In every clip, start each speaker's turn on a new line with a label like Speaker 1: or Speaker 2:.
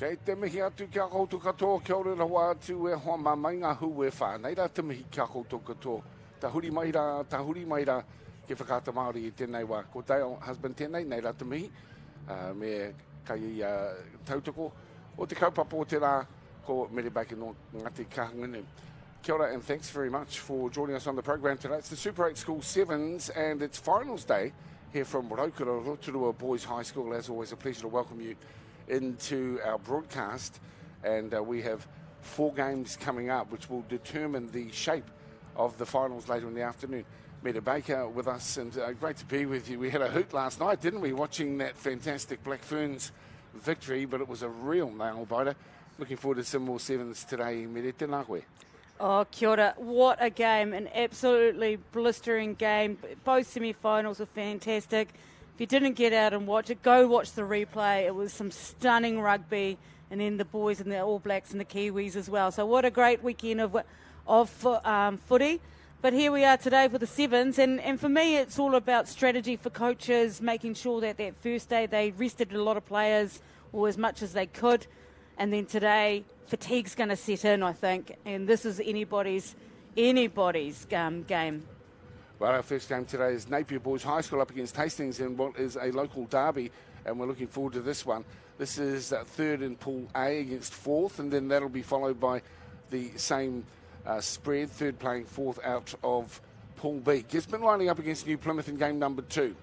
Speaker 1: Kei te mihi atu kia koutou katoa, kia ora rawa atu e hoa mamai ngā hu e whānei rā te mihi kia koutou katoa. Ta huri mai rā, ke whakata Māori i tēnei wā. Ko Dale husband tēnei, nei rā te mihi, me kai tautoko. O te kaupapa o te rā, ko Mere Baker no Ngāti Kahangunu. Kia ora and thanks very much for joining us on the program today. It's the Super 8 School 7's and it's finals day here from Rotorua Boys High School. As always, a pleasure to welcome you into our broadcast, and we have 4 games coming up which will determine the shape of the finals later in the afternoon. Meta Baker with us, and great to be with you. We had a hoot last night, didn't we, watching that fantastic Black Ferns victory, but it was a real nail-biter. Looking forward to some more 7's today. Meta, tēnā koe.
Speaker 2: Oh, kia ora. What a game, an absolutely blistering game. Both semi-finals were fantastic. If you didn't get out and watch it, go watch the replay. It was some stunning rugby, and then the boys and the All Blacks and the Kiwis as well. So what a great weekend of footy. But here we are today for the 7's, and for me it's all about strategy for coaches, making sure that first day they rested a lot of players, or as much as they could. And then today, fatigue's going to set in, I think, and this is anybody's game.
Speaker 1: Well, our first game today is Napier Boys High School up against Hastings in what is a local derby, and we're looking forward to this one. This is third in Pool A against fourth, and then that'll be followed by the same spread, third playing fourth out of Pool B. Gisborne lining up against New Plymouth in game number 2.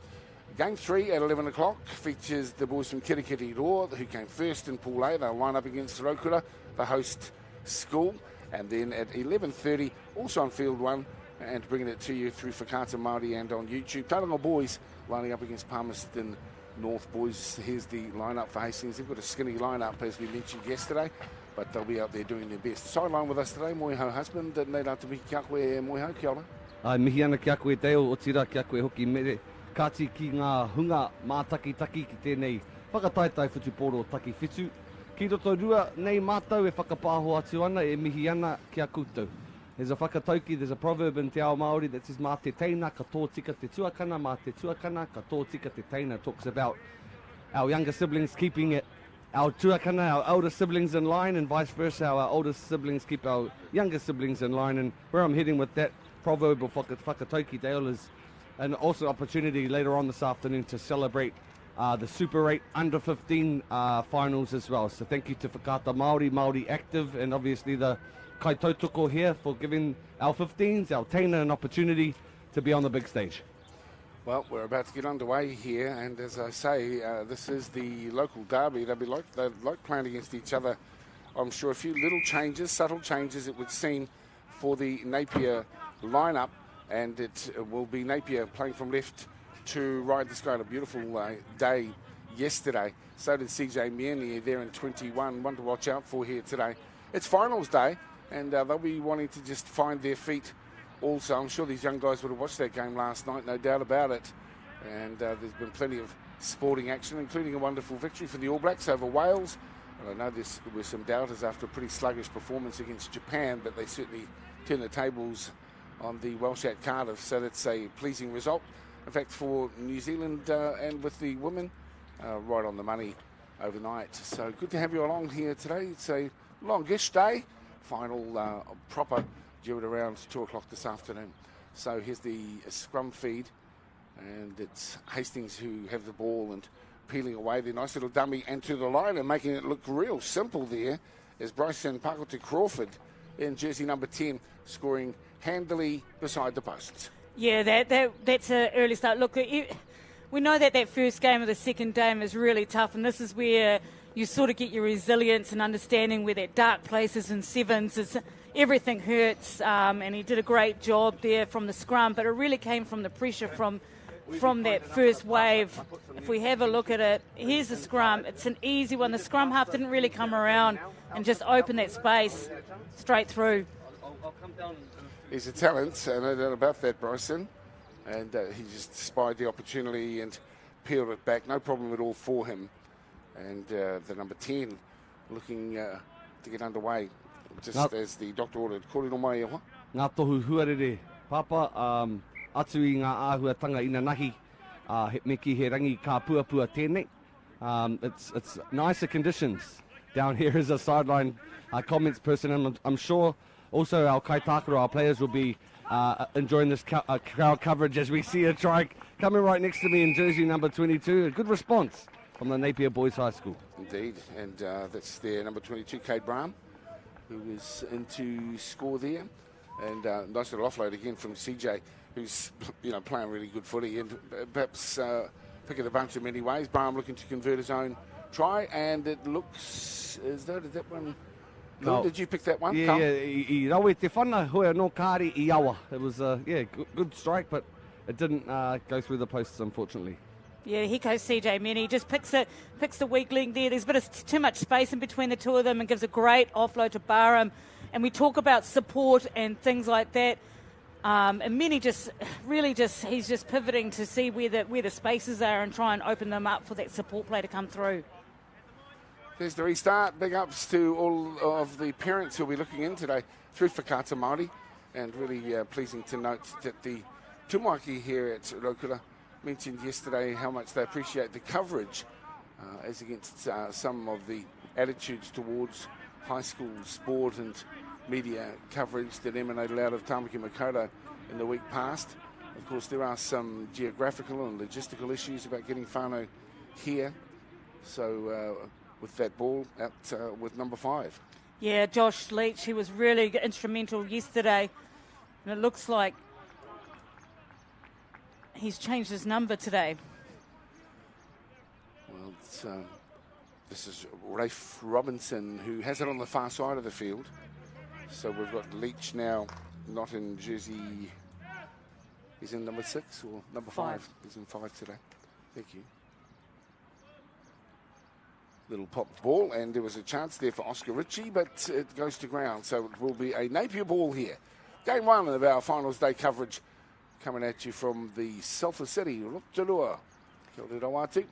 Speaker 1: Game 3 at 11 o'clock features the boys from Kirikiri Roar, who came first in Pool A. They'll line up against Rotorua, the host school. And then at 11:30, also on Field 1, and bringing it to you through Whakata Māori and on YouTube, Tauranga Boys lining up against Palmerston North Boys. Here's the lineup for Hastings. They've got a skinny lineup, as we mentioned yesterday, but they'll be out there doing their best. Sideline with us today, Moiho husband, nei rā te mihi kia koe, Moiho, kia ora.
Speaker 3: Ai, mihi ana kia koe Dale, o tira kia koe hoki mere. Kāti ki ngā hunga mātaki-taki ki tēnei whakataitai whutuporo taki whitu. Ki Rotorua, nei mātau e whakapāho atu ana, e mihi ana kia koutou. There's a whakatauki, there's a proverb in te ao Māori that says, mā te teina ka tō tika te tuakana, mā te tuakana ka tō tika te teina. It talks about our younger siblings keeping it, our tuakana, our older siblings in line, and vice versa, our older siblings keep our younger siblings in line. And where I'm heading with that proverb of whakatauki, Dale, is and also opportunity later on this afternoon to celebrate the Super 8 Under-15 finals as well. So thank you to Whakata Māori, Māori Active, and obviously the Kai Tautoko here for giving our 15s, our Teina, an opportunity to be on the big stage.
Speaker 1: Well, we're about to get underway here, and as I say, this is the local derby. They'll be like playing against each other. I'm sure a few little changes, subtle changes, it would seem, for the Napier lineup. And it will be Napier playing from left to right. This guy had a beautiful day yesterday. So did CJ Mieni there in 21. One to watch out for here today. It's finals day, and they'll be wanting to just find their feet also. I'm sure these young guys would have watched that game last night, no doubt about it. And there's been plenty of sporting action, including a wonderful victory for the All Blacks over Wales. And I know there were some doubters after a pretty sluggish performance against Japan, but they certainly turned the tables on the Welsh at Cardiff, so that's a pleasing result. In fact, for New Zealand and with the women, right on the money overnight. So good to have you along here today. It's a longish day. Final proper due at around 2 o'clock this afternoon. So here's the scrum feed, and it's Hastings who have the ball and peeling away their nice little dummy and to the line and making it look real simple there is Bryson Pakote Crawford in jersey number 10, scoring handily beside the posts.
Speaker 2: Yeah, that's an early start. Look, we know that first game of the second game is really tough, and this is where you sort of get your resilience and understanding where that dark place is in 7's. Everything hurts, and he did a great job there from the scrum, but it really came from the pressure from that first wave. If we have a look at it, here's the scrum. It's an easy one. The scrum half didn't really come around and just open that space straight through.
Speaker 1: He's a talent, no doubt about that, Bryson. And he just spied the opportunity and peeled it back. No problem at all for him. And the number 10 looking to get underway, just as the doctor ordered. Kōrero mai e hoa.
Speaker 3: Ngā tohu huarere, Papa, atu i ngā āhuatanga ina nahi, me ki he rangi ka puapua tēnei. It's nicer conditions down here as a sideline comments person, and I'm sure also our Kaitakaro, our players, will be enjoying this crowd coverage as we see a try coming right next to me in jersey number 22. A good response from the Napier Boys High School.
Speaker 1: Indeed, and that's their number 22, Kate Brown, who is into score there. And nice little offload again from CJ, who's playing really good footy and perhaps pick of the bunch in many ways. Brown looking to convert his own try, and it looks as though did that one. No. Did you pick that one?
Speaker 3: Yeah, I rawe te whana hoi no kāri I awa. It was good strike, but it didn't go through the posts, unfortunately.
Speaker 2: Yeah, here goes CJ Mini, just picks the weak link there. There's a bit of too much space in between the two of them and gives a great offload to Barham. And we talk about support and things like that. And Mini he's just pivoting to see where the spaces are and try and open them up for that support play to come through.
Speaker 1: There's the restart. Big ups to all of the parents who'll be looking in today through Whakaata Māori. And really pleasing to note that the Tumaki here at Rotorua mentioned yesterday how much they appreciate the coverage as against some of the attitudes towards high school sport and media coverage that emanated out of Tamaki Makaurau in the week past. Of course, there are some geographical and logistical issues about getting whānau here. So with that ball out with number 5.
Speaker 2: Yeah, Josh Leach, he was really instrumental yesterday. And it looks like he's changed his number today.
Speaker 1: Well, this is Rafe Robinson, who has it on the far side of the field. So we've got Leach now not in jersey. He's in number 6 or number 5? He's in 5 today. Thank you. Little pop ball, and there was a chance there for Oscar Ritchie, but it goes to ground. So it will be a Napier ball here. Game 1 of our finals day coverage coming at you from the Sulphur City, Rotorua. Kia ora watu.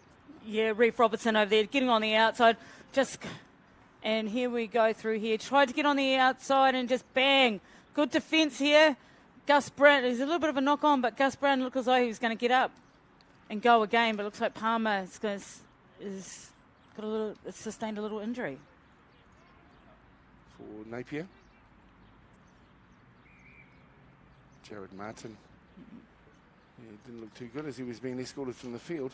Speaker 2: Yeah, Reef Robertson over there getting on the outside. And here we go through here. Tried to get on the outside and just bang. Good defence here. Gus Brown, there's a little bit of a knock on, but Gus Brown looks as though he's going to get up and go again. But it looks like Palmer sustained a little injury.
Speaker 1: For Napier. Jared Martin. Yeah, it didn't look too good as he was being escorted from the field.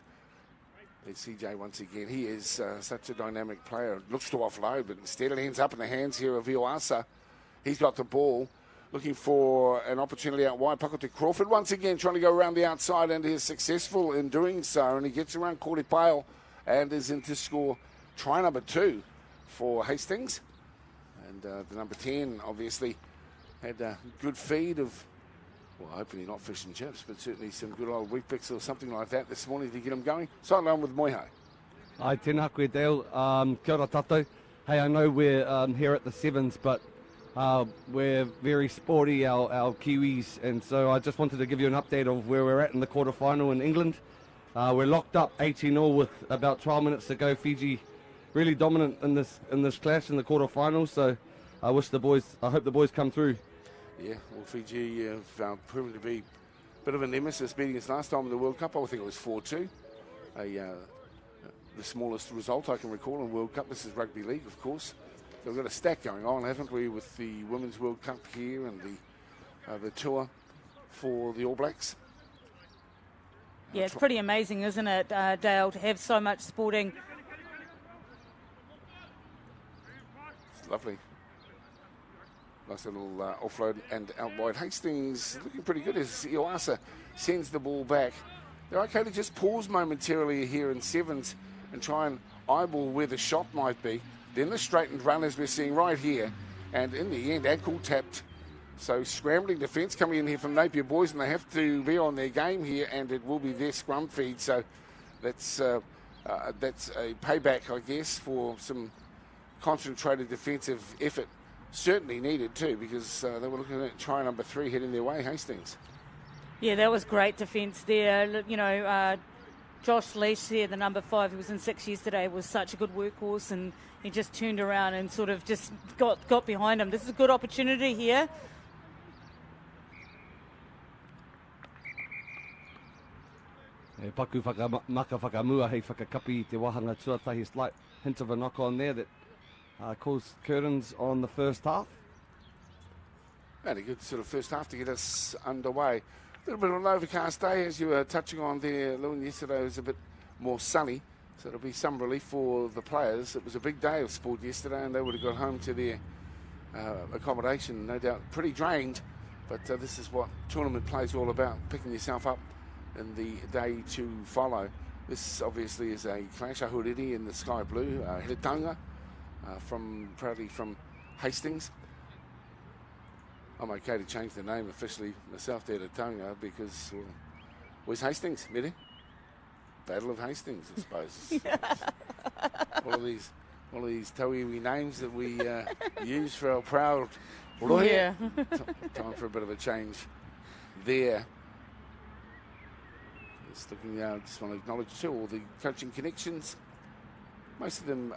Speaker 1: There's CJ once again. He is such a dynamic player. Looks to offload, but instead it ends up in the hands here of Ioasa. He's got the ball, looking for an opportunity out wide. Puckle to Crawford once again, trying to go around the outside, and he is successful in doing so. And he gets around Corey Pyle and is in to score try number 2 for Hastings. And the number 10 obviously had a good feed of, well, hopefully not fish and chips, but certainly some good old wheat picks or something like that this morning to get him going. Sideline with Moiho.
Speaker 3: Ai, tēnā koe Dale. Kia ora tātou. Hey, I know we're here at the 7's, but we're very sporty, our Kiwis, and so I just wanted to give you an update of where we're at in the quarterfinal in England. We're locked up 18-all with about 12 minutes to go. Fiji really dominant in this clash in the quarterfinals, so I hope the boys come through.
Speaker 1: Yeah, well, Fiji have proven to be a bit of a nemesis, beating us last time in the World Cup. I think it was 4-2. The smallest result I can recall in World Cup. This is Rugby League, of course. So we've got a stack going on, haven't we, with the Women's World Cup here and the tour for the All Blacks.
Speaker 2: Yeah, it's pretty amazing, isn't it, Dale, to have so much sporting.
Speaker 1: It's lovely. Nice little offload and out wide. Hastings looking pretty good as Ioasa sends the ball back. They're okay to just pause momentarily here in 7's and try and eyeball where the shot might be. Then the straightened run as we're seeing right here. And in the end, ankle tapped. So scrambling defence coming in here from Napier Boys, and they have to be on their game here, and it will be their scrum feed. So that's a payback, I guess, for some concentrated defensive effort. Certainly needed too, because they were looking at try number 3 heading their way, Hastings.
Speaker 2: Yeah, that was great defence there. You know, Josh Leach there, the number 5, who was in 6 yesterday, was such a good workhorse, and he just turned around and sort of just got behind him. This is a good opportunity here.
Speaker 3: E paku maka whakamua hei whakakapi te wahanga tuatahi, slight hint of a knock on there that calls curtains on the first half.
Speaker 1: And a good sort of first half to get us underway. A little bit of an overcast day, as you were touching on there, Lewin. Yesterday was a bit more sunny, so it'll be some relief for the players. It was a big day of sport yesterday, and they would have got home to their accommodation, no doubt, pretty drained. But this is what tournament play is all about, picking yourself up in the day to follow. This obviously is a clash, Ahuriri in the sky blue, Hiritanga proudly from Hastings. I'm okay to change the name officially myself there to Tonga because, well, where's Hastings, Miri? Battle of Hastings, I suppose. all of these tauiwi names that we use for our proud rohe.
Speaker 2: Yeah.
Speaker 1: Time for a bit of a change there. Just looking now, just want to acknowledge too all the coaching connections. Most of them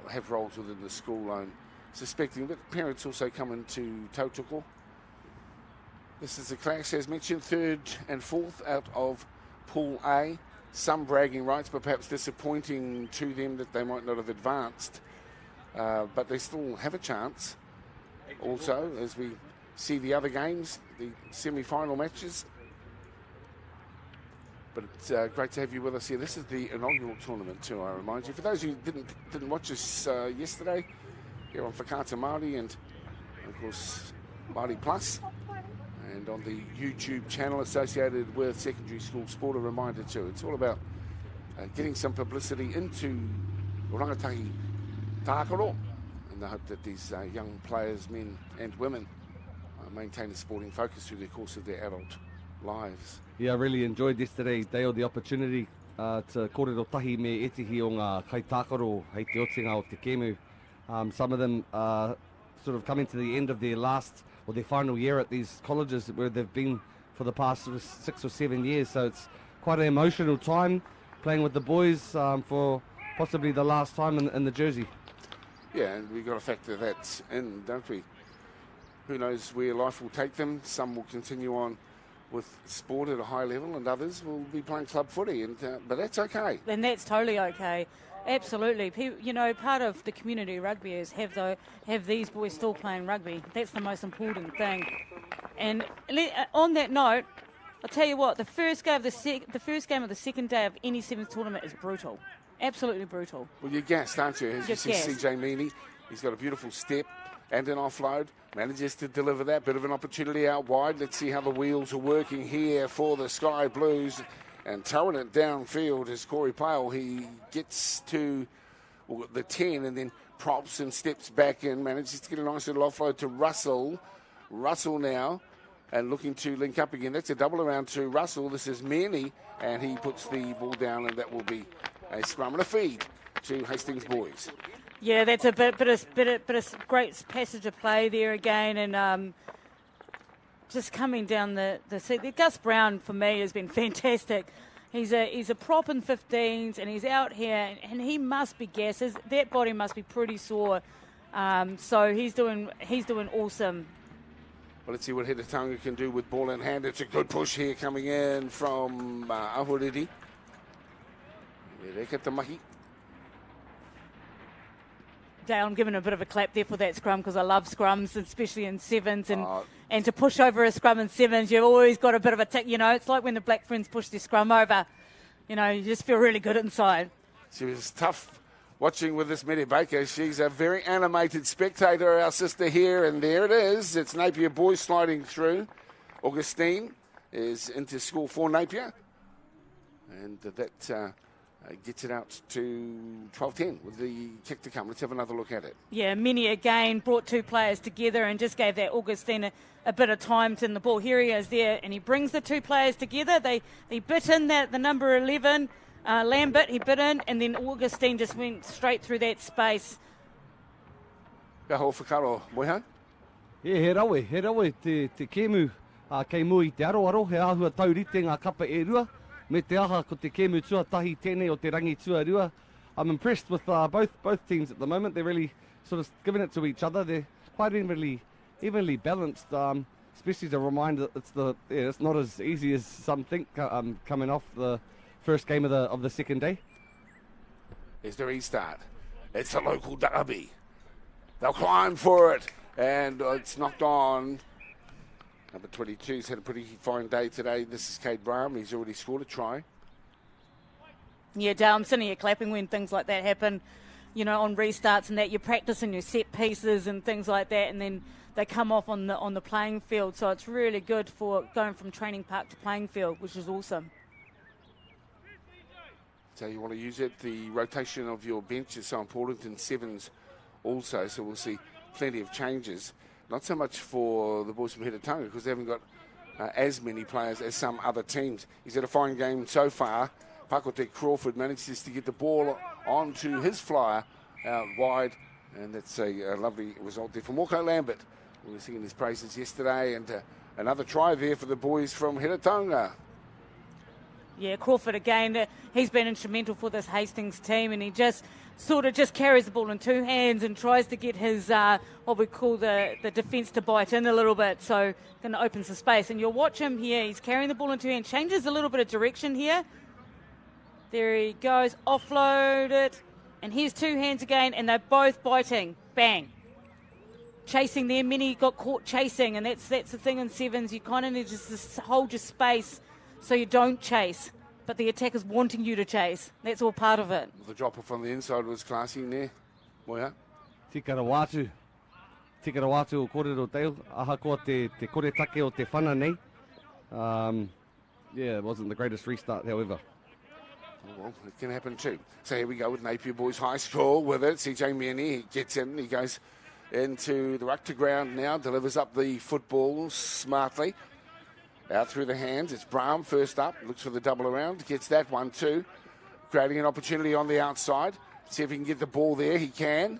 Speaker 1: have roles within the school, I'm suspecting, but parents also come into tautoko. This is a clash, as mentioned, third and fourth out of Pool A. Some bragging rights, but perhaps disappointing to them that they might not have advanced. But they still have a chance. Also, as we see the other games, the semi-final matches. But it's great to have you with us here. This is the inaugural tournament too, I remind you. For those who didn't watch us yesterday, here on Whakata Māori and of course Māori Plus, and on the YouTube channel associated with secondary school sport, a reminder too. It's all about getting some publicity into rangatahi tākaro, in the hope that these young players, men and women, maintain a sporting focus through the course of their adult lives.
Speaker 3: Yeah, I really enjoyed yesterday, Dale, the opportunity to kōrero tahi me etihi o ngā kaitākaro hei te otinga o te kemu. Some of them are sort of coming to the end of their last or their final year at these colleges where they've been for the past sort of 6 or 7 years. So it's quite an emotional time playing with the boys for possibly the last time in the jersey.
Speaker 1: Yeah, and we've got to factor that in, don't we? Who knows where life will take them. Some will continue on with sport at a high level and others will be playing club footy, and but that's okay.
Speaker 2: And that's totally okay. Absolutely. You know, part of the community rugby is have these boys still playing rugby. That's the most important thing. And on that note, I'll tell you what, the first game of the second day of any Sevens tournament is brutal. Absolutely brutal.
Speaker 1: Well, you're gassed, aren't you? As you see
Speaker 2: gassed.
Speaker 1: CJ Meany, he's got a beautiful step and an offload. Manages to deliver that. Bit of an opportunity out wide. Let's see how the wheels are working here for the Sky Blues. And towing it downfield is Corey Pale. He gets to the 10 and then props and steps back in. Manages to get a nice little offload to Russell. Russell now and looking to link up again. That's a double around to Russell. This is Meany, and he puts the ball down, and that will be a scrum and a feed to Hastings boys.
Speaker 2: Yeah, that's a bit of great passage of play there again, and just coming down the seat. Gus Brown for me has been fantastic. He's a prop in 15s, and he's out here, and he must be gassed. That body must be pretty sore. So he's doing awesome.
Speaker 1: Well, let's see what Hiritanga can do with ball in hand. It's a good push here coming in from Ahuriri. Reka Tamahi.
Speaker 2: Dale, I'm giving a bit of a clap there for that scrum because I love scrums, especially in sevens, and to push over a scrum in sevens, you've always got a bit of a tick. You know, it's like when the Black Ferns push their scrum over. You know, you just feel really good inside.
Speaker 1: She was tough watching with this Mary Baker. She's a very animated spectator, our sister here, and there it is. It's Napier boys sliding through. Augustine is into school for Napier, and that gets it out to 12-10 with the kick to come. Let's have another look at it.
Speaker 2: Yeah, Minnie again brought two players together and just gave that Augustine a bit of time to in the ball. Here he is there, and he brings the two players together. They bit in the number 11, Lambert, he bit in, and then Augustine just went straight through that space.
Speaker 1: Ka ho whakaro, Moihan?
Speaker 3: Yeah, he rawe, te kemu, kei mui te aro, he ahua taurite ngā kapa e rua, me te aha ko te kemu tuatahi tēnei o te rangi tuarua. I'm impressed with both teams at the moment. They're really sort of giving it to each other. They're quite evenly balanced, especially to remind that it's not as easy as some think coming off the first game of the second day.
Speaker 1: Here's the restart. It's a local derby. They'll climb for it, and it's knocked on. Number 22's had a pretty fine day today. This is Cade Brahm. He's already scored a try.
Speaker 2: Yeah, Dale, I'm sitting here clapping when things like that happen, on restarts and that. You're practicing your set pieces and things like that, and then they come off on the playing field. So it's really good for going from training park to playing field, which is awesome.
Speaker 1: So you want to use it. The rotation of your bench is so important in sevens also. So we'll see plenty of changes. Not so much for the boys from Hiratonga because they haven't got as many players as some other teams. He's had a fine game so far. Pakote Crawford manages to get the ball onto his flyer out wide, and that's a lovely result there from Walko Lambert. We were singing his praises yesterday, and another try there for the boys from Hiratonga.
Speaker 2: Yeah, Crawford again, he's been instrumental for this Hastings team, and he just carries the ball in two hands and tries to get his, what we call the defence to bite in a little bit, so going to open some space. And you'll watch him here, he's carrying the ball in two hands, changes a little bit of direction here. There he goes, offload it, and here's two hands again, and they're both biting. Bang. Chasing there, Minnie got caught chasing, and that's the thing in sevens, you kind of need to just hold your space so you don't chase, but the attacker's wanting you to chase. That's all part of it.
Speaker 1: The drop-off on the inside was classy in there. Moia.
Speaker 3: Tikara wātu o kōrero teo, ahakoa te kore take o te whana nei. Yeah, it wasn't the greatest restart, however.
Speaker 1: Well, it can happen too. So here we go with Napier Boys High School with it. CJ Meany, he gets in, he goes into the ruck to ground now, delivers up the football smartly. Out through the hands, it's Brahm first up, looks for the double around, gets that one too. Creating an opportunity on the outside. See if he can get the ball there, he can.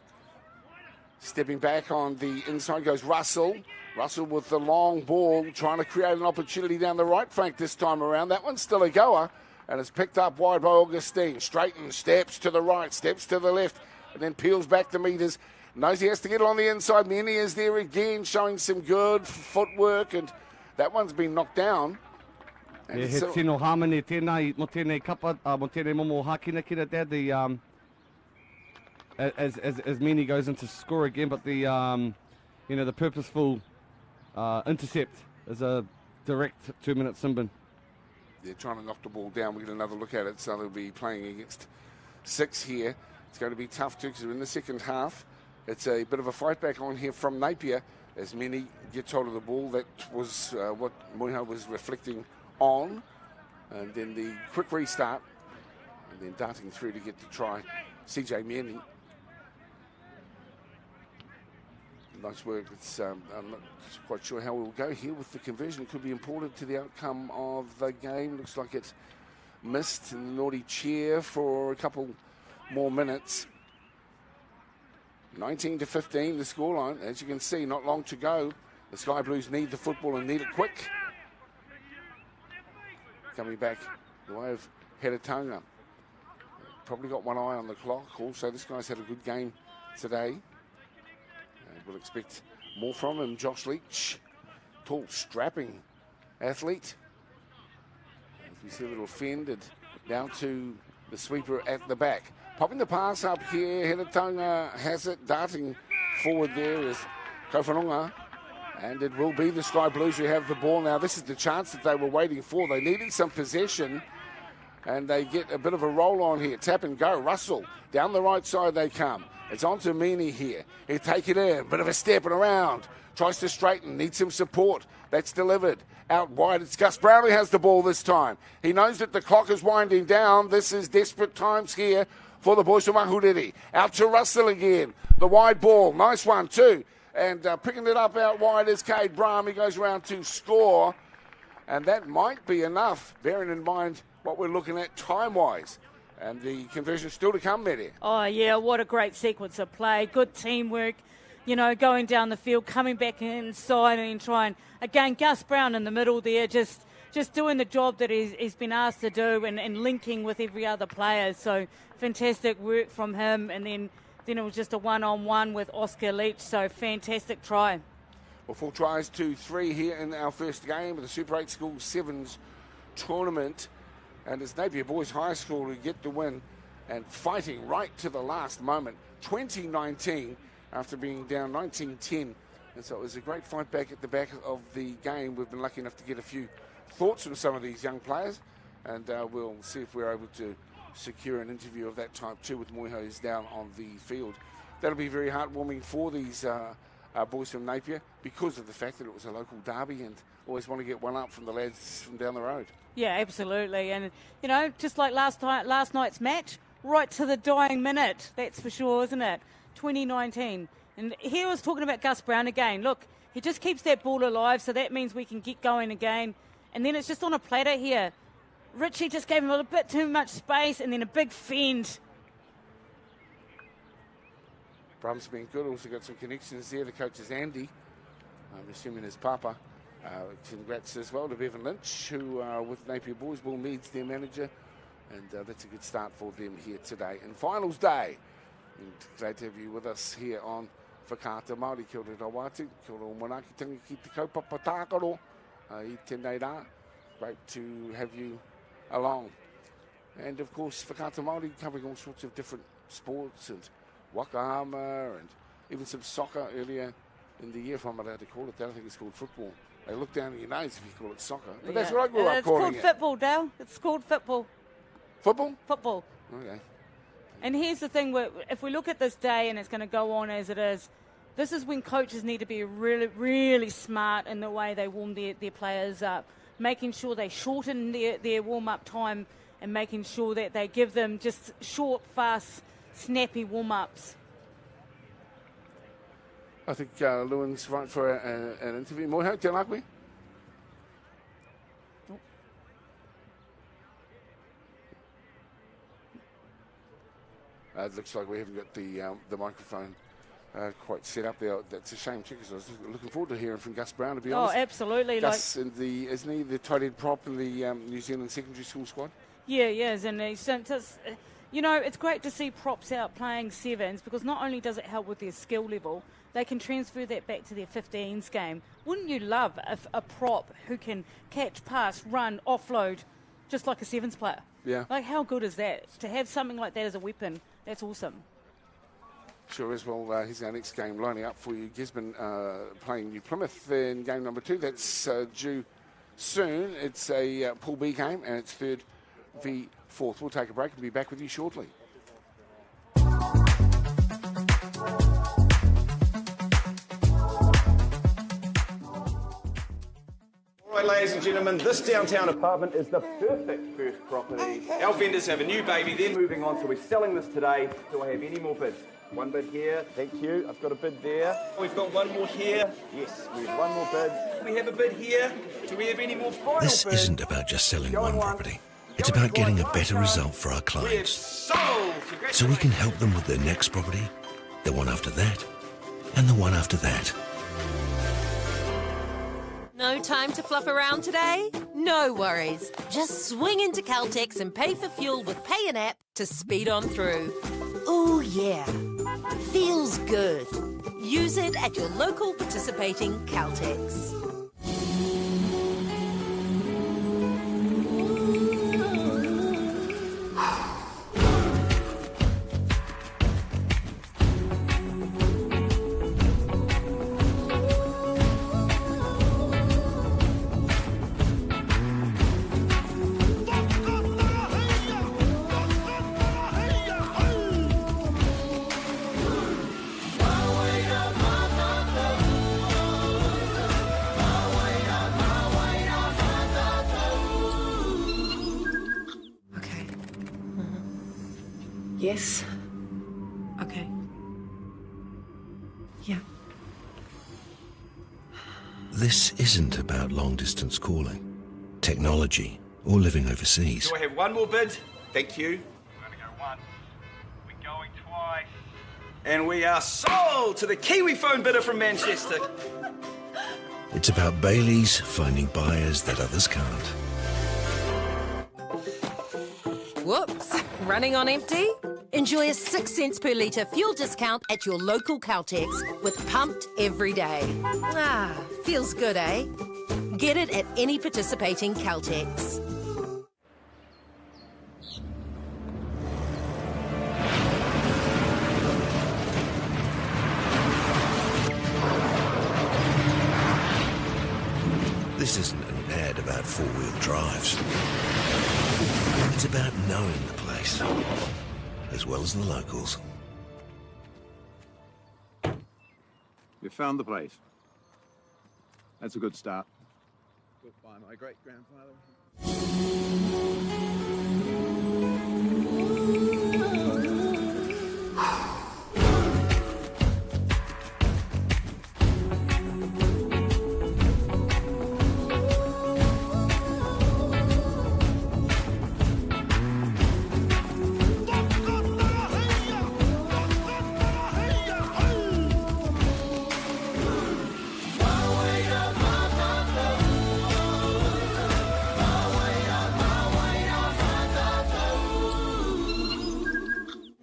Speaker 1: Stepping back on the inside goes Russell. Russell with the long ball, trying to create an opportunity down the right flank this time around. That one's still a goer. And it's picked up wide by Augustine. Straightens, steps to the right, steps to the left, and then peels back the metres. Knows he has to get it on the inside. Meany is there again, showing some good footwork, and that one's been knocked down. And
Speaker 3: he tino harmony tēnei, mo tēnei kapa, mo tēnei momo hakina kira there, as Meany goes into score again, but the purposeful intercept is a direct 2-minute sin bin.
Speaker 1: They're trying to knock the ball down. We'll get another look at it. So they'll be playing against 6 here. It's going to be tough too because we're in the second half. It's a bit of a fight back on here from Napier as Meany gets hold of the ball. That was what Moiha was reflecting on. And then the quick restart. And then darting through to get the try. CJ Meany. Nice work. I'm not quite sure how we'll go here with the conversion. It could be important to the outcome of the game. Looks like it's missed in the naughty chair for a couple more minutes. 19-15 the scoreline. As you can see, not long to go. The Sky Blues need the football and need it quick. Coming back the way of Hiratonga. Probably got one eye on the clock. Also, this guy's had a good game today. We'll expect more from him. Josh Leach, tall, strapping athlete. As we see a little fended down to the sweeper at the back. Popping the pass up here. Hiratonga has it. Darting forward there is Kowhanonga. And it will be the Sky Blues who have the ball now. This is the chance that they were waiting for. They needed some possession. And they get a bit of a roll on here. Tap and go. Russell, down the right side they come. It's on to Meany here. He'll take it in. Bit of a step and around. Tries to straighten. Needs some support. That's delivered. Out wide. It's Gus Brown who has the ball this time. He knows that the clock is winding down. This is desperate times here for the boys from Mahuriri. Out to Russell again. The wide ball. Nice one too. And picking it up out wide is Cade Brahm. He goes around to score. And that might be enough, bearing in mind what we're looking at time-wise. And the conversion still to come, Mary.
Speaker 2: Oh, yeah, what a great sequence of play. Good teamwork, going down the field, coming back inside and trying. Again, Gus Brown in the middle there, just doing the job that he's been asked to do and linking with every other player. So fantastic work from him. And then it was just a one-on-one with Oscar Leach. So fantastic try.
Speaker 1: Well, 4 tries to 3 here in our first game of the Super 8 School Sevens tournament. And it's Napier Boys High School who get the win and fighting right to the last moment. 2019, after being down 19-10. And so it was a great fight back at the back of the game. We've been lucky enough to get a few thoughts from some of these young players, and we'll see if we're able to secure an interview of that type too with Moiho's down on the field. That'll be very heartwarming for these boys from Napier because of the fact that it was a local derby and always want to get one up from the lads from down the road.
Speaker 2: Yeah, absolutely. And, you know, just like last night's match, right to the dying minute, that's for sure, isn't it? 2019. And here I was talking about Gus Brown again. Look, he just keeps that ball alive, so that means we can get going again. And then it's just on a platter here. Richie just gave him a bit too much space and then a big fend.
Speaker 1: Brum's been good. Also got some connections there. The coach is Andy. I'm assuming his papa. Congrats as well to Bevan Lynch, who with Napier Boys, Will Meads, their manager. And that's a good start for them here today. And finals day. And great to have you with us here on Whakaata Māori. Kia ora rawatu. Kia ora manakitangi ki te kaupapa tākaro. I tēnei rā. Great to have you along. And of course, Whakaata Māori covering all sorts of different sports and wakaama and even some soccer earlier in the year, if I'm allowed to call it that. I think it's called football. They look down at your nose if you call it soccer. But that's what I grew up calling it.
Speaker 2: It's called football, Dale. It's called football.
Speaker 1: Football?
Speaker 2: Football.
Speaker 1: Okay.
Speaker 2: And here's the thing, if we look at this day and it's going to go on as it is, this is when coaches need to be really, really smart in the way they warm their players up, making sure they shorten their warm-up time and making sure that they give them just short, fast, snappy warm-ups.
Speaker 1: I think Lewin's right for an interview. Moiho, te lakwe? It looks like we haven't got the microphone quite set up there. That's a shame too, because I was looking forward to hearing from Gus Brown, to be honest.
Speaker 2: Oh, absolutely.
Speaker 1: Gus, isn't he the tight end prop in the New Zealand secondary school squad?
Speaker 2: Yeah, yes, and you know, it's great to see props out playing sevens because not only does it help with their skill level, they can transfer that back to their 15s game. Wouldn't you love a prop who can catch, pass, run, offload, just like a sevens player?
Speaker 1: Yeah.
Speaker 2: Like, how good is that? To have something like that as a weapon, that's awesome.
Speaker 1: Sure is. Well, here's our next game lining up for you. Gisborne playing New Plymouth in game number 2. That's due soon. It's a Pool B game, and it's 3rd v 4th. We'll take a break and be back with you shortly.
Speaker 4: All right, ladies and gentlemen, this downtown apartment is the perfect first property. Our vendors have a new baby, they're moving on, so we're selling this today. Do I have any more bids? One bid here, thank you. I've got a bid there. We've got one more here. Yes, we have one more bid. We have a bid here. Do we have any more final bids?
Speaker 5: This isn't about just selling one property. It's about getting a better result for our clients. So we can help them with their next property, the one after that, and the one after that.
Speaker 6: No time to fluff around today? No worries. Just swing into Caltex and pay for fuel with Pay an App to speed on through. Oh yeah, feels good. Use it at your local participating Caltex.
Speaker 7: Yes. Okay. Yeah.
Speaker 5: This isn't about long-distance calling, technology, or living overseas.
Speaker 4: Do I have one more bid? Thank you.
Speaker 8: We're going to go once. We're going twice.
Speaker 4: And we are sold to the Kiwi phone bidder from Manchester.
Speaker 5: It's about Bailey's finding buyers that others can't.
Speaker 6: Whoops, running on empty? Enjoy a 6 cents per litre fuel discount at your local Caltex with Pumped every day. Ah, feels good, eh? Get it at any participating Caltex.
Speaker 5: This isn't an ad about four-wheel drives. It's about knowing the place, as well as the locals.
Speaker 4: You found the place. That's a good start. Goodbye, my great-grandfather.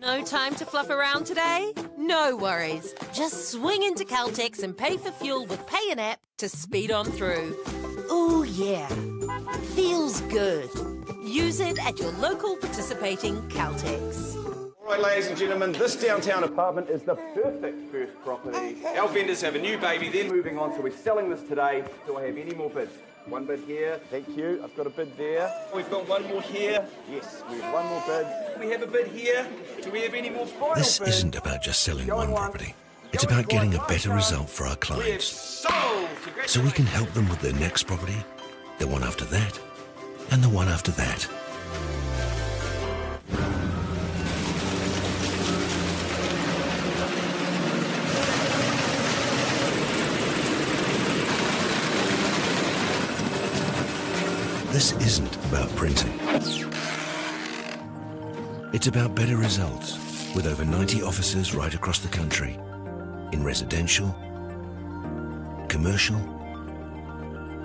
Speaker 6: No time to fluff around today? No worries. Just swing into Caltex and pay for fuel with Pay and App to speed on through. Ooh, yeah. Feels good. Use it at your local participating Caltex.
Speaker 4: All right, ladies and gentlemen, this downtown apartment is the perfect first property. Our vendors have a new baby, they're moving on, so we're selling this today. Do I have any more bids? One bid here, thank you. I've got a bid there. We've got one more here. Yes, we have one more bid. We have a bid here. Do we have any more final bids?
Speaker 5: This isn't about just selling one property. It's about getting a better result for our clients.
Speaker 4: Sold!
Speaker 5: So we can help them with their next property, the one after that, and the one after that. This isn't about printing. It's about better results with over 90 offices right across the country in residential, commercial,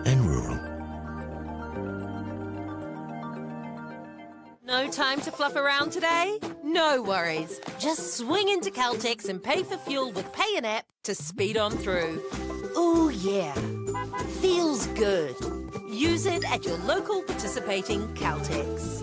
Speaker 5: and rural.
Speaker 6: No time to fluff around today? No worries. Just swing into Caltex and pay for fuel with Pay and App to speed on through. Ooh, yeah. Feels good. Use it at your local participating Caltex.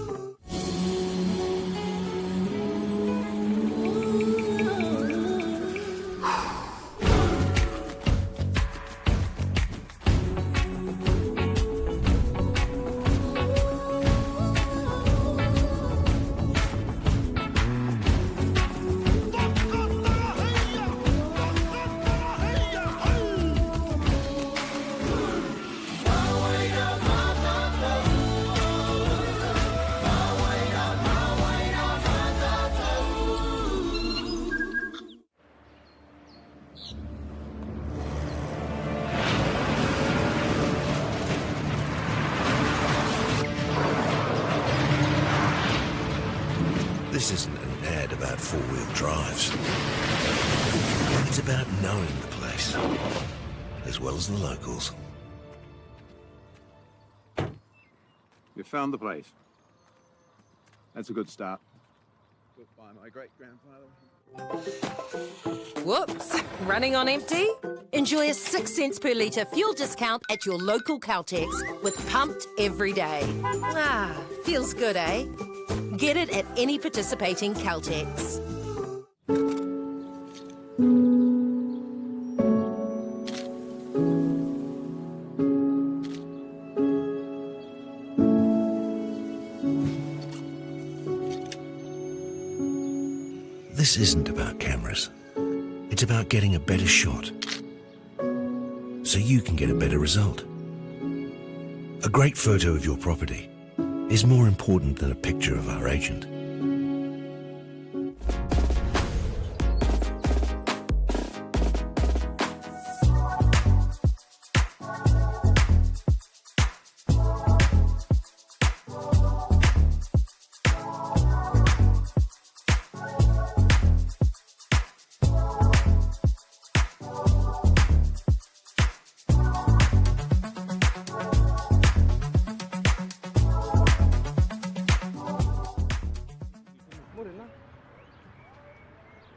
Speaker 5: This isn't an ad about four-wheel drives. It's about knowing the place, as well as the locals.
Speaker 4: You found the place. That's a good start. Goodbye, my great-grandfather.
Speaker 6: Whoops, running on empty? Enjoy a 6 cents per litre fuel discount at your local Caltex with Pumped every day. Ah, feels good, eh? Get it at any participating Caltex.
Speaker 5: This isn't about cameras. It's about getting a better shot, so you can get a better result. A great photo of your property is more important than a picture of our agent.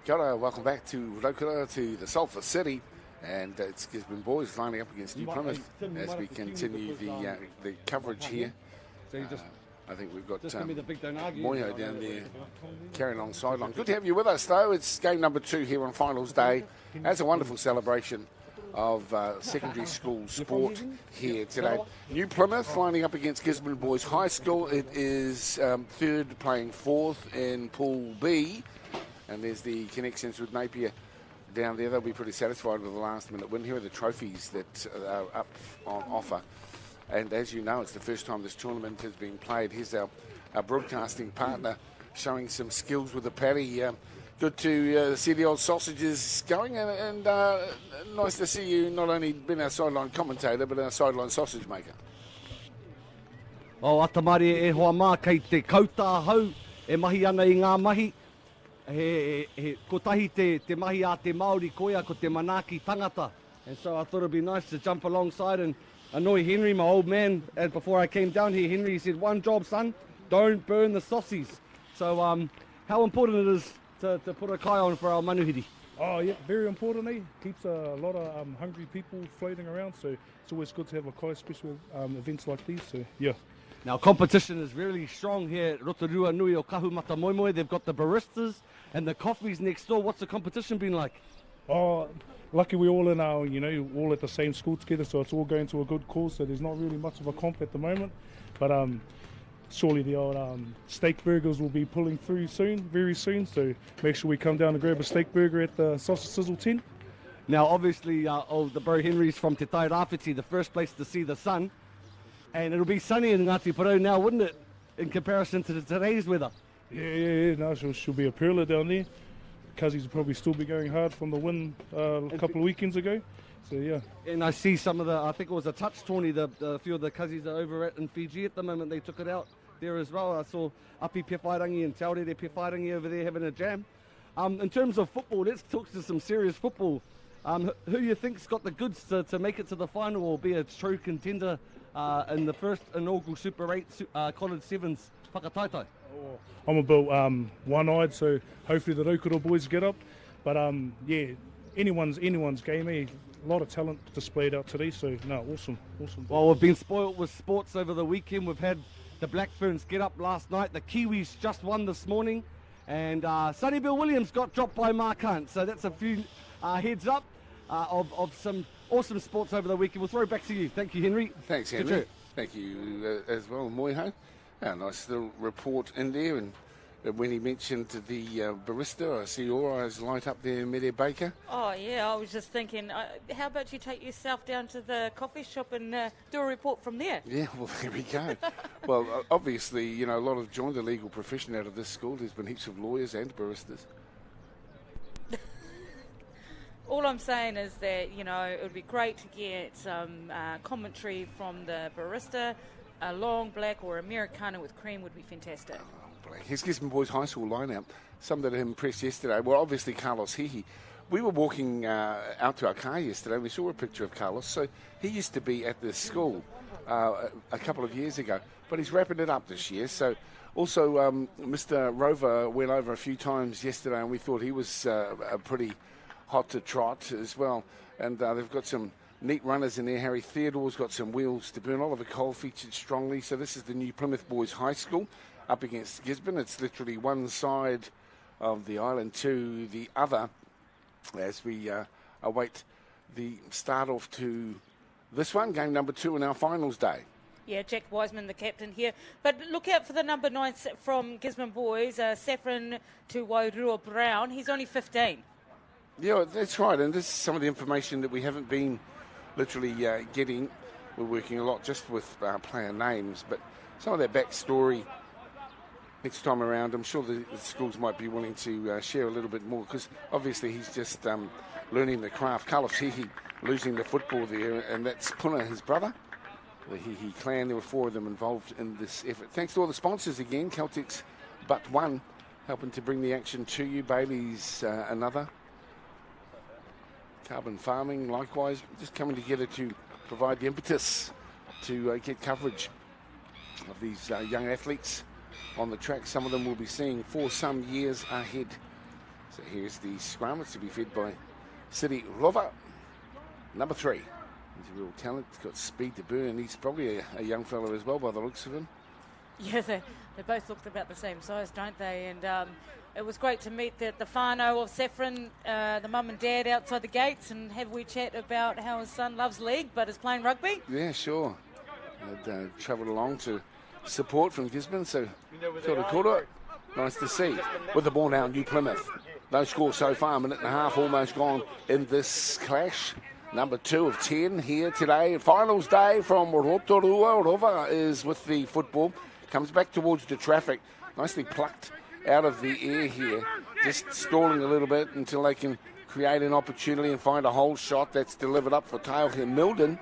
Speaker 1: Kia ora, welcome back to Rotorua, to the Sulphur City, and it's Gisborne Boys lining up against New Plymouth as we continue the coverage here. I think we've got Moyo down there carrying on sideline. Good to have you with us, though. It's game number 2 here on finals day. That's a wonderful celebration of secondary school sport here today. New Plymouth lining up against Gisborne Boys High School. It is third playing fourth in Pool B, and there's the connections with Napier down there. They'll be pretty satisfied with the last minute win. Here are the trophies that are up on offer, and as you know, it's the first time this tournament has been played. Here's our broadcasting partner showing some skills with the paddy. Good to see the old sausages going, and nice to see you not only being our sideline commentator, but our sideline sausage maker.
Speaker 3: O atamari e hoa mā kei te kauta hau, e mahi ana I ngā mahi. Ko tahi te mahi a te Māori koia, ko te manaki tangata. And so I thought it'd be nice to jump alongside and annoy Henry, my old man. And before I came down here, Henry said, one job, son, don't burn the saucies. So how important it is to put a kai on for our manuhiri?
Speaker 9: Oh yeah, very important. Keeps a lot of hungry people floating around, so it's always good to have a kai, especially events like these. So yeah.
Speaker 3: Now competition is really strong here at Rotorua Nui o Kahumata Moimoe. They've got the baristas and the coffees next door. What's the competition been like?
Speaker 9: Oh, lucky we're all in our, all at the same school together, so it's all going to a good cause. So there's not really much of a comp at the moment, but surely the old steak burgers will be pulling through soon, very soon. So make sure we come down and grab a steak burger at the Sausage Sizzle tent.
Speaker 3: Now, obviously, the Bro Henrys from Te Tai Rāwhiti, the first place to see the sun. And it'll be sunny in Ngāti Porou now, wouldn't it, in comparison to today's weather?
Speaker 9: Yeah. No, she'll be a perler down there. Cousins will probably still be going hard from the win a couple of weekends ago. So, yeah.
Speaker 3: And I see some of I think it was a touch tourney, a few of the cousins are over in Fiji at the moment. They took it out there as well. I saw Api Pewhairangi and Te Aorere Pewhairangi over there having a jam. In terms of football, let's talk to some serious football. Who you think's got the goods to make it to the final or be a true contender in the first inaugural Super 8 College Sevens whakataitai?
Speaker 9: I'm about one-eyed, so hopefully the Rotorua boys get up. But yeah, anyone's game, A lot of talent displayed out today, so no, awesome.
Speaker 3: Well, we've been spoilt with sports over the weekend. We've had the Black Ferns get up last night. The Kiwis just won this morning, and Sonny Bill Williams got dropped by Mark Hunt. So that's a few heads up of some awesome sports over the weekend. We'll throw back to you. Thank you, Henry.
Speaker 1: Thanks, Henry. Thank you as well, Moiho. A nice little report in there, and when he mentioned the barista, I see your eyes light up there, Mede Baker.
Speaker 2: Oh, yeah, I was just thinking, how about you take yourself down to the coffee shop and do a report from there?
Speaker 1: Yeah, well, there we go. Well, obviously, a lot have joined the legal profession out of this school. There's been heaps of lawyers and baristas.
Speaker 2: All I'm saying is that, it would be great to get some commentary from the barista. A long black or Americano with cream would be fantastic.
Speaker 1: Here's Gisborne Boys High School lineup. Some that impressed yesterday. Well, obviously Carlos Hihi. We were walking out to our car yesterday. We saw a picture of Carlos. So he used to be at this school a couple of years ago, but he's wrapping it up this year. So also Mr. Rover went over a few times yesterday, and we thought he was a pretty hot to trot as well. And they've got some neat runners in there. Harry Theodore's got some wheels to burn. Oliver Cole featured strongly. So this is the new Plymouth Boys High School up against Gisborne. It's literally one side of the island to the other as we await the start off to this one, game number 2 in our finals day.
Speaker 2: Yeah, Jack Wiseman, the captain here. But look out for the number 9 from Gisborne Boys, Saffron to Wairua Brown. He's only 15.
Speaker 1: Yeah, that's right. And this is some of the information that we haven't been literally getting. We're working a lot just with player names, but some of their backstory next time around, I'm sure the schools might be willing to share a little bit more, because obviously he's just learning the craft. Carlos Hihi losing the football there, and that's Puna, his brother. The Hihi clan, there were 4 of them involved in this effort. Thanks to all the sponsors again. Celtic's but one, helping to bring the action to you. Bailey's another. Carbon Farming, likewise, just coming together to provide the impetus to get coverage of these young athletes on the track. Some of them will be seeing for some years ahead. So here's the scrum. It's to be fed by City Rova, number 3. He's a real talent. He's got speed to burn, and he's probably a young fella as well by the looks of him.
Speaker 2: Yeah, they both looked about the same size, don't they? And it was great to meet the whānau of Saffron, the mum and dad outside the gates, and have a wee chat about how his son loves league but is playing rugby.
Speaker 1: Yeah, sure. They'd travelled along to support from Gisborne, so kia ora koutou. Nice to see. With the ball now, New Plymouth. No score so far, a minute and a half almost gone in this clash. Number 2 of 10 here today. Finals day from Rotorua. Rova is with the football. Comes back towards the traffic. Nicely plucked out of the air here. Just stalling a little bit until they can create an opportunity and find a hole shot that's delivered up for Taohe Milden.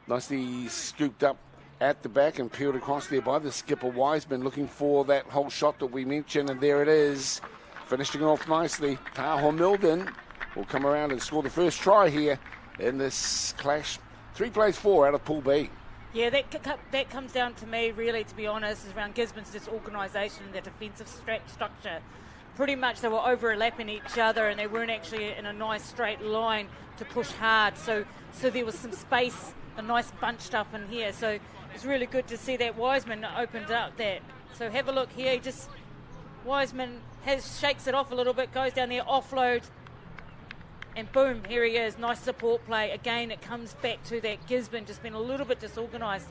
Speaker 1: Nicely scooped up at the back and peeled across there by the skipper Wiseman, looking for that whole shot that we mentioned, and there it is. Finishing off nicely. Taohe Milden will come around and score the first try here in this clash. 3 plays 4 out of Pool B.
Speaker 2: Yeah, that comes down to me, really, to be honest, is around Gisborne's disorganisation and their defensive structure. Pretty much they were overlapping each other and they weren't actually in a nice straight line to push hard. So there was some space, a nice bunched up in here. So it's really good to see that Wiseman opened up that. So have a look here. Wiseman shakes it off a little bit, goes down there, offload, and boom, here he is. Nice support play. Again, it comes back to that Gisborne just been a little bit disorganised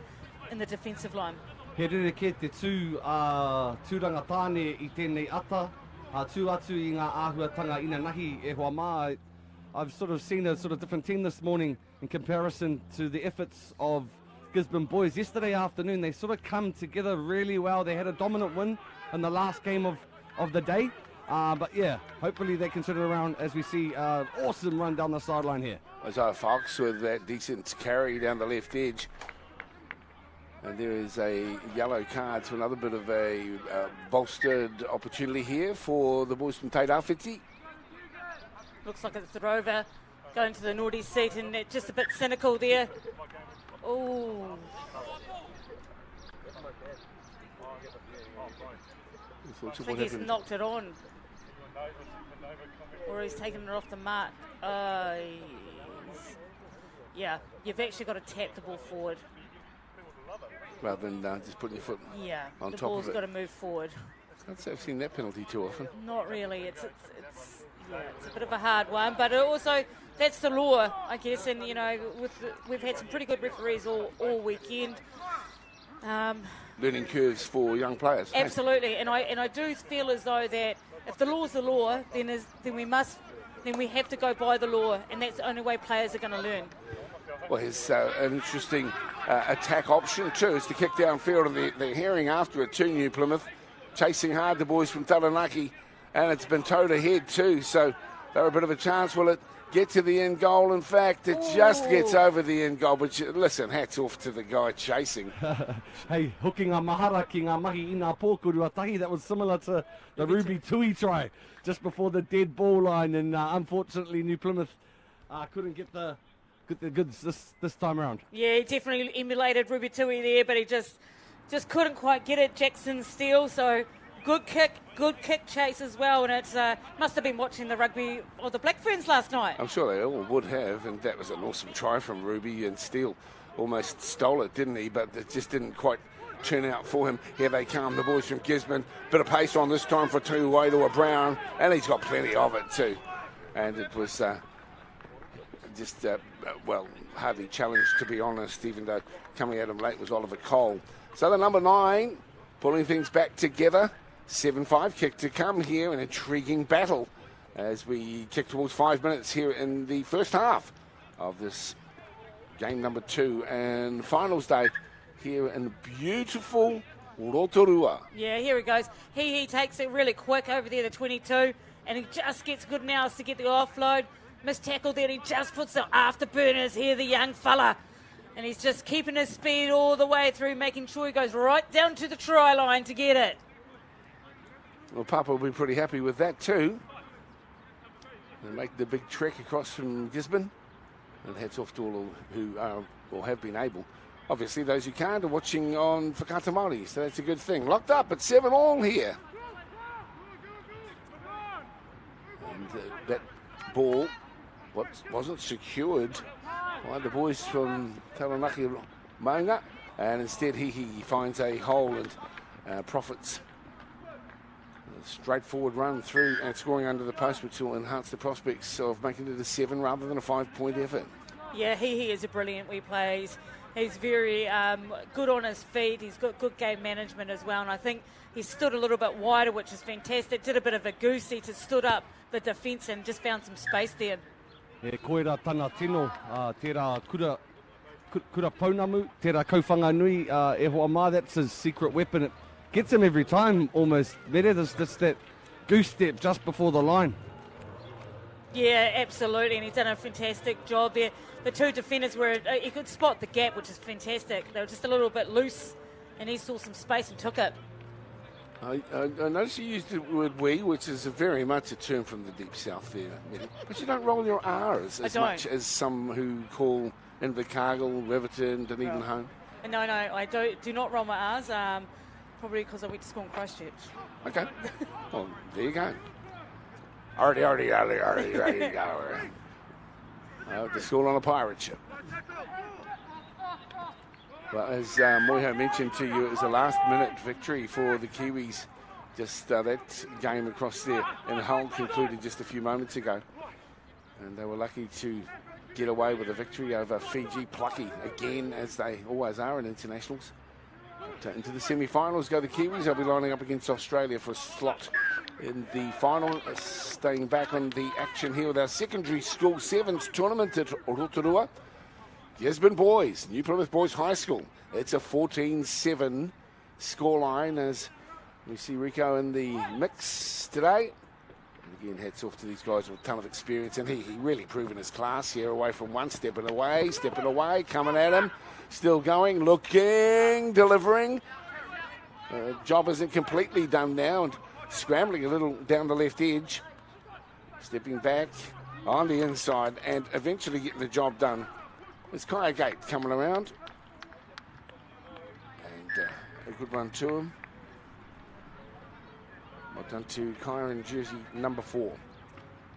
Speaker 2: in the defensive line.
Speaker 3: He rere te tūranga tāne I tēnei ata, tū atu I ngā āhuatanga ina nahi e hoa mā. I've sort of seen a sort of different team this morning in comparison to the efforts of Gisborne boys. Yesterday afternoon, they sort of come together really well. They had a dominant win in the last game of the day. But yeah, hopefully they can turn it around as we see an awesome run down the sideline here.
Speaker 1: Isaiah Fox with that decent carry down the left edge. And there is a yellow card, so another bit of a bolstered opportunity here for the boys from Te Rāwhiti.
Speaker 2: Looks like it's the Rover going to the naughty seat and just a bit cynical there. Oh. I think he's knocked it on. Or he's taken it off the mark. Yeah, you've actually got to tap the ball forward.
Speaker 1: Rather than just putting your foot on top of it.
Speaker 2: The ball's got to move forward.
Speaker 1: I'd say I've seen that penalty too often.
Speaker 2: Not really. It's a bit of a hard one, but also that's the law, I guess. And you know, we've had some pretty good referees all weekend.
Speaker 1: Learning curves for young players.
Speaker 2: Absolutely, and I do feel as though that if the law's the law, then we have to go by the law, and that's the only way players are going to learn.
Speaker 1: Well, here's an interesting attack option too, is to kick downfield, and they're hearing after it to New Plymouth, chasing hard the boys from Taranaki, and it's been towed ahead too, so they're a bit of a chance. Will it get to the end goal? In fact, it just gets over the end goal, but listen, hats off to the guy chasing.
Speaker 3: Hey, hooking ngā mahara ki ngā mahi I ngā pōkuru atahi, that was similar to the Ruby Tui try just before the dead ball line, and unfortunately New Plymouth couldn't get the goods this time around. Yeah,
Speaker 2: he definitely emulated Ruby Tui there, but he just couldn't quite get it. Jackson Steele, so good kick chase as well, and it must have been watching the rugby or the Black Ferns last night.
Speaker 1: I'm sure they all would have, and that was an awesome try from Ruby, and Steele almost stole it, didn't he? But it just didn't quite turn out for him. Here they come, the boys from Gisborne. Bit of pace on this time for Tuiwairua Brown, and he's got plenty of it too. And it was hardly challenged, to be honest, even though coming at him late was Oliver Cole. So the number 9 pulling things back together. 7-5 kick to come here, an intriguing battle as we kick towards 5 minutes here in the first half of this game number 2 and finals day here in beautiful Rotorua.
Speaker 2: Yeah, here he goes. He takes it really quick over there, the 22, and he just gets good now to get the offload. Missed tackle there, he just puts the afterburners here, the young fella. And he's just keeping his speed all the way through, making sure he goes right down to the try line to get it.
Speaker 1: Well, Papa will be pretty happy with that too. They make the big trek across from Gisborne. And hats off to all who are or have been able. Obviously, those who can't are watching on Whakata Māori, so that's a good thing. Locked up at 7-all here. And that ball wasn't secured by the boys from Taranaki Maunga. and instead he finds a hole and profits. A straightforward run through and scoring under the post, which will enhance the prospects of making it a 7 rather than a 5-point effort.
Speaker 2: Yeah, he is a brilliant wee player. He's very good on his feet. He's got good game management as well, and I think he stood a little bit wider, which is fantastic. Did a bit of a goosey to stood up the defence and just found some space there.
Speaker 3: E koera tana tino, tērā kura paunamu, tērā kaufanga nui, e hoa mā, that's his secret weapon. It gets him every time, almost. There's that goose step just before the line.
Speaker 2: Yeah, absolutely, and he's done a fantastic job there. The two defenders he could spot the gap, which is fantastic. They were just a little bit loose, and he saw some space and took it.
Speaker 1: I noticed you used the word we, which is very much a term from the deep south there, Mary. But you don't roll your R's as much as some who call Invercargill, Riverton, Dunedin home.
Speaker 2: No, I do not roll my R's, probably because I went to school in Christchurch.
Speaker 1: Okay. Well, there you go. Arty. The school on a pirate ship. Well, as Moiho mentioned to you, it was a last-minute victory for the Kiwis. Just that game across there in Hull concluded just a few moments ago. And they were lucky to get away with a victory over Fiji. Plucky again, as they always are in internationals. But, into the semi-finals go the Kiwis. They'll be lining up against Australia for a slot in the final. Staying back on the action here with our secondary school 7's tournament at Rotorua. Gisborne Boys, New Plymouth Boys High School. It's a 14-7 scoreline as we see Rico in the mix today. And again, hats off to these guys with a ton of experience, and he really proven his class here, away from one, stepping away, coming at him, still going, looking, delivering. Job isn't completely done now, and scrambling a little down the left edge, stepping back on the inside, and eventually getting the job done. It's Kaya Gate coming around. And a good run to him. Well done to Kaya in jersey number 4.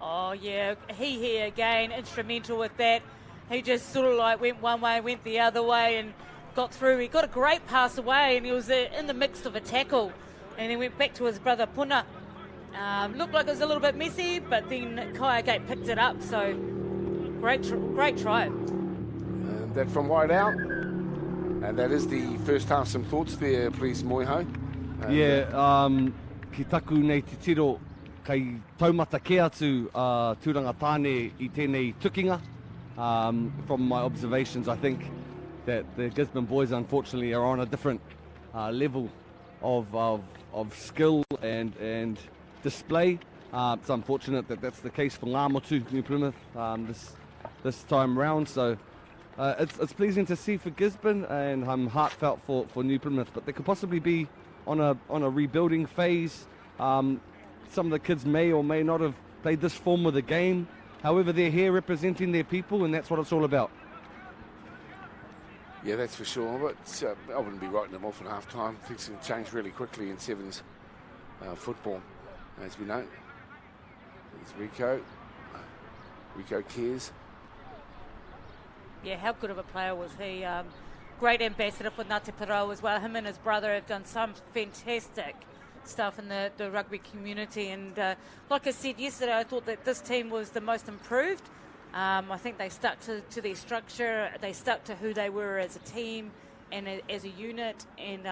Speaker 2: Oh, yeah. He again, instrumental with that. He just sort of like went one way, went the other way, and got through. He got a great pass away, and he was in the mix of a tackle. And he went back to his brother Puna. Looked like it was a little bit messy, but then Kaya Gate picked it up. So great try.
Speaker 1: That from wide out, and that is the first half. Some thoughts there, please, Moiho.
Speaker 3: Ki taku nei te tiro, kai taumata ke atu tūranga tāne I tēnei tukinga. From my observations, I think that the Gisborne boys, unfortunately, are on a different level of skill and display. It's unfortunate that that's the case for Ngāmotu, New Plymouth, this time round. So. It's pleasing to see for Gisborne, and I'm heartfelt for New Plymouth, but they could possibly be on a rebuilding phase. Some of the kids may or may not have played this form of the game. However, they're here representing their people, and that's what it's all about.
Speaker 1: Yeah, that's for sure. But I wouldn't be writing them off at half-time. Things can change really quickly in 7's football, as we know. There's Rico cares.
Speaker 2: Yeah, how good of a player was he? Great ambassador for Ngāti Porou as well. Him and his brother have done some fantastic stuff in the rugby community. And like I said yesterday, I thought that this team was the most improved. I think they stuck to their structure. They stuck to who they were as a team and as a unit. And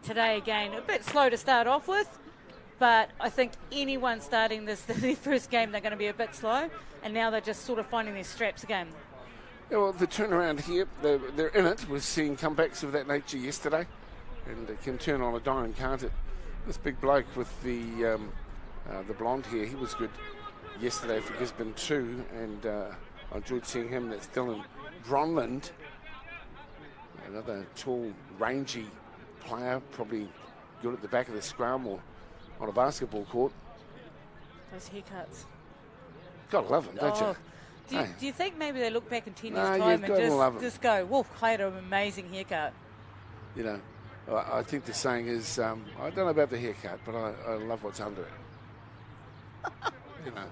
Speaker 2: today, again, a bit slow to start off with. But I think anyone starting their first game, they're going to be a bit slow. And now they're just sort of finding their straps again.
Speaker 1: Yeah, well, the turnaround here, they're in it. We're seeing comebacks of that nature yesterday, and it can turn on a dime, can't it? This big bloke with the blonde hair, he was good yesterday for Gisborne too, and I enjoyed seeing him. That's Dylan Bronland, another tall, rangy player, probably good at the back of the scrum or on a basketball court.
Speaker 2: Those haircuts.
Speaker 1: Gotta love them, don't you?
Speaker 2: Do you think maybe they look back in 10 years' time and just go, whoa, I had an amazing haircut?
Speaker 1: You know, I think the saying is, I don't know about the haircut, but I love what's under it. You know,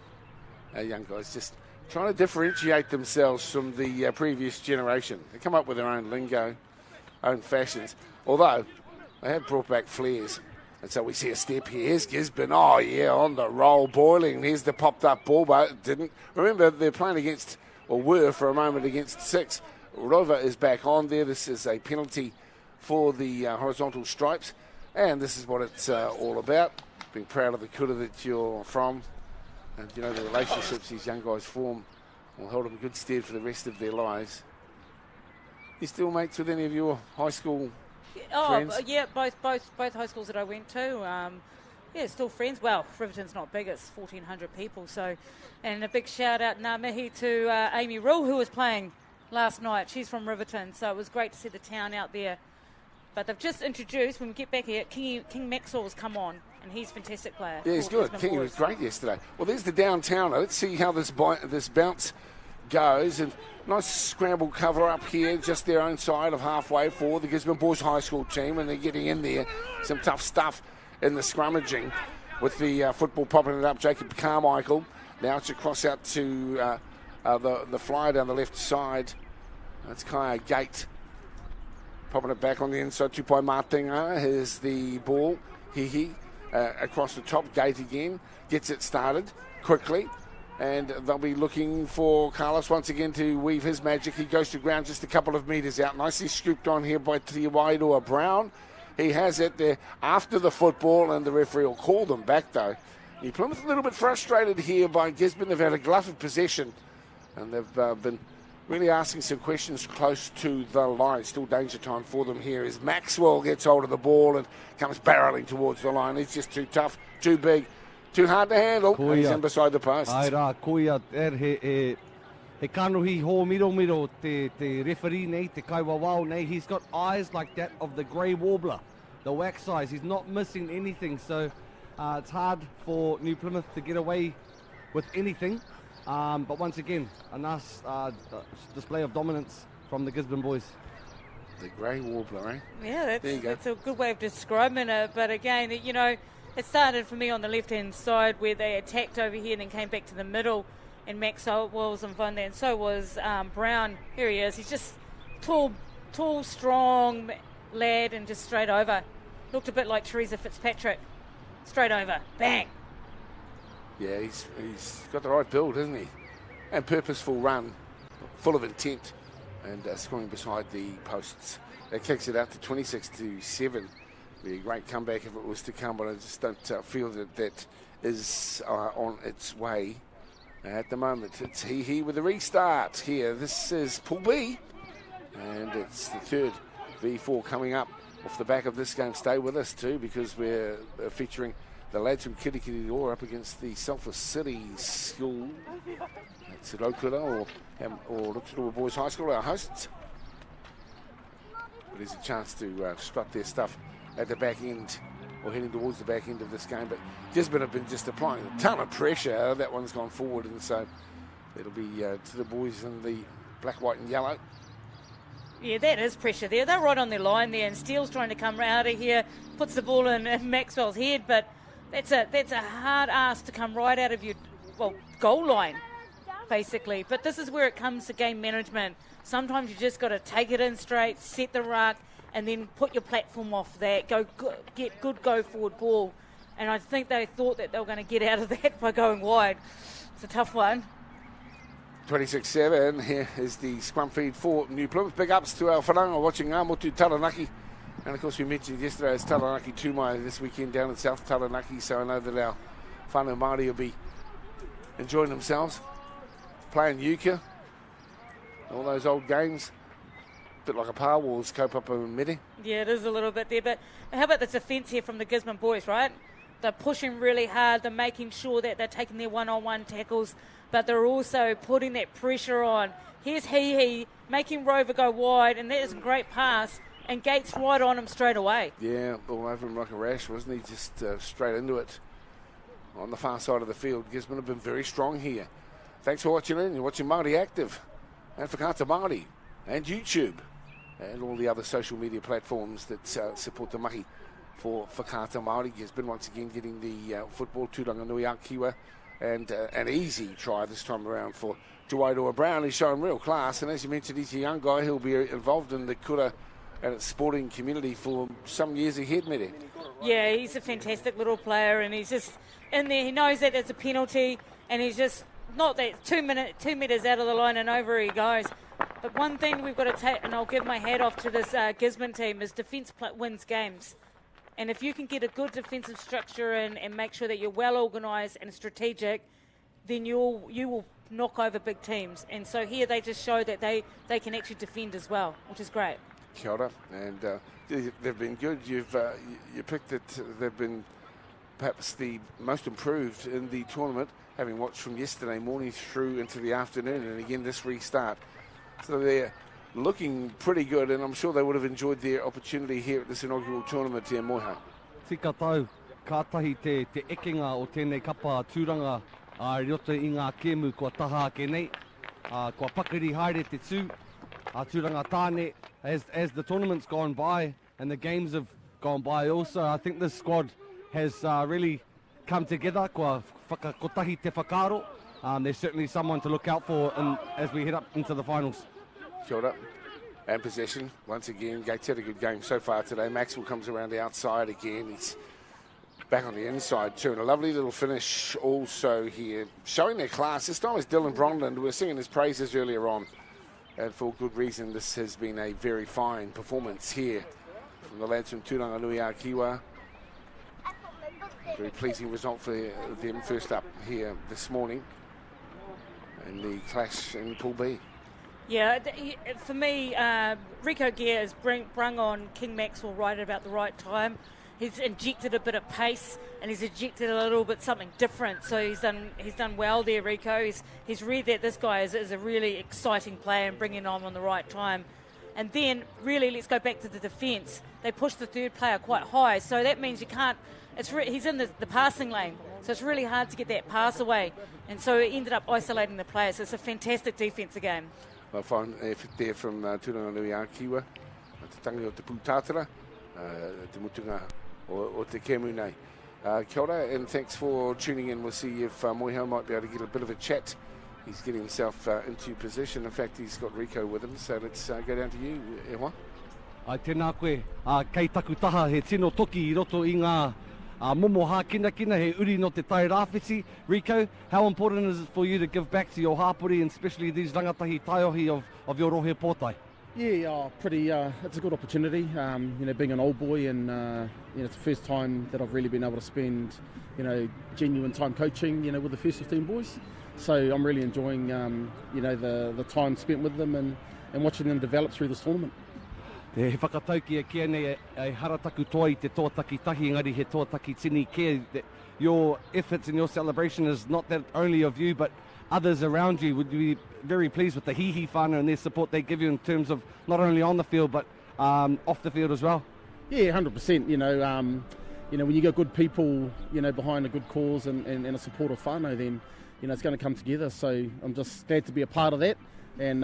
Speaker 1: our young guys just trying to differentiate themselves from the previous generation. They come up with their own lingo. own fashions. Although they have brought back flares. And so we see a step here. Here's Gisborne. Oh, yeah, on the roll, boiling. Here's the popped-up ball, but it didn't. Remember, they're playing against, or were for a moment, against 6. Rover is back on there. This is a penalty for the horizontal stripes. And this is what it's all about. Being proud of the kura that you're from. And, you know, the relationships these young guys form will hold them in good stead for the rest of their lives. You still mates with any of your high school friends?
Speaker 2: Yeah, both high schools that I went to. Yeah, still friends. Well, Riverton's not big; it's 1,400 people. So, and a big shout out, ngā mihi, to Amy Rule, who was playing last night. She's from Riverton, so it was great to see the town out there. But they've just introduced, when we get back here, King Maxwell's come on, and he's a fantastic player.
Speaker 1: Yeah, he's good. King was great yesterday. Well, there's the downtown. Let's see how this bounce goes. And nice scramble cover up here, just their own side of halfway for the Gisborne Boys High School team, and they're getting in there. Some tough stuff in the scrummaging with the football popping it up. Jacob Carmichael. Now it's across out to the fly down the left side. That's Kaya Gate. Popping it back on the inside to Pai Martinga. Here's the ball. Hihi across the top. Gate again. Gets it started quickly. And they'll be looking for Carlos once again to weave his magic. He goes to ground just a couple of metres out. Nicely scooped on here by Tiwaidua Brown. He has it there after the football, and the referee will call them back, though. New Plymouth a little bit frustrated here by Gisborne. They've had a glut of possession, and they've been really asking some questions close to the line. Still danger time for them here as Maxwell gets hold of the ball and comes barreling towards the line. He's just too tough, too big, too hard to handle. He's in beside the post.
Speaker 3: Ai rā, koia, he kanuhi ho miro te referee nei, te kaiwawao nei. He's got eyes like that of the grey warbler, the wax eyes. He's not missing anything, so it's hard for New Plymouth to get away with anything. But once again, a nice display of dominance from the Gisborne boys.
Speaker 1: The grey warbler, eh?
Speaker 2: Yeah, that's a good way of describing it. But again, you know, it started for me on the left-hand side where they attacked over here and then came back to the middle. And Maxwell was in front there, and so was Brown. Here he is. He's just tall, strong lad, and just straight over. Looked a bit like Teresa Fitzpatrick. Straight over. Bang.
Speaker 1: Yeah, he's got the right build, hasn't he? And purposeful run, full of intent, and scoring beside the posts. That kicks it out to 26-7. Be a great comeback if it was to come, but I just don't feel that is on its way at the moment. It's he with a restart here. This is Pool B, and it's the third V4 coming up off the back of this game. Stay with us too, because we're featuring the lads from Kirikiriroa up against the Sulphur City School. That's Rotorua or Rotorua Boys High School, our hosts. But there's a chance to strut their stuff at the back end, or heading towards the back end of this game. But Gisborne have been just applying a ton of pressure. That one's gone forward, and so it'll be to the boys in the black, white and yellow.
Speaker 2: Yeah, that is pressure there. They're right on their line there, and Steele's trying to come out of here, puts the ball in Maxwell's head, but that's a hard ask to come right out of your goal line, basically. But this is where it comes to game management. Sometimes you just got to take it in straight, set the ruck, and then put your platform off that. Get good go forward ball. And I think they thought that they were going to get out of that by going wide. It's a tough one.
Speaker 1: 26-7. Here is the scrum feed for New Plymouth. Big ups to our whananga watching Amotu Taranaki. And of course, we mentioned yesterday it's Taranaki Tūmai this weekend down in South Taranaki. So I know that our whānau Māori will be enjoying themselves, playing euchre, all those old games. Bit like a Power Wars, Kaupapa and Mere.
Speaker 2: Yeah, it is a little bit there. But how about the defence here from the Gisborne boys, right? They're pushing really hard. They're making sure that they're taking their one-on-one tackles, but they're also putting that pressure on. Here's He making Rover go wide, and that is a great pass, and Gates right on him straight away.
Speaker 1: Yeah, all over him like a rash, wasn't he? Just straight into it on the far side of the field. Gisborne have been very strong here. Thanks for watching in. You're watching Māori Active and Whakaata Māori and YouTube and all the other social media platforms that support the mahi for Whakaata Māori. Gisborne once again getting the football. Tūranga Nui Akiwa, and an easy try this time around for Tuwaidua Brown. He's showing real class, and as you mentioned, he's a young guy. He'll be involved in the kura and its sporting community for some years ahead, Mede.
Speaker 2: Yeah, he's a fantastic little player, and he's just in there. He knows that it's a penalty, and he's just not that 2 metres out of the line, and over he goes. But one thing we've got to take, and I'll give my hat off to this Gisborne team, is defence wins games. And if you can get a good defensive structure and make sure that you're well organised and strategic, then you will knock over big teams. And so here they just show that they can actually defend as well, which is great.
Speaker 1: Kia ora. And they've been good. You picked that they've been perhaps the most improved in the tournament, having watched from yesterday morning through into the afternoon and again this restart. So they're looking pretty good, and I'm sure they would have enjoyed their opportunity here at this inaugural tournament here, Moiha.
Speaker 3: Tika tau, kātahi te ekenga o tēnei kapa tūranga rioto i ngā kēmu kua taha ake nei, kua pakari haere te tū, tūranga tāne. As the tournament's gone by and the games have gone by also, I think this squad has really come together, kua whakakotahi te whakaro. There's certainly someone to look out for as we head up into the finals.
Speaker 1: Kia ora. And possession, once again, Gates had a good game so far today. Maxwell comes around the outside again. He's back on the inside too. And a lovely little finish also here, showing their class. This time is Dylan Brondland. We were singing his praises earlier on. And for good reason, this has been a very fine performance here from the lads from Turanganui-a-Kiwa. Very pleasing result for them first up here this morning in the clash in Pool B.
Speaker 2: Yeah, for me, Rico Gear has brung on King Maxwell right at about the right time. He's injected a bit of pace, and he's injected a little bit something different. So he's done well there, Rico. He's read that this guy is a really exciting player and bringing him on the right time. And then, really, let's go back to the defence. They pushed the third player quite high, so that means you can't. He's in the passing lane, so it's really hard to get that pass away. And so it ended up isolating the players. So it's a fantastic defensive game.
Speaker 1: Well, fine effort there from Turanganui-a-Kiwa, te tangi o te pūtātara, te mutunga o te kēmu nei. Kia ora, and thanks for tuning in. We'll see if Moiho might be able to get a bit of a chat. He's getting himself into position. In fact, he's got Rico with him, so let's go down to you, Ewa.
Speaker 3: Ai tēnā koe, kei taku taha he tino toki I roto I ngā momo hā kina he uri no te tai rāwhiti. Rico, how important is it for you to give back to your hāpuri and especially these rangatahi taiohi of your rohe pōtai?
Speaker 10: Yeah, pretty. It's a good opportunity. Being an old boy and it's the first time that I've really been able to spend, genuine time coaching, with the first 15 boys. So I'm really enjoying, the time spent with them and watching them develop through this tournament.
Speaker 3: He whakatauki e kia nei e harataku toa I te tōtaki tahi, engari he tōtaki tini kia. Your efforts and your celebration is not that only of you, but others around you. Would you be very pleased with the hihi whānau and their support they give you in terms of not only on the field, but off the field as well?
Speaker 10: Yeah, 100%. When you got good people, behind a good cause and a supportive whānau, then, it's going to come together. So I'm just glad to be a part of that. And,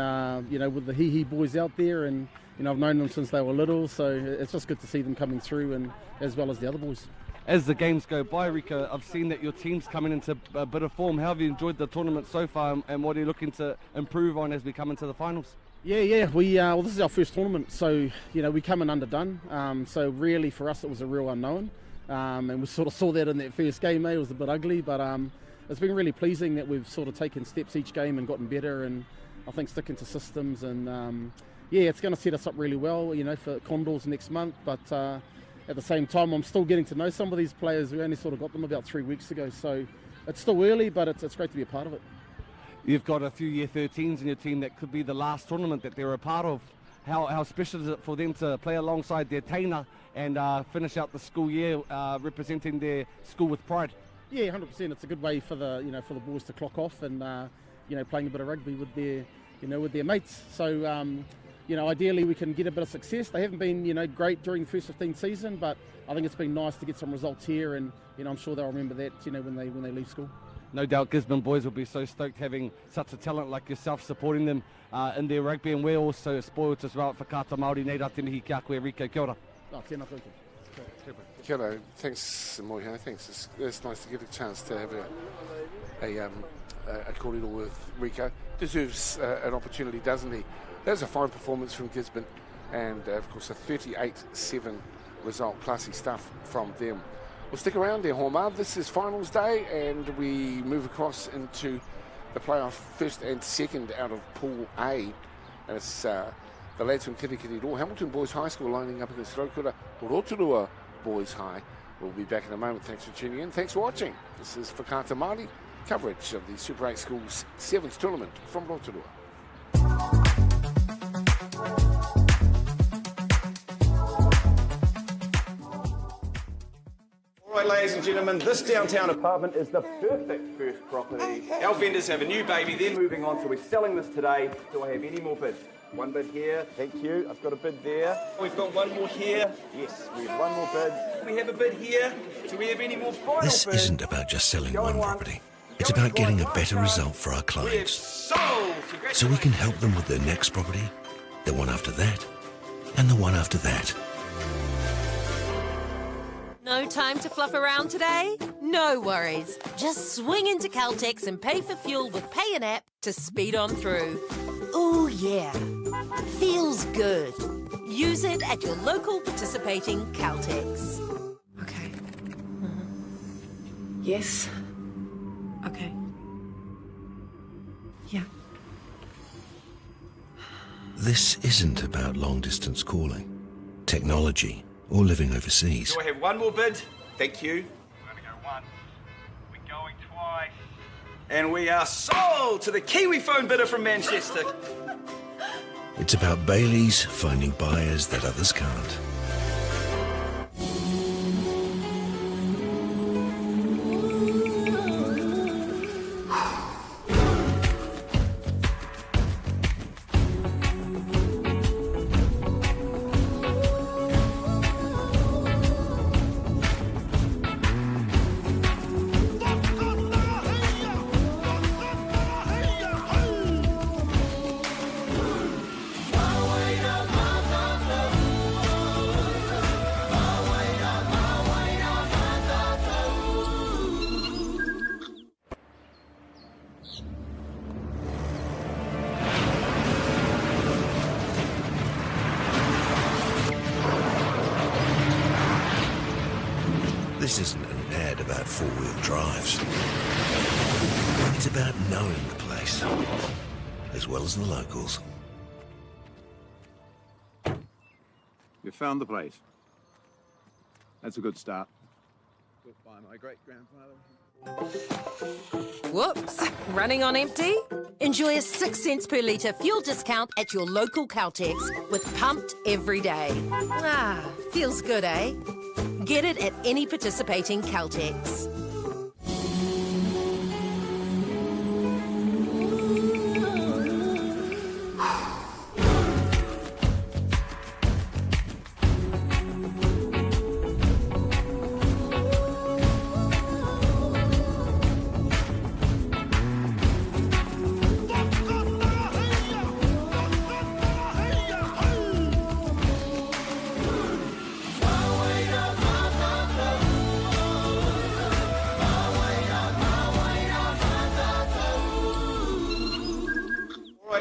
Speaker 10: with the hihi boys out there and, I've known them since they were little, so it's just good to see them coming through, and as well as the other boys.
Speaker 3: As the games go by, Rico, I've seen that your team's coming into a bit of form. How have you enjoyed the tournament so far, and what are you looking to improve on as we come into the finals?
Speaker 10: Yeah. This is our first tournament, so we come in underdone. So really, for us, it was a real unknown, and we sort of saw that in that first game. It was a bit ugly, but it's been really pleasing that we've sort of taken steps each game and gotten better, and I think sticking to systems and. It's going to set us up really well, for Condors next month. But at the same time, I'm still getting to know some of these players. We only sort of got them about 3 weeks ago, so it's still early, but it's great to be a part of it.
Speaker 3: You've got a few Year 13s in your team that could be the last tournament that they're a part of. How special is it for them to play alongside their teina and finish out the school year representing their school with pride?
Speaker 10: Yeah, 100%. It's a good way for the for the boys to clock off and playing a bit of rugby with their mates. So. Ideally we can get a bit of success. They haven't been, great during the first 15 season, but I think it's been nice to get some results here, and I'm sure they'll remember that, when they leave school.
Speaker 3: No doubt Gisborne boys will be so stoked having such a talent like yourself supporting them in their rugby, and we're also spoiled as well for Kata Māori. Nei rā te mihi kia koe, Rico. Kia ora.
Speaker 10: Tēnā koutou.
Speaker 1: Kia ora. Thanks, Moiho. Thanks. It's nice to get a chance to have a cordial with Rico. Deserves an opportunity, doesn't he? That was a fine performance from Gisborne. and of course a 38-7 result. Classy stuff from them. We'll stick around there, Hormar. This is finals day, and we move across into the playoff first and second out of Pool A. And it's the lads from Kirikiri Hamilton Boys High School lining up against Rotorua Boys High. We'll be back in a moment. Thanks for tuning in. Thanks for watching. This is Whakata Māori coverage of the Super 8 Schools Sevens tournament from Rotorua.
Speaker 4: All right, ladies and gentlemen, this downtown apartment is the perfect first property. Our vendors have a new baby, they're moving on, so we're selling this today. Do I have any more bids? One bid here, thank you. I've got a bid there. We've got one more here. Yes, we have one more bid. We have a bid here. Do we have any more final bids?
Speaker 5: This isn't about just selling one property. It's about getting a better result for our clients. So we can help them with their next property, the one after that, and the one after that.
Speaker 6: No time to fluff around today? No worries. Just swing into Caltex and pay for fuel with Pay and App to speed on through. Ooh, yeah. Feels good. Use it at your local participating Caltex.
Speaker 7: Okay. Yes. Okay. Yeah.
Speaker 5: This isn't about long-distance calling, technology, or living overseas.
Speaker 4: Do I have one more bid? Thank you.
Speaker 8: We're going to go once. We're going twice.
Speaker 4: And we are sold to the Kiwi phone bidder from Manchester.
Speaker 5: It's about Bailey's finding buyers that others can't. This isn't an ad about four-wheel drives. It's about knowing the place, as well as the locals.
Speaker 11: We found the place. That's a good start. Built by my great-grandfather.
Speaker 6: Whoops, running on empty? Enjoy a 6 cents per litre fuel discount at your local Caltex with Pumped every day. Ah, feels good, eh? Get it at any participating Caltex.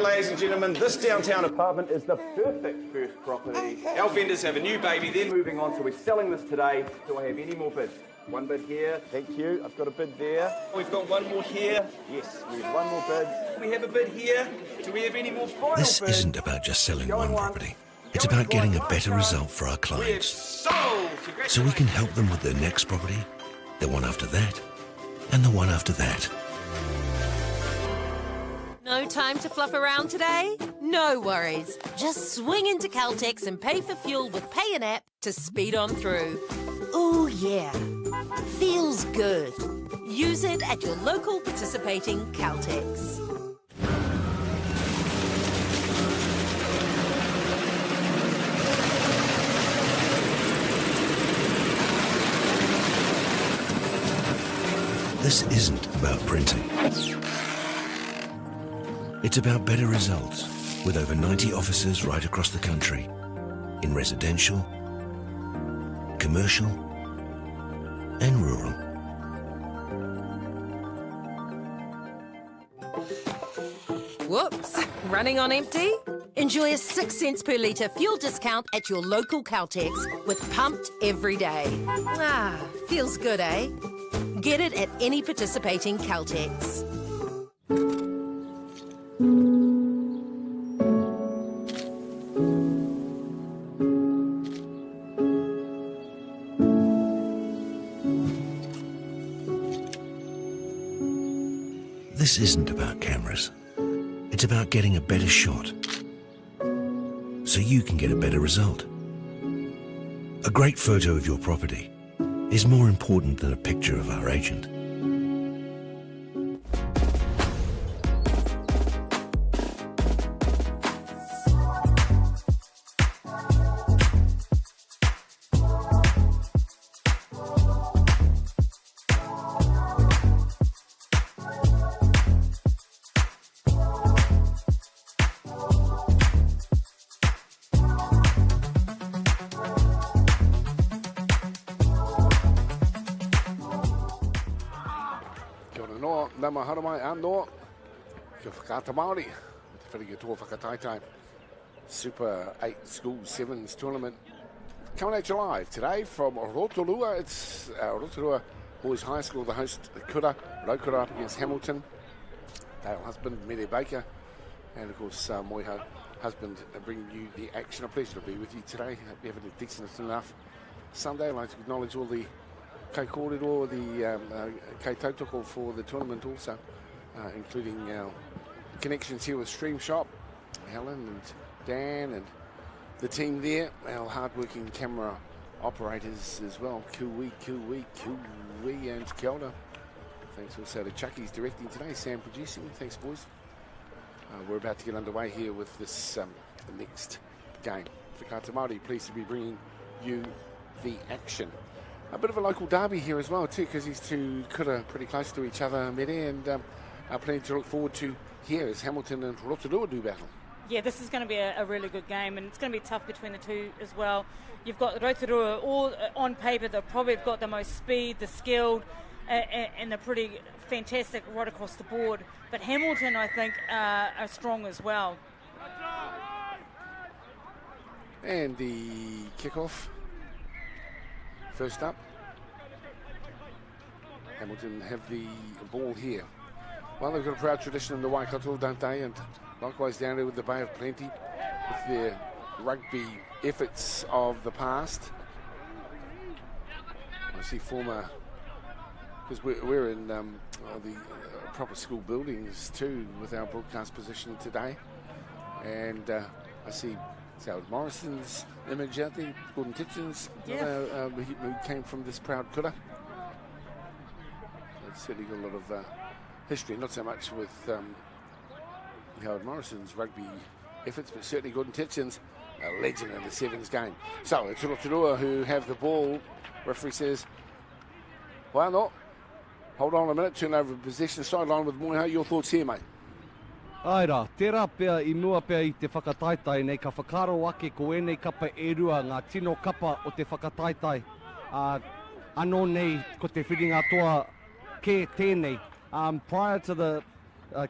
Speaker 4: Ladies and gentlemen, this downtown apartment is the perfect first property. Our vendors have a new baby, they're moving on, so we're selling this today. Do I have any more bids? One bid here, thank you. I've got a bid there. We've got one more here. Yes, we have one more bid. We have a bid here. Do we have any more final bids?
Speaker 5: This isn't about just selling one property. It's about getting a better result for our clients. So we can help them with their next property, the one after that, and the one after that.
Speaker 6: No time to fluff around today? No worries. Just swing into Caltex and pay for fuel with Pay and App to speed on through. Ooh, yeah. Feels good. Use it at your local participating Caltex.
Speaker 5: This isn't about printing. It's about better results with over 90 offices right across the country in residential, commercial, and rural.
Speaker 6: Whoops, running on empty? Enjoy a 6 cents per litre fuel discount at your local Caltex with Pumped every day. Ah, feels good, eh? Get it at any participating Caltex.
Speaker 5: This isn't about cameras. It's about getting a better shot, so you can get a better result. A great photo of your property is more important than a picture of our agent.
Speaker 1: Nama haramai anō, kia whakata Māori, te whare tō whakataitai. Super 8 School 7's tournament coming at you live today from Rotorua. It's Rotorua Boys High School, the host, the Kura, Rotorua up against Hamilton. Dale husband, Mere Baker, and of course Moiho husband bringing you the action. A pleasure to be with you today. Hope you're having a decent enough Sunday. I'd like to acknowledge all the kei kōrero, the kei tautoko for the tournament also, including our connections here with Stream Shop, Helen and Dan and the team there, our hard-working camera operators as well, Kui, and kia ora. Thanks also to Chucky's directing today, Sam producing. Thanks, boys. We're about to get underway here with this next game. Whakata Māori, pleased to be bringing you the action. A bit of a local derby here as well too, because these two kura pretty close to each other, Mere, and plenty to look forward to here as Hamilton and Rotorua do battle.
Speaker 2: Yeah, this is going to be a really good game, and it's going to be tough between the two as well. You've got Rotorua, all on paper, they've probably got the most speed, the skilled, and they're pretty fantastic right across the board. But Hamilton, I think, are strong as well.
Speaker 1: And the kickoff. First up, Hamilton have the ball here. Well, they've got a proud tradition in the Waikato, don't they? And likewise down there with the Bay of Plenty, with their rugby efforts of the past. I see former, because we're in the proper school buildings too with our broadcast position today. And I see Howard Morrison's image out there, Gordon Titchens, who came from this proud kura. It's certainly got a lot of history, not so much with Howard Morrison's rugby efforts, but certainly Gordon Titchens, a legend in the Sevens game. So it's Rotorua who have the ball. Referee says, well, no, hold on a minute, turn over possession, sideline with Moiho. Your thoughts here, mate?
Speaker 3: Aira, tērā pia I mua pia I te whakataitai nei ka whakaro ake ko enei kapa e rua ngā tino kapa o te whakataitai. Anō nei ko te whiringa toa ke tēnei. Prior to the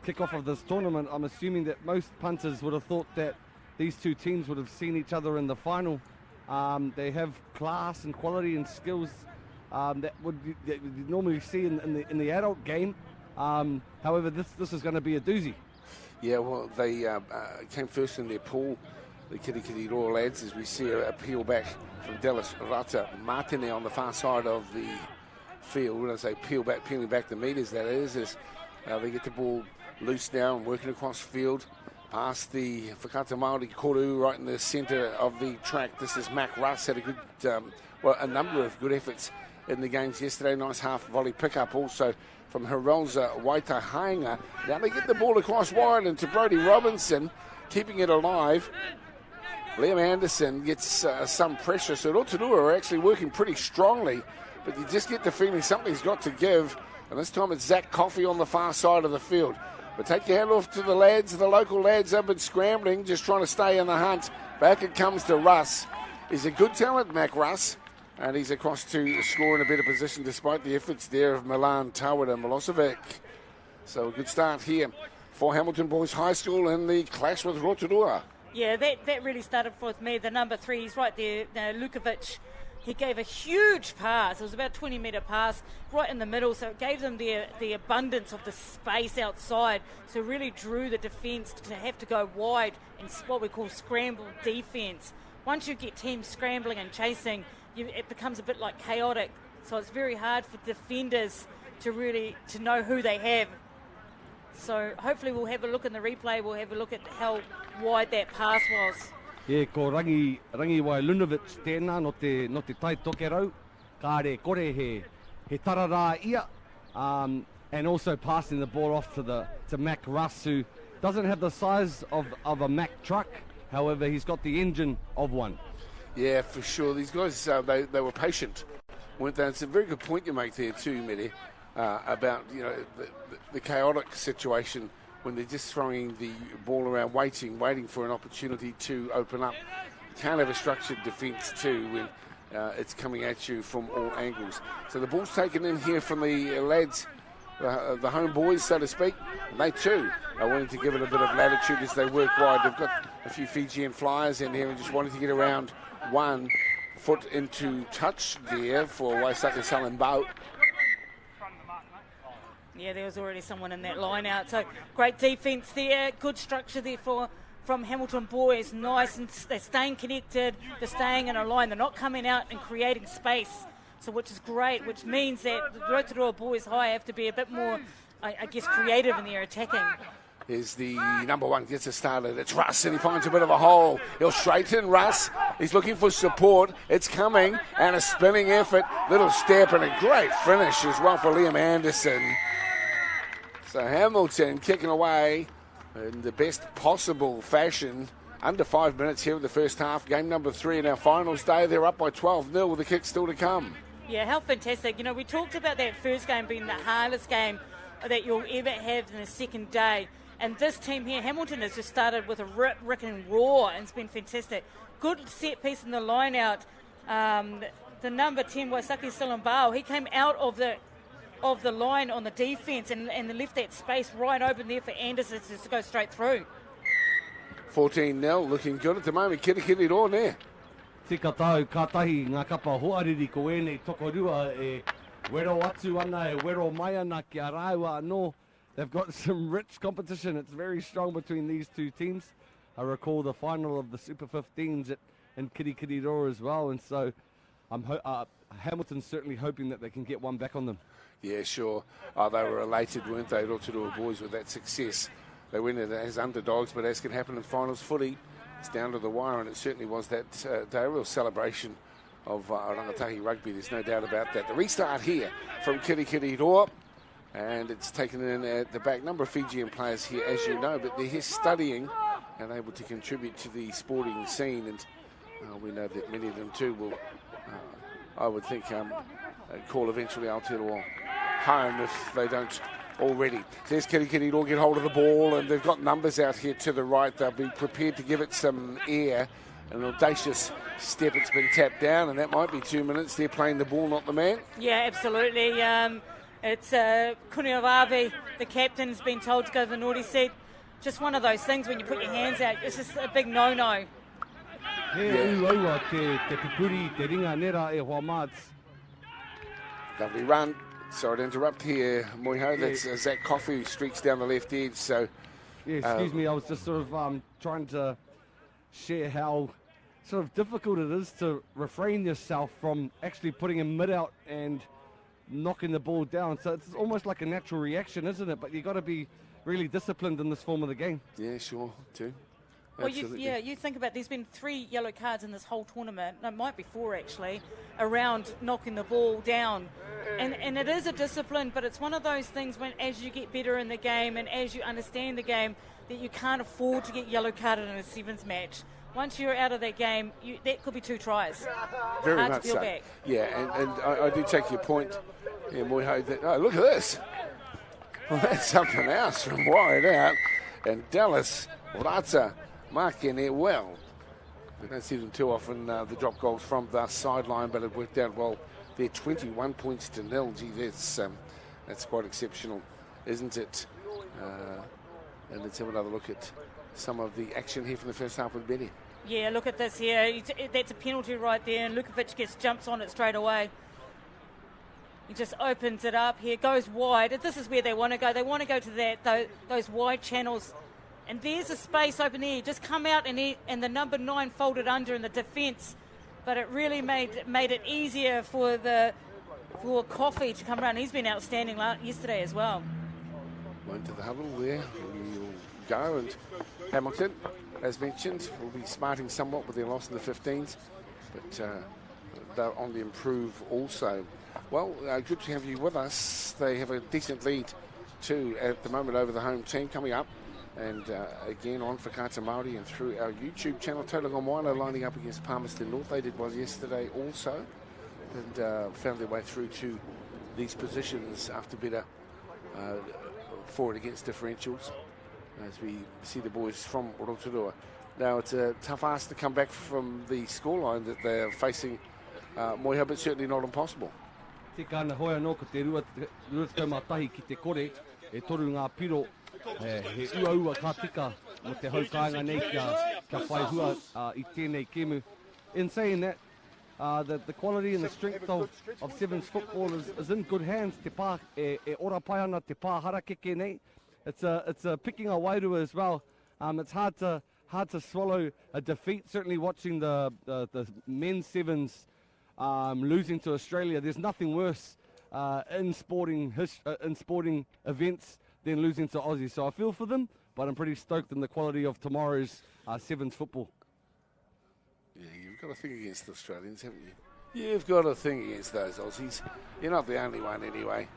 Speaker 3: kick-off of this tournament, I'm assuming that most punters would have thought that these two teams would have seen each other in the final. They have class and quality and skills that you normally see in the adult game. However, this is going to be a doozy.
Speaker 1: Yeah, well, they came first in their pool, the Kirikiri Royal lads, as we see a peel back from Dallas Rata Martine on the far side of the field. When I say peeling back the meters, that is they get the ball loose now and working across field past the Whakata Māori Koru right in the centre of the track. This is Mac Russ, had a good, a number of good efforts in the games yesterday. Nice half volley pickup also from Hirelza Waitahainga. Now they get the ball across wide and to Brodie Robinson, keeping it alive. Liam Anderson gets some pressure, so Rotorua are actually working pretty strongly, but you just get the feeling something's got to give, and this time it's Zach Coffey on the far side of the field. But take your hand off to the lads. The local lads have been scrambling, just trying to stay in the hunt. Back it comes to Russ. He's a good talent, Mac Russ. And he's across to score in a better position despite the efforts there of Milan, Tawada, Milosevic. So a good start here for Hamilton Boys High School in the clash with Rotorua.
Speaker 2: Yeah, that really started with me. The number 3, he's right there, Lukovic. He gave a huge pass. It was about a 20-metre pass right in the middle, so it gave them the abundance of the space outside. So it really drew the defence to have to go wide in what we call scramble defence. Once you get teams scrambling and chasing, it becomes a bit like chaotic. So it's very hard for defenders to know who they have. So hopefully we'll have a look in the replay. We'll have a look at how wide that pass was.
Speaker 3: Yeah, ko rangi wai Lunovic tēnā no te tai toke rau. Ka re kore he tarara ia. And also passing the ball off to Mac Russ, who doesn't have the size of a Mack truck. However, he's got the engine of one.
Speaker 1: Yeah, for sure. These guys, they were patient, weren't they? It's a very good point you make there too, Mede, about the chaotic situation when they're just throwing the ball around, waiting for an opportunity to open up. You can't have a structured defence too when it's coming at you from all angles. So the ball's taken in here from the lads, the home boys, so to speak. And they too are wanting to give it a bit of latitude as they work wide. They've got a few Fijian flyers in here and just wanting to get around 1 foot into touch there for Waisake Salambau.
Speaker 2: Yeah, there was already someone in that line out. So great defence there, good structure there from Hamilton boys. Nice, and they're staying connected, they're staying in a line, they're not coming out and creating space. So which is great, which means that the Rotorua Boys High have to be a bit more, I guess, creative in their attacking.
Speaker 1: Here's the number 1, gets it started. It's Russ, and he finds a bit of a hole. He'll straighten Russ. He's looking for support. It's coming, and a spinning effort. Little step and a great finish as well for Liam Anderson. So Hamilton kicking away in the best possible fashion. Under 5 minutes here in the first half. Game number 3 in our finals day. They're up by 12-0 with the kick still to come.
Speaker 2: Yeah, how fantastic. We talked about that first game being the hardest game that you'll ever have in the second day. And this team here, Hamilton, has just started with a rick and roar, and it's been fantastic. Good set piece in the line out. The number 10, Waisake Salambau, he came out of the line on the defence and left that space right open there for Anderson to go straight through.
Speaker 1: 14-0, looking good at the moment. Kiri on there.
Speaker 3: Tika tau, kātahi ngā kapa hoariri ko ēnei tokorua e wero atu ana, e wero mai ana ki a rāua anō. They've got some rich competition. It's very strong between these two teams. I recall the final of the Super 15s in Kirikiriroa as well, and so Hamilton's certainly hoping that they can get one back on them.
Speaker 1: Yeah, sure. They were elated, weren't they, Rotorua Boys, with that success. They went in as underdogs, but as can happen in finals footy, it's down to the wire, and it certainly was that day, a real celebration of Rangatahi rugby. There's no doubt about that. The restart here from Kirikiriroa. And it's taken in at the back. Number of Fijian players here, as you know, but they're here studying and able to contribute to the sporting scene. And we know that many of them too will, I would think, call eventually Aotearoa home if they don't already. There's Kirikiriroa get hold of the ball, and they've got numbers out here to the right. They'll be prepared to give it some air. An audacious step. It's been tapped down, and that might be 2 minutes. They're playing the ball, not the man.
Speaker 2: Yeah, absolutely. It's Kuniavavi, the captain, has been told to go to the naughty seat. Just one of those things when you put your hands out, it's just a big no-no.
Speaker 1: Lovely run. Sorry to interrupt here, Moiho. That's Zach Coffey who streaks down the left edge. So,
Speaker 3: yeah, excuse me, I was just sort of trying to share how sort of difficult it is to refrain yourself from actually putting a mid out and knocking the ball down. So it's almost like a natural reaction, isn't it? But you've got to be really disciplined in this form of the game.
Speaker 1: Yeah, sure, too.
Speaker 2: Well, you think about, there's been 3 yellow cards in this whole tournament, no, it might be 4 actually, around knocking the ball down. And it is a discipline, but it's one of those things when as you get better in the game and as you understand the game, that you can't afford to get yellow carded in a sevens match. Once you're out of that game, that could be 2 tries.
Speaker 1: Very
Speaker 2: hard
Speaker 1: much
Speaker 2: to feel
Speaker 1: so.
Speaker 2: back.
Speaker 1: Yeah, and I do take your point, yeah, Moiho, that, oh, look at this. Well, that's something else from wide out. And Dallas Rata marking it well. We don't see them too often, the drop goals from the sideline, but it worked out well. They're 21 points to 0. Gee, that's quite exceptional, isn't it? And let's have another look at some of the action here from the first half with Benny.
Speaker 2: Yeah, look at this here. That's a penalty right there, and Lukovic jumps on it straight away. He just opens it up here, goes wide. This is where they want to go. They want to go to those wide channels. And there's a space open there. Just come out and the number 9 folded under in the defence. But it really made it easier for Coffey to come around. He's been outstanding yesterday as well.
Speaker 1: Went to the huddle there. He'll go, and Hamilton, as mentioned, will be smarting somewhat with their loss in the 15s. But they're on the improve also. Well, good to have you with us. They have a decent lead too at the moment over the home team coming up. And again on for Kata Māori and through our YouTube channel. Tauranga Moana lining up against Palmerston North. They did one yesterday also. And found their way through to these positions after better for and against differentials. As we see the boys from Rotorua. Now it's a tough ask to come back from the scoreline that they're facing Moeha, but certainly not impossible.
Speaker 3: Te kāna hoia no ko te rua taumatahi ki te kore, e toru ngā piro, he ua ka tika mo te haukainga nei kia whai hua I tēnei kemu. In saying that, the quality and the strength of 7's football is in good hands. Te pā e ora pai ana, te pā harakeke nei. It's a picking a wairua as well. It's hard to swallow a defeat. Certainly watching the men's 7's losing to Australia, there's nothing worse in sporting events than losing to Aussie. So I feel for them, but I'm pretty stoked in the quality of tomorrow's 7's football.
Speaker 1: Yeah, you've got to think against the Australians, haven't you? You've got to think against those Aussies. You're not the only one anyway.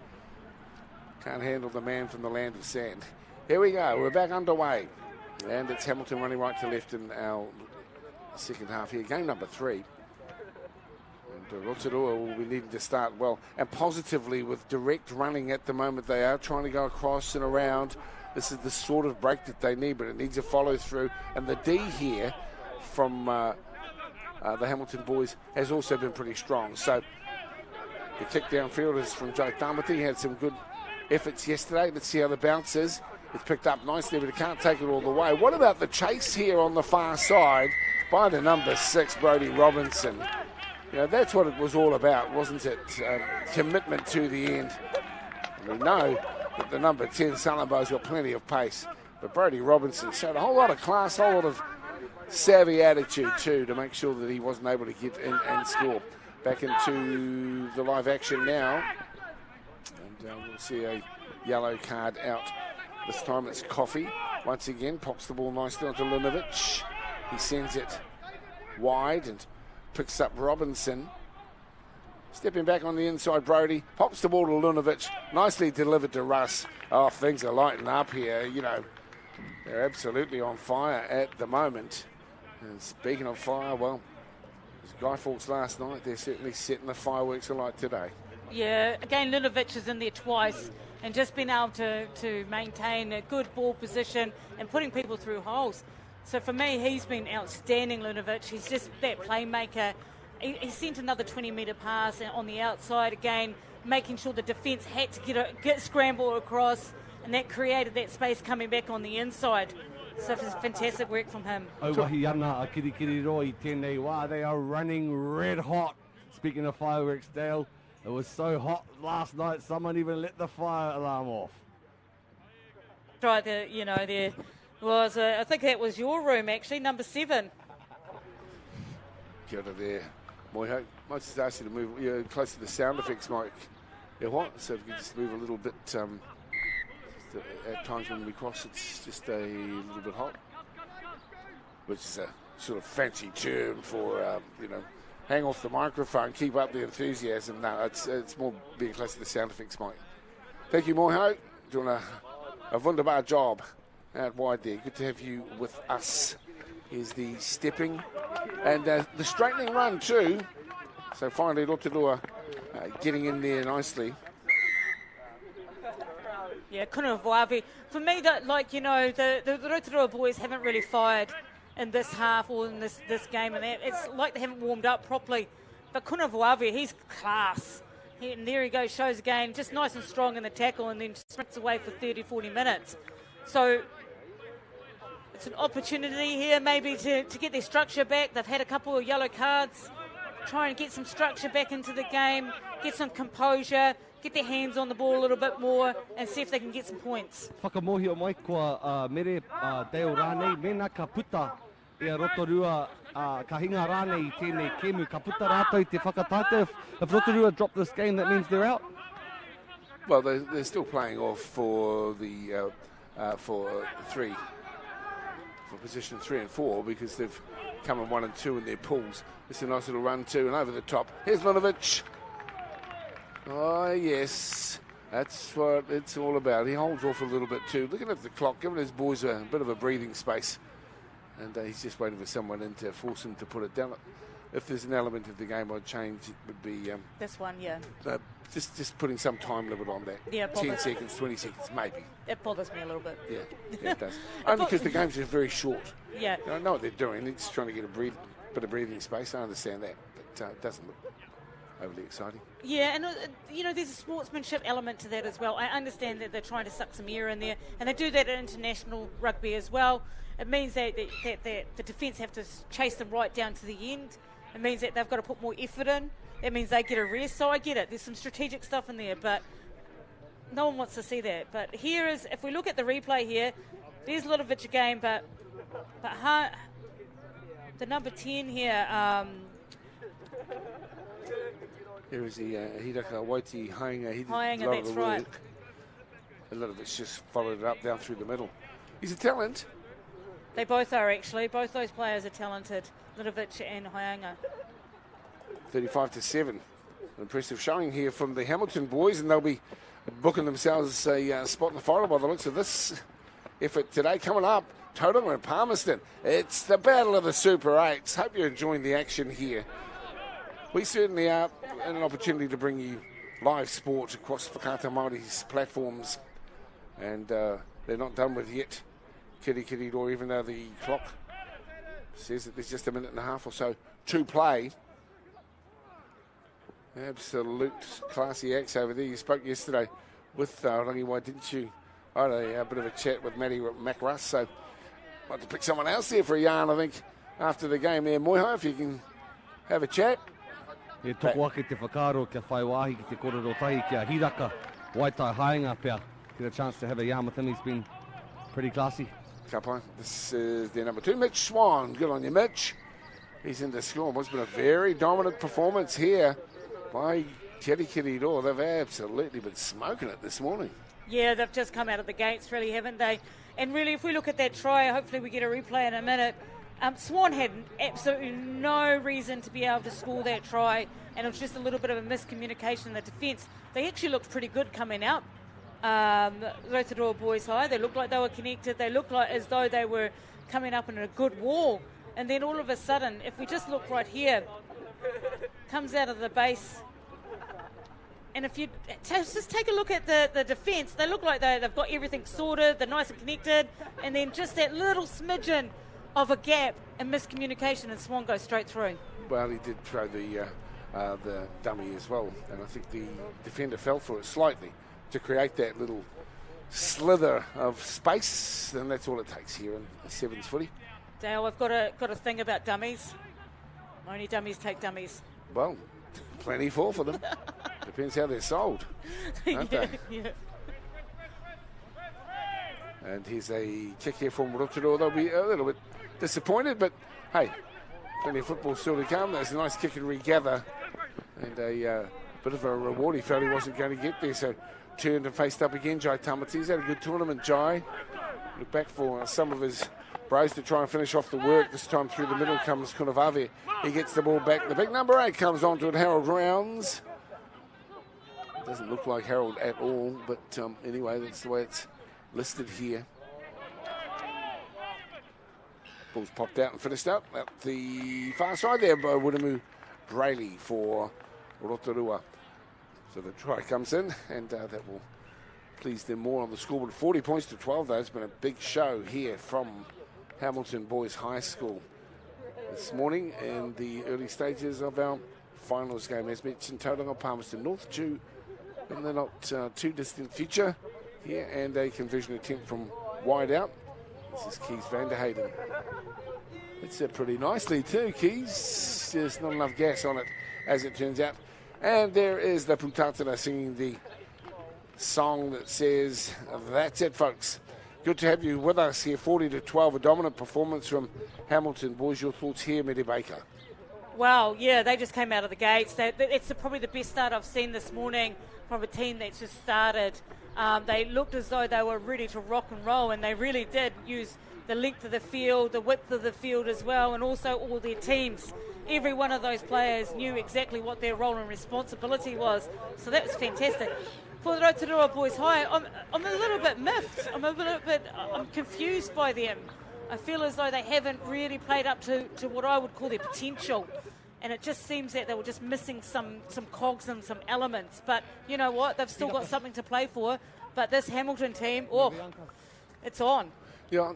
Speaker 1: Can't handle the man from the land of sand. Here we go, we're back underway. And it's Hamilton running right to left in our second half here. Game number 3. And Rotorua will be needing to start well and positively with direct running at the moment. They are trying to go across and around. This is the sort of break that they need, but it needs a follow through. And the D here from the Hamilton boys has also been pretty strong. So the kick downfield is from Joe Tamati. He had some good efforts yesterday. Let's see how the bounce is. It's picked up nicely, but it can't take it all the way. What about the chase here on the far side by the number 6, Brodie Robinson? You know, that's what it was all about, wasn't it? Commitment to the end. We know that the number 10, Salambo's got plenty of pace, but Brodie Robinson showed a whole lot of class, a whole lot of savvy attitude too to make sure that he wasn't able to get in and score. Back into the live action now. And we'll see a yellow card out. This time it's Coffey. Once again, pops the ball nicely onto Lunovic. He sends it wide and picks up Robinson. Stepping back on the inside, Brodie. Pops the ball to Lunovic. Nicely delivered to Russ. Oh, things are lighting up here. You know, they're absolutely on fire at the moment. And speaking of fire, well, as Guy Fawkes last night, they're certainly setting the fireworks alight today.
Speaker 2: Yeah, again, Lunovic is in there twice and just been able to maintain a good ball position and putting people through holes. So for me, he's been outstanding, Lunovic. He's just that playmaker. He sent another 20-metre pass on the outside again, making sure the defence had to get scrambled across, and that created that space coming back on the inside. So it's fantastic work from him.
Speaker 3: Auahi ana a kirikiri roi tēnei wā. They are running red hot. Speaking of fireworks, Dale, it was so hot last night, someone even let the fire alarm off.
Speaker 2: Right there, you know, there was, I think that was your room actually, number 7.
Speaker 1: Kia ora there. Moeha, might just ask you to move close to the sound effects, Mike. Yeah, what? So if you just move a little bit, at times when we cross, it's just a little bit hot, which is a sort of fancy term for, you know, hang off the microphone, keep up the enthusiasm. No, it's more being close to the sound effects, Mike. Thank you, Moeha. Doing a wunderbar job out wide there. Good to have you with us. Here's the stepping and the straightening run too. So finally, Rotorua getting in there nicely.
Speaker 2: Yeah, Kunawavi. For me, that, like, you know, the Rotorua boys haven't really fired in this half or in this game, and it's like they haven't warmed up properly. But Kunawavi, he's class. And there he goes, shows again, just nice and strong in the tackle, and then sprints away for 30, 40 minutes. So It's an opportunity here maybe to get their structure back. They've had a couple of yellow cards. Try and get some structure back into the game, get some composure, get their hands on the ball a little bit more and see if they can get some points.
Speaker 3: Whakamohi o mai kua mere Dale rānei, mena ka puta e a Rotorua ka hinga rānei I tēnei kemu. Ka puta rātou I te whakataite. If Rotorua drop this game, that means they're out.
Speaker 1: Well, they're still playing off for the for position 3 and 4 because they've come in 1 and 2 in their pools. It's a nice little run too, and over the top. Here's Linovich. Oh, yes. That's what it's all about. He holds off a little bit too. Looking at the clock, giving his boys a bit of a breathing space. And he's just waiting for someone in to force him to put it down. If there's an element of the game I'd change, it would be...
Speaker 2: this one, yeah.
Speaker 1: Just putting some time limit on that.
Speaker 2: Yeah,
Speaker 1: 10 seconds, 20 seconds, maybe.
Speaker 2: It bothers me a little bit.
Speaker 1: Yeah, it does. Only because the games are very short.
Speaker 2: Yeah.
Speaker 1: I know what they're doing. They're just trying to get a bit of breathing space. I understand that. But it doesn't look overly exciting.
Speaker 2: Yeah, and there's a sportsmanship element to that as well. I understand that they're trying to suck some air in there, and they do that at international rugby as well. It means that the defence have to chase them right down to the end. It means that they've got to put more effort in. That means they get a rest. So I get it. There's some strategic stuff in there, but no one wants to see that. But here is, if we look at the replay here, there's Linovich again, but the number 10 here.
Speaker 1: Here is the Hidaka Waiti Hainga. He did
Speaker 2: Hainga,
Speaker 1: a lot
Speaker 2: that's
Speaker 1: of the
Speaker 2: right.
Speaker 1: work. A lot of it's just followed it up down through the middle. He's a talent.
Speaker 2: They both are, actually. Both those players are talented, Linovich and Hainga.
Speaker 1: 35-7. An impressive showing here from the Hamilton boys, and they'll be booking themselves a spot in the final by the looks of this effort today. Coming up, Tauranga and Palmerston. It's the battle of the Super 8s. Hope you're enjoying the action here. We certainly are in an opportunity to bring you live sport across Whakata Māori's platforms, and they're not done with yet. Kitty Door, even though the clock says that there's just a minute and a half or so to play. Absolute classy acts over there. You spoke yesterday with Rangiwai, didn't you? I had a bit of a chat with Matty McRuss, so I'd like to pick someone else there for a yarn, I think, after the game there. Moiho, if you can have a chat.
Speaker 3: E toko ake te whakaro kia whai wāhi ki te kororo tahi kia Hiraka, Waitai Hainga pia. Get a chance to have a yarn with him. He's been pretty classy.
Speaker 1: Kapai, this is their number 2, Mitch Swan. Good on you, Mitch. He's in the score. It's been a very dominant performance here by Kitty Door. They've absolutely been smoking it this morning.
Speaker 2: Yeah, they've just come out of the gates, really, haven't they? And really, if we look at that try, hopefully we get a replay in a minute. Swan had absolutely no reason to be able to score that try, and it was just a little bit of a miscommunication in the defence. They actually looked pretty good coming out. Rotorua Boys High, they looked like they were connected. They looked like as though they were coming up in a good wall. And then all of a sudden, if we just look right here, comes out of the base. And if you just take a look at the defence, they look like they've got everything sorted, they're nice and connected, and then just that little smidgen of a gap and miscommunication, and Swan goes straight through.
Speaker 1: Well, he did throw the dummy as well, and I think the defender fell for it slightly to create that little slither of space, and that's all it takes here in the Sevens footy.
Speaker 2: Dale, I've got a thing about dummies. Only dummies take dummies.
Speaker 1: Well, plenty for them. Depends how they're sold, don't they?
Speaker 2: Yeah.
Speaker 1: And here's a kick here from Rotorua. They'll be a little bit disappointed, but hey, plenty of football still to come. There's a nice kick and regather, and a bit of a reward. He felt he wasn't going to get there, so turned and faced up again. Jai Tamati. He's had a good tournament, Jai. Look back for some of his bros to try and finish off the work. This time through the middle comes Kunavave. He gets the ball back. The big number 8 comes on to it, Harold Rounds. Doesn't look like Harold at all, but anyway, that's the way it's listed here. Ball's popped out and finished up at the far side there by Woodamu Brayley for Rotorua. So the try comes in, and that will please them more on the scoreboard. 40 points to 12, though. It's been a big show here from Hamilton Boys High School this morning in the early stages of our finals game. As mentioned, Tauranga Palmerston North due in the not too distant future here, and a conversion attempt from wide out. This is Keys Vanderhayden. It's pretty nicely too, Keys. There's not enough gas on it, as it turns out. And there is the Putatana singing the song that says, that's it, folks. Good to have you with us here. 40-12, a dominant performance from Hamilton boys. Your thoughts here, Mede Baker?
Speaker 2: Wow, yeah, they just came out of the gates. It's probably the best start I've seen this morning from a team that's just started. They looked as though they were ready to rock and roll, and they really did use the length of the field, the width of the field as well, and also all their teams. Every one of those players knew exactly what their role and responsibility was. So that was fantastic. For the Rotorua Boys High, I'm a little bit miffed. I'm confused by them. I feel as though they haven't really played up to what I would call their potential. And it just seems that they were just missing some cogs and some elements. But you know what? They've still got something to play for. But this Hamilton team, it's on.
Speaker 1: Yeah,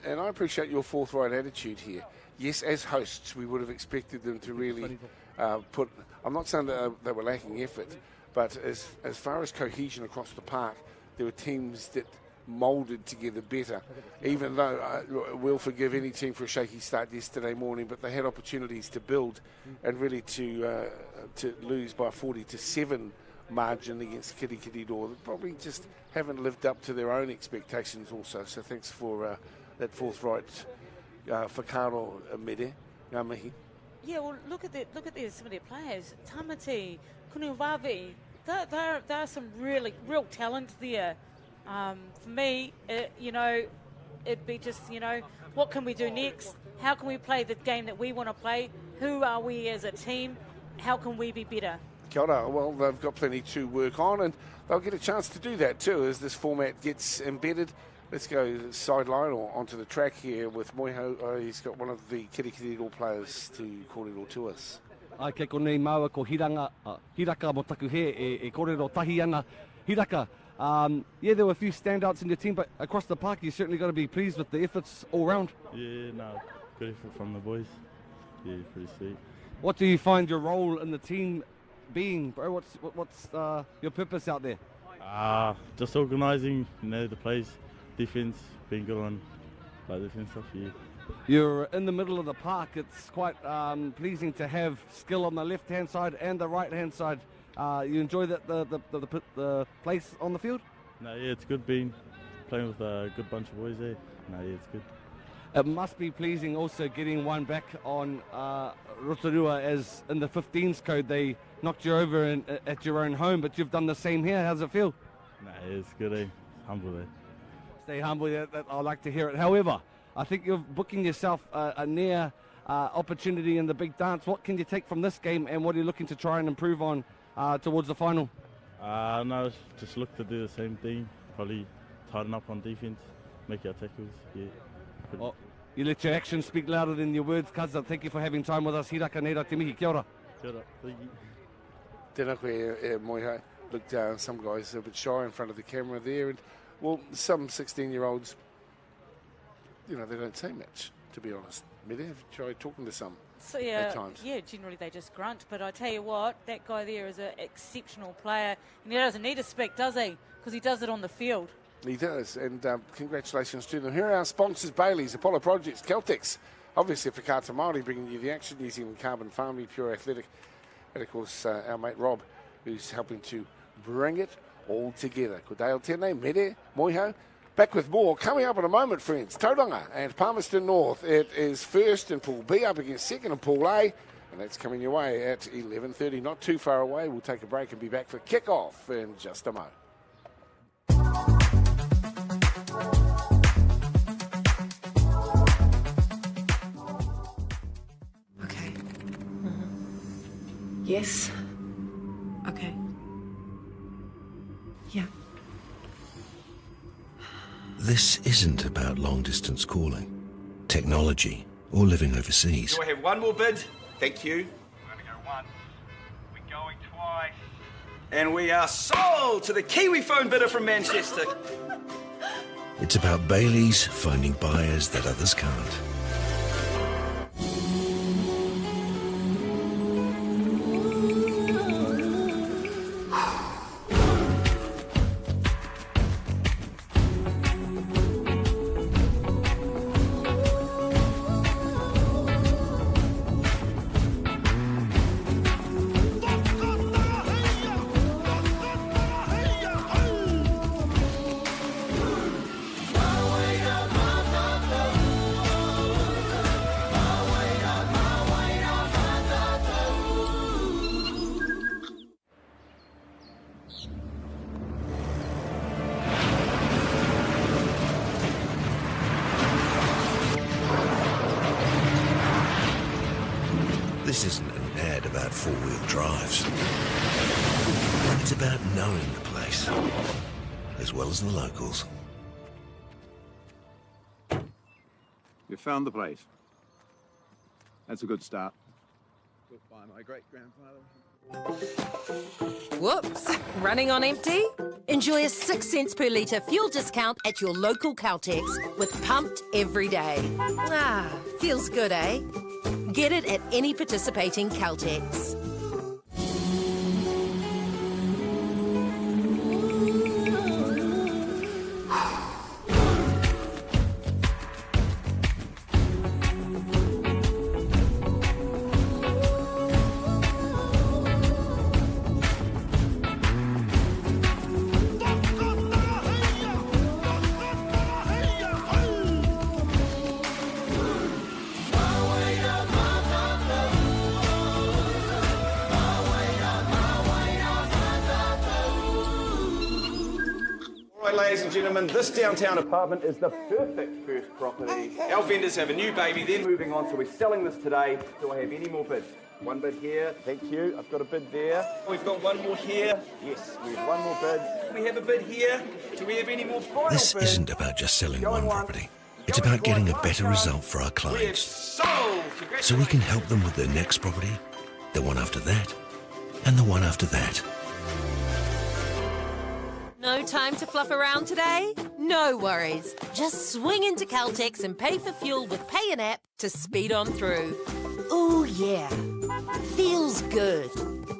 Speaker 1: and I appreciate your forthright attitude here. Yes, as hosts, we would have expected them to really put... I'm not saying that they were lacking effort, but as far as cohesion across the park, there were teams that moulded together better, even though we'll forgive any team for a shaky start yesterday morning, but they had opportunities to build and really to lose by 40-7 margin against Kirikiriroa. They probably just haven't lived up to their own expectations also, so thanks for that forthright whakaaro, Mede, ngā mihi.
Speaker 2: Yeah, well, look at some of their players. Tamati, Kunuwavi, there are some real talent there. For me, it'd be just, what can we do next? How can we play the game that we want to play? Who are we as a team? How can we be better?
Speaker 1: Kia ora. Well, they've got plenty to work on, and they'll get a chance to do that too as this format gets embedded. Let's go sideline or onto the track here with Moiho. He's got one of the Kirikiriroa players to kōrero to us.
Speaker 3: Ai kei konei maua ko Hiraka mo taku he e kōrero tahi ana. Hiraka, yeah, there were a few standouts in your team, but across the park you certainly got to be pleased with the efforts all round.
Speaker 12: Yeah, no, good effort from the boys. Yeah, pretty sweet.
Speaker 3: What do you find your role in the team being, bro? What's your purpose out there?
Speaker 12: Just organising, the plays, defence, being good on like defence stuff. Yeah.
Speaker 3: You're in the middle of the park. It's quite pleasing to have skill on the left-hand side and the right-hand side. You enjoy the place on the field?
Speaker 12: No, yeah, it's good playing with a good bunch of boys there. No, yeah, it's good.
Speaker 3: It must be pleasing also getting one back on Rotorua, as in the 15's code they knocked you over at your own home, but you've done the same here. How's it feel?
Speaker 12: No, yeah, it's good, eh? Humble there.
Speaker 3: Stay humble, I like to hear it. However, I think you're booking yourself a near opportunity in the big dance. What can you take from this game, and what are you looking to try and improve on towards the final?
Speaker 12: No, just look to do the same thing. Probably tighten up on defence, make our tackles. Yeah.
Speaker 3: Well, you let your actions speak louder than your words, Kaza. Thank you for having time with us. Hiraka neira te mihi. Kia ora.
Speaker 12: Kia ora. Thank you.
Speaker 1: Tēnā koe, Moiho. Look, some guys are a bit shy in front of the camera there, and well, some 16-year-olds, they don't say much, to be honest. Mede, have you tried talking to some at times? Yeah,
Speaker 2: generally they just grunt. But I tell you what, that guy there is an exceptional player. And he doesn't need to speak, does he? Because he does it on the field.
Speaker 1: He does, and congratulations to them. Here are our sponsors, Bailey's, Apollo Projects, Celtics, obviously Whakata Māori, bringing you the action, New Zealand Carbon Farming, Pure Athletic, and of course our mate Rob, who's helping to bring it all together. Ko Dale tēnei, Mede, Moiho. Back with more coming up in a moment, friends. Tauranga and Palmerston North. It is first in Pool B up against second in Pool A, and that's coming your way at 11:30. Not too far away. We'll take a break and be back for kick-off in just a moment.
Speaker 7: Okay. Yes. Okay. Yeah.
Speaker 5: This isn't about long-distance calling, technology, or living overseas.
Speaker 4: Do I have one more bid? Thank you.
Speaker 8: We're going to go once. We're going twice.
Speaker 4: And we are sold to the Kiwi phone bidder from Manchester.
Speaker 5: It's about Bailey's finding buyers that others can't. This isn't an ad about four-wheel drives. It's about knowing the place, as well as the locals.
Speaker 11: You found the place. That's a good start. Goodbye, my great-grandfather.
Speaker 6: Whoops, running on empty? Enjoy a 6 cents per litre fuel discount at your local Caltex with Pumped every day. Ah, feels good, eh? Get it at any participating Caltex.
Speaker 4: Ladies and gentlemen, this downtown apartment is the perfect first property. Our vendors have a new baby, they're moving on, so we're selling this today. Do I have any more bids? One bid here, thank you. I've got a bid there. We've got one more here. Yes, we have one more bid. We have a bid here. Do we have any more final
Speaker 5: This
Speaker 4: bids?
Speaker 5: isn't about just selling one property. It's about getting a better result for our clients, so we can help them with their next property, the one after that, and the one after that.
Speaker 6: No time to fluff around today? No worries. Just swing into Caltex and pay for fuel with Pay and App to speed on through. Ooh, yeah. Feels good.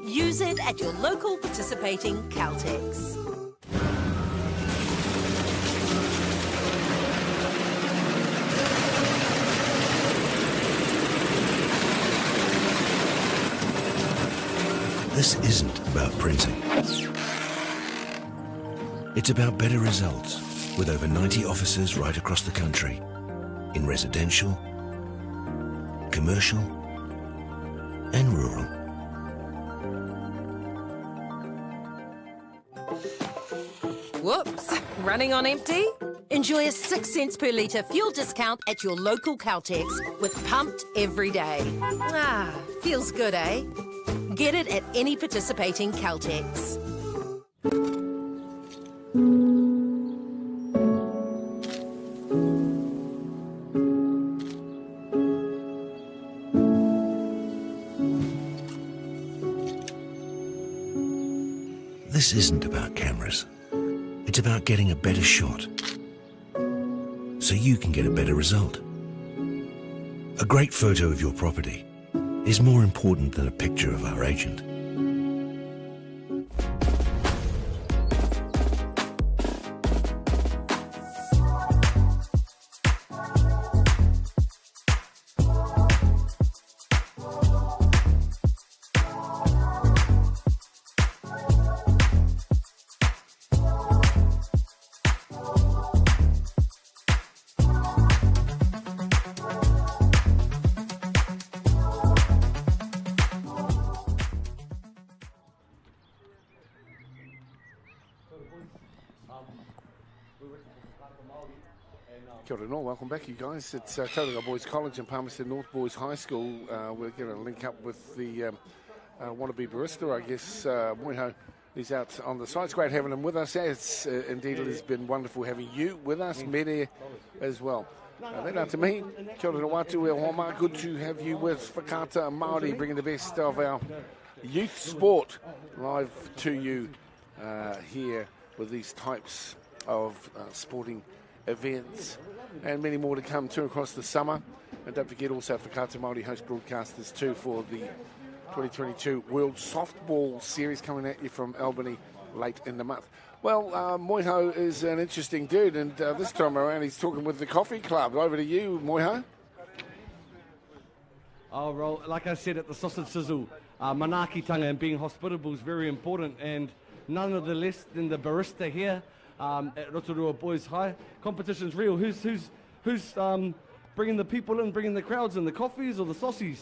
Speaker 6: Use it at your local participating Caltex.
Speaker 5: This isn't about printing. It's about better results with over 90 offices right across the country in residential, commercial and rural.
Speaker 6: Whoops, running on empty? Enjoy a 6 cents per litre fuel discount at your local Caltex with Pumped every day. Ah, feels good, eh? Get it at any participating Caltex.
Speaker 5: This isn't about cameras. It's about getting a better shot, so you can get a better result. A great photo of your property is more important than a picture of our agent.
Speaker 1: Kia ora, welcome back, you guys. It's Rotorua Boys College and Palmerston North Boys High School. We're going to link up with the wannabe barista, I guess. Moiho is out on the site. It's great having him with us. It's, indeed, it has been wonderful having you with us, Mere as well. Then out to me, kia ora watu e homa. Good to have you with Whakata Māori, bringing the best of our youth sport live to you here with these types of sporting events, and many more to come too across the summer. And don't forget also Whakata Māori host broadcasters too for the 2022 World Softball Series coming at you from Albany late in the month. Well, Moiho is an interesting dude, and this time around he's talking with the coffee club. Over to you, Moiho.
Speaker 3: Oh, well, like I said at the Sausage Sizzle, manaakitanga and being hospitable is very important, and none of the less than the barista here at Rotorua Boys High. Competition's real. Who's bringing the people in, bringing the crowds in, the coffees or the saucies?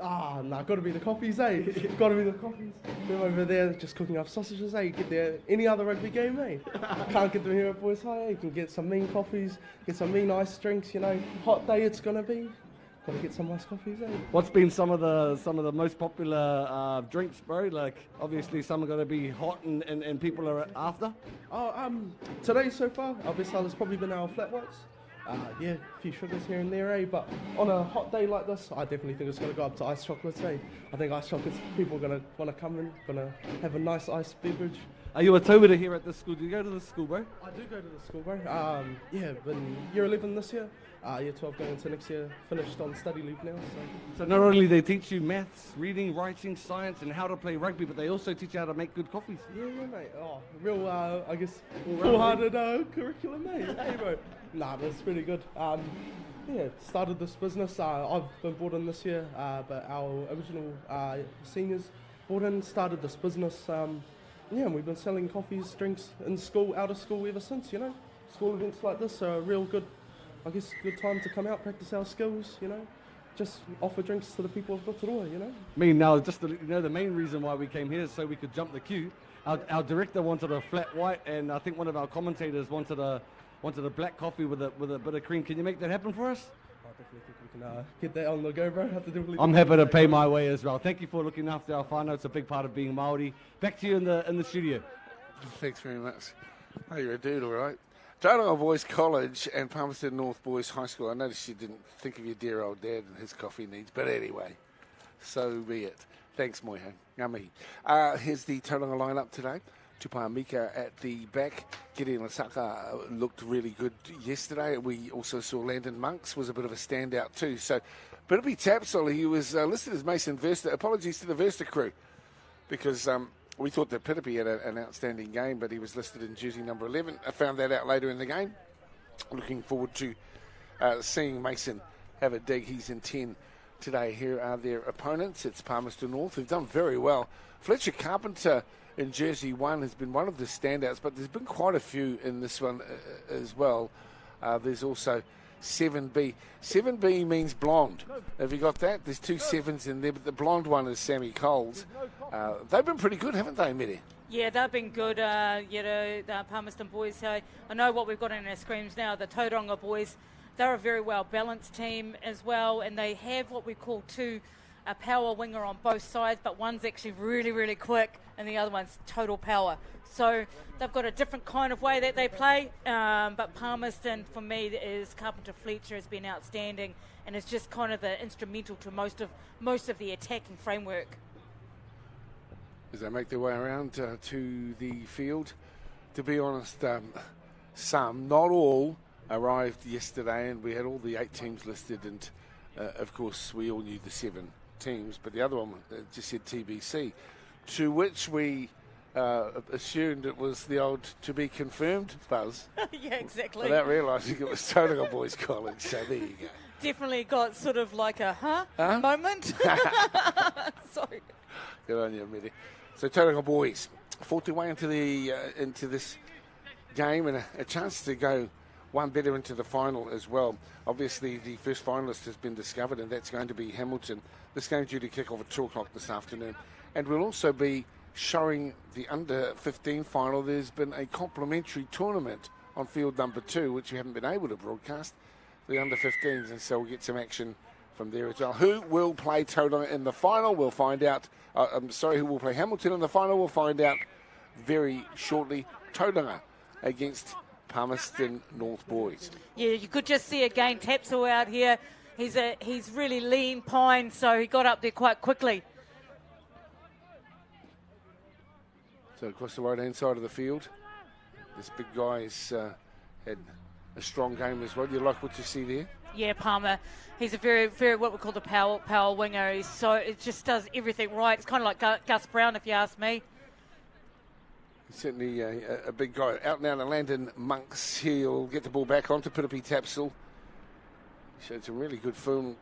Speaker 13: Nah, gotta be the coffees, eh? Gotta be the coffees. They're over there just cooking up sausages, eh? You get there any other rugby game, eh? Can't get them here at Boys High, eh? You can get some mean coffees, get some mean ice drinks, you know. Hot day it's gonna be. Gotta get some nice coffees, eh?
Speaker 3: What's been some of the most popular drinks, bro? Like, obviously some are going to be hot and people are after.
Speaker 13: Today so far, our best seller's probably been our flat whites. Yeah, a few sugars here and there, eh? But on a hot day like this, I definitely think it's going to go up to iced chocolates, eh? I think iced chocolates, people are going to want to come in, going to have a nice iced beverage.
Speaker 3: Are you a tauira here at the school? Do you go to the school, bro?
Speaker 13: I do go to the school, bro. Yeah, been year 11 this year. Year 12 going into next year. Finished on study leave now.
Speaker 3: So not only they teach you maths, reading, writing, science, and how to play rugby, but they also teach you how to make good coffees.
Speaker 13: Yeah, mate. Oh, real, I guess, full-hearted curriculum, mate. Hey, bro. Nah, that's pretty good. Yeah, started this business. I've been brought in this year, but our original seniors brought in, started this business. Yeah, and we've been selling coffees, drinks in school, out of school ever since, you know. School events like this are a real good, I guess, good time to come out, practice our skills, you know. Just offer drinks to the people of Rotorua, you know.
Speaker 3: I mean, now, just to let you know, the main reason why we came here is so we could jump the queue. Our director wanted a flat white, and I think one of our commentators wanted a black coffee with a bit of cream. Can you make that happen for us?
Speaker 13: I definitely think we can get that on the go, bro.
Speaker 3: I'm happy to pay my way as well. Thank you for looking after our whānau. It's a big part of being Māori. Back to you in the studio.
Speaker 1: Thanks very much. Oh, you're a dude, all right. Rotorua Boys College and Palmerston North Boys High School. I noticed you didn't think of your dear old dad and his coffee needs, but anyway, so be it. Thanks, Moiho. Ngami. Here's the Tauranga lineup today. Tupai Mika at the back. Gideon Lasaka looked really good yesterday. We also saw Landon Monks was a bit of a standout too. So, Piripi Tapsol, he was listed as Mason Verster. Apologies to the Verster crew because we thought that Piripi had an outstanding game, but he was listed in jersey number 11. I found that out later in the game. Looking forward to seeing Mason have a dig. He's in 10 today. Here are their opponents. It's Palmerston North, who've done very well. Fletcher Carpenter in jersey 1 has been one of the standouts, but there's been quite a few in this one as well. There's also 7B. 7B means blonde. Have you got that? There's 2 7's in there, but the blonde one is Sammy Coles. They've been pretty good, haven't they, Miri?
Speaker 2: Yeah, they've been good, the Palmerston boys. So I know what we've got in our screens now, the Tauranga boys. They're a very well-balanced team as well, and they have what we call a power winger on both sides, but one's actually really, really quick, and the other one's total power. So they've got a different kind of way that they play, but Palmerston, for me, is Carpenter Fletcher has been outstanding, and is just kind of the instrumental to most of the attacking framework.
Speaker 1: As they make their way around to the field, to be honest, some, not all, arrived yesterday, and we had all the 8 teams listed, and of course we all knew the 7 teams, but the other one just said TBC, to which we assumed it was the old to be confirmed buzz.
Speaker 2: Yeah, exactly.
Speaker 1: Without realising it was Tauranga Boys College, so there you go.
Speaker 2: Definitely got sort of like a moment. Sorry.
Speaker 1: Good on you, Miri. So Tauranga Boys fought their way into this game, and a chance to go one better into the final as well. Obviously, the first finalist has been discovered, and that's going to be Hamilton. This game due to kick off at 2 o'clock this afternoon. And we'll also be showing the under-15 final. There's been a complimentary tournament on field number 2, which we haven't been able to broadcast, the under-15s, and so we'll get some action from there as well. Who will play Tauranga in the final? We'll find out. Who will play Hamilton in the final? We'll find out very shortly. Tauranga against Palmerston North Boys. Yeah, you could just see again Tapsel out here. He's really lean pine, so he got up there quite quickly. So across the right-hand side of the field, this big guy's had a strong game as well. You like what you see there? Yeah, Palmer. He's a very, very what we call the power winger. It just does everything right. It's kind of like Gus Brown, if you ask me. Certainly a big guy. Out now to Landon Monks. He'll get the ball back onto Piripi Tapsel. Showed some really good form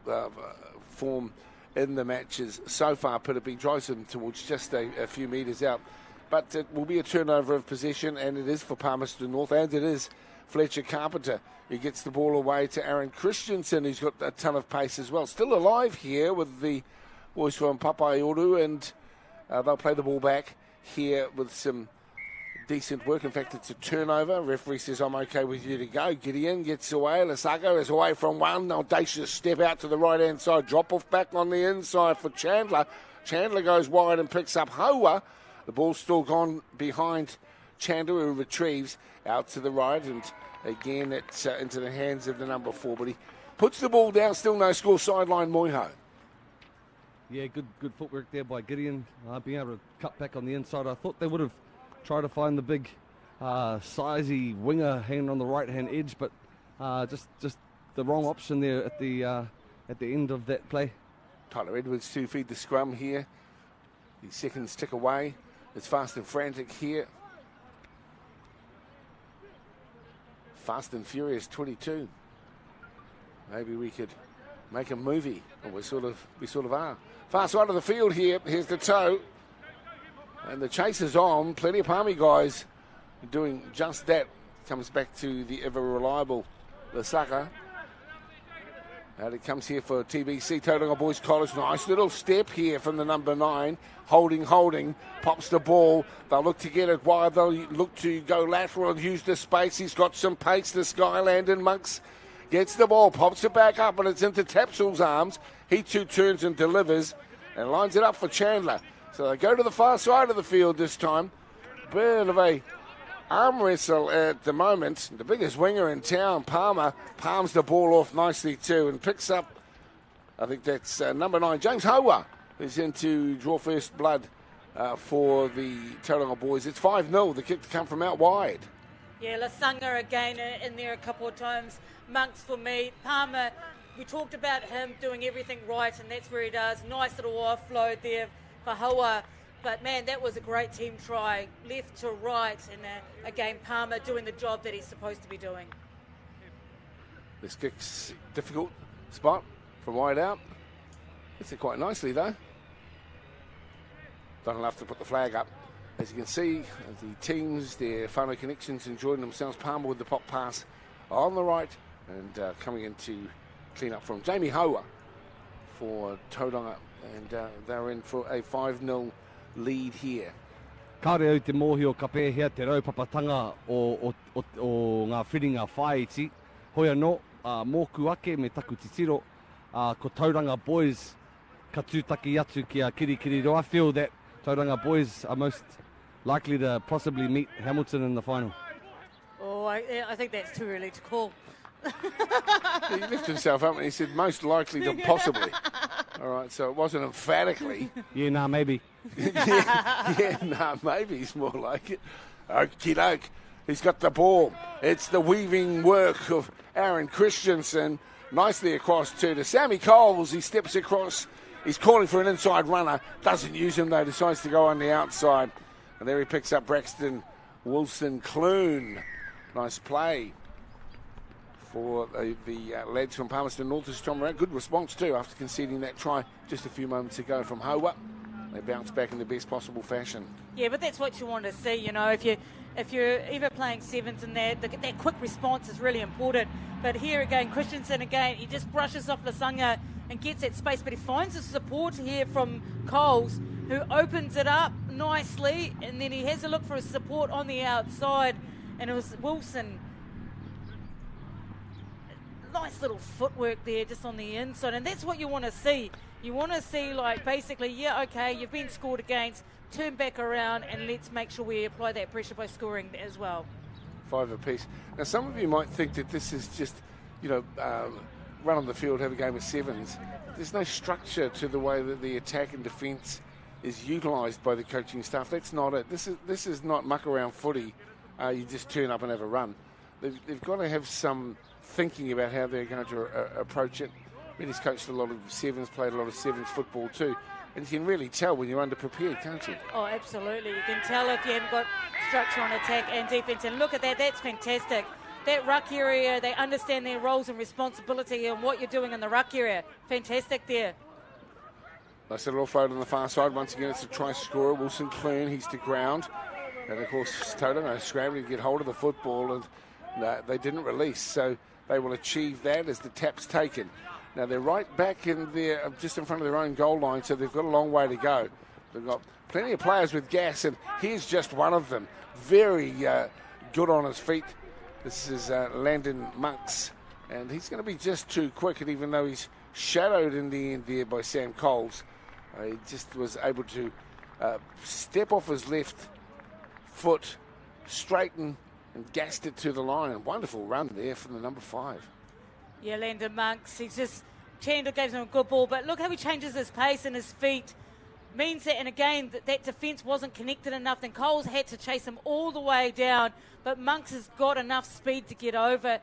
Speaker 1: in the matches so far. Piripi drives him towards just a few metres out. But it will be a turnover of possession, and it is for Palmerston North, and it is Fletcher Carpenter who gets the ball away to Aaron Christensen, who's got a ton of pace as well. Still alive here with the boys from Papaioru, and they'll play the ball back here with some decent work. In fact, it's a turnover. Referee says, I'm okay with you to go. Gideon gets away. Lasaka is away from one. Audacious step out to the right-hand side. Drop off back on the inside for Chandler. Chandler goes wide and picks up Hoa. The ball's still gone behind Chandler, who retrieves out to the right. And again, it's into the hands of the number 4. But he puts the ball down. Still no score. Sideline Moiho.
Speaker 3: Yeah, good footwork there by Gideon. Being able to cut back on the inside. I thought they would have tried to find the big, sizey winger hanging on the right-hand edge, but just the wrong option there at the end of that play.
Speaker 1: Tyler Edwards to feed the scrum here. The seconds tick away. It's fast and frantic here. Fast and Furious 22. Maybe we could make a movie, and we sort of are. Far side of the field here. Here's the toe. And the chase is on. Plenty of Palmy guys doing just that. Comes back to the ever-reliable Lasaka. And it comes here for TBC, Tauranga Boys College. Nice little step here from the number 9. Holding. Pops the ball. They'll look to get it wide. They'll look to go lateral and use the space. He's got some pace. This guy, Landon Monks, gets the ball, pops it back up, and it's into Tapsul's arms. He too turns and delivers and lines it up for Chandler. So they go to the far side of the field this time. Bit of a arm wrestle at the moment. The biggest winger in town, Palmer, palms the ball off nicely too and picks up, I think that's number 9, James Hoa, who's in to draw first blood for the Tauranga Boys. It's 5-0, the kick to come from out wide.
Speaker 2: Yeah, Lasanga again in there a couple of times. Monks for me. Palmer, we talked about him doing everything right, and that's where he does. Nice little offload there for Hoa. But, man, that was a great team try. Left to right, and again, Palmer doing the job that he's supposed to be doing.
Speaker 1: This kick's difficult spot from wide out. Hits it quite nicely, though. Not enough to put the flag up. As you can see, the teams, their whānau connections, enjoying themselves. Palmer with the pop pass on the right, and coming in to clean up from Jamie Hoa for Tauranga. And they're in for a 5-0 lead here.
Speaker 3: Kāre au te mōhio ka pēhea te raupapatanga o ngā whiringa whaiti. Hoi anō, mōku ake me taku titiro, ko Tauranga Boys ka tūtaki atu ki a Kirikiri. I feel that Tauranga Boys are most likely to possibly meet Hamilton in the final.
Speaker 2: Oh, I think that's too early to call.
Speaker 1: He lifted himself up and he said most likely to possibly. All right, so it wasn't emphatically.
Speaker 3: Yeah, nah, maybe.
Speaker 1: Maybe is more like it. Okie doke. He's got the ball. It's the weaving work of Aaron Christensen. Nicely across to Sammy Coles. He steps across. He's calling for an inside runner. Doesn't use him though. Decides to go on the outside. And there he picks up Braxton Wilson-Clune. Nice play for the lads from Palmerston North. As Tom Moran. Good response too after conceding that try just a few moments ago from Hoa. They bounce back in the best possible fashion.
Speaker 2: Yeah, but that's what you want to see, you know. If you're ever playing sevens and that quick response is really important. But here again, Christensen again, he just brushes off Lasanga and gets that space, but he finds the support here from Coles, who opens it up nicely, and then he has a look for his support on the outside, and it was Wilson. Nice little footwork there just on the inside, and that's what you want to see. You want to see, like, basically, yeah, okay, you've been scored against, turn back around, and let's make sure we apply that pressure by scoring as well.
Speaker 1: 5 apiece. Now, some of you might think that this is just, run on the field, have a game of sevens. There's no structure to the way that the attack and defence is utilised by the coaching staff. That's not it. This is not muck around footy. You just turn up and have a run. They've got to have some thinking about how they're going to approach it. He's coached a lot of sevens, played a lot of sevens football too. And you can really tell when you're underprepared, can't you?
Speaker 2: Oh, absolutely. You can tell if you haven't got structure on attack and defence. And look at that, that's fantastic. That ruck area, they understand their roles and responsibility and what you're doing in the ruck area. Fantastic there.
Speaker 1: Nice little offload on the far side. Once again, it's a try scorer. Wilson-Clune, he's to ground. And, of course, Tauranga scrambling to get hold of the football, and they didn't release. So they will achieve that as the tap's taken. Now they're right back in there, just in front of their own goal line, so they've got a long way to go. They've got plenty of players with gas, and here's just one of them. Very good on his feet. This is Landon Monks, and he's going to be just too quick, and even though he's shadowed in the end there by Sam Coles, he just was able to step off his left foot, straighten, and gassed it to the line. Wonderful run there from the number 5.
Speaker 2: Yeah, Landon Monks, Chandler gave him a good ball, but look how he changes his pace and his feet. Means that, and again, that defence wasn't connected enough, and Coles had to chase him all the way down, but Monks has got enough speed to get over.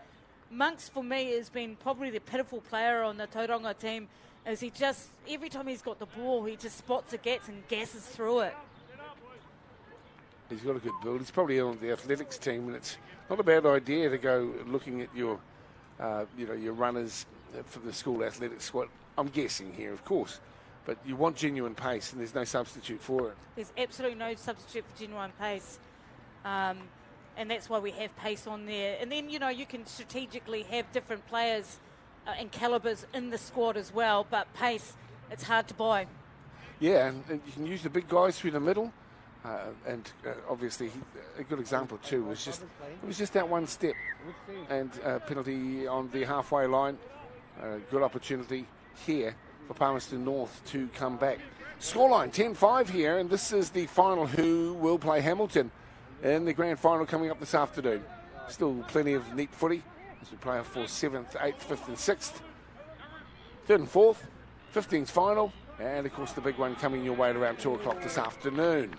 Speaker 2: Monks, for me, has been probably the pitiful player on the Tauranga team, as he just, every time he's got the ball, he just spots a gap and gasses through it.
Speaker 1: He's got a good build. He's probably on the athletics team, and it's not a bad idea to go looking at your, your runners for the school athletics squad. I'm guessing here, of course, but you want genuine pace, and there's no substitute for it.
Speaker 2: There's absolutely no substitute for genuine pace, and that's why we have pace on there. And then, you can strategically have different players and calibers in the squad as well, but pace, it's hard to buy.
Speaker 1: Yeah, and you can use the big guys through the middle. And obviously, a good example too was just that one step and penalty on the halfway line. Good opportunity here for Palmerston North to come back. Scoreline 10-5 here, and this is the final. Who will play Hamilton in the grand final coming up this afternoon? Still plenty of neat footy as we play for 7th, 8th, 5th, and 6th, 3rd and 4th, 15's final, and of course the big one coming your way at around 2 o'clock this afternoon.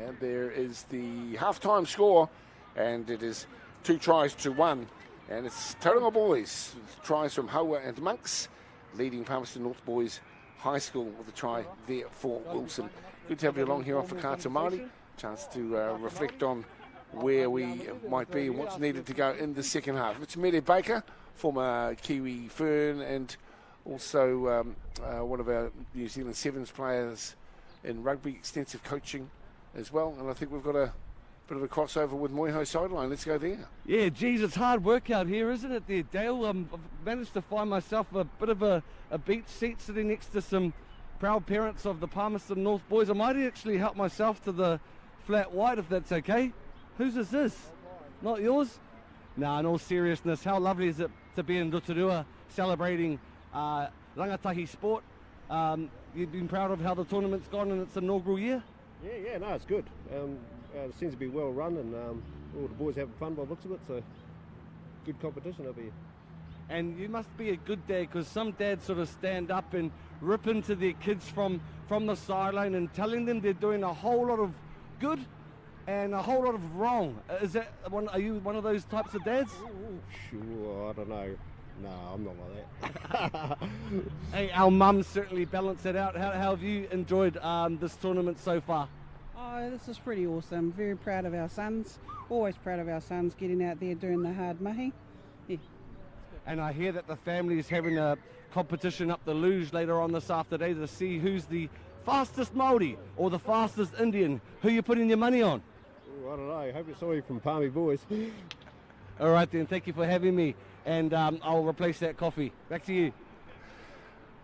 Speaker 1: And there is the half-time score, and it is 2 tries to 1. And it's Rotorua Boys, tries from Hoa and Monks, leading Palmerston North Boys High School with a try there for Wilson. Good to have you along here on Whakaata Māori. Chance to reflect on where we might be and what's needed to go in the second half. It's Mere Baker, former Kiwi Fern, and also one of our New Zealand Sevens players in rugby, extensive coaching as well, and I think we've got a bit of a crossover with Moiho sideline. Let's go there.
Speaker 3: Yeah, geez, it's hard work out here, isn't it there, Dale? I've managed to find myself a bit of a beach seat sitting next to some proud parents of the Palmerston North Boys. I might actually help myself to the flat white if that's okay. Whose is this? Not yours? No, in all seriousness, how lovely is it to be in Rotorua celebrating rangatahi sport? You've been proud of how the tournament's gone in its inaugural year?
Speaker 14: Yeah, no, it's good. It seems to be well run, and all the boys having fun by the looks of it, so good competition over here.
Speaker 3: And you must be a good dad, because some dads sort of stand up and rip into their kids from the sideline and telling them they're doing a whole lot of good and a whole lot of wrong. Are you one of those types of dads?
Speaker 14: Sure, I don't know. No, I'm not like that.
Speaker 3: Hey, our mums certainly balance it out. How have you enjoyed this tournament so far?
Speaker 15: Oh, this is pretty awesome. Very proud of our sons. Always proud of our sons getting out there doing the hard mahi. Yeah.
Speaker 3: And I hear that the family is having a competition up the luge later on this afternoon to see who's the fastest Māori or the fastest Indian. Who are you putting your money on?
Speaker 14: Oh, I don't know. I hope it's all from Palmy boys.
Speaker 3: All right then, thank you for having me. And I'll replace that coffee. Back to you.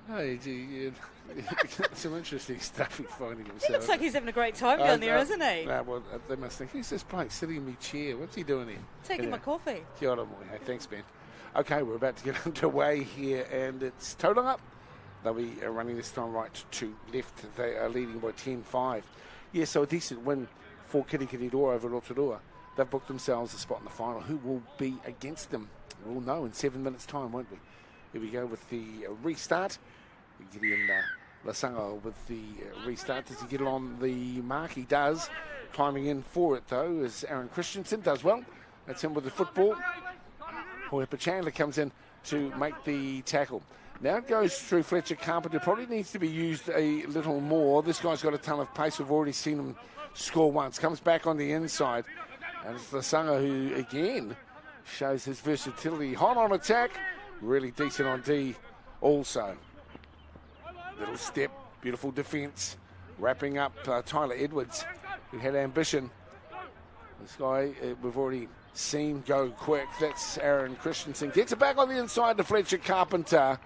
Speaker 1: Hey, gee, some interesting stuff he's finding himself.
Speaker 2: He looks like he's having a great time down there, isn't he?
Speaker 1: Well, they must think, who's this bloke sitting in my chair? What's he doing here?
Speaker 2: Taking my coffee.
Speaker 1: Kia ora, moi. Hey, thanks, Ben. Okay, we're about to get underway here, and it's Tauranga. They'll be running this time right to left. They are leading by 10-5. Yeah, so a decent win for Kirikiri Dora over Rotorua. They've booked themselves a spot in the final. Who will be against them? We'll know in 7 minutes' time, won't we? Here we go with the restart. Gideon Lasanga with the restart. Does he get it on the mark? He does. Climbing in for it, though, is Aaron Christensen. Does well. That's him with the football. Hoipa Chandler comes in to make the tackle. Now it goes through Fletcher Carpenter. Probably needs to be used a little more. This guy's got a ton of pace. We've already seen him score once. Comes back on the inside. And it's Lasanga who, again, shows his versatility. Hot on attack. Really decent on D also. Little step. Beautiful defence. Wrapping up Tyler Edwards, who had ambition. This guy we've already seen go quick. That's Aaron Christensen. Gets it back on the inside to Fletcher Carpenter.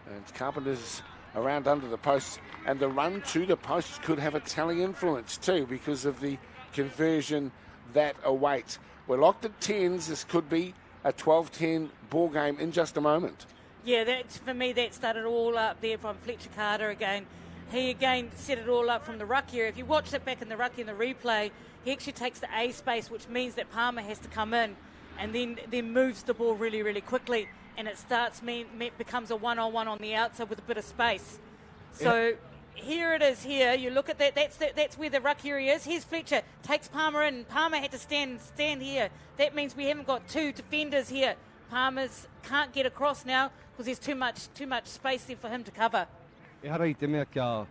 Speaker 1: And Carpenter's around under the post. And the run to the post could have a telling influence too because of the conversion that awaits. We're locked at 10s. This could be a 12-10 ball game in just a moment.
Speaker 2: Yeah, for me, that started all up there from Fletcher Carter again. He again set it all up from the ruck area. If you watch it back in the ruck in the replay, he actually takes the A space, which means that Palmer has to come in and then moves the ball really, really quickly. And it becomes a one-on-one on the outside with a bit of space. So here it is here. You look at that. That's where the ruck area is. Here's Fletcher. Takes Palmer in. Palmer had to stand here. That means we haven't got two defenders here. Palmer's can't get across now because there's too much space there for him to cover.
Speaker 3: E hara I te mea kia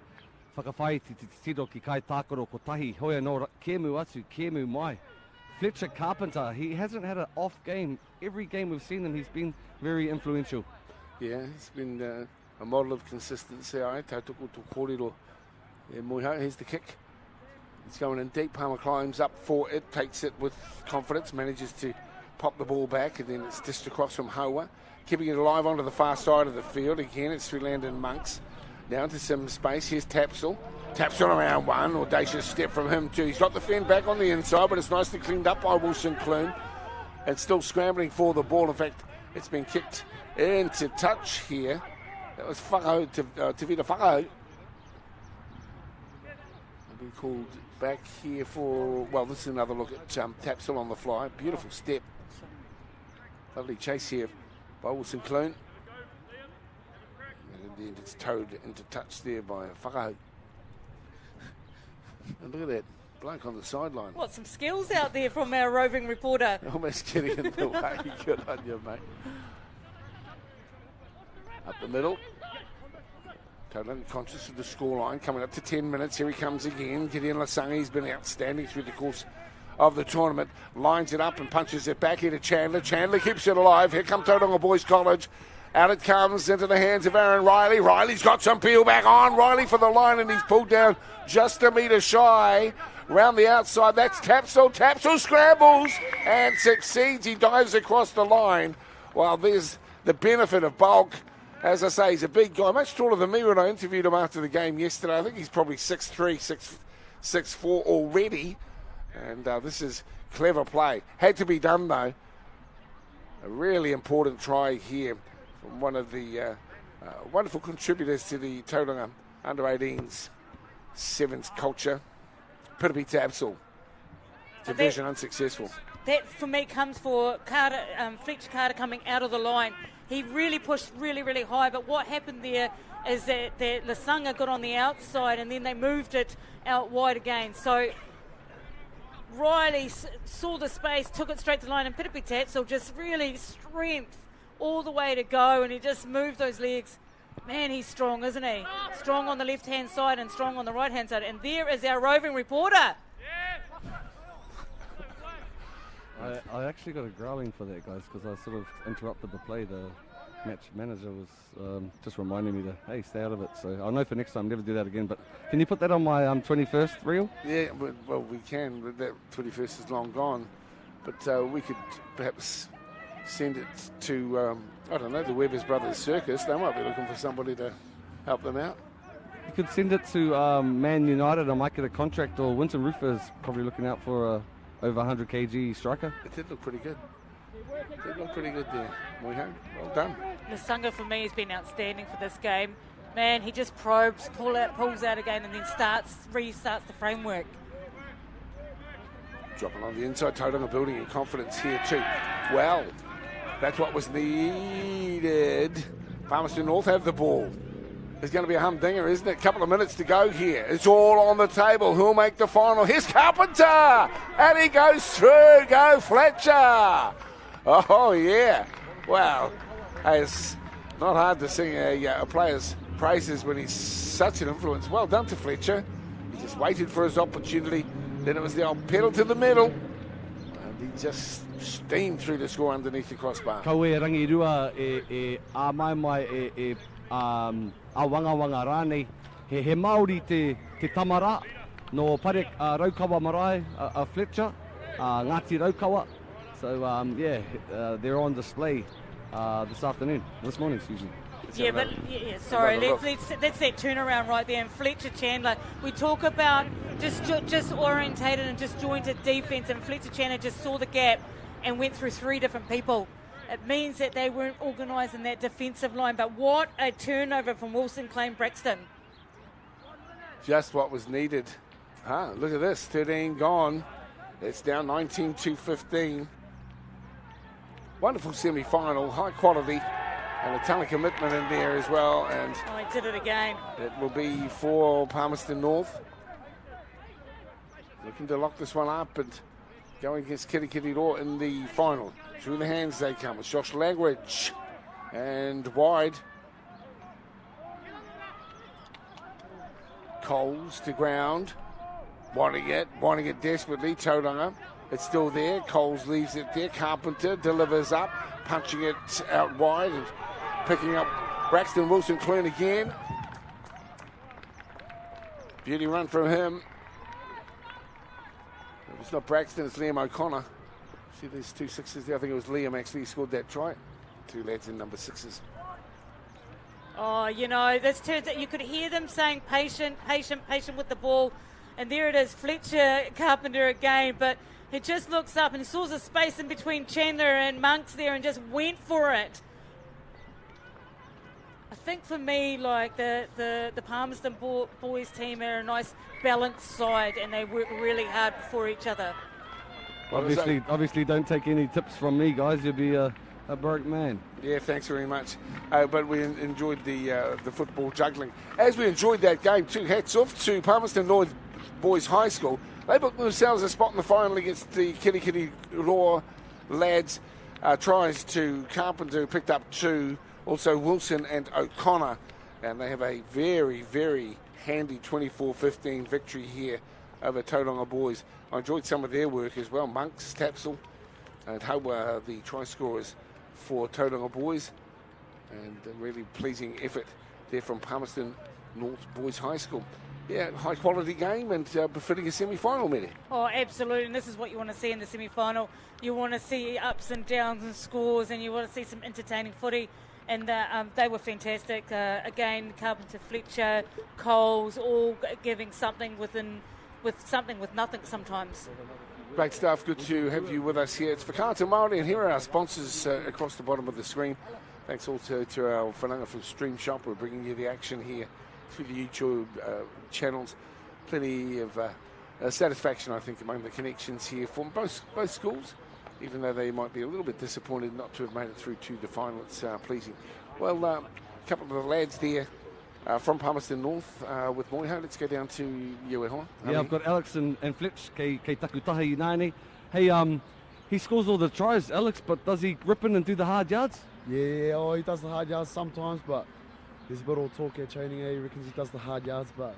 Speaker 3: whakawhai te tiro ki kai tākoro ko tahi hoia no kemu atu, kemu mai. Fletcher Carpenter, he hasn't had an off game. Every game we've seen him, he's been very influential.
Speaker 1: Yeah, he's been a model of consistency. Tautoko to kōrero e Moiho. Here's the kick. It's going in deep. Palmer climbs up for it, takes it with confidence, manages to pop the ball back, and then it's dished across from Hoa. Keeping it alive onto the far side of the field. Again, it's through Landon Monks. Down to some space. Here's Tapsell. Tapsell around one. Audacious step from him too. He's got the fend back on the inside, but it's nicely cleaned up by Wilson Clune. And still scrambling for the ball. In fact, it's been kicked into touch here. That was Whakao, Tevita Whakao. I'll be called back here for, well, this is another look at Tapsell on the fly. Beautiful step. Lovely chase here by Wilson Clune. And it's towed into touch there by Whakao. And look at that bloke on the sideline.
Speaker 2: What, some skills out there from our roving reporter.
Speaker 1: Almost getting in the way. Good on you, mate. Up the middle. Totally unconscious of the scoreline. Coming up to 10 minutes. Here he comes again. Gideon Lasangi. He's been outstanding through the course of the tournament. Lines it up and punches it back into Chandler. Chandler keeps it alive. Here comes Tauranga Boys College. Out it comes into the hands of Aaron Riley. Riley's got some peel back on. Riley for the line, and he's pulled down just a metre shy. Round the outside, that's Tapsell. Tapsell scrambles and succeeds. He dives across the line. Well, there's the benefit of bulk. As I say, he's a big guy, much taller than me when I interviewed him after the game yesterday. I think he's probably 6'3", 6'4" already. And this is clever play. Had to be done, though. A really important try here from one of the wonderful contributors to the Tauranga Under-18s 7's culture, Piripi Tapsell. Division unsuccessful.
Speaker 2: That, for me, comes for Carter, Fletcher Carter coming out of the line. He really pushed really, really high, but what happened there is that Lasanga got on the outside and then they moved it out wide again. So Riley saw the space, took it straight to the line, and Piripi Tapsell just really strength all the way to go, and he just moved those legs. Man, he's strong, isn't he? Strong on the left-hand side and strong on the right-hand side. And there is our roving reporter.
Speaker 3: I actually got a growling for that, guys, because I sort of interrupted the play. The match manager was just reminding me to, hey, stay out of it. So I'll know for next time, never do that again. But can you put that on my 21st reel?
Speaker 1: Yeah, well, we can. But that 21st is long gone. But we could perhaps send it to, I don't know, the Weber's Brothers Circus. They might be looking for somebody to help them out.
Speaker 3: You could send it to Man United. I might get a contract, or Winton Roofer's probably looking out for a over 100 kg striker.
Speaker 1: It did look pretty good. It did look pretty good there. Well done.
Speaker 2: Lasanga, for me, has been outstanding for this game. Man, he just probes, pulls out again, and then restarts the framework.
Speaker 1: Dropping on the inside, Tauranga building in confidence here too. Well, that's what was needed. Palmerston North have the ball. There's going to be a humdinger, isn't it? A couple of minutes to go here. It's all on the table. Who'll make the final? Here's Carpenter! And he goes through. Go Fletcher! Oh, yeah. Well, it's not hard to sing a player's praises when he's such an influence. Well done to Fletcher. He just waited for his opportunity. Then it was the old pedal to the middle. And he just steamed through the score underneath the crossbar.
Speaker 3: Kau e rangirua a mai a wanga rānei, he Māori te tamara, no pare raukawa marae a Fletcher, Ngāti Raukawa. So, they're on display this morning, excuse me.
Speaker 2: Sorry, that's that turnaround right there. And Fletcher Chandler, we talk about just orientated and disjointed defence, and Fletcher Chandler just saw the gap and went through 3 different people. It means that they weren't organised in that defensive line, but what a turnover from Wilson Klein Braxton.
Speaker 1: Just what was needed. Look at this, 13 gone. It's down 19-15. Wonderful semi-final, high quality, and a ton of commitment in there as well. And
Speaker 2: he did it again.
Speaker 1: It will be for Palmerston North. Looking to lock this one up and going against Kirikiriroa in the final. Through the hands they come with Josh Langridge. And wide. Coles to ground. Wanting it desperately. Tauranga. It's still there. Coles leaves it there. Carpenter delivers up, punching it out wide and picking up Braxton Wilson Clune again. Beauty run from him. It's not Braxton, it's Liam O'Connor. See these 2 sixes there? I think it was Liam actually scored that try. 2 lads in number 6s.
Speaker 2: Oh, this turns out you could hear them saying patient with the ball. And there it is, Fletcher Carpenter again, but he just looks up and saw the space in between Chandler and Monks there and just went for it. I think for me, like the Palmerston boys team are a nice balanced side and they work really hard for each other.
Speaker 3: Obviously don't take any tips from me, guys. You'll be a broke man.
Speaker 1: Yeah, thanks very much. But we enjoyed the football juggling. As we enjoyed that game too, hats off to Palmerston North Boys High School. They booked themselves a spot in the final against the Kirikiriroa lads. Tries to Carpenter, picked up 2. Also Wilson and O'Connor. And they have a very, very handy 24-15 victory here over Tauranga Boys. I enjoyed some of their work as well. Monks, Tapsell and Hawa, the try scorers for Tauranga Boys. And a really pleasing effort there from Palmerston North Boys High School. Yeah, high quality game and befitting a semi-final, Mary.
Speaker 2: Oh, absolutely. And this is what you want to see in the semi-final. You want to see ups and downs and scores, and you want to see some entertaining footy. And they were fantastic. Again, Carpenter, Fletcher, Coles, all giving something with nothing sometimes.
Speaker 1: Great stuff. Good to have you with us here. It's Whakaata Māori, and here are our sponsors across the bottom of the screen. Thanks also to our whananga from Stream Shop. We're bringing you the action here through the YouTube channels. Plenty of satisfaction, I think, among the connections here from both schools, even though they might be a little bit disappointed not to have made it through to the final. It's pleasing. Well, a couple of the lads there from Palmerston North with Moiho. Let's go down to Uehoa.
Speaker 3: Yeah, I've got Alex and Fletch, kei takutahi nāne. Hey, he scores all the tries, Alex, but does he rip in and do the hard yards?
Speaker 16: Yeah, he does the hard yards sometimes, but there's a bit of talk at training. He reckons he does the hard yards, but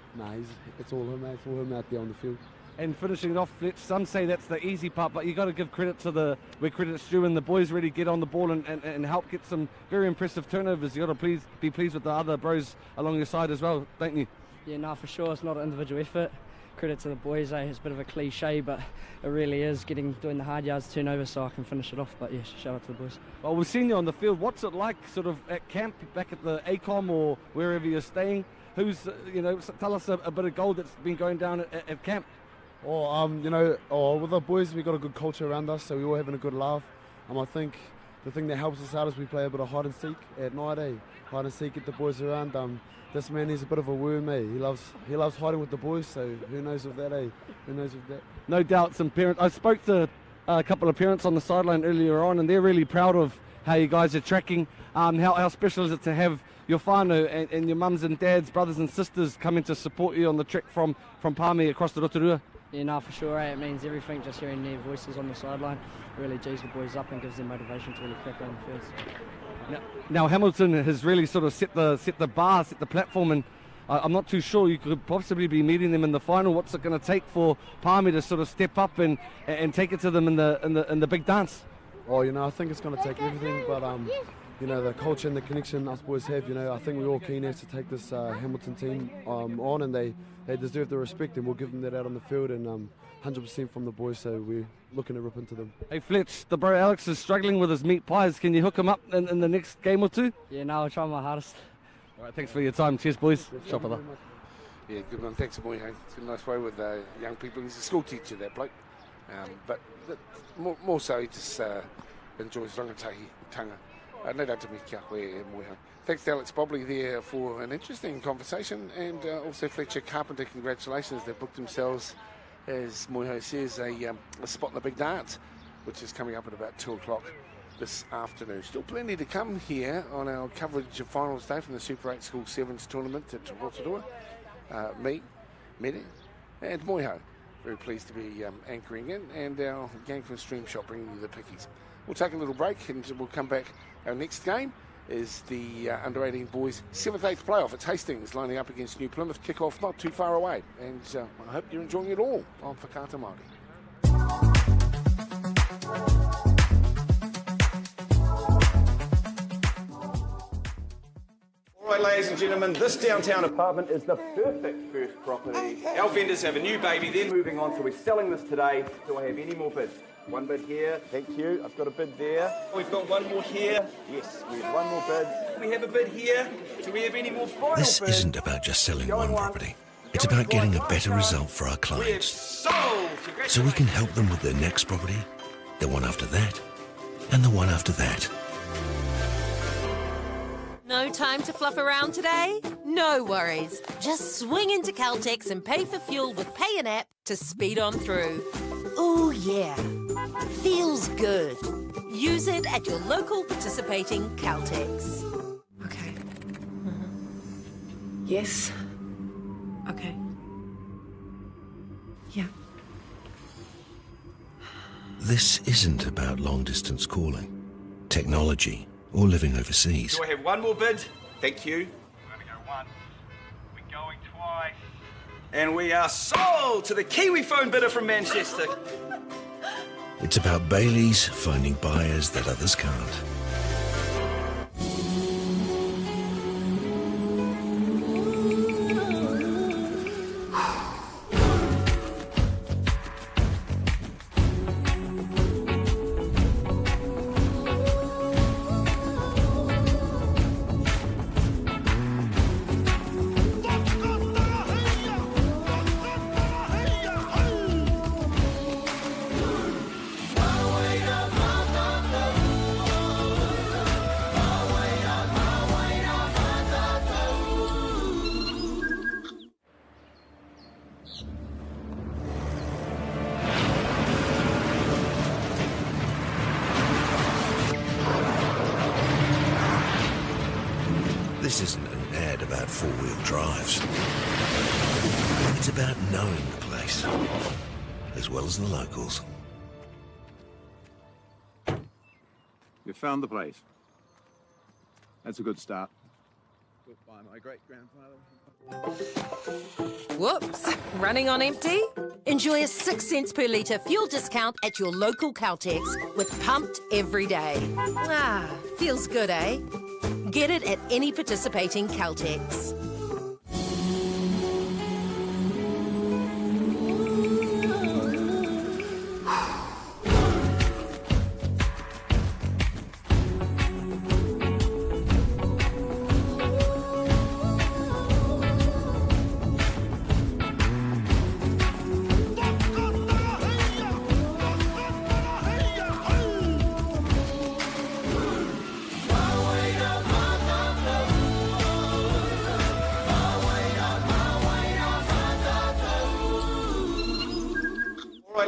Speaker 16: it's all him, mate. It's all him out there on the field.
Speaker 3: And finishing it off, Fletch, some say that's the easy part, but you got to give credit to where credit's due, and the boys really get on the ball and help get some very impressive turnovers. You got to be pleased with the other bros along your side as well, don't you?
Speaker 17: Yeah, no, for sure. It's not an individual effort. Credit to the boys, It's a bit of a cliche, but it really is doing the hard yards turnover so I can finish it off. But yeah, shout out to the boys.
Speaker 3: Well, we've seen you on the field. What's it like sort of at camp, back at the ACOM or wherever you're staying? Tell us a bit of gold that's been going down at camp.
Speaker 16: With the boys, we've got a good culture around us, so we're all having a good laugh. I think the thing that helps us out is we play a bit of hide and seek at night, hide and seek, get the boys around. This man, he's a bit of a worm, He loves hiding with the boys, so who knows of that, Who knows of that?
Speaker 3: No doubt some parents. I spoke to a couple of parents on the sideline earlier on, and they're really proud of how you guys are tracking. How special is it to have your whānau and your mums and dads, brothers and sisters coming to support you on the trek from Palme across the Rotorua?
Speaker 17: Yeah, no, for sure. It means everything, just hearing their voices on the sideline really G's the boys up and gives them motivation to really crack on the fields.
Speaker 3: Now Hamilton has really sort of set the bar, set the platform, and I'm not too sure you could possibly be meeting them in the final. What's it going to take for Palme to sort of step up and take it to them in the big dance?
Speaker 16: I think it's going to take everything, but the culture and the connection us boys have, I think we're all keen as to take this Hamilton team on, and they deserve the respect, and we'll give them that out on the field, and 100% from the boys, so we're looking to rip into them.
Speaker 3: Hey Fletch, the bro Alex is struggling with his meat pies. Can you hook him up in the next game or two?
Speaker 17: Yeah, no, I'll try my hardest.
Speaker 3: All right, thanks for your time. Cheers, boys. Shop it up.
Speaker 1: Yeah, good one. Thanks, boy. Hey, it's a nice way with young people. He's a school teacher, that bloke. But more so, he just enjoys rangatahi tanga. Nei rata mi kia koe e moeha. Thanks to Alex Bobley there for an interesting conversation, and also Fletcher Carpenter, congratulations. They've booked themselves, as Moeho says, a spot in the big dance, which is coming up at about 2 o'clock this afternoon. Still plenty to come here on our coverage of finals day from the Super 8 School 7's tournament at Rotorua. Me, Mede, and Moeho. Very pleased to be anchoring in, and our gang from Stream Shop bringing you the pickies. We'll take a little break and we'll come back. Our next game is the under-18 boys 7th-8th playoff. It's Hastings lining up against New Plymouth. Kick-off not too far away, and I hope you're enjoying it all on Whakaata Māori.
Speaker 4: All right, ladies and gentlemen, this downtown apartment is the perfect first property. Our vendors have a new baby, they're moving on, so we're selling this today. Do I have any more bids? One bid here, thank you. I've got a bid there. We've got one more here. Yes, we have one more bid. We have a bid here. Do we have any more final bids?
Speaker 5: This isn't about just selling one property. It's about getting a better result for our clients. So we can help them with their next property, the one after that, and the one after that.
Speaker 6: No time to fluff around today? No worries. Just swing into Caltex and pay for fuel with Pay and App to speed on through. Ooh, yeah. Feels good. Use it at your local participating Caltex.
Speaker 7: Okay. Yes. Okay. Yeah.
Speaker 5: This isn't about long-distance calling, technology, or living overseas.
Speaker 4: Do I have one more bid? Thank you.
Speaker 8: We're going to go once. We're going twice.
Speaker 4: And we are sold to the Kiwi phone bidder from Manchester.
Speaker 5: It's about Bailey's finding buyers that others can't. This isn't an ad about four-wheel drives. It's about knowing the place, as well as the locals.
Speaker 11: You found the place. That's a good start. Built by my great-grandfather.
Speaker 6: Whoops, running on empty? Enjoy a 6 cents per litre fuel discount at your local Caltex with Pumped every day. Ah, feels good, eh? Get it at any participating Caltex.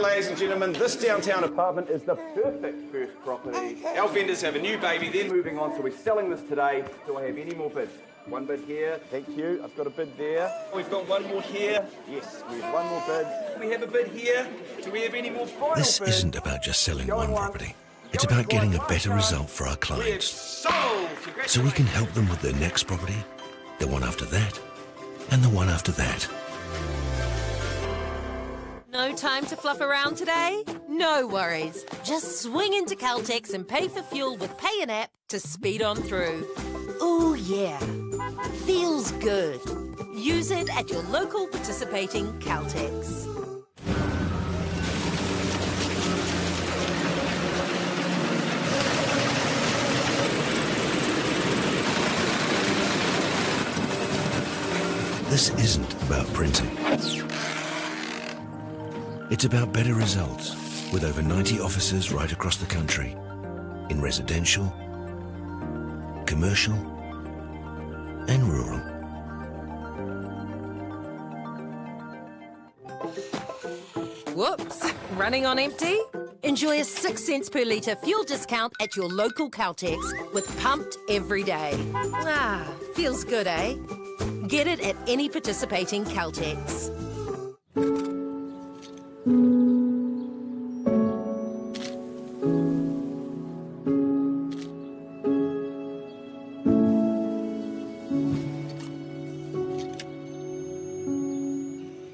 Speaker 4: Ladies and gentlemen, this downtown apartment is the perfect first property. Our vendors have a new baby, they're moving on, so we're selling this today. Do I have any more bids? One bid here, thank you. I've got a bid there. We've got one more here. Yes, we have one more bid. We have a bid here. Do we have any more final bids?
Speaker 5: This isn't about just selling one property. It's about getting a better result for our clients. So we can help them with their next property, the one after that, and the one after that.
Speaker 6: No time to fluff around today? No worries. Just swing into Caltex and pay for fuel with Pay and App to speed on through. Ooh, yeah. Feels good. Use it at your local participating Caltex.
Speaker 5: This isn't about printing. It's about better results with over 90 offices right across the country in residential, commercial and rural.
Speaker 6: Whoops, running on empty? Enjoy a 6 cents per litre fuel discount at your local Caltex with Pumped every day. Ah, feels good, eh? Get it at any participating Caltex.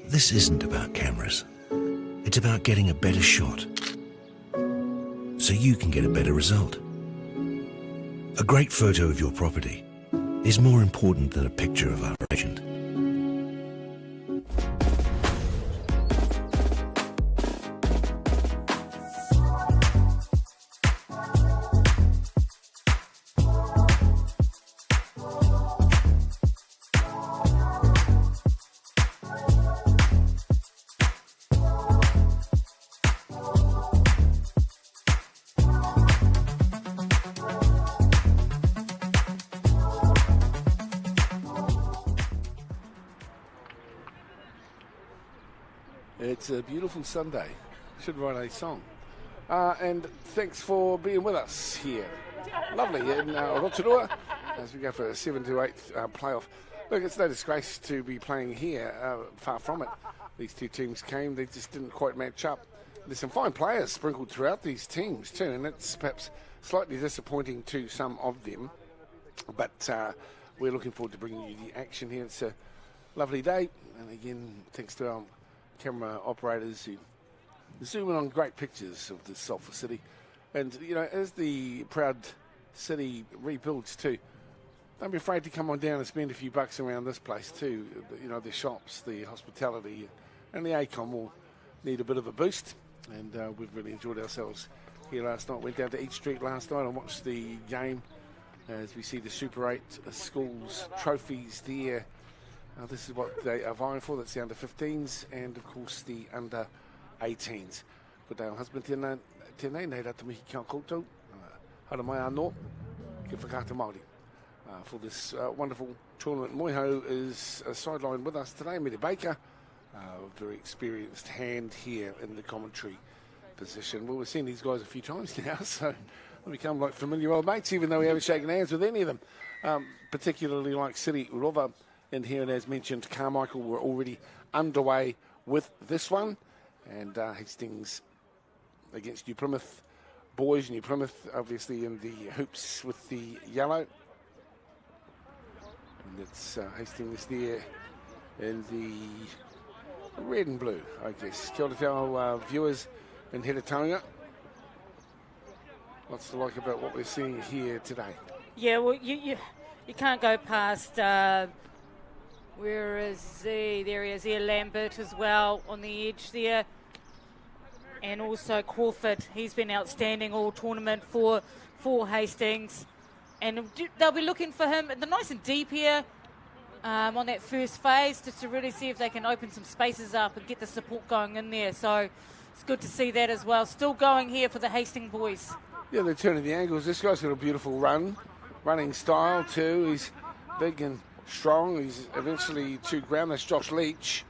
Speaker 5: This isn't about cameras. It's about getting a better shot so you can get a better result. A great photo of your property is more important than a picture of our agent.
Speaker 1: It's a beautiful Sunday. Should write a song. And thanks for being with us here. Lovely in Rotorua as we go for a 7 to 8 playoff. Look, it's no disgrace to be playing here. Far from it. These two teams came. They just didn't quite match up. There's some fine players sprinkled throughout these teams too, and it's perhaps slightly disappointing to some of them. But we're looking forward to bringing you the action here. It's a lovely day. And again, thanks to our camera operators who zoom in on great pictures of the Sulphur City. And, you know, as the proud city rebuilds too, don't be afraid to come on down and spend a few bucks around this place too. You know, the shops, the hospitality, and the ACOM will need a bit of a boost. And we've really enjoyed ourselves here last night. Went down to East Street last night and watched the game as we see the Super 8 schools trophies there. This is what they are vying for. That's the under-15s and, of course, the under-18s. Ko tau husband tēnei, nei rata mihi kia koutou. Hara mai anō, ki whakata Māori. For this wonderful tournament. Moiho is sidelined with us today. Mire Baker, a very experienced hand here in the commentary position. Well, we've seen these guys a few times now, so we become like familiar old mates, even though we haven't shaken hands with any of them. Particularly like City Rova. And here, and as mentioned, Carmichael were already underway with this one. And Hastings against New Plymouth boys. New Plymouth, obviously, in the hoops with the yellow. And it's Hastings there in the red and blue, I guess. Kia ora te ao, viewers in Heretaunga. What's to like about what we're seeing here today?
Speaker 2: Yeah, well, you can't go past... where is he? There he is, here, Lambert as well on the edge there. And also Crawford. He's been outstanding all tournament for Hastings. And they'll be looking for him. They're nice and deep here on that first phase, just to really see if they can open some spaces up and get the support going in there. So it's good to see that as well. Still going here for the Hastings boys.
Speaker 1: Yeah, they're turning the angles. This guy's got a beautiful running style too. He's big and strong. He's eventually to ground. That's Josh Leach.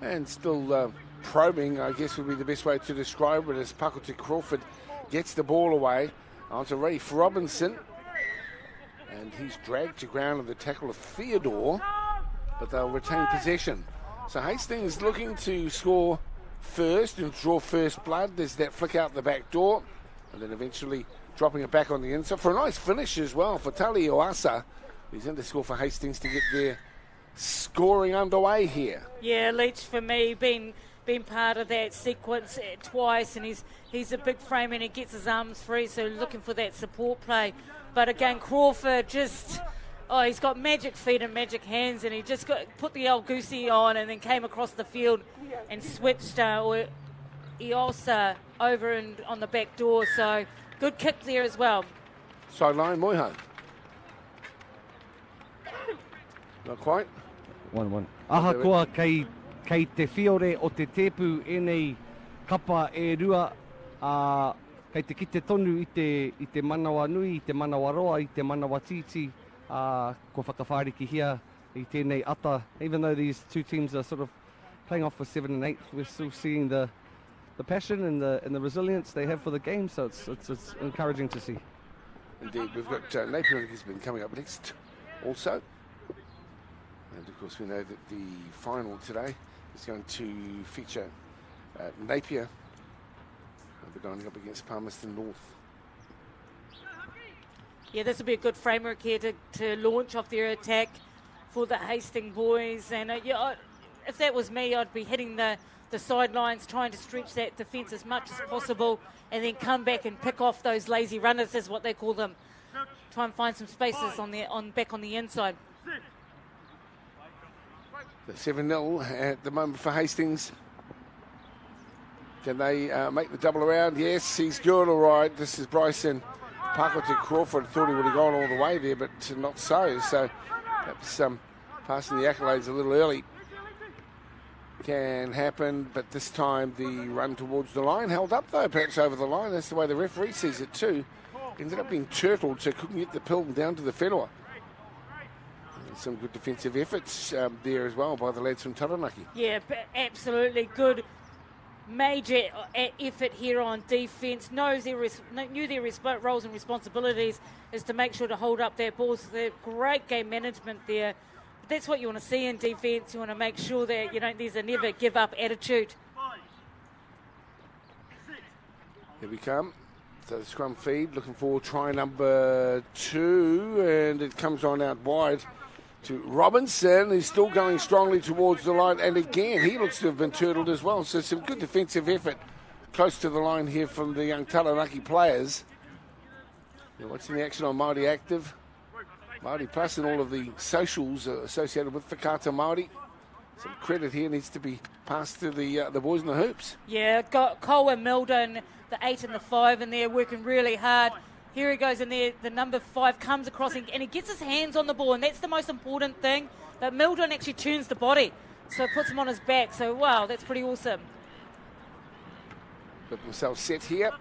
Speaker 1: And still probing, I guess would be the best way to describe it, as Pakuti Crawford gets the ball away onto Rafe Robinson. And he's dragged to ground on the tackle of Theodore, but they'll retain possession. So Hastings looking to score first and draw first blood. There's that flick out the back door, and then eventually dropping it back on the inside for a nice finish as well for Tali Oasa. He's in to score for Hastings to get their scoring underway here.
Speaker 2: Yeah, Leach for me been part of that sequence twice, and he's a big frame and he gets his arms free, so looking for that support play. But again, Crawford just, he's got magic feet and magic hands, and he just put the old goosey on and then came across the field and switched Iosa over and on the back door. So good kick there as well.
Speaker 1: Sideline, Moiho. Not quite.
Speaker 3: 1-1. Aha koa kei te whiore o te tepu enei kapa e rua kei te kite tonu i te manawa nui, i te manawa roa, i te manawa titi ko whakawhariki hia i tēnei ata. Even though these two teams are sort of playing off for 7 and 8, we're still seeing the passion and the resilience they have for the game, so it's encouraging to see.
Speaker 1: Indeed, we've got Napier has been coming up next also. And of course we know that the final today is going to feature Napier. They're going up against Palmerston North.
Speaker 2: Yeah, this will be a good framework here to launch off their attack for the Hastings boys. And if that was me, I'd be hitting the sidelines, trying to stretch that defence as much as possible, and then come back and pick off those lazy runners, is what they call them. Try and find some spaces back on the inside.
Speaker 1: The 7-0 at the moment for Hastings. Can they make the double around? Yes, he's good, all right. This is Bryson Pakoti Crawford. Thought he would have gone all the way there, but not so. So perhaps passing the accolades a little early can happen, but this time the run towards the line held up, though, perhaps over the line. That's the way the referee sees it too. Ended up being turtled, so couldn't get the pill down to the whenua. Some good defensive efforts there as well by the lads from Taranaki.
Speaker 2: Yeah, absolutely good. Major effort here on defence. Knew their roles and responsibilities is to make sure to hold up their balls. They're great game management there. That's what you want to see in defence. You want to make sure that there's a never give up attitude.
Speaker 1: Here we come. So the scrum feed, looking for try number 2, and it comes on out wide to Robinson, who's still going strongly towards the line, and again he looks to have been turtled as well. So some good defensive effort close to the line here from the young Taranaki players. You're watching the action on Māori Active, Māori Plus, and all of the socials associated with Whakata Māori. Some credit here needs to be passed to the boys in the hoops.
Speaker 2: Yeah, got Cole and Milden, the 8 and the 5, and they're working really hard. Here he goes in there, the number 5 comes across and he gets his hands on the ball, and that's the most important thing. But Milden actually turns the body, so it puts him on his back. So, wow, that's pretty awesome.
Speaker 1: Got themselves set here.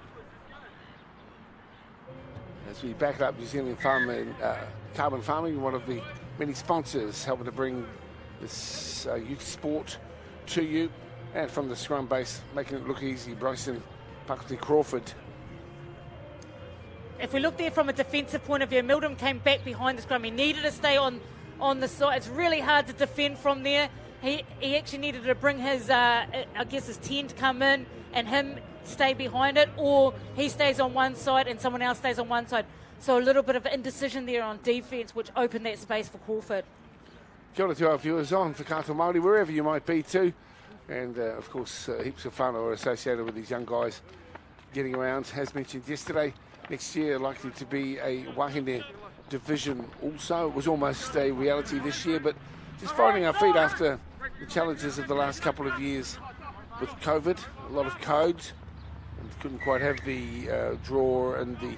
Speaker 1: As we back up New Zealand Carbon Farming, one of the many sponsors helping to bring this youth sport to you. And from the scrum base, making it look easy, Bryson Pakoti Crawford.
Speaker 2: If we look there from a defensive point of view, Milden came back behind the scrum. He needed to stay on the side. It's really hard to defend from there. He actually needed to bring his 10 to come in and him stay behind it, or he stays on one side and someone else stays on one side. So a little bit of indecision there on defence, which opened that space for Crawford.
Speaker 1: Kia ora to our viewers on Whakata Māori, wherever you might be too. And, of course, heaps of fun are associated with these young guys getting around. As mentioned yesterday, next year likely to be a Wahine division also. It was almost a reality this year, but just finding our feet after the challenges of the last couple of years with COVID, a lot of codes, and couldn't quite have the draw and the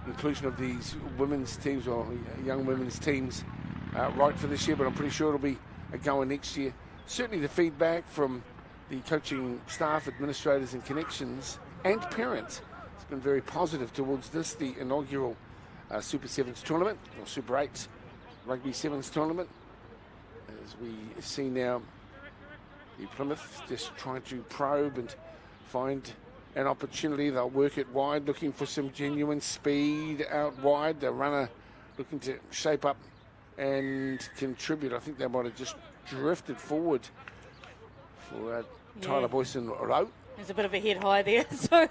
Speaker 1: inclusion of these women's teams or young women's teams right for this year, but I'm pretty sure it'll be a goer next year. Certainly the feedback from the coaching staff, administrators and connections and parents has been very positive towards this, the inaugural Super Sevens tournament, or Super 8 Rugby Sevens tournament. As we see now, the Plymouth just trying to probe and find an opportunity. They'll work it wide, looking for some genuine speed out wide. The runner looking to shape up and contribute. I think they might have just drifted forward for Tyler Boyson Rowe.
Speaker 2: There's a bit of a head high there. So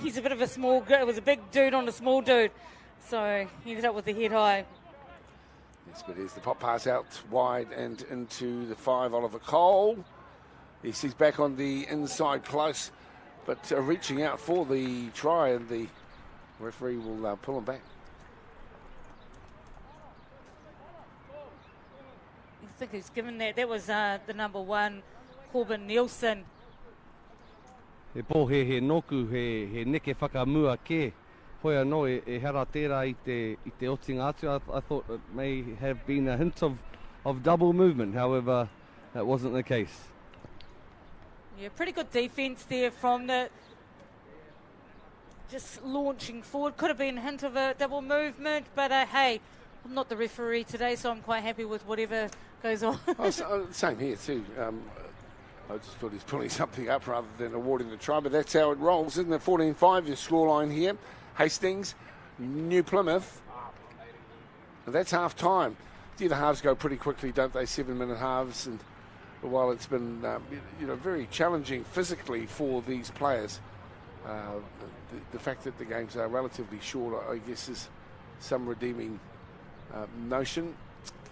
Speaker 2: he's a bit of a small, it was a big dude on a small dude. So he ended up with the head high.
Speaker 1: Yes, but here's the pop pass out wide and into the 5, Oliver Cole. He's back on the inside close, but reaching out for the try, and the referee will pull him back.
Speaker 2: I think he's given that. That was the number 1, Corbin Nielsen.
Speaker 3: He pō he noku, he neke whakamua ke. Hoi anō e hara tērā I te otinga atu. I thought it may have been a hint of double movement, however, that wasn't the case.
Speaker 2: Yeah, pretty good defence there from the just launching forward. Could have been a hint of a double movement, but hey, I'm not the referee today, so I'm quite happy with whatever goes on.
Speaker 1: Same here too. I just thought he's pulling something up rather than awarding the try, but that's how it rolls, isn't it? 14-5, your scoreline here. Hastings, New Plymouth. And that's half time. The halves go pretty quickly, don't they? 7-minute halves, and while it's been very challenging physically for these players, the fact that the games are relatively short, I guess, is some redeeming notion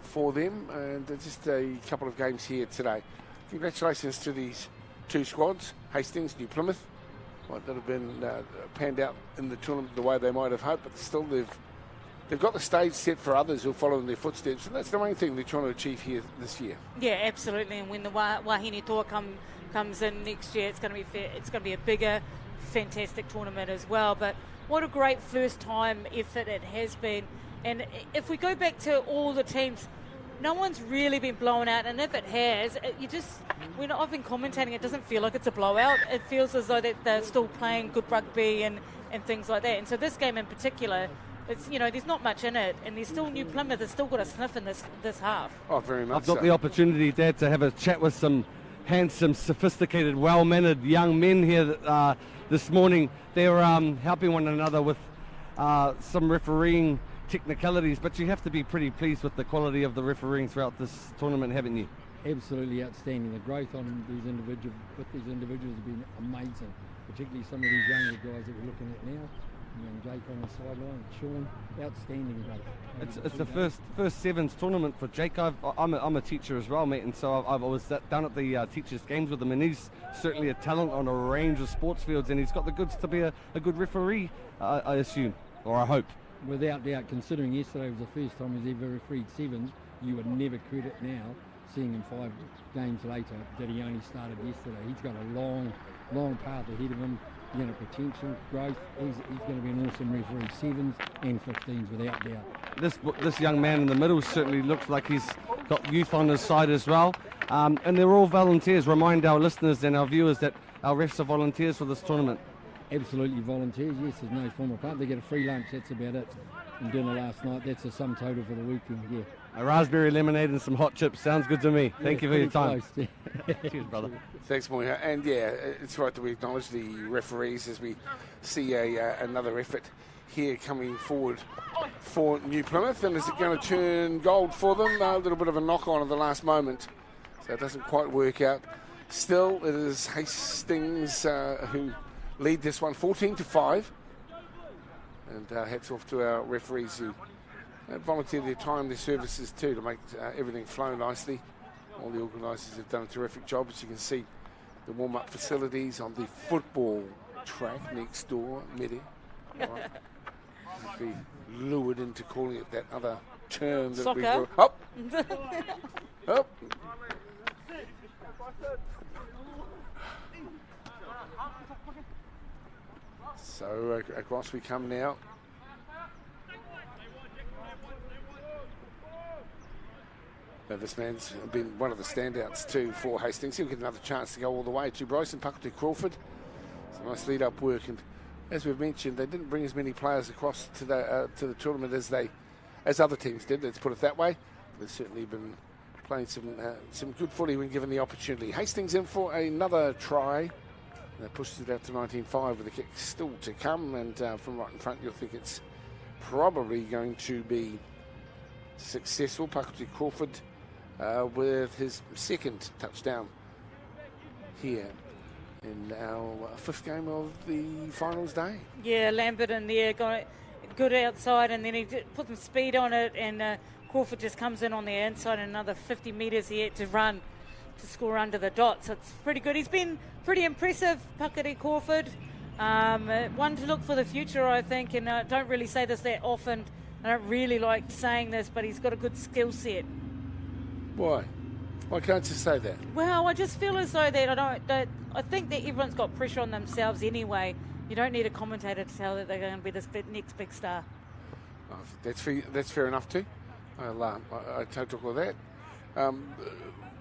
Speaker 1: for them. And just a couple of games here today. Congratulations to these two squads, Hastings, New Plymouth. Might not have been panned out in the tournament the way they might have hoped, but still they've got the stage set for others who'll follow in their footsteps, and that's the main thing they're trying to achieve here this year. Yeah,
Speaker 2: absolutely. And when the Wahine Toa comes in next year, it's going to be a bigger, fantastic tournament as well. But what a great first time effort it has been. And if we go back to all the teams, no one's really been blown out, and if it has, when I've been commentating, it doesn't feel like it's a blowout. It feels as though that they're still playing good rugby and things like that. And so this game in particular, it's there's not much in it, and there's still New Plymouth has still got a sniff in this half.
Speaker 1: Oh, very much.
Speaker 3: I've got the opportunity, Dad, to have a chat with some handsome, sophisticated, well-mannered young men here this morning. They're helping one another with some refereeing technicalities, but you have to be pretty pleased with the quality of the refereeing throughout this tournament, haven't you?
Speaker 18: Absolutely outstanding. The growth on these individuals has been amazing, particularly some of these younger guys that we're looking at now. Jake on the sideline, Sean, outstanding growth.
Speaker 3: It's the first Sevens tournament for Jake. I'm a teacher as well, mate, and so I was down at the teachers' games with him, and he's certainly a talent on a range of sports fields, and he's got the goods to be a good referee, I assume, or I hope.
Speaker 18: Without doubt, considering yesterday was the first time he's ever refereed Sevens, you would never credit now, seeing him 5 games later, that he only started yesterday. He's got a long path ahead of him. Potential, growth. He's going to be an awesome referee, 7s and 15s without doubt.
Speaker 3: This young man in the middle certainly looks like he's got youth on his side as well. And they're all volunteers. Remind our listeners and our viewers that our refs are volunteers for this tournament.
Speaker 18: Absolutely volunteers, yes, there's no formal part. They get a free lunch, that's about it. And dinner last night, that's the sum total for the weekend, yeah.
Speaker 3: A raspberry lemonade and some hot chips, sounds good to me. Thank you for your time.
Speaker 18: Close, yeah.
Speaker 3: Cheers, brother.
Speaker 1: Thanks, Moya. And yeah, it's right that we acknowledge the referees as we see another effort here coming forward for New Plymouth. And is it going to turn gold for them? A little bit of a knock on at the last moment, so it doesn't quite work out. Still, it is Hastings who lead this one 14-5. And hats off to our referees who volunteer their time, their services too, to make everything flow nicely. All the organisers have done a terrific job. As you can see, the warm-up facilities on the football track next door, Medi. Right. Be lured into calling it that other term that we were. Up! Up! So across we come now. Now this man's been one of the standouts too for Hastings. He'll get another chance to go all the way to Bryce and Puckle to Crawford. Some nice lead-up work, and as we've mentioned, they didn't bring as many players across to the tournament as other teams did. Let's put it that way. They've certainly been playing some good footy when given the opportunity. Hastings in for another try. That pushes it out to 19-5 with a kick still to come, and from right in front you'll think it's probably going to be successful. Puckle Crawford with his second touchdown here in our 5th game of the finals day.
Speaker 2: Yeah, Lambert in there got it good outside, and then he put some speed on it, and Crawford just comes in on the inside, and another 50 metres he had to run to score under the dot, so it's pretty good. He's been pretty impressive, Puckety Crawford. One to look for the future, I think, and I don't really say this that often. I don't really like saying this, but he's got a good skill set.
Speaker 1: Why? Why can't you say that?
Speaker 2: Well, I just feel as though that I think that everyone's got pressure on themselves anyway, You don't need a commentator to tell that they're going to be this next big star.
Speaker 1: Oh, that's fair enough too. I take talk of that.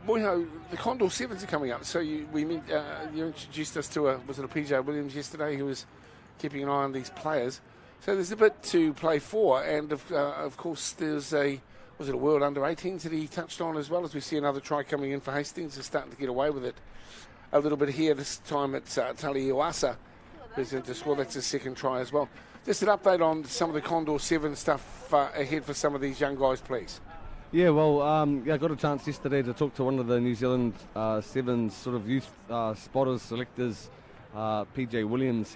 Speaker 1: Moiho, the Condor Sevens are coming up. So you introduced us to was it a PJ Williams yesterday who was keeping an eye on these players. So there's a bit to play for, and of course there's a World Under-18s that he touched on as well, as we see another try coming in for Hastings. They're starting to get away with it a little bit here. This time it's Tali Iwasa who's into score. That's his second try as well. Just an update on some of the Condor 7 stuff ahead for some of these young guys, please.
Speaker 3: Yeah, well, I got a chance yesterday to talk to one of the New Zealand Sevens sort of youth spotters, selectors, PJ Williams.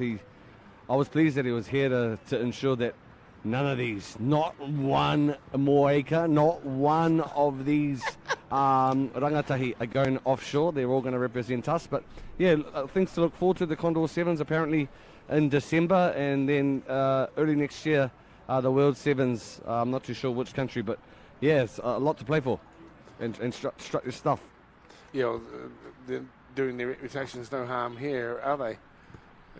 Speaker 3: I was pleased that he was here to ensure that none of these, not one Moeka, not one of these rangatahi are going offshore. They're all going to represent us. But yeah, things to look forward to. The Condor Sevens apparently in December, and then early next year the World Sevens. I'm not too sure which country, but yeah, it's a lot to play for and structure stuff.
Speaker 1: Yeah, well, they're doing their reputations no harm here, are they?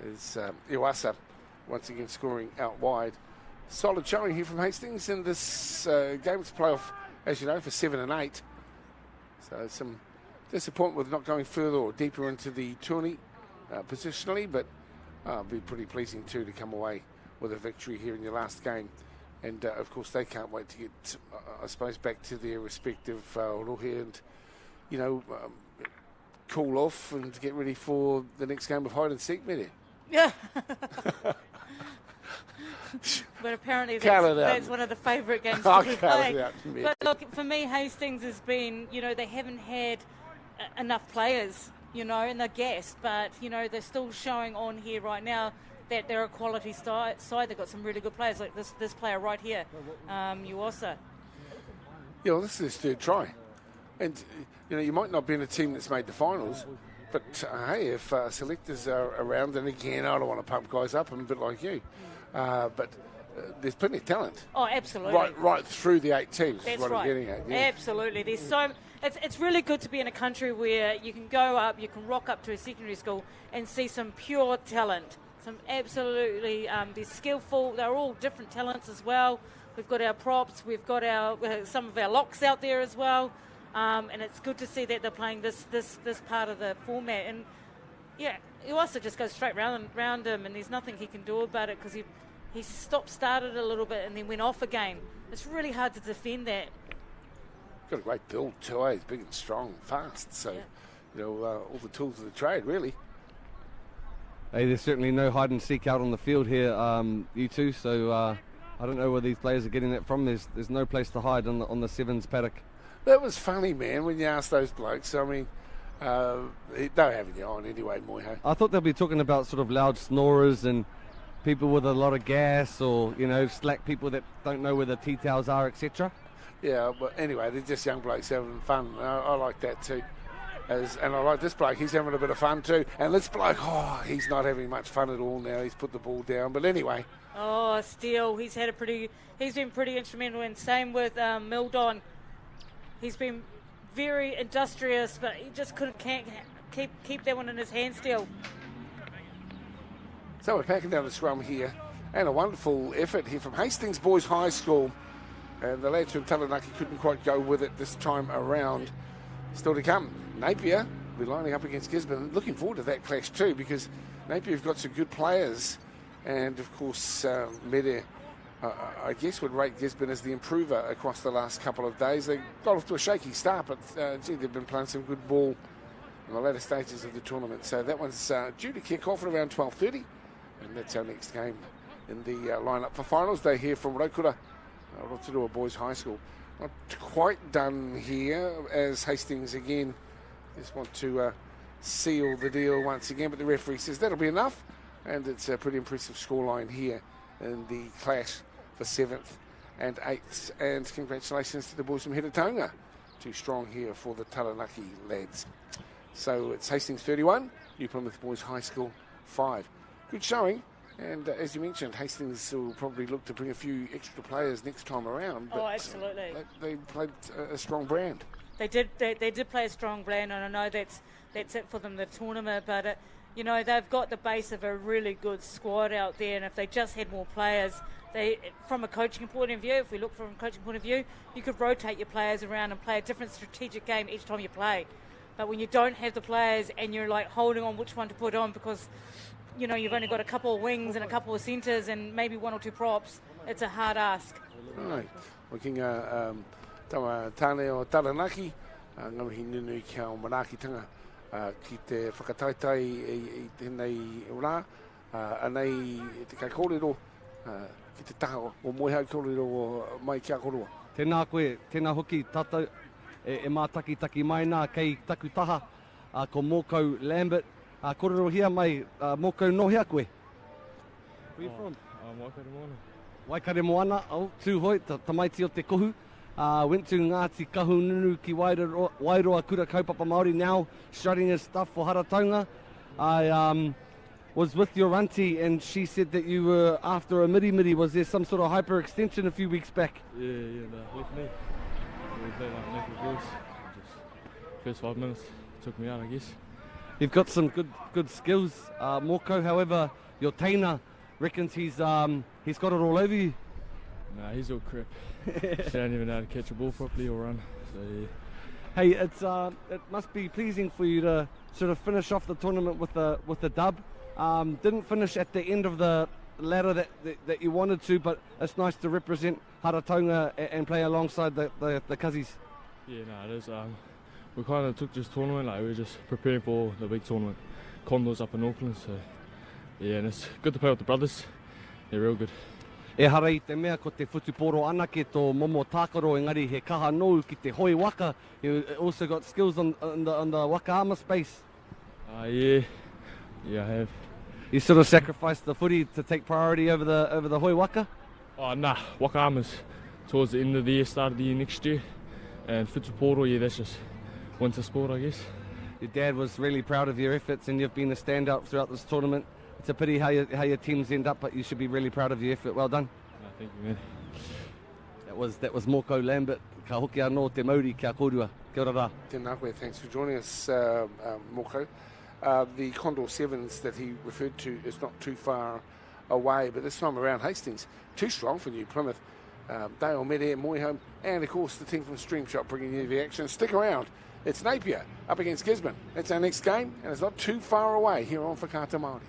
Speaker 1: Is Iwasa once again scoring out wide. Solid showing here from Hastings in this game. It's playoff, as you know, for 7 and 8. So some disappointment with not going further or deeper into the tourney positionally, but it'll be pretty pleasing too to come away with a victory here in your last game. And of course they can't wait to get, I suppose, back to their respective rohe and, cool off and get ready for the next game of hide and seek, maybe.
Speaker 2: Yeah. But apparently that's one of the favourite games to play. But look, for me, Hastings has been, they haven't had enough players, and they're gassed, but, they're still showing on here right now that they're a quality side. They've got some really good players, like this player right here, Uosa.
Speaker 1: Yeah, well, this is his third try. And, you might not be in a team that's made the finals, but, hey, if selectors are around, and again, I don't want to pump guys up, I'm a bit like you, but there's plenty of talent.
Speaker 2: Oh, absolutely.
Speaker 1: Right through the 8 teams
Speaker 2: That's
Speaker 1: is what
Speaker 2: right.
Speaker 1: I'm getting at. Yeah.
Speaker 2: Absolutely. There's it's really good to be in a country where you can go up, you can rock up to a secondary school and see some pure talent. Some absolutely, they're skillful. They're all different talents as well. We've got our props. We've got some of our locks out there as well. And it's good to see that they're playing this part of the format. And yeah, he also just goes straight round him, and there's nothing he can do about it because he started a little bit and then went off again. It's really hard to defend that.
Speaker 1: Got a great build too, eh? He's big and strong, fast. So, all the tools of the trade, really.
Speaker 3: Hey, there's certainly no hide and seek out on the field here, you two. So I don't know where these players are getting that from. There's no place to hide on the Sevens paddock.
Speaker 1: That was funny, man, when you asked those blokes. I mean, they're having you on anyway, Moiho.
Speaker 3: I thought they'd be talking about sort of loud snorers and people with a lot of gas, or slack people that don't know where the tea towels are, etc.
Speaker 1: Yeah, but anyway, they're just young blokes having fun. I like that too. And I like this bloke. He's having a bit of fun too. And this bloke, he's not having much fun at all now. He's put the ball down. But anyway.
Speaker 2: Oh, still, he's been pretty instrumental. And same with Mildon. He's been very industrious, but he just can't keep that one in his hand still.
Speaker 1: So we're packing down the scrum here. And a wonderful effort here from Hastings Boys High School. And the lads from Taranaki couldn't quite go with it this time around. Still to come, Napier will be lining up against Gisborne. Looking forward to that clash too, because Napier have got some good players. And of course, Mede, I guess, would rate Gisborne as the improver across the last couple of days. They got off to a shaky start, but they've been playing some good ball in the latter stages of the tournament. So that one's due to kick off at around 12:30. And that's our next game in the lineup for finals day here from Rotorua Boys High School. Not quite done here, as Hastings again just want to seal the deal once again, but the referee says that'll be enough, and it's a pretty impressive scoreline here in the clash for 7th and 8th. And congratulations to the boys from Hiratonga. Too strong here for the Taranaki lads. So it's Hastings 31, New Plymouth Boys High School 5. Good showing. And as you mentioned, Hastings will probably look to bring a few extra players next time around. But
Speaker 2: absolutely.
Speaker 1: They played a strong brand.
Speaker 2: They did play a strong brand, and I know that's it for them, the tournament. But You know, they've got the base of a really good squad out there, and if they just had more players, from a coaching point of view, if we look from a coaching point of view, you could rotate your players around and play a different strategic game each time you play. But when you don't have the players and you're like holding on which one to put on because, you know, you've only got a couple of wings and a couple of centres and maybe one or two props, it's a hard ask.
Speaker 1: Right. Looking tawa tāne o Taranaki, ngauhi nunu kia o Manaakitanga ki te whakataitai i tēnei rā, anei te kai kōrero ki te taha o moehau kōrero o mai kia korua.
Speaker 3: Tēnā koe, tēnā hoki tātou e mātaki mai nā kei taku taha ko Mokau Lambert. Kōrero hia mai Mokau no hea koe? Where you from?
Speaker 19: Waikaremoana.
Speaker 3: Waikaremoana, tūhoi, tamaiti o te kohu. Went to Ngāti Kahununu ki Wairoa Kura Kaupapa Māori, now strutting his stuff for Harataunga. I was with your auntie and she said that you were after a miri. Was there some sort of hyperextension a few weeks back?
Speaker 19: Yeah, left me. We played like naked boys. Just first 5 minutes took me out, I guess.
Speaker 3: You've got some good skills, Moko. However, your trainer reckons he's got it all over you.
Speaker 19: Nah, he's all crap. He don't even know how to catch a ball properly or run. So yeah.
Speaker 3: Hey, it must be pleasing for you to sort of finish off the tournament with the dub. Didn't finish at the end of the ladder that you wanted to, but it's nice to represent Harataunga and play alongside the Cuzzies.
Speaker 19: Yeah, no, it is. We kind of took this tournament like we were just preparing for the big tournament. Condors up in Auckland, so yeah, and it's good to play with the brothers. They're real good.
Speaker 3: E hara I te mea ko te whutuporo anake tō momo tākaro, engari he kaha nou ki te hoi waka. You also got skills on the waka armour space.
Speaker 19: Yeah, I have.
Speaker 3: You sort of sacrificed the footy to take priority over the hoi waka?
Speaker 19: Oh nah, waka armour's towards the end of the year, start of the year next year. And whutuporo, yeah, that's just winter sport, I guess.
Speaker 3: Your dad was really proud of your efforts and you've been a standout throughout this tournament. It's a pity how your teams end up, but you should be really proud of your effort. Well done.
Speaker 19: No, thank you, man.
Speaker 3: That was Moko Lambert. Ka hoki anō te mauri kia kōrua. Kia ora rā.
Speaker 1: Tēnā koe, thanks for joining us, Moko. The Condor 7's that he referred to is not too far away, but this time around Hastings, too strong for New Plymouth. Dale Mede, Moyhome, and of course the team from Streamshot bringing you the action. Stick around. It's Napier up against Gisborne. That's our next game, and it's not too far away here on Whakaata Māori.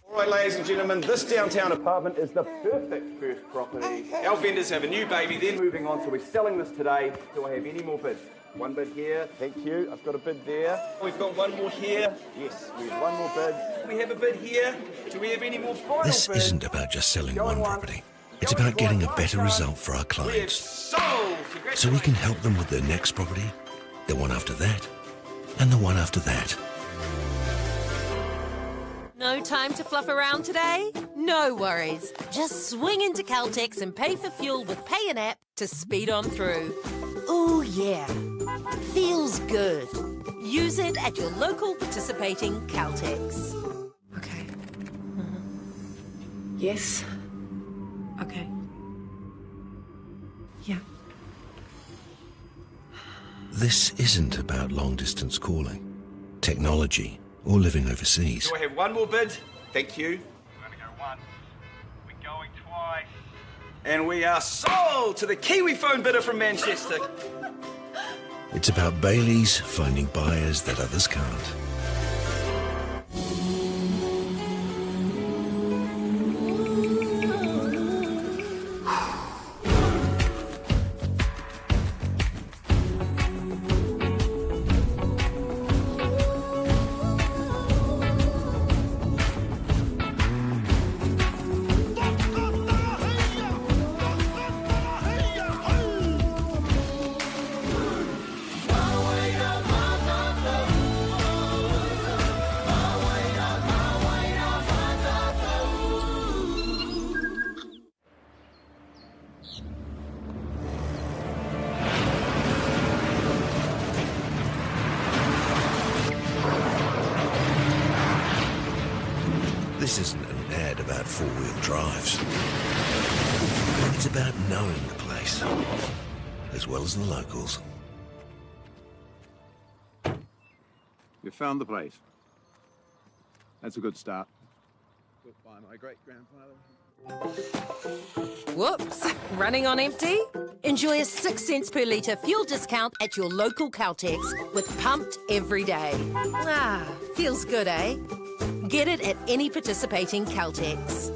Speaker 4: All right, ladies and gentlemen, this downtown apartment is the perfect first property. Our vendors have a new baby, they're moving on, so we're selling this today. Do I have any more bids? One bid here, thank you. I've got a bid there. We've got one more here. Yes, we have one more bid. We have a bid here. Do we have any more final bids?
Speaker 5: This isn't about just selling one property. It's about getting a better result for our clients. So we can help them with their next property, the one after that, and the one after that.
Speaker 6: No time to fluff around today? No worries. Just swing into Caltex and pay for fuel with Pay an App to speed on through. Ooh, yeah. Feels good. Use it at your local participating Caltex.
Speaker 7: Okay. Yes. Okay. Yeah.
Speaker 5: This isn't about long-distance calling, technology, or living overseas.
Speaker 4: Do I have one more bid? Thank you.
Speaker 8: We're going to go once. We're going twice.
Speaker 4: And we are sold to the Kiwi phone bidder from Manchester.
Speaker 5: It's about Bailey's finding buyers that others can't. This isn't an ad about four-wheel drives. It's about knowing the place. place, as well as the locals.
Speaker 11: You found the place. That's a good start. Built by my great-grandfather.
Speaker 6: Whoops, running on empty? Enjoy a 6 cents per litre fuel discount at your local Caltex with Pumped every day. Ah, feels good, eh? Get it at any participating Caltex.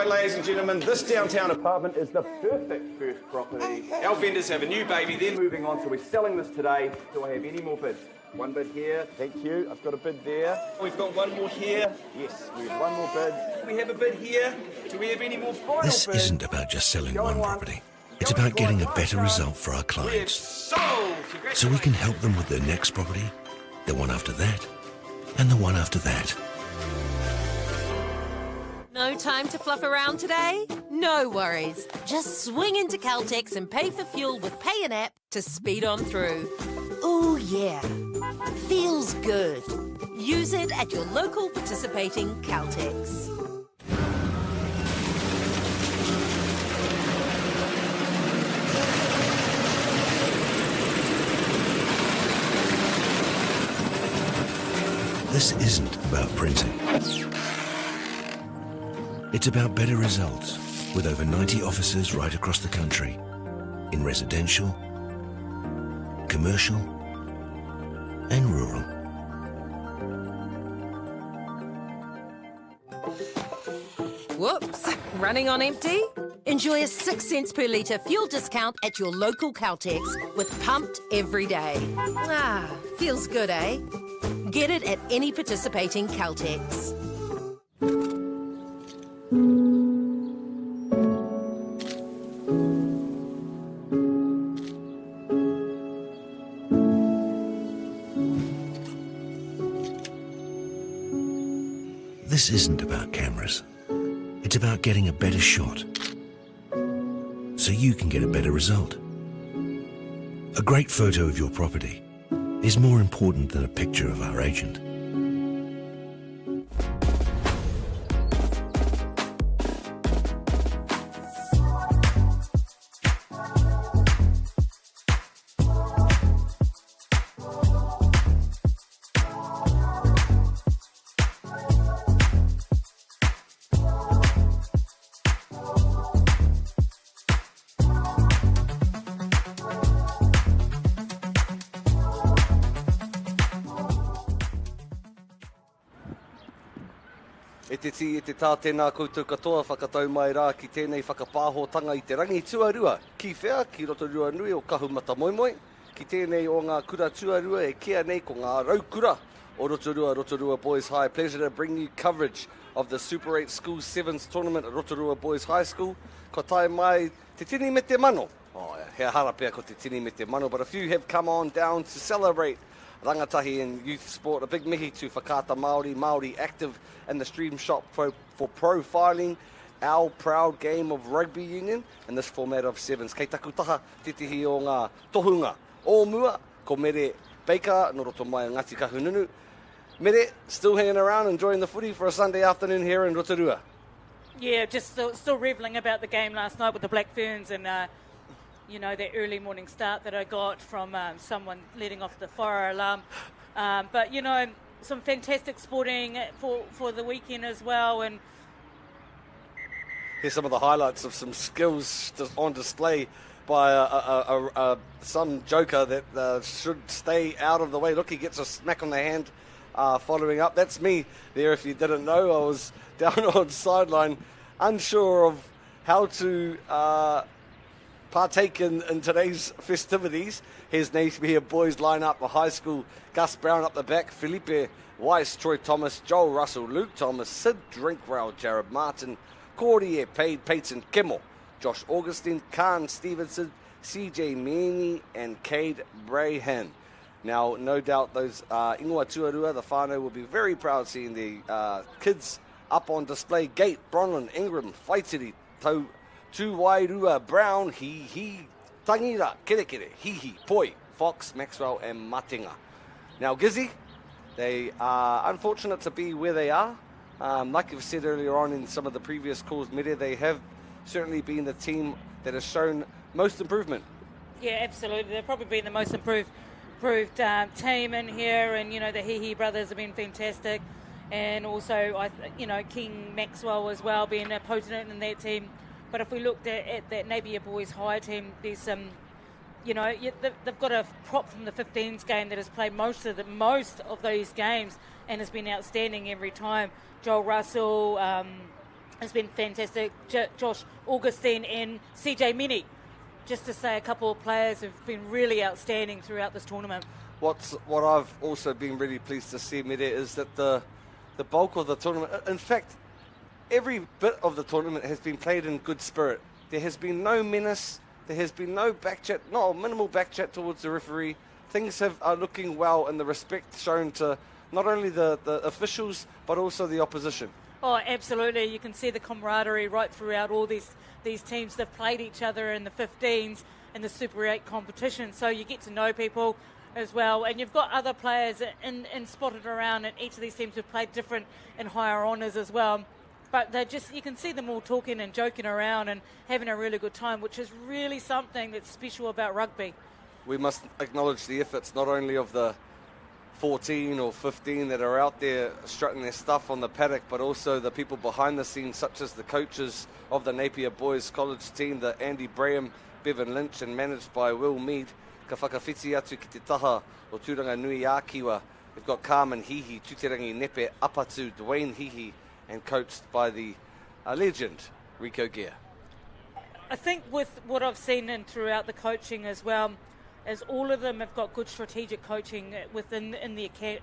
Speaker 4: Ladies and gentlemen, this downtown apartment is the perfect first property. Our vendors have a new baby, they're moving on, so we're selling this today. Do I have any more bids? One bid here, thank you. I've got a bid there. We've got one more here. Yes, we have one more bid. We have a bid here. Do we have any more final bids?
Speaker 5: This isn't about just selling one property. It's about getting a better result for our clients. So we can help them with their next property, the one after that, and the one after that.
Speaker 6: No time to fluff around today? No worries. Just swing into Caltex and pay for fuel with Pay an App to speed on through. Ooh, yeah. Feels good. Use it at your local participating Caltex.
Speaker 5: This isn't about printing. It's about better results with over 90 offices right across the country in residential, commercial and rural.
Speaker 6: Whoops, running on empty? Enjoy a 6 cents per litre fuel discount at your local Caltex with Pumped every day. Ah, feels good, eh? Get it at any participating Caltex.
Speaker 5: This isn't about cameras. It's about getting a better shot, so you can get a better result. A great photo of your property is more important than a picture of our agent.
Speaker 3: E te tā tēnā koutou katoa whakatau mai rā ki tēnei whakapāhotanga I te rangi tuarua. Ki whea, ki Rotorua nui o Kahumata Moimoi. Ki tēnei o ngā kura tuarua e kia nei ko ngā raukura o Rotorua Boys High. Pleasure to bring you coverage of the Super 8 School 7's tournament at Rotorua Boys High School. Ko tai mai te tini me te mano. Oh, he harapea ko te tini me te mano, but a few have come on down to celebrate rangatahi and youth sport. A big mihi to Whakata Māori active in the stream shop for profiling our proud game of rugby union in this format of 7's. Kei taku taha titihi o ngā tohunga o mua, ko Mere Baker, no roto mai Ngati Kahununu. Mere, still hanging around, enjoying the footy for a Sunday afternoon here in Rotorua.
Speaker 2: Yeah, just still reveling about the game last night with the Black Ferns and, you know, that early morning start that I got from someone letting off the fire alarm. But, you know, some fantastic sporting for the weekend as well. And
Speaker 3: here's some of the highlights of some skills on display by some joker that should stay out of the way. Look, he gets a smack on the hand following up. That's me there, if you didn't know. I was down on sideline, unsure of how to partake in today's festivities. Here's Napier boys line up, a high school. Gus Brown up the back, Felipe Weiss, Troy Thomas, Joel Russell, Luke Thomas, Sid Drinkwell, Jared Martin, Cordier, Peyton Kimmel, Josh Augustine, Khan Stevenson, CJ Meany, and Cade Brahan. Now, no doubt those Ingoa Tuarua, the whānau, will be very proud seeing the kids up on display. Gate, Bronwyn, Ingram, Whaitiri, Tuwairua, Brown, Hihi, Tangira, Kerekere, Hihi, Poi, Fox, Maxwell, and Matinga. Now, Gizzy, they are unfortunate to be where they are. Like you've said earlier on in some of the previous calls, Media, they have certainly been the team that has shown most improvement. Yeah, absolutely. They've probably been the most improved team in here, and the Hihi brothers have been fantastic, and also King Maxwell as well being a potent in that team. But if we looked at that Napier Boys High team, there's some, they've got a prop from the 15's game that has played most of those games and has been outstanding every time. Joel Russell has been fantastic. Josh Augustine and CJ Meany. Just to say, a couple of players have been really outstanding throughout this tournament. What I've also been really pleased to see, Mede, is that the bulk of the tournament, in fact, every bit of the tournament has been played in good spirit. There has been no menace. There has been no backchat, minimal backchat towards the referee. Things are looking well in the respect shown to not only the officials but also the opposition. Oh, absolutely. You can see the camaraderie right throughout all these teams. They've played each other in the 15s and the Super 8 competition, so you get to know people as well. And you've got other players in spotted around in each of these teams who've played different and higher honours as well. But you can see them all talking and joking around and having a really good time, which is really something that's special about rugby. We must acknowledge the efforts not only of the 14 or 15 that are out there strutting their stuff on the paddock, but also the people behind the scenes, such as the coaches of the Napier Boys College team, the Andy Braham, Bevan Lynch, and managed by Will Mead. Ka whakawhiti atu ki te taha o Tūranga Nui a Kiwa. We've got Carmen Hihi, Tuterangi Nepe, Apatu, Dwayne Hihi, and coached by the legend, Rico Gear. I think with what I've seen throughout the coaching as well, is all of them have got good strategic coaching within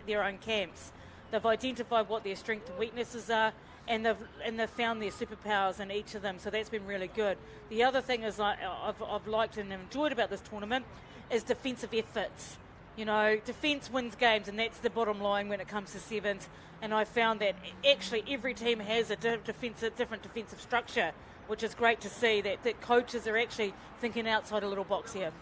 Speaker 3: their own camps. They've identified what their strengths and weaknesses are, and they've found their superpowers in each of them. So that's been really good. The other thing is I've liked and enjoyed about this tournament is defensive efforts. Defence wins games, and that's the bottom line when it comes to sevens. And I found that actually every team has a different defensive structure, which is great to see that coaches are actually thinking outside a little box here.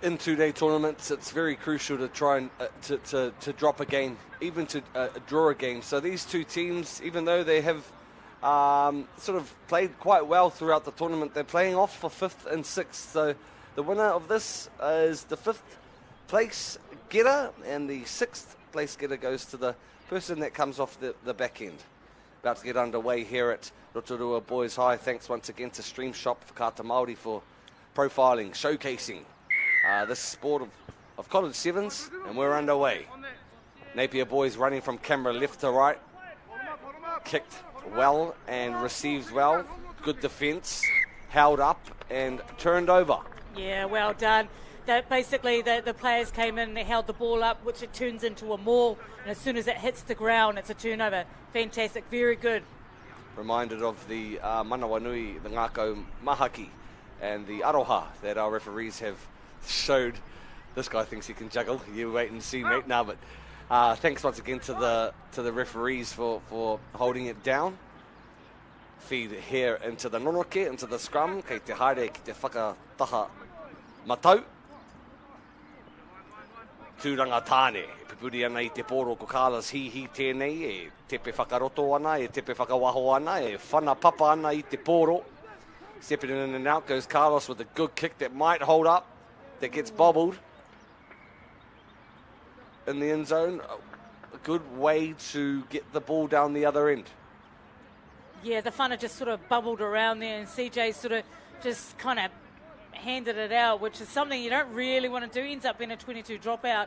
Speaker 3: In two-day tournaments, it's very crucial to try and to drop a game, even to draw a game. So these two teams, even though they have sort of played quite well throughout the tournament, they're playing off for 5th and 6th. So the winner of this is the 5th place getter, and the 6th place getter goes to the person that comes off the back end. About to get underway here at Rotorua Boys High. Thanks once again to Stream Shop for Kata Māori for profiling, showcasing this sport of college sevens, and we're underway. Napier Boys running from camera left to right. Kicked well and received well. Good defence, held up and turned over. Yeah, well done. Basically, the players came in and they held the ball up, which it turns into a maul, and as soon as it hits the ground, it's a turnover. Fantastic, very good. Reminded of the Manawanui, the Ngako Mahaki, and the Aroha that our referees have showed. This guy thinks he can juggle. You wait and see, mate. No, but thanks once again to the referees for holding it down. Feed here into the nonoke, into the scrum. Kei te haere, ki te whakataha matau. Tūranga tāne, pipuri ana I te pōro ko Carlos Hihi tēnei, e tepe whakaroto ana, e tepe whakawaho ana, e whana papa ana I te pōro. Stepping in and out goes Carlos with a good kick that might hold up, that gets bobbled in the end zone. A good way to get the ball down the other end. Yeah, the whana just sort of bubbled around there, and CJ sort of just kind of handed it out, which is something you don't really want to do. Ends up being a 22 dropout.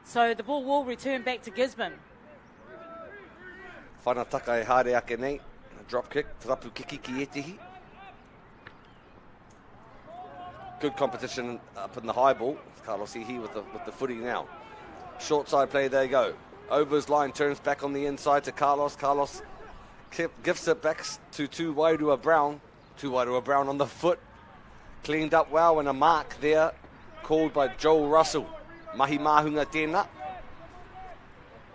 Speaker 3: So the ball will return back to Gisborne. Whanataka e haere ake nei. Drop kick, tarapu kiki ki etihi. Good competition up in the high ball. Carlos Hihi with the footy now. Short side play, there you go. over his line, turns back on the inside to Carlos. Carlos gives it back to Tuwairua Brown. Tuwairua Brown on the foot. Cleaned up well, and a mark there called by Joel Russell. Mahi mahunga tēnā.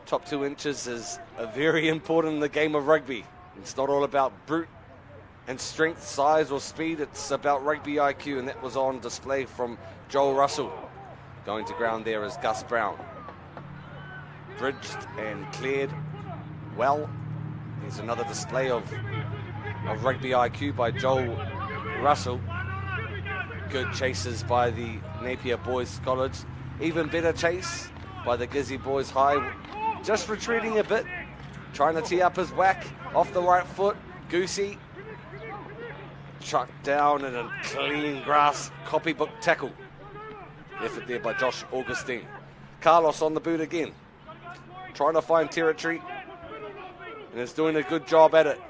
Speaker 3: Top 2 inches is very important in the game of rugby. It's not all about brute and strength, size or speed. It's about rugby IQ, and that was on display from Joel Russell. Going to ground there is Gus Brown. Bridged and cleared well. There's another display of rugby IQ by Joel Russell. Good chases by the Napier Boys College. Even better chase by the Gizzy Boys High. Just retreating a bit. Trying to tee up his whack off the right foot. Goosey. Chucked down in a clean grass copybook tackle. Effort there by Josh Augustine. Carlos on the boot again. Trying to find territory. And is doing a good job at it.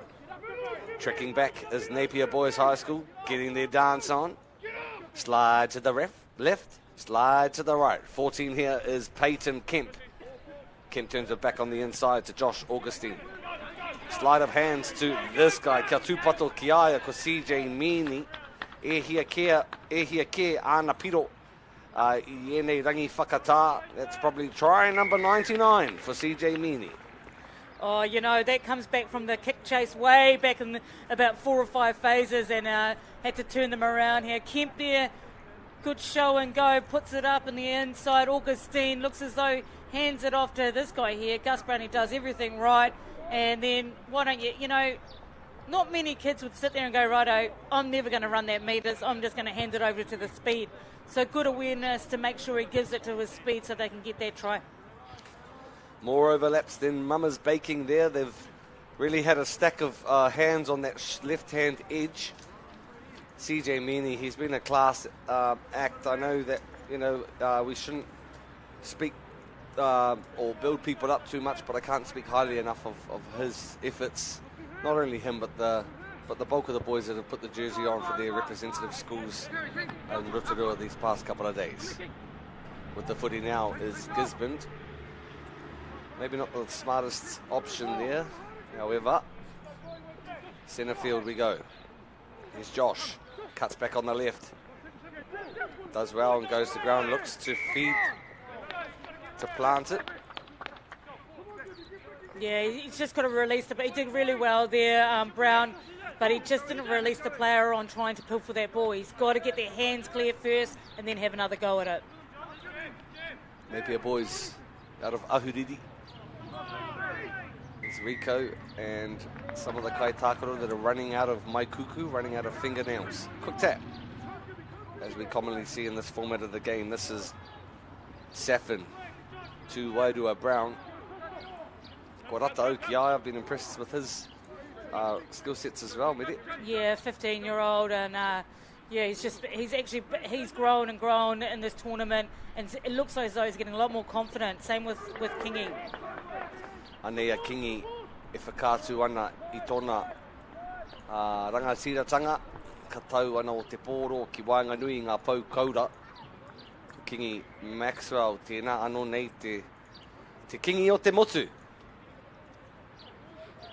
Speaker 3: Tracking back is Napier Boys High School. Getting their dance on. Slide to the left. Slide to the right. 14 here is Peyton Kemp. Kemp turns it back on the inside to Josh Augustine. Slide of hands to this guy. Kia tūpato ki aia ko CJ Meany. E hia ke ana piro. I ene rangi whakatā. That's probably try number 99 for CJ Meany.
Speaker 2: Oh, you know, that comes back from the kick chase way back in about 4 or 5 phases, and had to turn them around here. Kemp there, good show and go, puts it up in the inside. Augustine looks as though hands it off to this guy here. Gus Brown, he does everything right. And then, why don't you, not many kids would sit there and go, righto, I'm never going to run that meters. I'm just going to hand it over to the speed. So good awareness to make sure he gives it to his speed so they can get that try.
Speaker 3: More overlaps than Mama's baking there. They've really had a stack of hands on that left-hand edge. CJ Meany, he's been a class act. I know that, we shouldn't speak or build people up too much, but I can't speak highly enough of his efforts. Not only him, but the bulk of the boys that have put the jersey on for their representative schools in Rotorua these past couple of days. With the footy now is Gisborne. Maybe not the smartest option there. However, centre field we go. Here's Josh. Cuts back on the left. Does well and goes to ground. Looks to feed, to plant it.
Speaker 2: Yeah, he's just got to release it, but he did really well there, Brown. But he just didn't release the player on trying to pull for that ball. He's got to get their hands clear first and then have another go at it.
Speaker 3: Napier Boys out of Ahuriri. It's Rico and some of the Kaitakaro that are running out of maikuku, running out of fingernails. Quick tap. As we commonly see in this format of the game, this is Safin to Wairua Brown. Korata Okiai, I've been impressed with his skill sets as well, Midi.
Speaker 2: Yeah, 15-year-old, and he's grown and grown in this tournament, and it looks as though he's getting a lot more confident. Same with Kingi.
Speaker 3: Anea Kingi, e whakātu ana I tōna rangatiratanga, ka tau ana o te pōro ki wainga nui ngā pau kaura. Kingi Maxwell, tēnā anō nei te Kingi o te motu.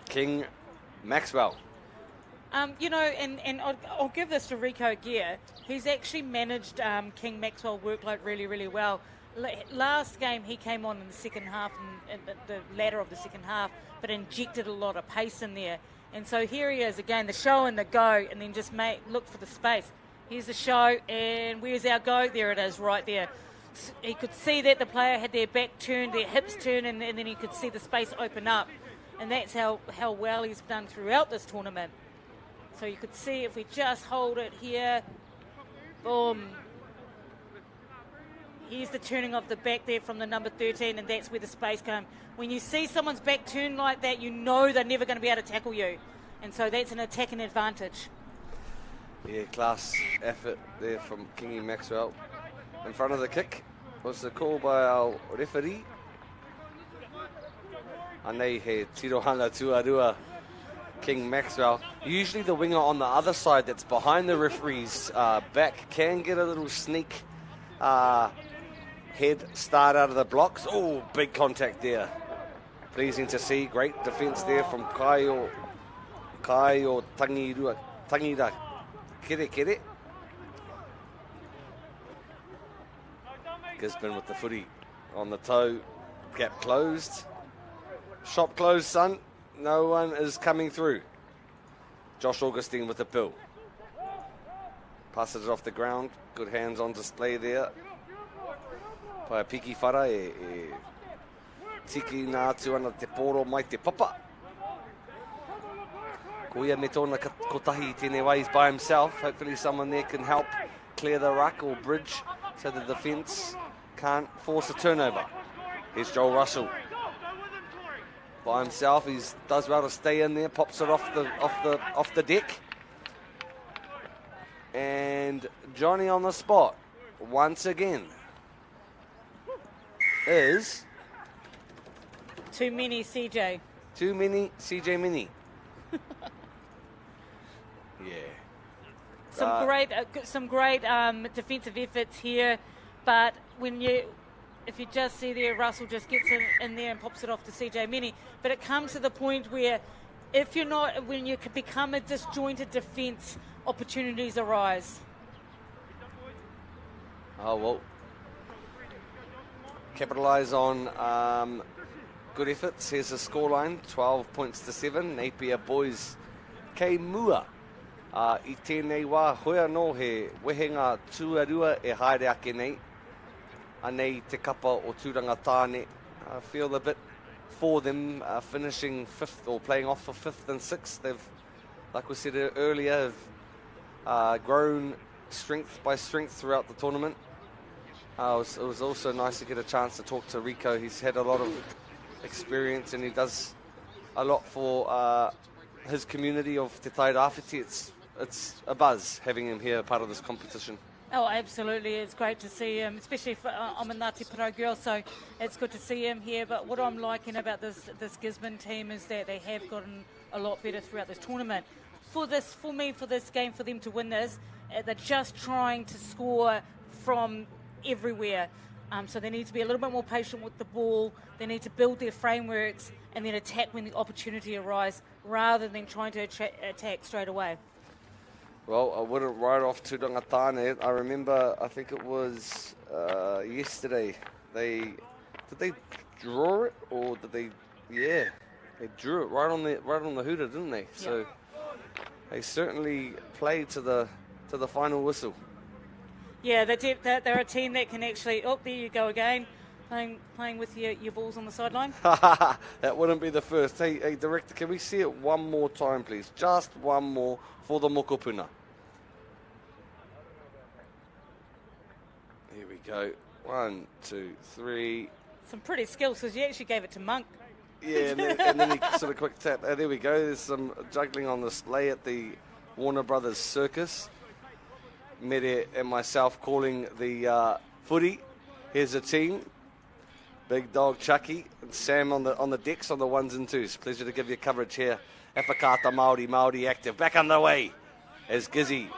Speaker 3: King Maxwell.
Speaker 2: And I'll give this to Rico Gear. He's actually managed King Maxwell workload really, really well. Last game he came on in the second half, and the latter of the second half, but injected a lot of pace in there. And so here he is again, the show and the go, and then just look for the space. Here's the show, and where's our go? There it is, right there. He could see that the player had their back turned, their hips turned, and then he could see the space open up. And that's how well he's done throughout this tournament. So you could see if we just hold it here, boom. Here's the turning of the back there from the number 13, and that's where the space comes. When you see someone's back turned like that, you know they're never going to be able to tackle you. And so that's an attacking advantage.
Speaker 3: Yeah, class effort there from Kingi Maxwell. In front of the kick was the call by our referee. Anei he tirohanga tuarua King Maxwell. Usually the winger on the other side that's behind the referee's back can get a little sneak head start out of the blocks. Oh, big contact there. Pleasing to see. Great defence there from Kai o Tangira Kere. Gisborne with the footy on the toe. Gap closed. Shop closed, son. No one is coming through. Josh Augustine with the pill. Passes it off the ground. Good hands on display there. Pai piki whara tiki nā atu ana te poro mai te papa. Ko ia me tōna kotahi tēnei wai, he's by himself. Hopefully someone there can help clear the ruck or bridge so the defence can't force a turnover. Here's Joel Russell. By himself, he does well to stay in there, pops it off the deck. And Johnny on the spot once again is
Speaker 2: Too many, CJ.
Speaker 3: Too many, CJ Mini. Yeah.
Speaker 2: Some great defensive efforts here, but if you just see there, Russell just gets in there and pops it off to CJ Mini. But it comes to the point where when you become a disjointed defence, opportunities arise.
Speaker 3: Oh, well. Capitalise on good efforts. Here's the scoreline, 12 points to 7. Napier Boys kei mua. I tēnei wā hoia no he wehenga tuarua e haere ake nei. Anei te kapa o tūranga tāne. I feel a bit for them finishing 5th or playing off for 5th and 6th. They've, like we said earlier, have grown strength by strength throughout the tournament. It was also nice to get a chance to talk to Rico. He's had a lot of experience and he does a lot for his community of Te Tai Rāwhiti. It's a buzz having him here, part of this competition.
Speaker 2: Oh, absolutely. It's great to see him, especially for, I'm a Ngāti Parau girl, so it's good to see him here. But what I'm liking about this Gisborne team is that they have gotten a lot better throughout this tournament. For this game, for them to win this, they're just trying to score from everywhere. So they need to be a little bit more patient with the ball. They need to build their frameworks and then attack when the opportunity arises, rather than trying to attack straight away.
Speaker 3: Well, I wouldn't write off Tūranga Tāne. I remember, I think it was yesterday, did they draw it or did they? Yeah, they drew it right on the hooter, didn't they? Yep. So they certainly played to the final whistle.
Speaker 2: Yeah, they're a team that can actually. Oh, there you go again, playing with your balls on the sideline.
Speaker 3: That wouldn't be the first. Hey, director, can we see it one more time, please? Just one more for the mokopuna. Here we go. 1, 2, 3.
Speaker 2: Some pretty skills, because you actually gave it to Monk.
Speaker 3: Yeah, and then he sort of quick tap. There we go. There's some juggling on display at the Warner Brothers Circus. Mere and myself calling the footy. Here's the team. Big Dog Chucky and Sam on the decks on the 1s and 2s. Pleasure to give you coverage here. Epakata Māori active. Back underway as Gizzy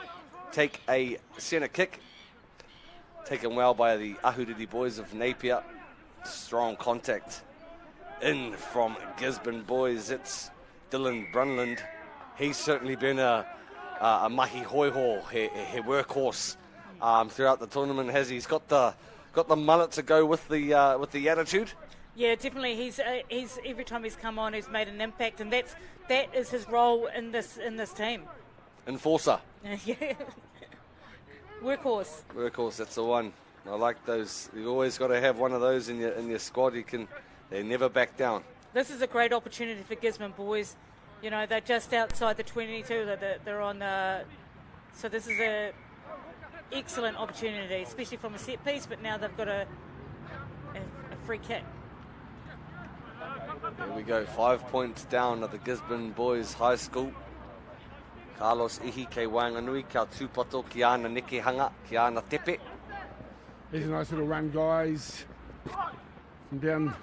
Speaker 3: take a centre kick. Taken well by the Ahuriri boys of Napier. Strong contact in from Gisborne boys. It's Dylan Brunland. He's certainly been a mahi hoiho, he workhorse throughout the tournament. He's got the mullet to go with the attitude.
Speaker 2: Yeah, definitely. He's every time he's come on, he's made an impact, and that is his role in this team.
Speaker 3: Enforcer.
Speaker 2: Yeah. Workhorse.
Speaker 3: That's the one. I like those. You always got to have one of those in your squad. They never back down.
Speaker 2: This is a great opportunity for Gisborne boys. You know, they're just outside the 22. They're on. So this is a excellent opportunity, especially from a set piece. But now they've got a free kick.
Speaker 3: There we go. 5 points down at the Gisborne Boys High School. Carlos Ihi kei Wainganui, kia tūpato ki ana neke hanga, ki ana tepe.
Speaker 20: There's a nice little run, guys. From down.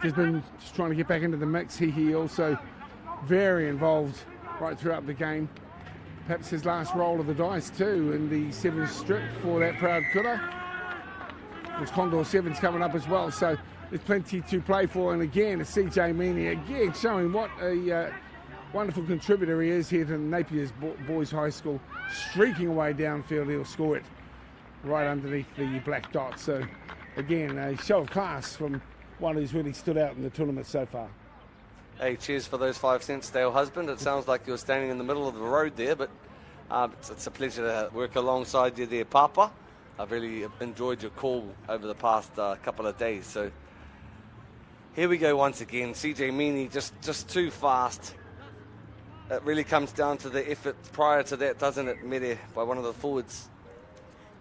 Speaker 20: Gisborne just trying to get back into the mix. He also very involved right throughout the game. Perhaps his last roll of the dice too in the 7's strip for that proud kura. There's Condor 7's coming up as well. So there's plenty to play for. And again, CJ Meany again showing what a wonderful contributor he is here to Napier's Boys High School, streaking away downfield. He'll score it right underneath the black dot. So again, a show of class from one who's really stood out in the tournament so far.
Speaker 3: Hey, cheers for those 5 cents, Dale Husband. It sounds like you're standing in the middle of the road there, but it's a pleasure to work alongside you there, Papa. I've really enjoyed your call over the past couple of days. So here we go once again. CJ Meany just too fast. It really comes down to the effort prior to that, doesn't it, Mere, by one of the forwards?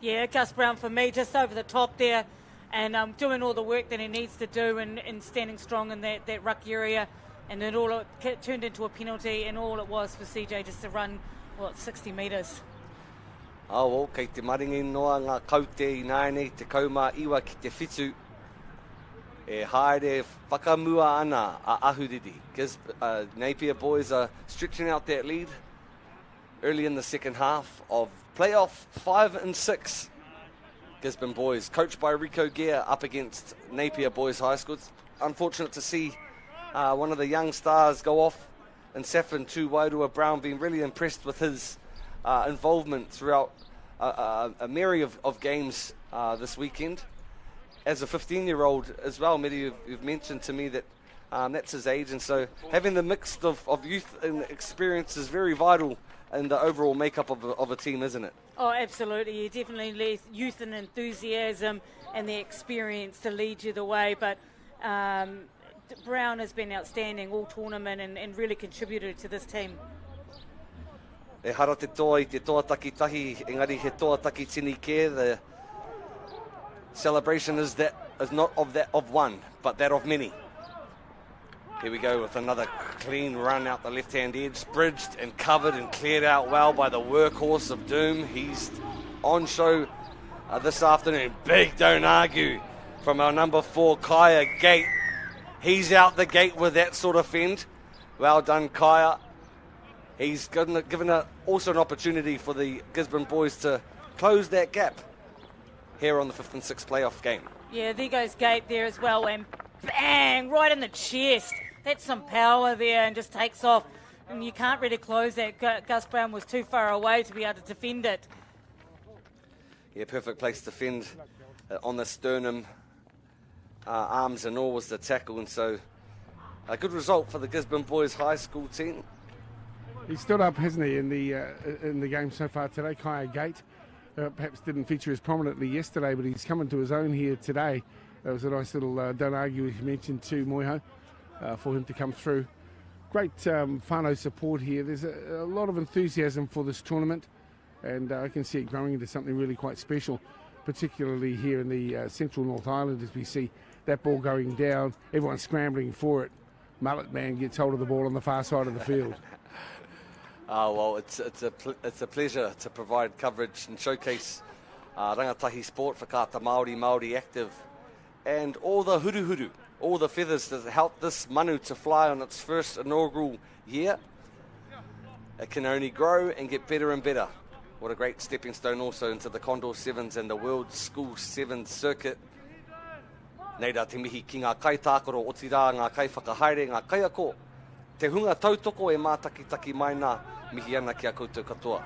Speaker 2: Yeah, Gus Brown for me, just over the top there, and doing all the work that he needs to do and standing strong in that ruck area. And then all it turned into a penalty, and all it was for CJ just to run, 60 metres.
Speaker 3: Oh, well, kei te maringi noa ngā kaute I nāne te kaumā iwa ki te whitu. E haere whakamua ana a ahuriri. Napier boys are stretching out that lead early in the second half of playoff 5 and 6. Gisborne boys, coached by Rico Gear, up against Napier Boys High School. It's unfortunate to see one of the young stars go off, and Safin to Wairua Brown, being really impressed with his involvement throughout a myriad of games this weekend. As a 15-year-old as well, Medi, you've mentioned to me that that's his age, and so having the mix of youth and experience is very vital in the overall makeup of a team, isn't it?
Speaker 2: Oh, absolutely. You definitely need youth and enthusiasm and the experience to lead you the way, but Brown has been outstanding all tournament and really contributed to this team.
Speaker 3: E hara te toa I te toa takitahi, engari he toa taki tini ke. The celebration is not of one, but that of many. Here we go with another clean run out the left-hand edge, bridged and covered and cleared out well by the workhorse of Doom. He's on show this afternoon. Big don't argue from our number 4, Kaya Gate. He's out the gate with that sort of fend. Well done, Kaya. He's given also an opportunity for the Gisborne boys to close that gap here on the 5th and 6th playoff game.
Speaker 2: Yeah, there goes Gate there as well, and bang, right in the chest. That's some power there, and just takes off. And you can't really close that. Gus Brown was too far away to be able to defend it.
Speaker 3: Yeah, perfect place to defend on the sternum. Arms and all was the tackle, and so a good result for the Gisborne Boys High School team.
Speaker 20: He stood up, hasn't he, in the game so far today, Kaya Gate. Perhaps didn't feature as prominently yesterday, but he's coming to his own here today. That was a nice little don't argue, as you mentioned, too, Moiho, for him to come through. Great whānau support here. There's a lot of enthusiasm for this tournament, and I can see it growing into something really quite special, particularly here in the central North Island as we see that ball going down, everyone's scrambling for it. Mullet Man gets hold of the ball on the far side of the field.
Speaker 3: Well, it's a pleasure to provide coverage and showcase rangatahi sport, whakata Māori active, and all the huru, all the feathers that helped this manu to fly on its first inaugural year. It can only grow and get better and better. What a great stepping stone also into the Condor Sevens and the World School Sevens circuit. Nei rā te mihi ki ngā kaitākaro o ti rā ngā kai whakahaere, ngā kai ako. Te hunga tautoko e mātakitaki mai nā mihi ana ki a koutou katoa.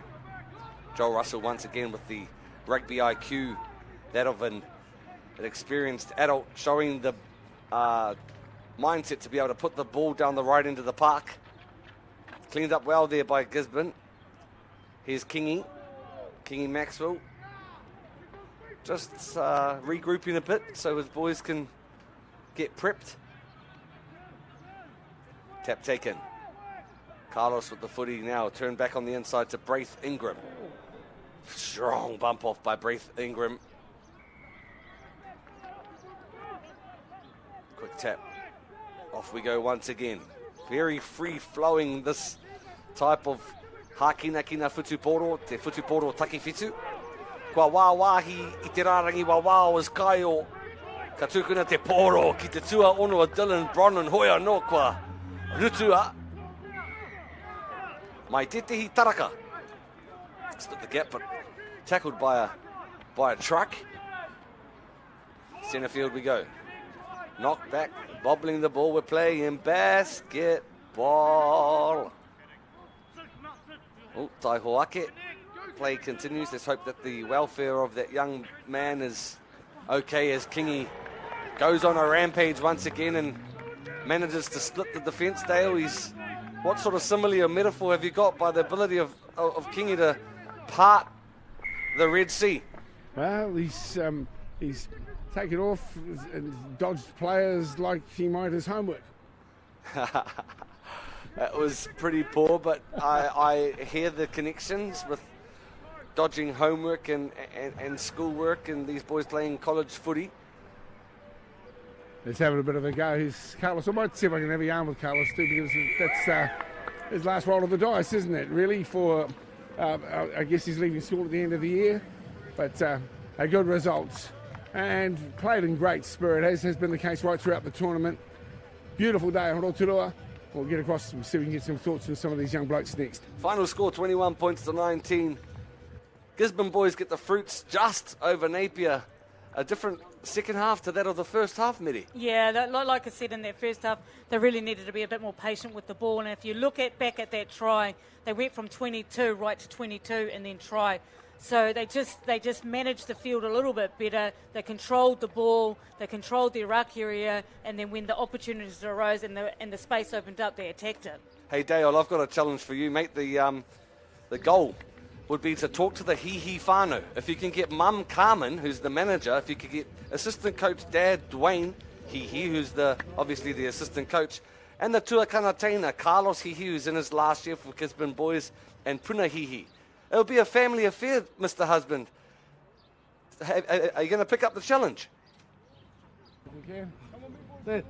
Speaker 3: Joel Russell once again with the rugby IQ, that of an experienced adult, showing the mindset to be able to put the ball down the right end of the park. Cleaned up well there by Gisborne. Here's Kingy Maxwell. Just regrouping a bit so his boys can get prepped. Tap taken. Carlos with the footy now. Turned back on the inside to Braith Ingram. Strong bump off by Braith Ingram. Quick tap. Off we go once again. Very free-flowing, this type of hākina futuporo, te futuporo taki fitu. Kua wāwahi I te rārangi wāwā was kai o ka tūkuna te poro ki te tua ono a Dylan Bronnan hoia no kua rutua. Mai tetehi taraka. Split the gap, but tackled by a truck. Centre field we go. Knock back, bobbling the ball. We're playing basketball. Oh, Taihoake. Play continues. Let's hope that the welfare of that young man is okay as Kingi goes on a rampage once again and manages to split the defence. Dale, what sort of simile or metaphor have you got by the ability of Kingi to part the Red Sea?
Speaker 20: Well, he's taken off and dodged players like he might his homework.
Speaker 3: That was pretty poor, but I hear the connections with dodging homework and schoolwork and these boys playing college footy.
Speaker 20: Let's have a bit of a go. Here's Carlos. I might see if I can have a yarn with Carlos too, because that's his last roll of the dice, isn't it? Really, for I guess he's leaving school at the end of the year, but a good result and played in great spirit, as has been the case right throughout the tournament. Beautiful day on Rotorua. We'll get across and see if we can get some thoughts from some of these young blokes next.
Speaker 3: Final score 21 points to 19. Gisborne boys get the fruits just over Napier. A different second half to that of the first half, Midi.
Speaker 2: Yeah, like I said in their first half, they really needed to be a bit more patient with the ball. And if you look back at that try, they went from 22 right to 22 and then try. So they just managed the field a little bit better. They controlled the ball, they controlled the ruck area, and then when the opportunities arose and the space opened up, they attacked it.
Speaker 3: Hey Dale, I've got a challenge for you, mate. The goal would be to talk to the Hihi whānau. If you can get Mum Carmen, who's the manager, if you could get assistant coach Dad Dwayne Hihi, who's obviously the assistant coach, and the tuakana trainer Carlos Hihi, who's in his last year for Gisborne boys, and Puna Hihi. It'll be a family affair, Mr. Husband. Are you going to pick up the challenge?
Speaker 20: Okay.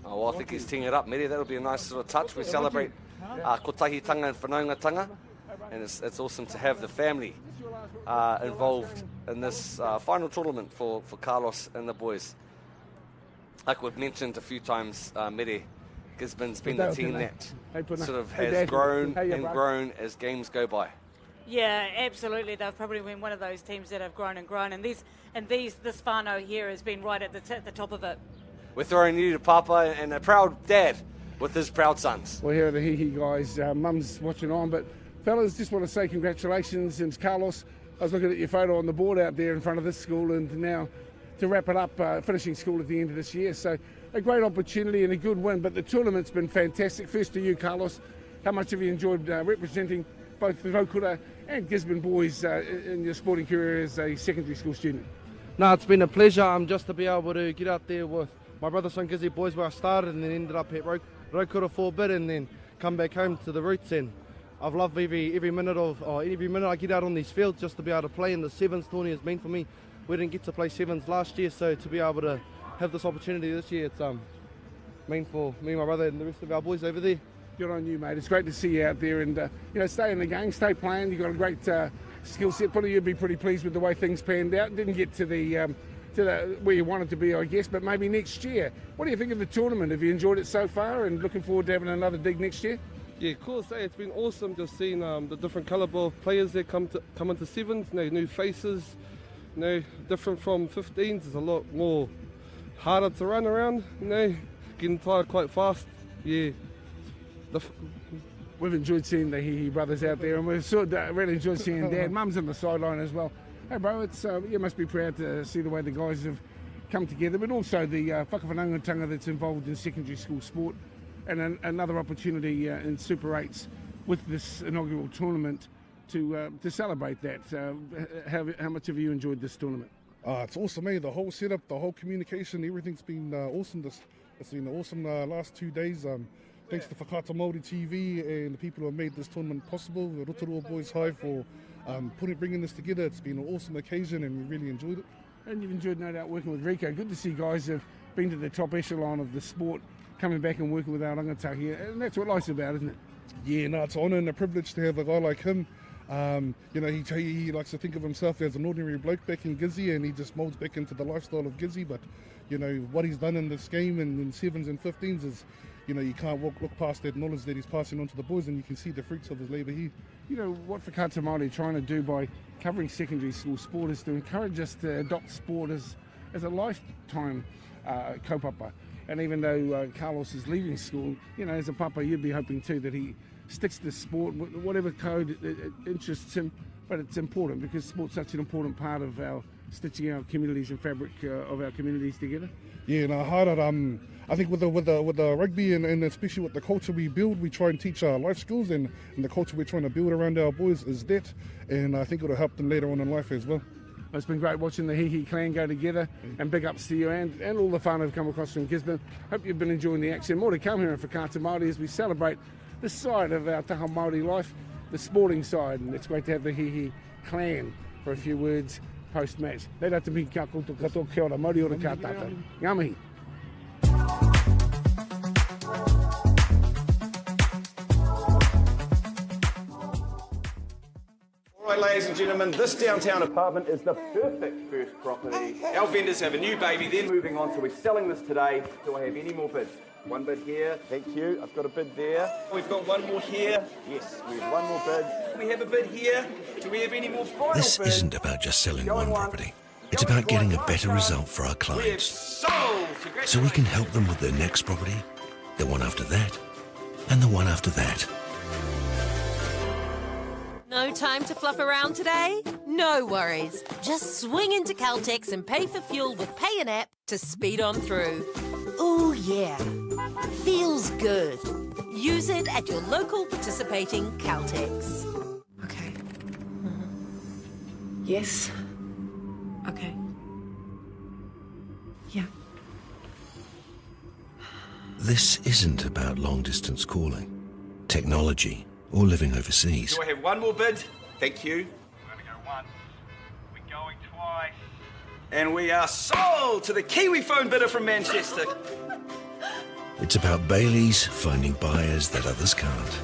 Speaker 3: Oh, well, I think he's teeing it up, Mary. That'll be a nice sort of touch. We celebrate kotahitanga and whanaungatanga, and it's awesome to have the family involved in this final tournament for Carlos and the boys. Like we've mentioned a few times, Mary, Gisborne's been the team that sort of has grown and grown as games go by.
Speaker 2: Yeah, absolutely. They've probably been one of those teams that have grown and grown, and this whānau here has been right at the top of it.
Speaker 3: We're throwing you to Papa and a proud dad with his proud sons.
Speaker 20: Well, here are the Hihi guys. Mum's watching on, but fellas, just want to say congratulations. And Carlos, I was looking at your photo on the board out there in front of this school, and now to wrap it up, finishing school at the end of this year. So a great opportunity and a good win, but the tournament's been fantastic. First to you, Carlos. How much have you enjoyed representing both the Rotorua and Gisborne boys in your sporting career as a secondary school student?
Speaker 13: No, it's been a pleasure just to be able to get out there with my brother son Gizzy boys where I started, and then ended up at Rotorua for a bit, and then come back home to the roots. And I've loved every minute I get out on these fields just to be able to play. In the 7's tourney has been for me. We didn't get to play 7's last year, so to be able to have this opportunity this year, it's mean for me, my brother, and the rest of our boys over there.
Speaker 20: Good on you, mate. It's great to see you out there, and stay in the game, stay playing. You've got a great skill set. Probably you'd be pretty pleased with the way things panned out. Didn't get to the where you wanted to be, I guess, but maybe next year. What do you think of the tournament? Have you enjoyed it so far, and looking forward to having another dig next year?
Speaker 13: Yeah, of course. It's been awesome just seeing the different calibre of players that come into 7's. New faces, different from 15's. It's a lot more harder to run around. Getting tired quite fast. Yeah.
Speaker 20: We've enjoyed seeing the Hihi brothers out there, and we've really enjoyed seeing Dad. Mum's on the sideline as well. Hey, bro, you must be proud to see the way the guys have come together, but also the whakawhanaungatanga that's involved in secondary school sport, and another opportunity in Super 8s with this inaugural tournament to celebrate that. How much have you enjoyed this tournament?
Speaker 21: It's awesome, the whole setup, the whole communication, everything's been awesome. It's been awesome last 2 days. Thanks to Whakata Māori TV and the people who have made this tournament possible, the Rotorua Boys High, for bringing this together. It's been an awesome occasion and we really enjoyed it.
Speaker 20: And you've enjoyed, no doubt, working with Rico. Good to see guys have been to the top echelon of the sport, coming back and working with our rangatahi, and that's what life's about, isn't it?
Speaker 21: Yeah, no, it's an honour and a privilege to have a guy like him. He likes to think of himself as an ordinary bloke back in Gizzy, and he just moulds back into the lifestyle of Gizzy. But what he's done in this game and in 7's and 15's is, you can't look past that knowledge that he's passing on to the boys, and you can see the fruits of his labour here.
Speaker 20: What Whakata Māori are trying to do by covering secondary school sport is to encourage us to adopt sport as a lifetime kaupapa. And even though Carlos is leaving school, you know, as a papa, you'd be hoping too that he sticks to sport, whatever code it interests him. But it's important because sport's such an important part of our stitching our communities and fabric of our communities together.
Speaker 21: Yeah, and I think with the rugby and especially with the culture we build, we try and teach life skills, and the culture we're trying to build around our boys is that, and I think it'll help them later on in life as well.
Speaker 20: It's been great watching the Hihi clan go together, and big ups to you and all the whānau who've come across from Gisborne. Hope you've been enjoying the action. More to come here in Whakaata Māori as we celebrate this side of our taha Māori life, the sporting side, and it's great to have the Hihi clan for a few words post-match. Nei rā te mihi kia koutou katoa, kia ora, Māori ora kia tātou. Ngā mihi.
Speaker 4: All right, ladies and gentlemen, this downtown apartment is the perfect first property. Our vendors have a new baby, they're moving on, so we're selling this today. Do I have any more bids? One bid here, thank you. I've got a bid there. We've got one more here. Yes, we have one more bid. We have a bid here. Do we have any more final bids?
Speaker 5: This isn't about just selling one property. It's about getting a better result for our clients.
Speaker 4: Sold!
Speaker 5: So we can help them with their next property, the one after that, and the one after that.
Speaker 6: No time to fluff around today? No worries. Just swing into Caltex and pay for fuel with Pay an App to speed on through. Ooh, yeah. Feels good. Use it at your local participating Caltex.
Speaker 7: Okay. Yes. Okay. Yeah.
Speaker 5: This isn't about long-distance calling, technology, or living overseas.
Speaker 4: Do I have one more bid? Thank you.
Speaker 8: We're going to go once. We're going twice.
Speaker 4: And we are sold to the Kiwi phone bidder from Manchester.
Speaker 5: It's about Bailey's finding buyers that others can't.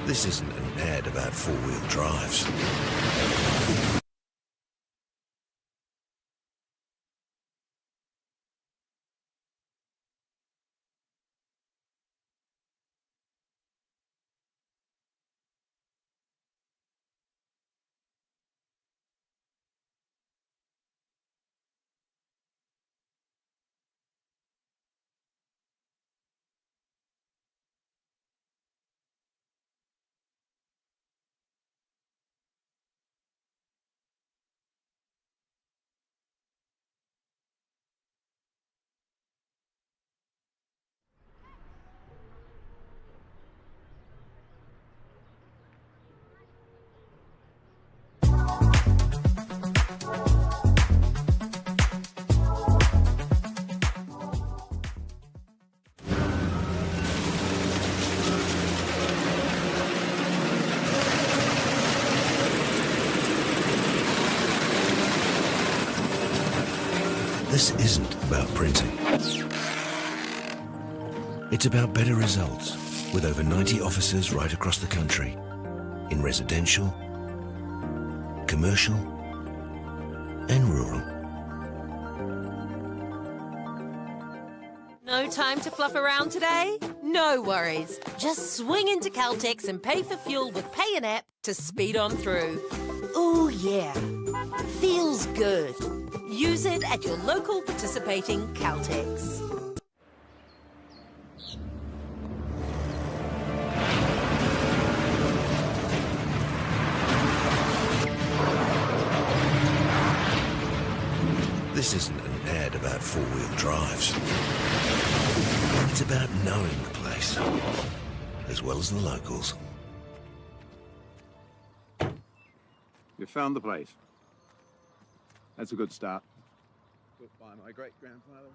Speaker 5: This isn't an ad about four-wheel drives. This isn't about printing. It's about better results with over 90 offices right across the country in residential, commercial, and rural.
Speaker 6: No time to fluff around today? No worries. Just swing into Caltex and pay for fuel with Pay an App to speed on through. Ooh, yeah. Feels good. Use it at your local participating Caltex.
Speaker 5: This isn't an ad about four-wheel drives. It's about knowing the place, as well as the locals.
Speaker 11: You found the place. That's a good start. Put by my great-grandfather.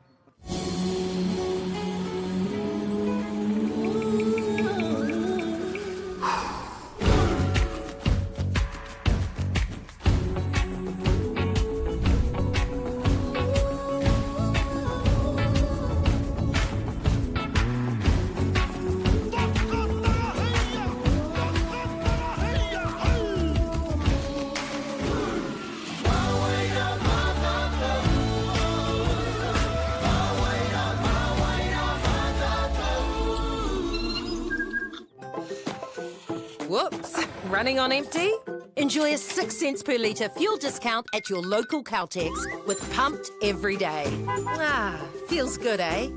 Speaker 6: Whoops, running on empty? Enjoy a 6 cents per litre fuel discount at your local Caltex with Pumped every day. Ah, feels good, eh?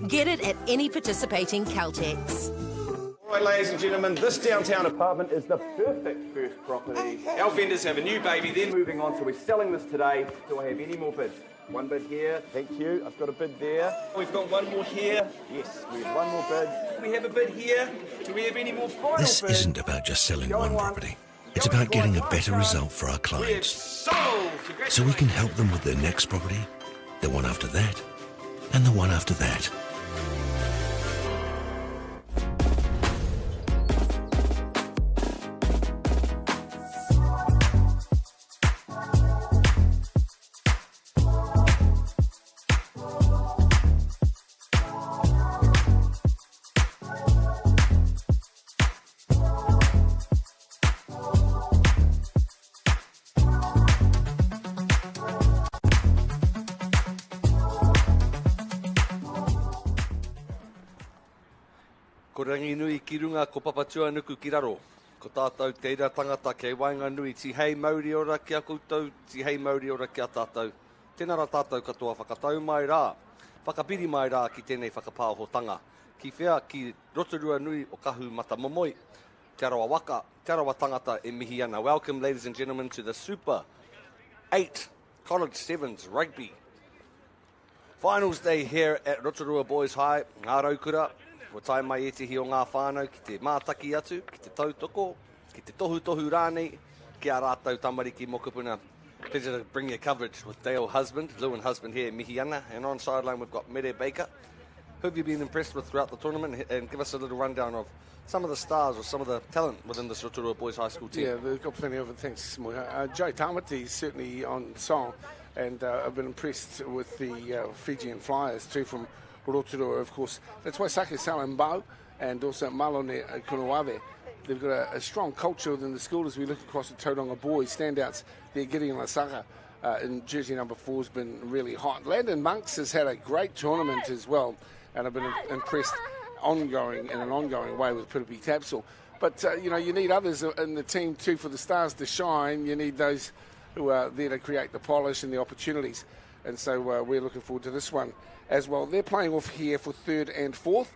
Speaker 6: Get it at any participating Caltex.
Speaker 4: All right, ladies and gentlemen, this downtown apartment is the perfect first property. Our vendors have a new baby, they're moving on, so we're selling this today. Do I have any more bids? One bid here, thank you. I've got a bid there. We've got one more here. Yes, we have one more bid. We have a bid here. Do we have any more final bids?
Speaker 5: This isn't about just selling one property. It's about getting a better result for our clients. So we can help them with their next property, the one after that, and the one after that.
Speaker 3: Ko rangi nui ki runga ko papatua nuku ki raro. Ko tātou te ira tangata kei wainga nui ti hei mauri ora ki a koutou, ti hei mauri ora ki a tātou. Tēnā rā tātou katoa whakatau mai rā. Whakapiri mai rā ki tēnei whakapāhotanga. Ki whea ki Rotorua nui o kahu mata momoi. Te arawa waka, te arawa tangata e mihi ana. Welcome, ladies and gentlemen, to the Super 8 College 7's Rugby Finals Day here at Rotorua Boys High. Ngā raukura. Ko tai mai e te hi o ngā whānau, ki te mātaki atu, ki te tautoko, ki te tohu rānei, ki a rātau tamariki mokupuna. Pleasure to bring you coverage with Dale Husband, Lou and Husband here, mihi ana. And on sideline we've got Mere Baker. Who have you been impressed with throughout the tournament? And give us a little rundown of some of the stars or some of the talent within this Rotorua Boys High School team.
Speaker 20: Yeah, they've got plenty of it. Thanks, Moya. Joe Tamati is certainly on song, and I've been impressed with the Fijian Flyers too from Rotorua, of course. That's why Sake Salambau and also Malone Kunuawe, they've got a strong culture within the school as we look across the Tauranga boys. Standouts there, Gideon Lasaka in jersey number 4 has been really hot. Landon Monks has had a great tournament as well, and I've been impressed in an ongoing way with Piripi Tapsel. But, you need others in the team too for the stars to shine. You need those who are there to create the polish and the opportunities. And so we're looking forward to this one as well. They're playing off here for 3rd and 4th,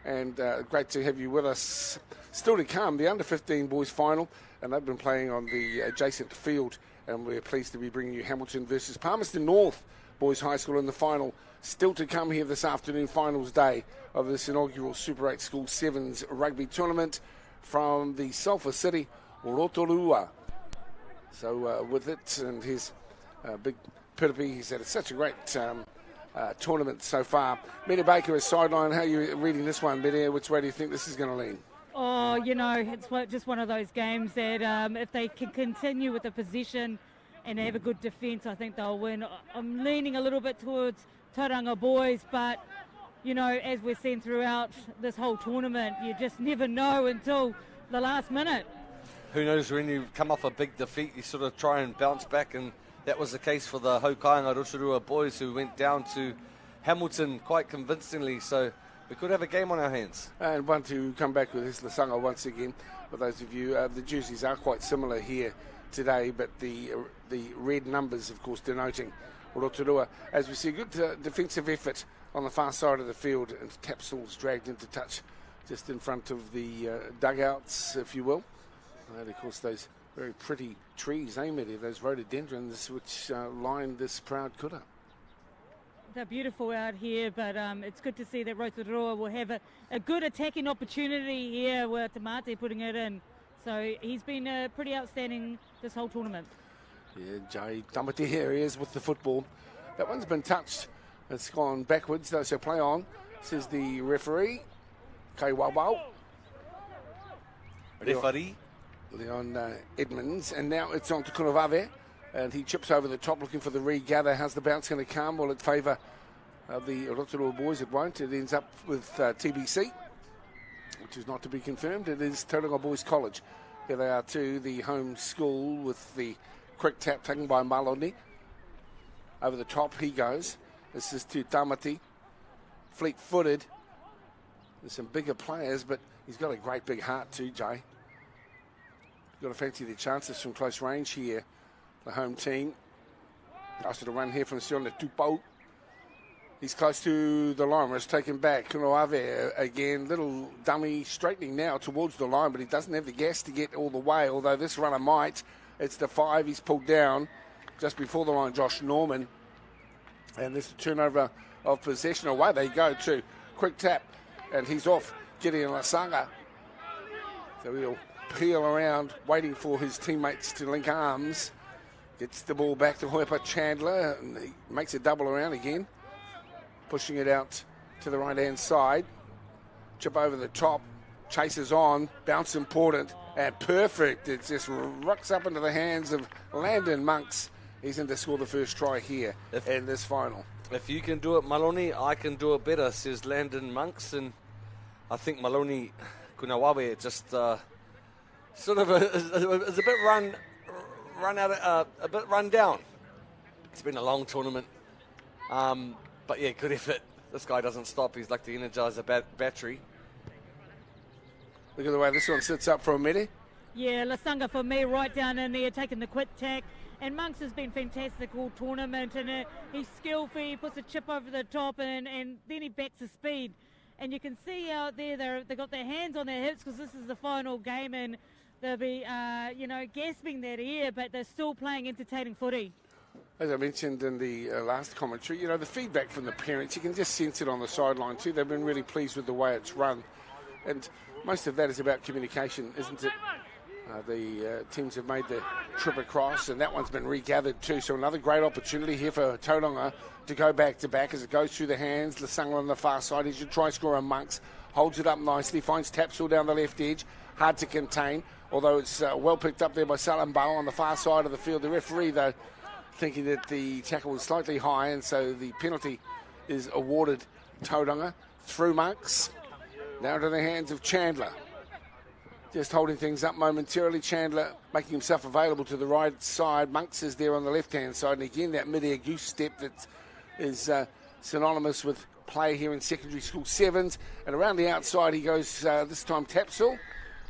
Speaker 20: and great to have you with us. Still to come, the under-15 boys final, and they've been playing on the adjacent field, and we're pleased to be bringing you Hamilton versus Palmerston North Boys High School in the final. Still to come here this afternoon, finals day of this inaugural Super 8 School 7's rugby tournament from the Sulphur City, Rotorua. So with it and his big Piripi, he's had such a great tournament so far. Meta Baker is sideline. How are you reading this one, Meta? Which way do you think this is going to lean?
Speaker 2: Oh, it's just one of those games that if they can continue with the possession and have a good defence, I think they'll win. I'm leaning a little bit towards Tauranga Boys, but, as we've seen throughout this whole tournament, you just never know until the last minute.
Speaker 3: Who knows, when you come off a big defeat, you sort of try and bounce back, and that was the case for the Haukainga Rotorua boys who went down to Hamilton quite convincingly, so we could have a game on our hands. And
Speaker 20: one to come back with his Lasanga once again. For those of you, the jerseys are quite similar here today, but the red numbers, of course, denoting Rotorua. As we see, good defensive effort on the far side of the field, and Tapsel's dragged into touch just in front of the dugouts, if you will. And of course, those very pretty trees, Medi, those rhododendrons which line this proud kura.
Speaker 2: They're beautiful out here, but it's good to see that Rotorua will have a good attacking opportunity here with Tamate putting it in. So he's been pretty outstanding this whole tournament.
Speaker 1: Yeah, Jay Tamati here he is with the football. That one's been touched. It's gone backwards, though, so play on, says the referee. Kaiwawau.
Speaker 3: Referee.
Speaker 1: Leon Edmonds. And now it's on to Kunavave. And he chips over the top looking for the regather. How's the bounce going to come? Will it favour the Rotorua Boys? It won't. It ends up with TBC, which is not to be confirmed. It is Rotorua Boys College. Here they are too, the home school with the quick tap taken by Maloni. Over the top he goes. This is to Tamati. Fleet-footed. There's some bigger players, but he's got a great big heart too, Jay. Got to fancy the chances from close range here. The home team. Asked to run here from Siona Tupou. He's close to the line. It's taken back. Kunoave again, little dummy straightening now towards the line, but he doesn't have the gas to get all the way, although this runner might. It's the 5. He's pulled down just before the line, Josh Norman. And this turnover of possession. Away they go too. Quick tap. And he's off. Gideon Lasanga. So he'll peel around, waiting for his teammates to link arms. Gets the ball back to Hoipa Chandler. And he makes a double around again. Pushing it out to the right-hand side. Chip over the top. Chases on. Bounce important. And perfect. It just rocks up into the hands of Landon Monks. He's in to score the first try here in this final.
Speaker 3: If you can do it, Maloney, I can do it better, says Landon Monks. And I think Maloney Kunawawe just sort of is a bit run down. It's been a long tournament. But yeah, good effort. This guy doesn't stop. He's like the Energizer battery.
Speaker 1: Look at the way this one sits up for a minute.
Speaker 9: Yeah, Lasanga for me right down in there, taking the quick tack. And Monks has been fantastic all tournament. And he's skillful. He puts a chip over the top and then he backs the speed. And you can see out there they've got their hands on their hips because this is the final game and they'll be, gasping that air, but they're still playing entertaining footy.
Speaker 1: As I mentioned in the last commentary, the feedback from the parents, you can just sense it on the sideline too. They've been really pleased with the way it's run. And most of that is about communication, isn't it? The teams have made the trip across, and that one's been regathered too. So another great opportunity here for Tauranga to go back-to-back as it goes through the hands. Lasanga on the far side. He should try score on Monks. Holds it up nicely. Finds Tapsell down the left edge. Hard to contain, although it's well picked up there by Salam Bao on the far side of the field. The referee, though, thinking that the tackle was slightly high, and so the penalty is awarded Tauranga through Monks. Now to the hands of Chandler. Just holding things up momentarily. Chandler making himself available to the right side. Monks is there on the left-hand side. And again, that mid-air goose step that is synonymous with play here in secondary school 7's. And around the outside he goes this time Tapsell.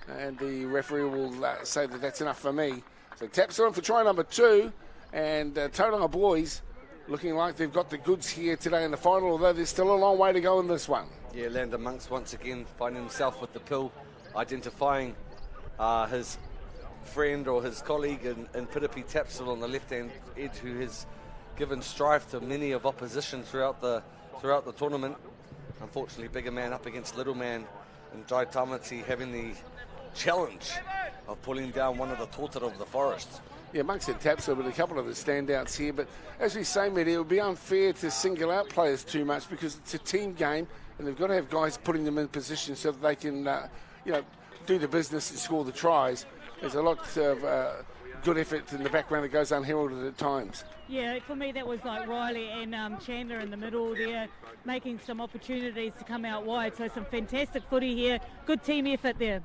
Speaker 1: And the referee will say that that's enough for me. So Tapsell in for try number 2. And Tauranga Boys looking like they've got the goods here today in the final, although there's still a long way to go in this one.
Speaker 3: Yeah, Landon Monks once again finding himself with the pill, identifying his friend or his colleague in Piripi Tapsell on the left-hand edge, who has given strife to many of opposition throughout the tournament. Unfortunately, bigger man up against little man, and Jai Tamati having the challenge of pulling down one of the Totara of the forest.
Speaker 1: Yeah, Monks and Tapsell with a couple of the standouts here, but as we say, Mehdi, it would be unfair to single out players too much because it's a team game and they've got to have guys putting them in position so that they can, do the business and score the tries. There's a lot of good effort in the background that goes unheralded at times.
Speaker 9: Yeah, for me that was like Riley and Chandler in the middle there, making some opportunities to come out wide. So some fantastic footy here, good team effort there.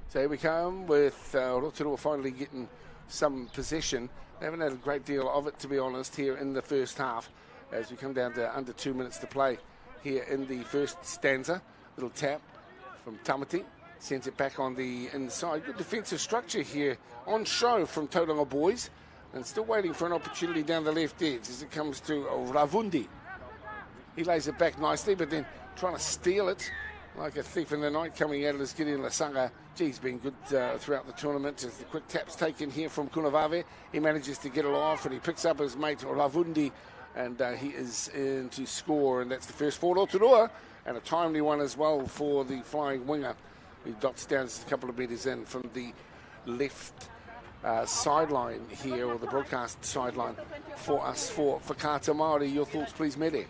Speaker 1: So here we come with Rotorua finally getting some possession. They haven't had a great deal of it, to be honest, here in the first half as we come down to under 2 minutes to play here in the first stanza. Little tap from Tamati, sends it back on the inside. Good defensive structure here on show from Tauranga Boys, and still waiting for an opportunity down the left edge as it comes to Ravundi. He lays it back nicely, but then trying to steal it like a thief in the night coming out of this Gideon Lasanga. He's been good throughout the tournament. As the quick tap's taken here from Kunavave, he manages to get it off and he picks up his mate Ravundi, and he is in to score, and that's the first for Rotorua, and a timely one as well for the flying winger, who dots down just a couple of metres in from the left sideline here, or the broadcast sideline for us for Whakaata Māori. Your thoughts, please, Mere?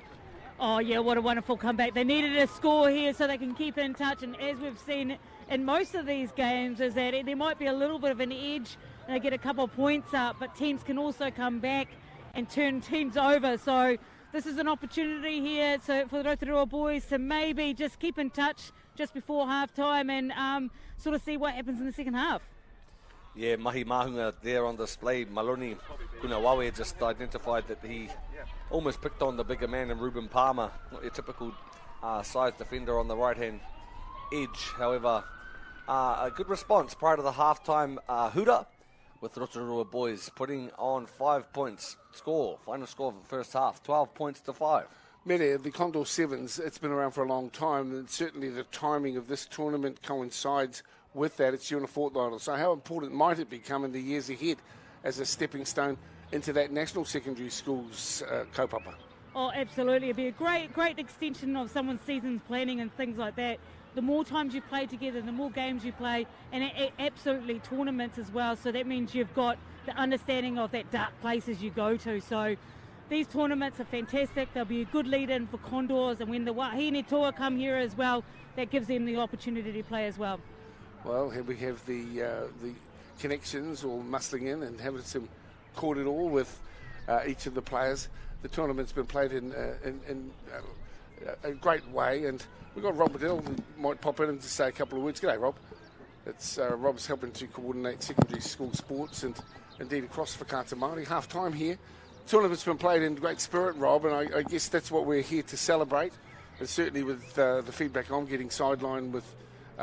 Speaker 9: Oh, yeah, what a wonderful comeback. They needed a score here so they can keep in touch. And as we've seen in most of these games, is that there might be a little bit of an edge and they get a couple of points up, but teams can also come back and turn teams over. So this is an opportunity here for the Rotorua boys to maybe just keep in touch just before half-time and sort of see what happens in the second half.
Speaker 3: Yeah, mahi mahunga there on display. Maloni Punawawe just identified that he almost picked on the bigger man in Ruben Palmer, not your typical size defender on the right-hand edge. However, a good response prior to the half-time hooter, with Rotorua boys putting on 5 points. Final score of the first half, 12 points to 5.
Speaker 1: Mere, the Condor Sevens, it's been around for a long time, and certainly the timing of this tournament coincides with that. It's due in a fortnight. So how important might it become in the years ahead as a stepping stone into that national secondary schools kaupapa?
Speaker 9: Oh, absolutely. It'd be a great extension of someone's season's planning and things like that. The more times you play together, the more games you play, and absolutely tournaments as well. So that means you've got the understanding of that dark places you go to. So these tournaments are fantastic. They'll be a good lead-in for Condors, and when the Wahine Toa come here as well, that gives them the opportunity to play as well.
Speaker 1: Well, here we have the connections all muscling in and having some caught it all with each of the players. The tournament's been played in a great way, and we've got Rob Waddell who might pop in and just say a couple of words. G'day, Rob. It's Rob's helping to coordinate secondary school sports and indeed across Whakaata Māori. Half-time here. Tournament's been played in great spirit, Rob, and I guess that's what we're here to celebrate. And certainly with the feedback I'm getting sidelined with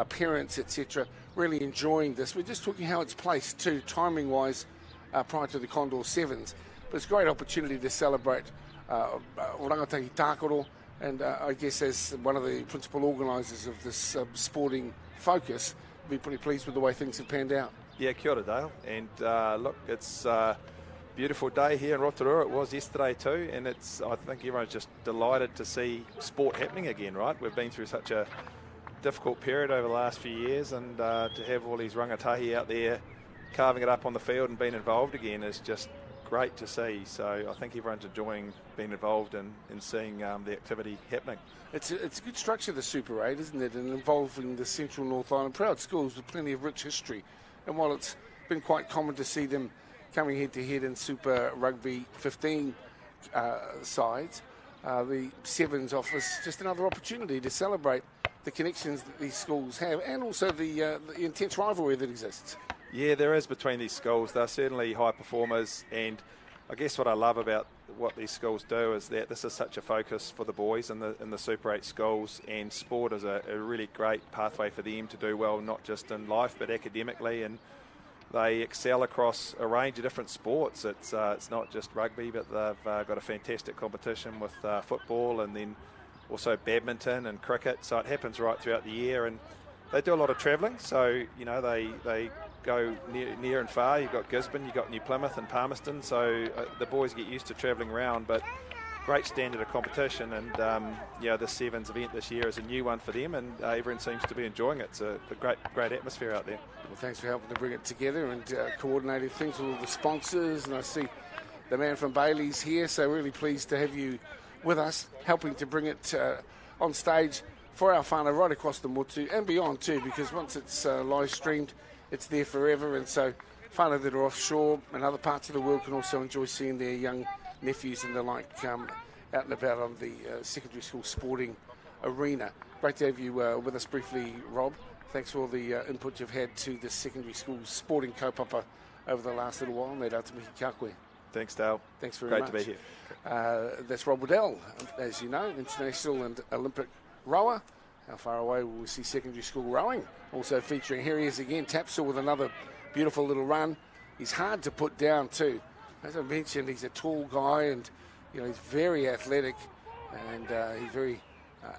Speaker 1: parents, etc., really enjoying this. We're just talking how it's placed too, timing-wise, prior to the Condor Sevens. But it's a great opportunity to celebrate Rangataki Tākoro, and I guess as one of the principal organisers of this sporting focus, be pretty pleased with the way things have panned out.
Speaker 4: Yeah, kia ora, Dale. And look, it's a beautiful day here in Rotorua. It was yesterday too, and I think everyone's just delighted to see sport happening again, right? We've been through such a difficult period over the last few years, and to have all these rangatahi out there carving it up on the field and being involved again is just great to see. So I think everyone's enjoying being involved and seeing the activity happening.
Speaker 1: It's a good structure, the Super 8, isn't it? And involving the Central North Island proud schools with plenty of rich history. And while it's been quite common to see them coming head-to-head in Super Rugby 15 sides, the Sevens offers just another opportunity to celebrate the connections that these schools have, and also the intense rivalry that exists.
Speaker 4: Yeah, there is between these schools. They're certainly high performers, and I guess what I love about what these schools do is that this is such a focus for the boys in the Super 8 schools, and sport is a really great pathway for them to do well, not just in life but academically, and they excel across a range of different sports. It's not just rugby, but they've got a fantastic competition with football, and then also badminton and cricket, so it happens right throughout the year, and they do a lot of travelling, so you know they go near and far. You've got Gisborne, you've got New Plymouth and Palmerston, so the boys get used to travelling around, but great standard of competition, and the Sevens event this year is a new one for them, and everyone seems to be enjoying it. It's a great atmosphere out there.
Speaker 1: Well, thanks for helping to bring it together and coordinating things with all the sponsors, and I see the man from Bailey's here, so really pleased to have you with us, helping to bring it on stage for our whānau right across the motu and beyond too, because once it's live streamed, it's there forever, and so whānau that are offshore and other parts of the world can also enjoy seeing their young nephews and the like out and about on the secondary school sporting arena. Great to have you with us briefly, Rob. Thanks for all the input you've had to the secondary school sporting kaupapa over the last little while. Mē rā te mihi kia koe.
Speaker 4: Thanks, Dale.
Speaker 1: Thanks very much.
Speaker 4: Great to be here.
Speaker 1: That's Rob Waddell, as you know, international and Olympic rower. How far away will we see secondary school rowing? Also featuring, here he is again, Tapsell with another beautiful little run. He's hard to put down too. As I mentioned, he's a tall guy, and you know he's very athletic, and he's very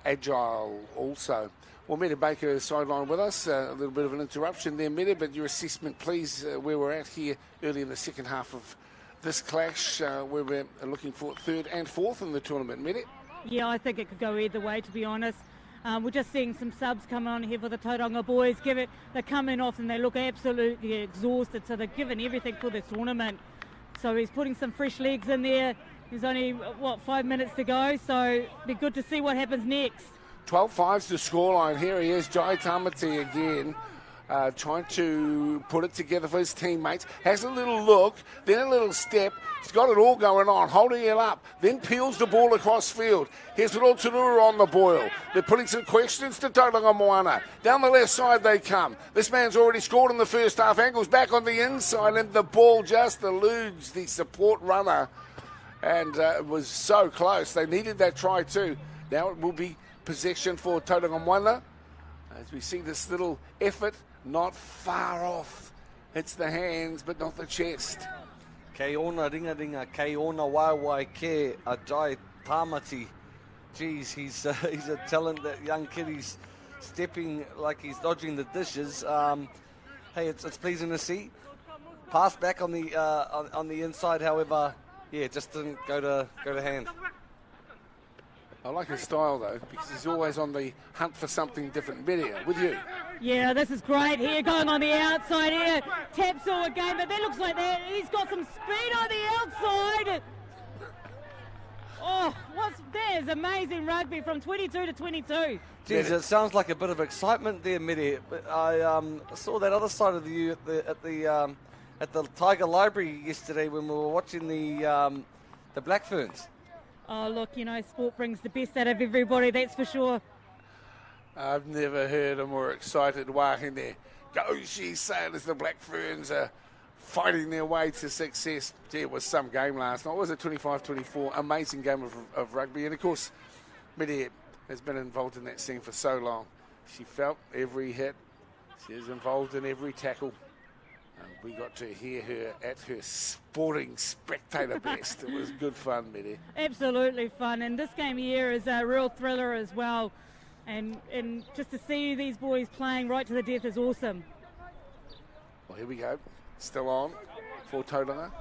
Speaker 1: agile also. Well, Meta Baker is sidelined with us. A little bit of an interruption there, Meta, but your assessment, please, where we're at here early in the second half of this clash, where we're looking for third and fourth in the tournament. Meta?
Speaker 9: Yeah, I think it could go either way, to be honest. We're just seeing some subs coming on here for the Tauranga boys. They're coming off and they look absolutely exhausted, so they're giving everything for this tournament. So he's putting some fresh legs in there. There's only, 5 minutes to go, so it'll be good to see what happens next.
Speaker 1: 12-5's the scoreline. Here he is, Jai Tamati again. Trying to put it together for his teammates. Has a little look, then a little step. He's got it all going on, holding it up, then peels the ball across field. Here's Rotorua on the boil. They're putting some questions to Tauranga Moana. Down the left side they come. This man's already scored in the first half. Angles back on the inside, and the ball just eludes the support runner. And it was so close. They needed that try too. Now it will be possession for Tauranga Moana. As we see this little effort, not far off. Hits the hands, but not the chest.
Speaker 3: Kei ona ringa, kei ona waiwai ke a Jai Tamati. Geez, he's a talent, that young kid. He's stepping like he's dodging the dishes. Hey, it's pleasing to see. Pass back on the inside, however, yeah, just didn't go to hand.
Speaker 1: I like his style, though, because he's always on the hunt for something different. Media, with you.
Speaker 9: Yeah, this is great here, going on the outside here. Taps all again, but that looks like that. He's got some speed on the outside. Oh, that is amazing rugby from 22 to 22.
Speaker 3: Geez, it sounds like a bit of excitement there, Midi. I saw that other side of you at the Tiger Library yesterday when we were watching the Black Ferns.
Speaker 9: Oh, look, sport brings the best out of everybody, that's for sure.
Speaker 1: I've never heard a more excited walking there. Go, she said, as the Black Ferns are fighting their way to success. Gee, it was some game last night. Was it 25-24? Amazing game of rugby. And, of course, Midi has been involved in that scene for so long. She felt every hit. She is involved in every tackle. And we got to hear her at her sporting spectator best. It was good fun, Midi.
Speaker 9: Absolutely fun. And this game here is a real thriller as well. And just to see these boys playing right to the death is awesome.
Speaker 1: Well, here we go. Still on for Tauranga.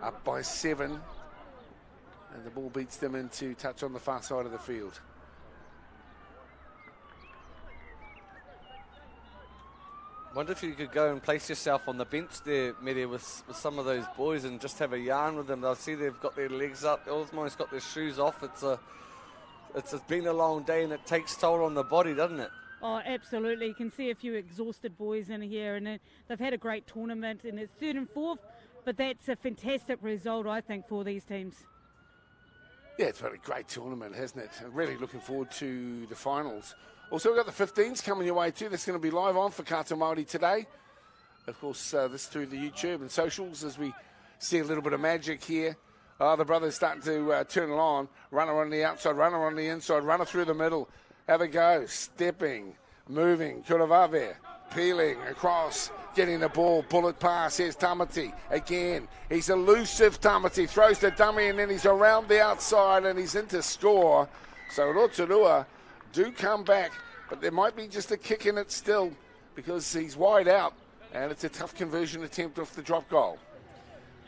Speaker 1: Up by 7. And the ball beats them into touch on the far side of the field.
Speaker 3: Wonder if you could go and place yourself on the bench there, Medi, with some of those boys and just have a yarn with them. They'll see they've got their legs up, almost got their shoes off. It's been a long day and it takes toll on the body, doesn't it?
Speaker 9: Oh, absolutely. You can see a few exhausted boys in here, and they've had a great tournament, and it's 3rd and 4th, but that's a fantastic result, I think, for these teams.
Speaker 1: Yeah, it's been a great tournament, hasn't it? I'm really looking forward to the finals. Also, we've got the 15s coming your way too. That's going to be live on for Kata Māori today. Of course, this through the YouTube and socials as we see a little bit of magic here. The brothers starting to turn it on. Runner on the outside, runner on the inside, runner through the middle. Have a go. Stepping, moving. Kuravave, peeling across, getting the ball. Bullet pass. Here's Tamati again. He's elusive, Tamati. Throws the dummy and then he's around the outside and he's into score. So Rotorua do come back, but there might be just a kick in it still because he's wide out and it's a tough conversion attempt off the drop goal.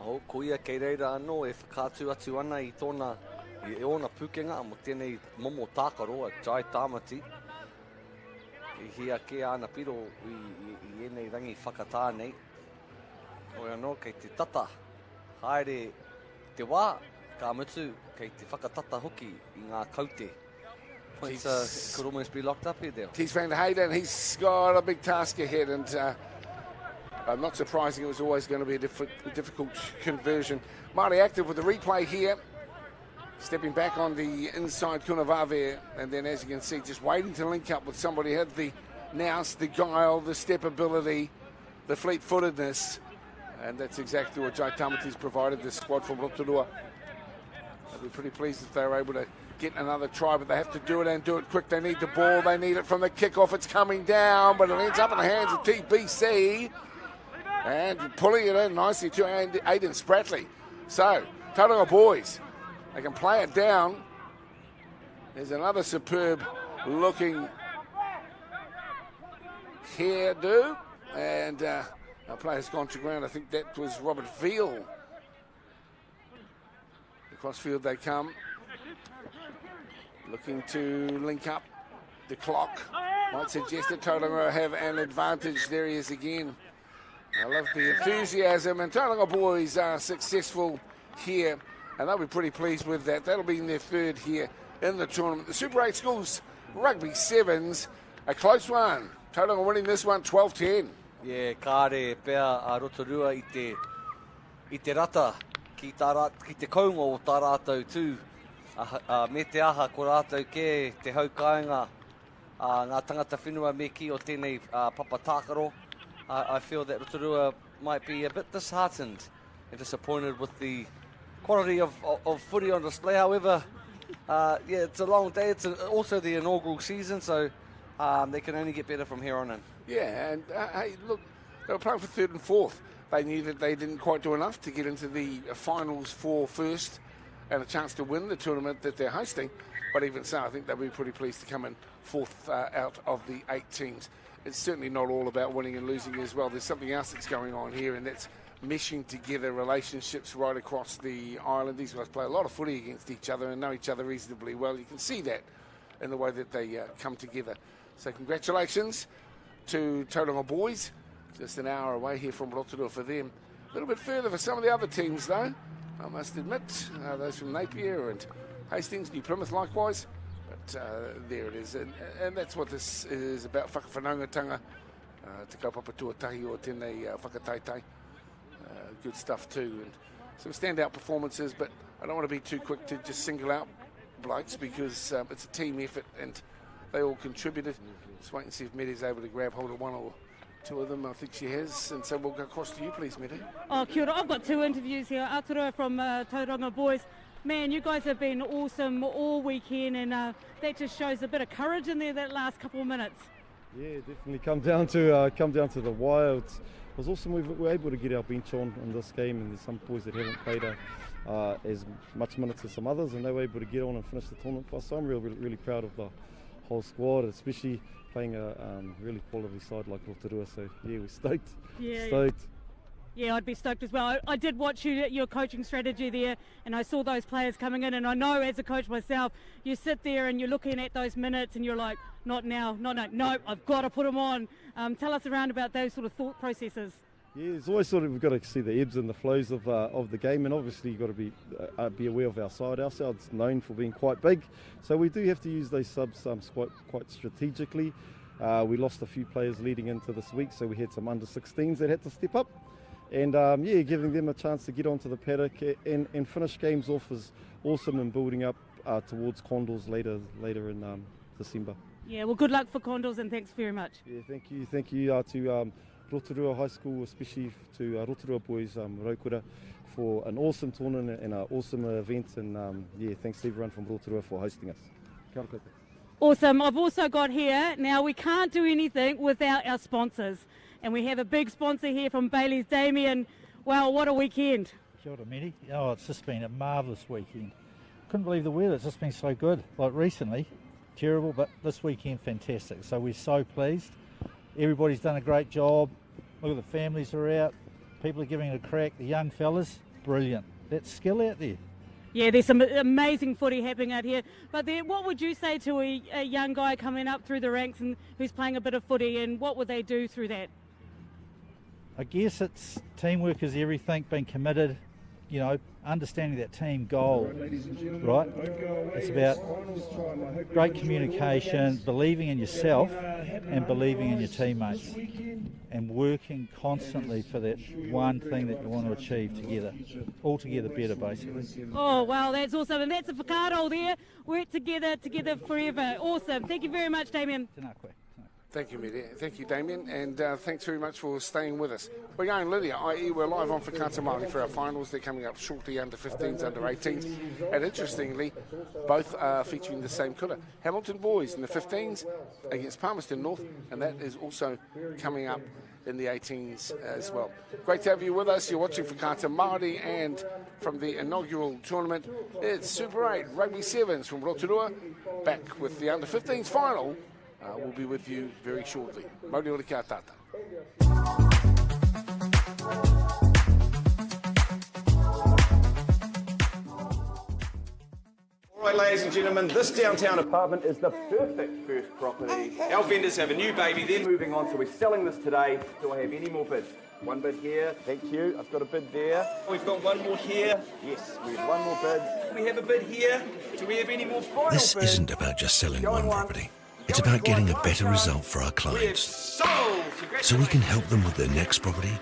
Speaker 3: O kuia kei reira anō e whakātu atu ana I tōna I ona pukenga mo tēnei momo tākaro a Jai Tamati. I hia ke ana piro I enei rangi whakatā nei. O anō kei te tata, haere te wā, ka mutu kei te whakatata hoki I ngā kaute. Could almost be locked up here, Dale.
Speaker 1: He's Van der Hayden. He's got a big task ahead, and I'm not surprising it was always going to be a difficult conversion. Māori active with the replay here. Stepping back on the inside Kunavave, and then as you can see, just waiting to link up with somebody who had the nous, the guile, the step ability, the fleet-footedness, and that's exactly what Jai Tamati's provided this squad from Rotorua. I'd be pretty pleased if they were able to get another try, but they have to do it and do it quick. They need the ball. They need it from the kickoff. It's coming down, but it ends up in the hands of TBC. And pulling it in nicely to Aiden Spratley. So, Tauranga boys, they can play it down. There's another superb looking hairdo. And our player's gone to ground. I think that was Robert Veal. Across field they come. Looking to link up The clock might suggest that Tauranga have an advantage. There he is again. I love the enthusiasm, and Tauranga boys are successful here, and they'll be pretty pleased with that. That'll be in their third here in the tournament. The Super 8 schools, Rugby Sevens, a close one. Tauranga winning this one 12-10.
Speaker 3: Yeah, kāre pea a Rotorua i te rata ki te kaunga o tā rātou tū. Me te aha ko rātou ke te haukainga ngā tangata whenua me ki o tēnei papatākaro. I feel that Rotorua might be a bit disheartened and disappointed with the quality of footy on display. However, it's a long day. It's also the inaugural season, so they can only get better from here on in.
Speaker 1: Yeah, and hey, look, they were playing for third and fourth. They knew that they didn't quite do enough to get into the finals for first and a chance to win the tournament that they're hosting. But even so, I think they'll be pretty pleased to come in fourth out of the 8 teams. It's certainly not all about winning and losing as well. There's something else that's going on here, and that's meshing together relationships right across the island. These guys play a lot of footy against each other and know each other reasonably well. You can see that in the way that they come together. So congratulations to Tauranga boys. Just an hour away here from Rotorua for them. A little bit further for some of the other teams, though. I must admit, those from Napier and Hastings, New Plymouth likewise. But there it is. And that's what this is about, whakawhanaungatanga. Te kaupapa tuatahi o tēnei whakataitai. Good stuff too. And some standout performances, but I don't want to be too quick to just single out blokes because it's a team effort and they all contributed. Just wait and see if Medi's able to grab hold of one or two of them. I think she has, and so we'll go across to you, please, Medi.
Speaker 9: Oh, kia ora. I've got 2 interviews here. Aotearoa from Tauranga Boys. Man, you guys have been awesome all weekend, and that just shows a bit of courage in there that last couple of minutes.
Speaker 10: Yeah, definitely come down to the wire. It was awesome. We were able to get our bench on in this game, and there's some boys that haven't played as much minutes as some others, and they were able to get on and finish the tournament for us. So I'm really proud of the whole squad, especially playing a really quality side like Rotorua. So yeah, we're stoked. Stoked.
Speaker 9: Yeah, I'd be stoked as well. I did watch your coaching strategy there, and I saw those players coming in, and I know as a coach myself, you sit there and you're looking at those minutes and you're like, not now, no, I've got to put them on. Tell us around about those sort of thought processes.
Speaker 10: Yeah, it's always sort of, we've got to see the ebbs and the flows of the game, and obviously you've got to be aware of our side. Our side's known for being quite big, so we do have to use those subs quite strategically. We lost a few players leading into this week, so we had some under-16s that had to step up. And giving them a chance to get onto the paddock and finish games off is awesome, and building up towards Condors later in December.
Speaker 9: Yeah, well, good luck for Condors, and thanks very much.
Speaker 10: Yeah, thank you to Rotorua High School, especially to Rotorua Boys Rotorua for an awesome tournament and an awesome event, and thanks to everyone from Rotorua for hosting us. Kia ora koutou.
Speaker 9: Awesome. I've also got here, now we can't do anything without our sponsors. And we have a big sponsor here from Bailey's, Damien. Well, what a weekend.
Speaker 22: Kia ora, Medi. Oh, it's just been a marvellous weekend. Couldn't believe the weather, it's just been so good. Like recently, terrible, but this weekend, fantastic. So we're so pleased. Everybody's done a great job. Look at the families are out. People are giving it a crack. The young fellas, brilliant. That's skill out there.
Speaker 9: Yeah, there's some amazing footy happening out here. But what would you say to a young guy coming up through the ranks and who's playing a bit of footy, and what would they do through that?
Speaker 22: I guess it's teamwork is everything, being committed, understanding that team goal, right? It's about great communication, believing in yourself and believing in your teammates, and working constantly for that one thing that you want to achieve together, all together better basically.
Speaker 9: Oh, wow, that's awesome. And that's a whakaaro there. Work together forever. Awesome. Thank you very much, Damien.
Speaker 1: Thank you, Medi. Thank you, Damien, and thanks very much for staying with us. We're going Lydia, i.e. we're live on Whakata Māori for our finals. They're coming up shortly, under 15s, under 18s, and interestingly, both are featuring the same kura. Hamilton boys in the 15s against Palmerston North, and that is also coming up in the 18s as well. Great to have you with us. You're watching Whakata Māori, and from the inaugural tournament, it's Super 8 Rugby Sevens from Rotorua, back with the under 15s final. We'll be with you very shortly. Mauri ora kia tata.
Speaker 4: All right, Right, ladies and gentlemen, this downtown apartment is the perfect first property. Our vendors have a new baby, they're moving on, so we're selling this today. Do I have any more bids? One bid here, thank you. I've got a bid there. We've got one more here. Yes, we have one more bid. We have a bid here. Do we have any more final bids?
Speaker 5: This isn't about just selling one property. It's about getting a better result for our clients.
Speaker 4: Sold!
Speaker 5: So we can help them with their next property,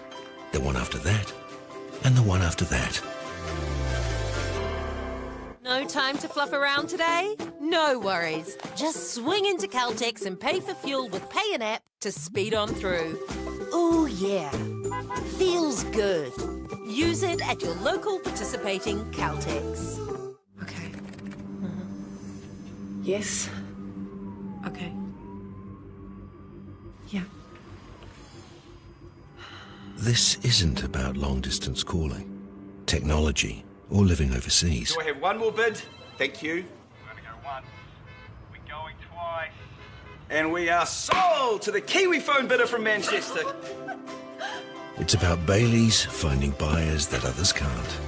Speaker 5: the one after that, and the one after that.
Speaker 6: No time to fluff around today? No worries. Just swing into Caltex and pay for fuel with Pay and App to speed on through. Ooh, yeah. Feels good. Use it at your local participating Caltex.
Speaker 7: Okay. Yes. Okay. Yeah.
Speaker 5: This isn't about long-distance calling, technology, or living overseas.
Speaker 4: Do I have one more bid? Thank you.
Speaker 8: We're going to go once. We're going twice.
Speaker 4: And we are sold to the Kiwi phone bidder from Manchester.
Speaker 5: It's about Bailey's finding buyers that others can't.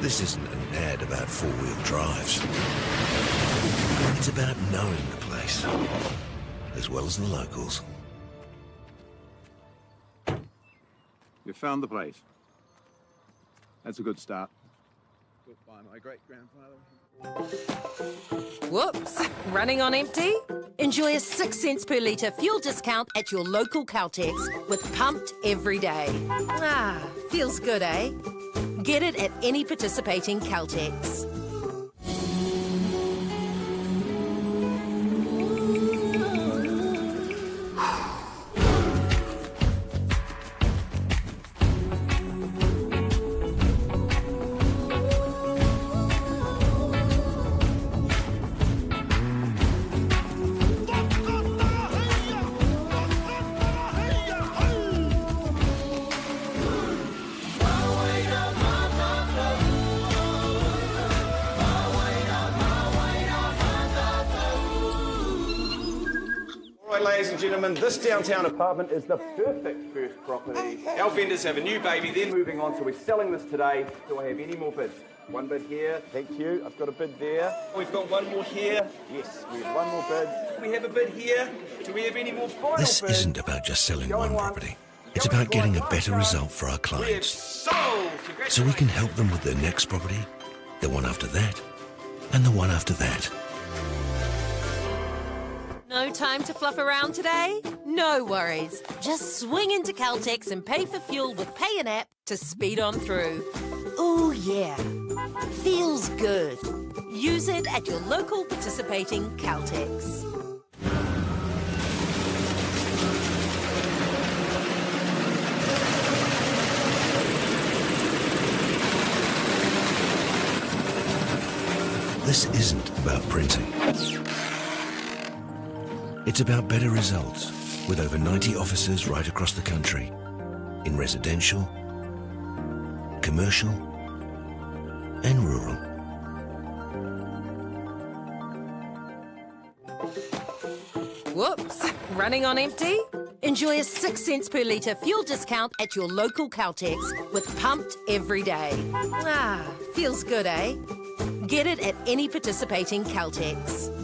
Speaker 5: This isn't an ad about four-wheel drives. It's about knowing the place, as well as the locals.
Speaker 11: You found the place. That's a good start. Built by my great-grandfather.
Speaker 6: Whoops, running on empty? Enjoy a 6 cents per litre fuel discount at your local Caltex with Pumped every day. Ah, feels good, eh? Get it at any participating Caltex.
Speaker 4: Ladies and gentlemen, this downtown apartment is the perfect first property. Our vendors have a new baby, they're moving on, so we're selling this today. Do I have any more bids? One bid here, thank you. I've got a bid there. We've got one more here. Yes, we have one more bid. We have a bid here. Do we have any more final bids?
Speaker 5: This isn't about just selling one property. It's about getting a better result for our clients.
Speaker 4: Sold!
Speaker 5: So we can help them with their next property, the one after that, and the one after that.
Speaker 6: No time to fluff around today? No worries. Just swing into Caltex and pay for fuel with Pay and App to speed on through. Ooh, yeah. Feels good. Use it at your local participating Caltex.
Speaker 5: This isn't about printing. It's about better results with over 90 offices right across the country in residential, commercial, and rural.
Speaker 6: Whoops, running on empty? Enjoy a 6 cents per litre fuel discount at your local Caltex with Pumped every day. Ah, feels good, eh? Get it at any participating Caltex.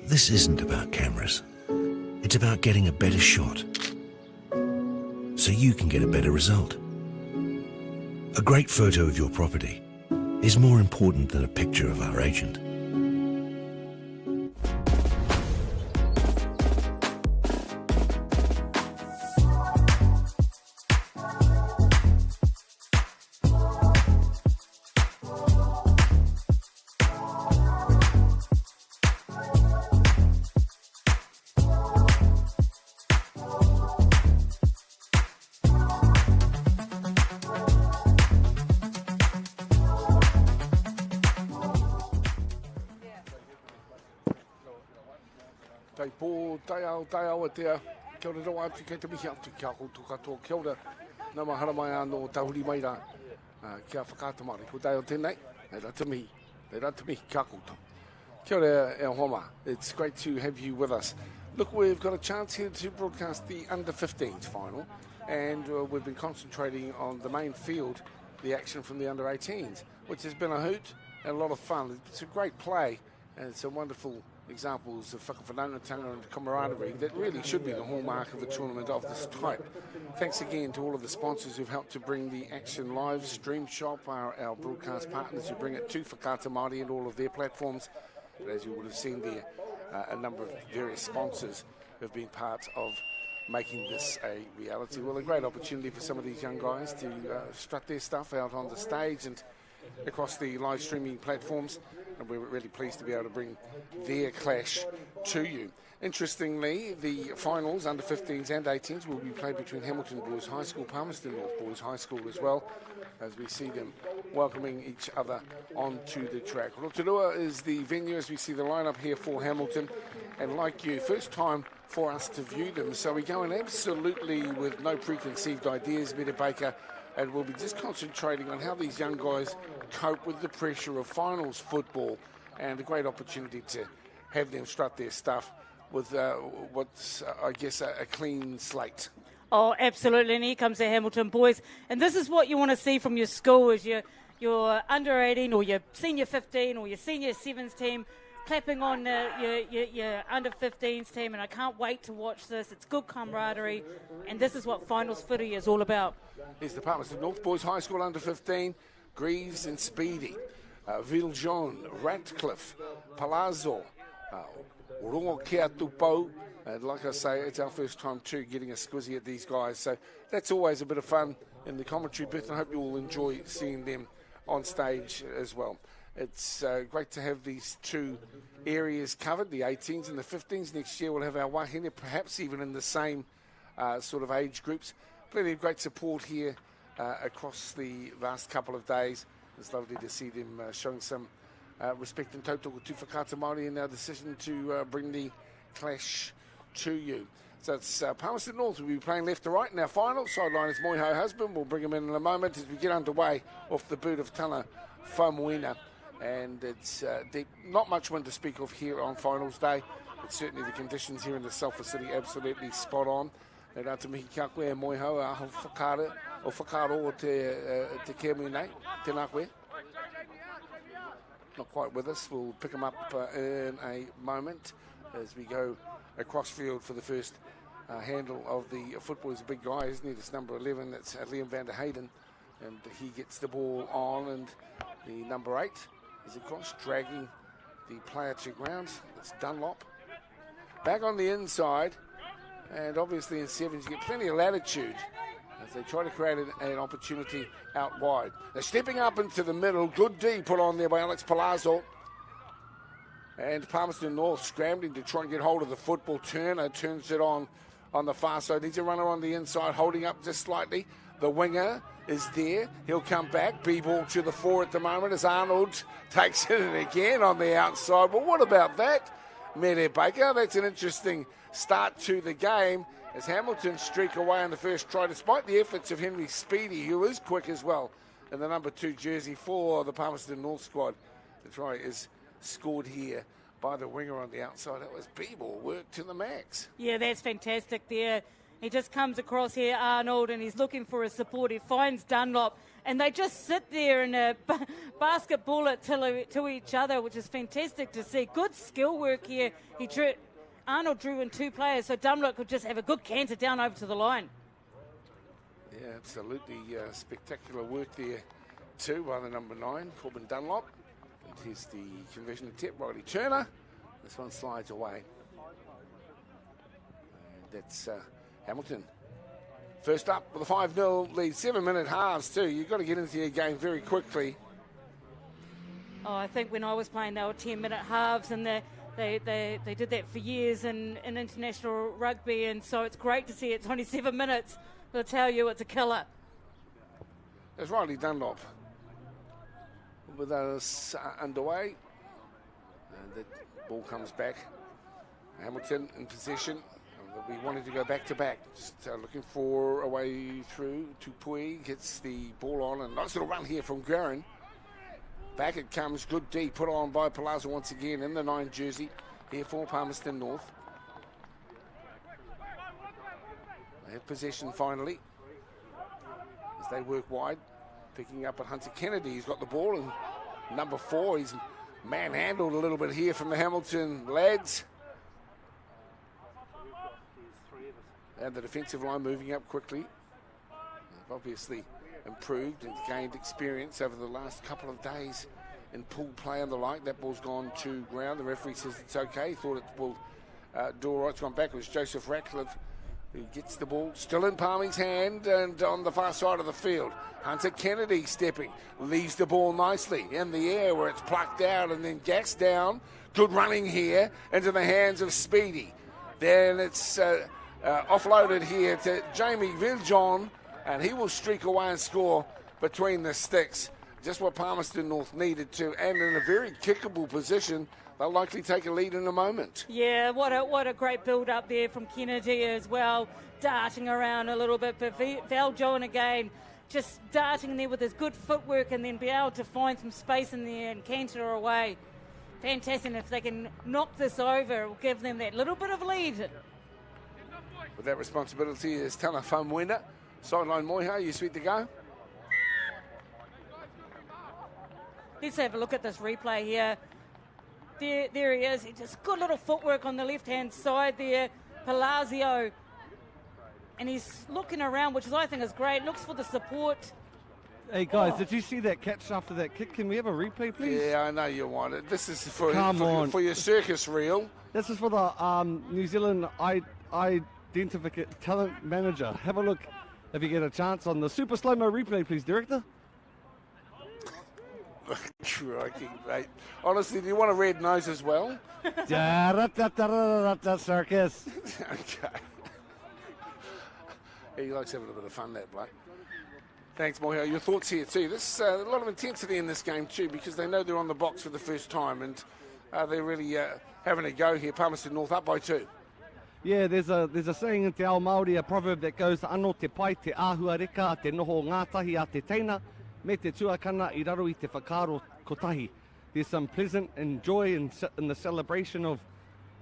Speaker 5: This isn't about cameras. It's about getting a better shot, so you can get a better result. A great photo of your property, is more important than a picture of our agent.
Speaker 1: Tai au atea, kia ora rau atu kei te mihi atu kia koutou katoa. Kia ora, nā mahara mai anō tahuri mai rā, kia whakatamari. Ko tai o tēnei, nei rata mihi, kia koutou. Kia ora, e homa. It's great to have you with us. Look, we've got a chance here to broadcast the Under-15s final, and we've been concentrating on the main field, the action from the Under-18s, which has been a hoot and a lot of fun. It's a great play, and it's a wonderful examples of whakawhanaungatanga and camaraderie that really should be the hallmark of a tournament of this type. Thanks again to all of the sponsors who've helped to bring the action live. Stream Shop, our broadcast partners who bring it to Whakata Māori and all of their platforms. But as you would have seen there, a number of various sponsors have been part of making this a reality. Well, a great opportunity for some of these young guys to strut their stuff out on the stage and across the live streaming platforms, and we're really pleased to be able to bring their clash to you. Interestingly, the finals, under 15s and 18s, will be played between Hamilton Boys High School, Palmerston North Boys High School as well, as we see them welcoming each other onto the track. Rotorua is the venue as we see the lineup here for Hamilton, and like you, first time for us to view them, so we go in absolutely with no preconceived ideas, Meta Baker, and we'll be just concentrating on how these young guys cope with the pressure of finals football, and a great opportunity to have them strut their stuff with what's, I guess, a clean slate.
Speaker 2: Oh, absolutely, and here comes the Hamilton boys. And this is what you want to see from your school, is your under-18 or your senior 15 or your senior 7's team clapping on your under-15s team, and I can't wait to watch this. It's good camaraderie, and this is what finals footy is all about.
Speaker 1: Here's the Palmerston North Boys High School under-15, Greaves and Speedy, Villejean, Ratcliffe, Palazzo, Rongo Kia Tupou, and like I say, it's our first time too getting a squizzy at these guys, so that's always a bit of fun in the commentary booth, and I hope you all enjoy seeing them on stage as well. It's great to have these two areas covered, the 18s and the 15s. Next year we'll have our wahine, perhaps even in the same sort of age groups. Plenty of great support here across the last couple of days. It's lovely to see them showing some respect and tautoko to Whakata Māori in our decision to bring the clash to you. So it's Palmerston North will be playing left to right in our final. Sideline is Moiho Husband. We'll bring him in a moment as we get underway off the boot of Tana Faumuina. And it's not much wind to speak of here on finals day, but certainly the conditions here in the Sulphur City absolutely spot on. E rā te mihi kia koe e Moiho a whakaro o te kēmui nei, tēnā koe. Not quite with us, we'll pick him up in a moment as we go across field for the first handle of the football. He's a big guy, isn't he? This number 11, that's Liam van der Hayden, and he gets the ball on, and the number 8 is across, dragging the player to ground. It's Dunlop. Back on the inside, and obviously in 7's you get plenty of latitude as they try to create an opportunity out wide. They're stepping up into the middle. Good D put on there by Alex Palazzo. And Palmerston North scrambling to try and get hold of the football. Turner turns it on the far side. Needs a runner on the inside, holding up just slightly. The winger is there. He'll come back. B-ball to the 4 at the moment as Arnold takes it in again on the outside. Well, what about that, Mere Baker? That's an interesting start to the game as Hamilton streak away on the first try, despite the efforts of Henry Speedy, who is quick as well, in the number 2 jersey for the Palmerston North squad. The try is scored here by the winger on the outside. That was B-ball work to the max.
Speaker 2: Yeah, that's fantastic there. He just comes across here, Arnold, and he's looking for his support. He finds Dunlop, and they just sit there and basketball it to each other, which is fantastic to see. Good skill work here. Arnold drew in 2 players, so Dunlop could just have a good canter down over to the line.
Speaker 1: Yeah, absolutely spectacular work there 2 by the number 9, Corbin Dunlop. And here's the conversion attempt, Riley Turner. This one slides away. And that's Hamilton. First up with a 5-0 lead, 7-minute halves too. You've got to get into your game very quickly.
Speaker 2: Oh, I think when I was playing, they were 10-minute halves, and they did that for years in international rugby, and so it's great to see it's only 7 minutes. They'll tell you it's a killer.
Speaker 1: There's Riley Dunlop with us underway. And the ball comes back. Hamilton in possession. We wanted to go back-to-back. Just looking for a way through. Tupui gets the ball on. And nice little run here from Guerin. Back it comes. Good D put on by Palazzo once again in the 9 jersey. Here for Palmerston North. They have possession finally. As they work wide. Picking up at Hunter Kennedy. He's got the ball. And number 4, he's manhandled a little bit here from the Hamilton lads. And the defensive line moving up quickly. They've obviously improved and gained experience over the last couple of days in pool play and the like. That ball's gone to ground. The referee says it's okay. He thought it will do all right. It's gone back. It was Joseph Ratcliffe who gets the ball. Still in Palming's hand and on the far side of the field. Hunter Kennedy stepping. Leaves the ball nicely in the air where it's plucked out and then gacks down. Good running here into the hands of Speedy. Then it's offloaded here to Jamie Viljohn, and he will streak away and score between the sticks. Just what Palmerston North needed to, and in a very kickable position. They'll likely take a lead in a moment.
Speaker 2: Yeah, what a great build up there from Kennedy as well, darting around a little bit. But Viljohn again, just darting there with his good footwork and then be able to find some space in there and canter away. Fantastic. If they can knock this over, it will give them that little bit of lead.
Speaker 1: With that responsibility is Tana Famuina. Sideline Moiha, you sweet to go?
Speaker 2: Let's have a look at this replay here. There he is. He just good little footwork on the left-hand side there. Palazzo. And he's looking around, which I think is great. Looks for the support.
Speaker 3: Hey, guys, did you see that catch after that kick? Can we have a replay, please?
Speaker 1: Yeah, I know you want it. This is for your circus reel.
Speaker 3: This is for the New Zealand Identificate Talent Manager. Have a look if you get a chance on the super slow-mo replay, please, Director.
Speaker 1: Crikey, mate. Honestly, do you want a red nose as well?
Speaker 3: Circus.
Speaker 1: Okay. He likes having a bit of fun, that bloke. Thanks, Moiho. Your thoughts here too. There's a lot of intensity in this game too, because they know they're on the box for the first time, and they're really having a go here. Palmerston North up by 2.
Speaker 3: Yeah, there's a saying in te ao Māori, a proverb that goes, ano te pai te āhua reka a te noho ngātahi a te teina, me te tuakana I raro I te whakaro kotahi. There's some pleasant and joy in the celebration of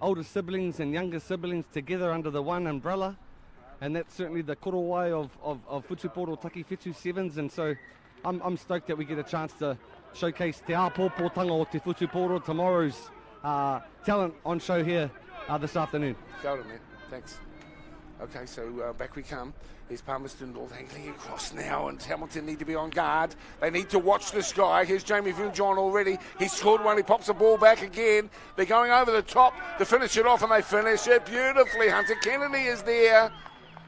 Speaker 3: older siblings and younger siblings together under the one umbrella. And that's certainly the korowai of Futuporo Taki Whetū Sevens. And so I'm stoked that we get a chance to showcase te āpōpōtanga o te Futuporo, tomorrow's talent on show here this afternoon.
Speaker 1: Go on, man. Thanks. Okay, so back we come. Here's Palmerston North angling across now, and Hamilton need to be on guard. They need to watch this guy. Here's Jamie Viljohn already. He scored one. He pops the ball back again. They're going over the top to finish it off, and they finish it beautifully. Hunter Kennedy is there,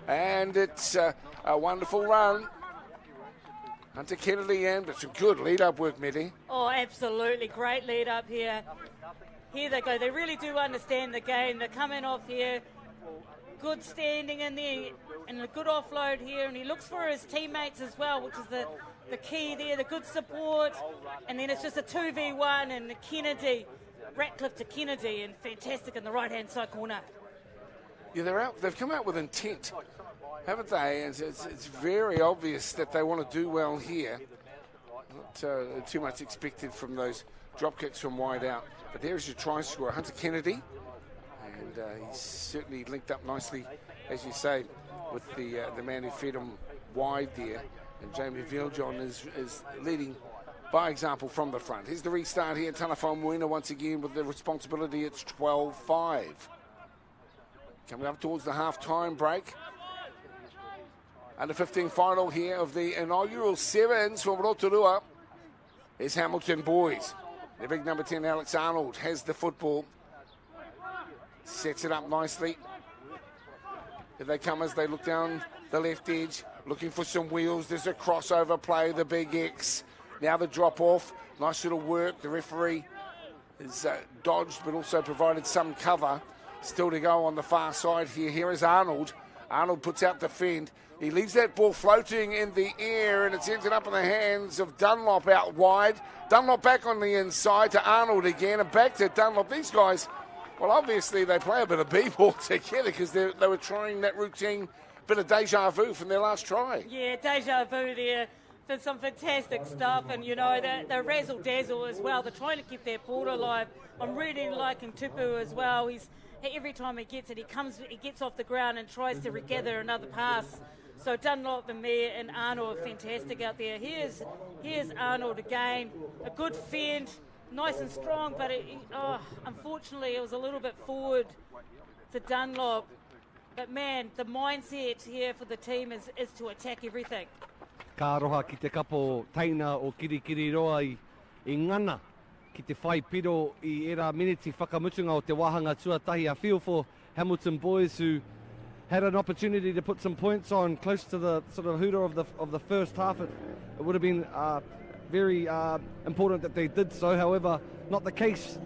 Speaker 1: and it's a wonderful run. Hunter Kennedy, and it's a good lead-up work, Medi.
Speaker 2: Oh, absolutely. Great lead-up here. Here they go. They really do understand the game. They're coming off here. Good standing in there and a good offload here, and he looks for his teammates as well, which is the key there, the good support. And then it's just a 2v1, and Kennedy, Ratcliffe to Kennedy, and fantastic in the right-hand side corner.
Speaker 1: Yeah, they're out. They've come out with intent, haven't they? It's very obvious that they want to do well here. Not too much expected from those drop kicks from wide out. But there's your try scorer, Hunter Kennedy. And he's certainly linked up nicely, as you say, with the man who fed him wide there. And Jamie Viljohn is leading by example from the front. Here's the restart here. Tanafo Moina once again with the responsibility. It's 12-5. Coming up towards the half-time break. Under 15 final here of the inaugural 7's from Rotorua. Here's Hamilton boys. The big number 10, Alex Arnold, has the football. Sets it up nicely. Here they come as they look down the left edge, looking for some wheels. There's a crossover play, the big X. Now the drop off. Nice little work. The referee has dodged but also provided some cover. Still to go on the far side here. Here is Arnold. Arnold puts out the fend. He leaves that ball floating in the air, and it's ended up in the hands of Dunlop out wide. Dunlop back on the inside to Arnold again, and back to Dunlop. These guys, well, obviously they play a bit of b-ball together because they were trying that routine, bit of deja vu from their last try.
Speaker 9: Yeah, deja vu there. Did some fantastic stuff, and you know, they're razzle-dazzle as well. They're trying to keep their ball alive. I'm really liking Tupu as well. Every time he gets it, he gets off the ground and tries to regather another pass. So Dunlop and Mayer and Arnold are fantastic out there. Here's Arnold again. A good fend, nice and strong, but unfortunately it was a little bit forward to Dunlop. But man, the mindset here for the team is to attack everything.
Speaker 3: Ka roha ki te kapo taina o kirikiri roa i ngana ki te whai piro I era miniti whakamutunga o te wahanga tuatahi. I feel for Hamilton boys who had an opportunity to put some points on close to the sort of hooter of the first half. It would have been very important that they did so. However, not the case.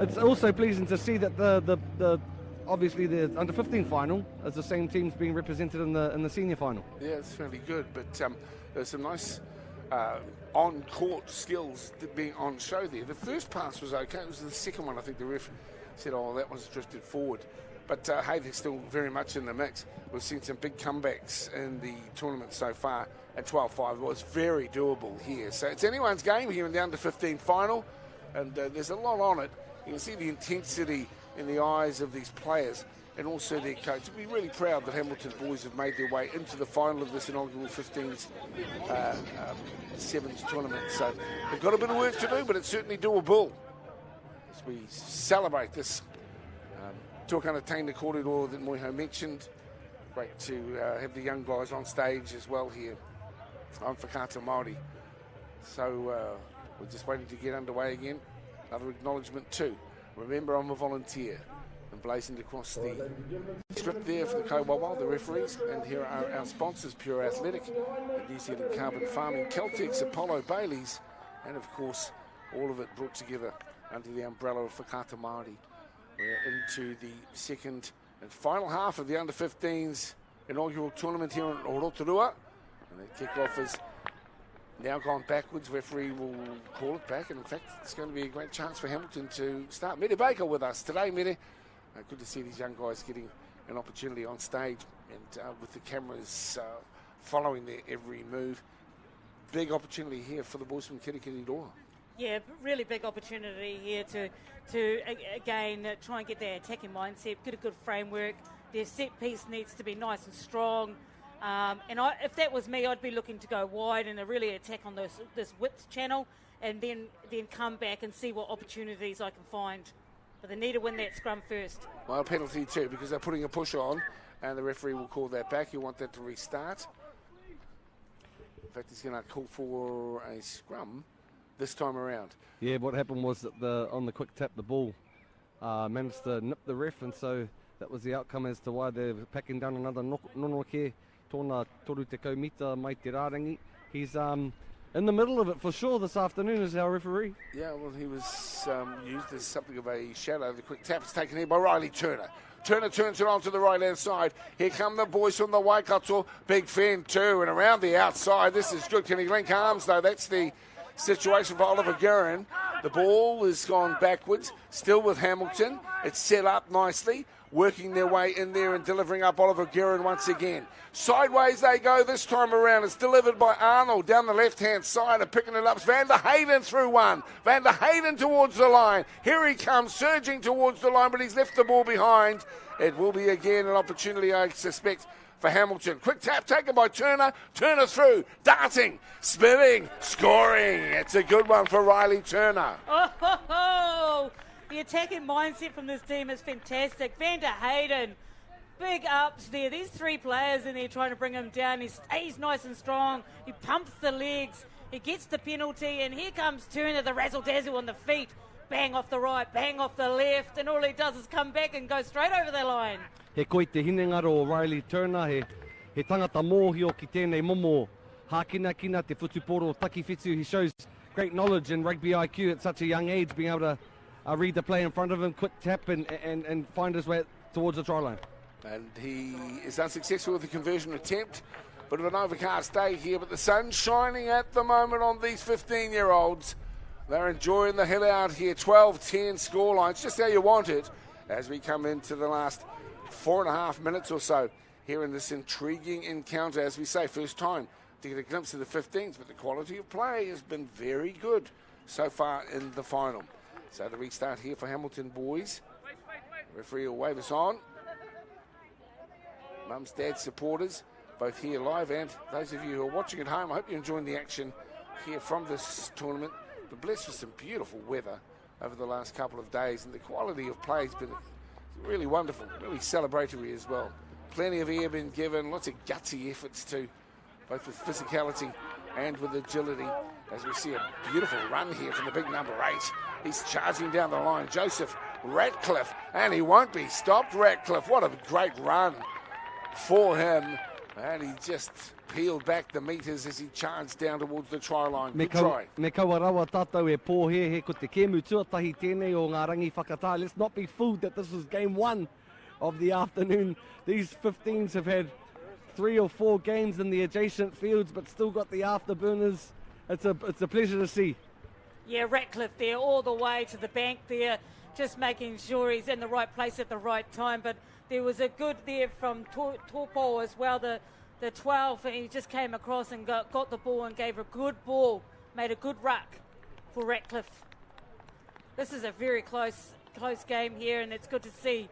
Speaker 3: It's also pleasing to see that the obviously the under-15 final as the same teams being represented in the senior final.
Speaker 1: Yeah, it's fairly good, but there's some nice on-court skills being on show there. The first pass was okay. It was the second one, I think the ref said, oh, that one's drifted forward. But, hey, they're still very much in the mix. We've seen some big comebacks in the tournament so far, and 12-5 was very doable here. So it's anyone's game here in the under-15 final, and there's a lot on it. You can see the intensity in the eyes of these players and also their coach. We'll be really proud that Hamilton boys have made their way into the final of this inaugural 15's 7's tournament. So they've got a bit of work to do, but it's certainly doable as we celebrate this Tuakana Taina corridor that Moiho mentioned. Great to have the young guys on stage as well here on Whakata Māori. So we're just waiting to get underway again. Another acknowledgement too. Remember, I'm a volunteer. Emblazoned across the strip there for the Kawawa, the referees. And here are our sponsors, Pure Athletic, New Zealand Carbon Farming, Celtics, Apollo Baileys, and of course, all of it brought together under the umbrella of Whakata Māori. We're into the second and final half of the under-15s inaugural tournament here in Rotorua. And the kick-off is now gone backwards. Referee will call it back. And in fact, it's going to be a great chance for Hamilton to start. Mere Baker with us today, Mere. Good to see these young guys getting an opportunity on stage and with the cameras following their every move. Big opportunity here for the boys from Kirikiriroa.
Speaker 9: Yeah, really big opportunity here to again try and get their attacking mindset, get a good framework. Their set piece needs to be nice and strong. If that was me, I'd be looking to go wide and really attack on this width channel, and then come back and see what opportunities I can find. But they need to win that scrum first.
Speaker 1: Well, a penalty too, because they're putting a push on, and the referee will call that back. You want that to restart. In fact, he's going to call for a scrum this time around.
Speaker 3: Yeah, what happened was that on the quick tap, the ball managed to nip the ref, and so that was the outcome as to why they're packing down another nonoke. Tōna toru te kaumita mai te rārangi. He's in the middle of it for sure this afternoon as our referee.
Speaker 1: Yeah, well, he was used as something of a shadow. The quick tap is taken here by Riley Turner. Turner turns it on to the right-hand side. Here come the boys from the Waikato. Big fend too, and around the outside. This is good. Can he link arms, though? That's the situation for Oliver Guerin. The ball has gone backwards, still with Hamilton. It's set up nicely, working their way in there and delivering up Oliver Guerin once again. Sideways they go this time around. It's delivered by Arnold down the left-hand side, and picking it up is Van der Hayden through one. Van der Hayden towards the line. Here he comes, surging towards the line, but he's left the ball behind. It will be again an opportunity, I suspect, for Hamilton. Quick tap taken by Turner. Turner through, darting, spinning, scoring. It's a good one for Riley Turner.
Speaker 9: Oh, the attacking mindset from this team is fantastic. Van der Hayden, big ups there. These three players in there trying to bring him down. He stays nice and strong. He pumps the legs.
Speaker 2: He gets the penalty, and here comes Turner, the razzle-dazzle on the feet. Bang off the right, bang off the left, and all he does is come back and go straight over the line.
Speaker 3: He koe te hinengaro o Riley Turner, he tangata mōhio ki tēnei momo. Hākina kina te whutuporo o taki whetū. He shows great knowledge in rugby IQ at such a young age, being able to read the play in front of him, quick tap and find his way towards the try line.
Speaker 1: And he is unsuccessful with the conversion attempt. Bit of an overcast day here, but the sun's shining at the moment on these 15-year-olds. They're enjoying the hell out here. 12-10 scoreline. It's just how you want it as we come into the last 4.5 minutes or so here in this intriguing encounter. As we say, first time to get a glimpse of the 15s, but the quality of play has been very good so far in the final. So the restart here for Hamilton boys. Referee will wave us on. Mums, dads, supporters, both here live and those of you who are watching at home, I hope you're enjoying the action here from this tournament. But blessed with some beautiful weather over the last couple of days, and the quality of play has been really wonderful, really celebratory as well. Plenty of air been given, lots of gutsy efforts too, both with physicality and with agility, as we see a beautiful run here from the big number 8. He's charging down the line, Joseph Ratcliffe, and he won't be stopped. Ratcliffe, what a great run for him, and he just peeled back the metres as he charged down towards the try line. Good try.
Speaker 3: Me kaua rawa tātou e pō he ko te kēmu tuatahi tēnei o ngā rangi whakatā. Let's not be fooled that this was game 1 of the afternoon. These 15s have had 3 or 4 games in the adjacent fields, but still got the afterburners. It's a pleasure to see.
Speaker 2: Yeah, Ratcliffe there all the way to the bank there, just making sure he's in the right place at the right time. But there was a good there from Torpo as well, the 12, and he just came across and got the ball and gave a good ball, made a good ruck for Ratcliffe. This is a very close game here, and it's good to see.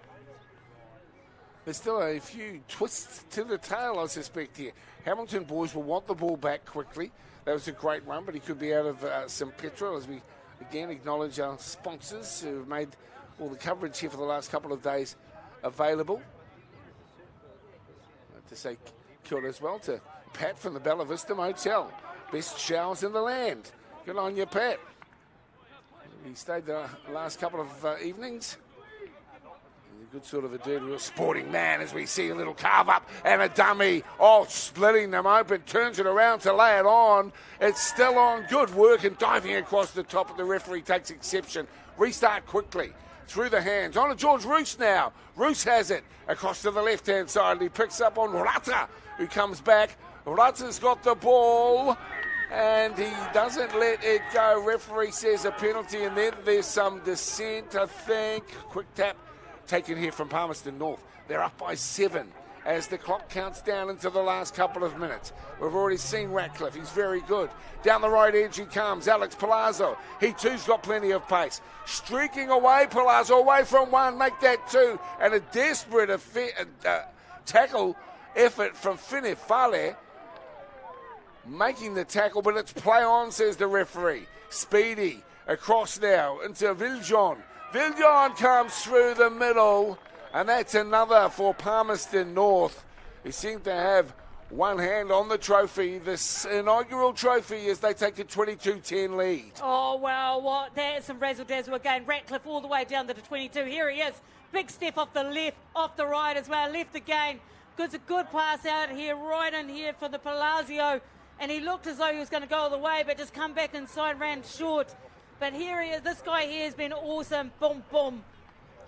Speaker 1: There's still a few twists to the tail, I suspect, here. Hamilton boys will want the ball back quickly. That was a great run, but he could be out of some petrol, as we again acknowledge our sponsors who have made all the coverage here for the last couple of days available. To say kia ora as well to Pat from the Bella Vista Motel. Best showers in the land. Good on you, Pat. He stayed the last couple of evenings. He's a good sort of a dude, real sporting man, as we see a little carve up and a dummy. Oh, splitting them open, turns it around to lay it on. It's still on. Good work and diving across the top, but the referee takes exception. Restart quickly. Through the hands. On to George Roos now. Roos has it across to the left-hand side. And he picks up on Rata, who comes back. Rata's got the ball, and he doesn't let it go. Referee says a penalty, and then there's some dissent, I think. Quick tap taken here from Palmerston North. They're up by 7 as the clock counts down into the last couple of minutes. We've already seen Ratcliffe. He's very good. Down the right edge he comes. Alex Palazzo. He too's got plenty of pace. Streaking away, Palazzo, away from 1. Make that 2. And a desperate tackle effort from Fine Fale. Making the tackle, but it's play on, says the referee. Speedy across now into Viljon. Viljon comes through the middle. And that's another for Palmerston North, who seem to have one hand on the trophy, this inaugural trophy, as they take a 22-10 lead.
Speaker 2: Oh, wow, what? There's some razzle-dazzle again. Ratcliffe all the way down to the 22. Here he is. Big step off the left, off the right as well. Left again. Good pass out here, right in here for the Palazzo. And he looked as though he was going to go all the way, but just come back inside, ran short. But here he is. This guy here has been awesome. Boom, boom.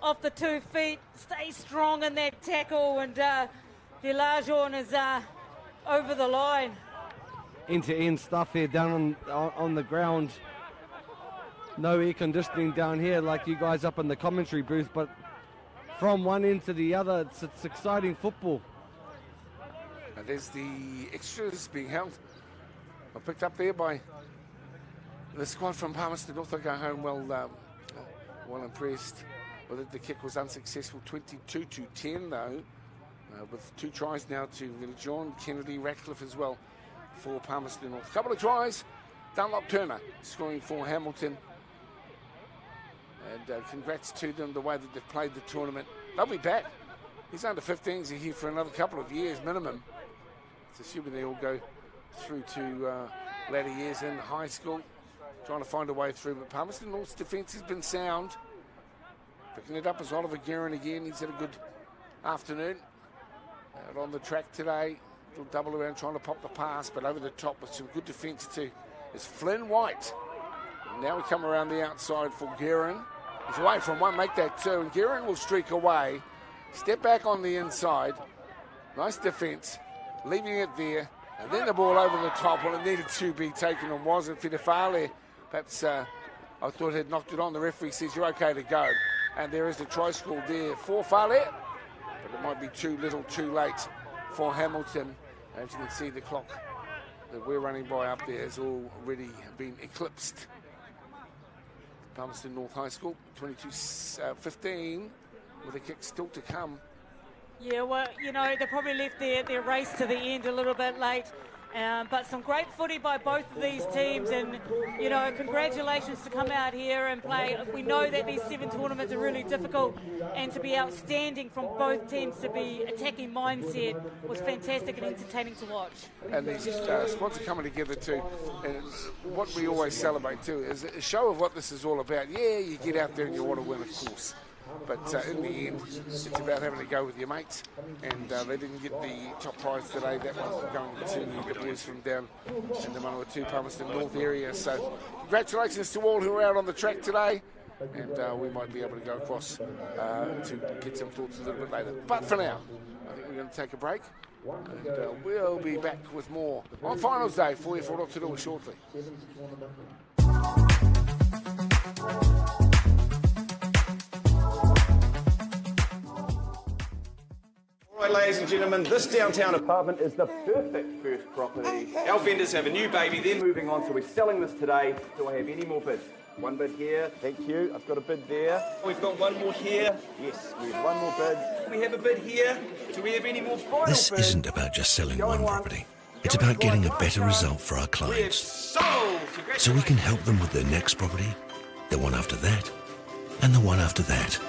Speaker 2: Off the 2 feet, stay strong in that tackle, and Villajon is over the line.
Speaker 3: End-to-end stuff here down on the ground. No air conditioning down here like you guys up in the commentary booth, but from one end to the other, it's exciting football.
Speaker 1: And there's the extras being held. Picked up there by the squad from Palmerston North. They go home well impressed. But the kick was unsuccessful, 22-10 though, with 2 tries now to John Kennedy, Ratcliffe as well for Palmerston North. A couple of tries, Dunlop Turner scoring for Hamilton. And congrats to them the way that they've played the tournament. They'll be back. These under 15s are here for another couple of years minimum. It's assuming they all go through to latter years in high school, trying to find a way through. But Palmerston North's defence has been sound. Picking it up is Oliver Guerin again. He's had a good afternoon. Out on the track today. Little double around trying to pop the pass, but over the top with some good defence too is Flynn White. And now we come around the outside for Guerin. He's away from one, make that two, and Guerin will streak away. Step back on the inside. Nice defence, leaving it there. And then the ball over the top. Well, it needed to be taken and wasn't. Fidefale, perhaps I thought had knocked it on. The referee says you're okay to go. And there is the try score there for Fale. But it might be too little, too late for Hamilton. As you can see, the clock that we're running by up there has already been eclipsed. Palmerston North High School, 22-15, with a kick still to come.
Speaker 9: Yeah, well, you know, they probably left their race to the end a little bit late. But some great footy by both of these teams, and you know, congratulations to come out here and play. We know that these 7 tournaments are really difficult, and to be outstanding from both teams, to be attacking mindset was fantastic and entertaining to watch.
Speaker 1: And these squads are coming together too, and what we always celebrate too is a show of what this is all about. Yeah, you get out there and you want to win, of course. But in the end, it's about having to go with your mates. And they didn't get the top prize today. That one going to the boys from down in the Manawatu Palmerston North area. So congratulations to all who are out on the track today. And we might be able to go across to get some thoughts a little bit later. But for now, I think we're going to take a break. And we'll be back with more on finals day for you for Rotorua shortly.
Speaker 4: All right, ladies and gentlemen, this downtown apartment is the perfect first property. Our vendors have a new baby, they're moving on, so we're selling this today. Do I have any more bids? One bid here, thank you. I've got a bid there. We've got one more here. Yes, we have one more bid. We have a bid here. Do we have any more final
Speaker 5: This
Speaker 4: bids?
Speaker 5: isn't about just selling one property. It's about getting a better result for our clients. So we can help them with their next property, the one after that, and the one after that.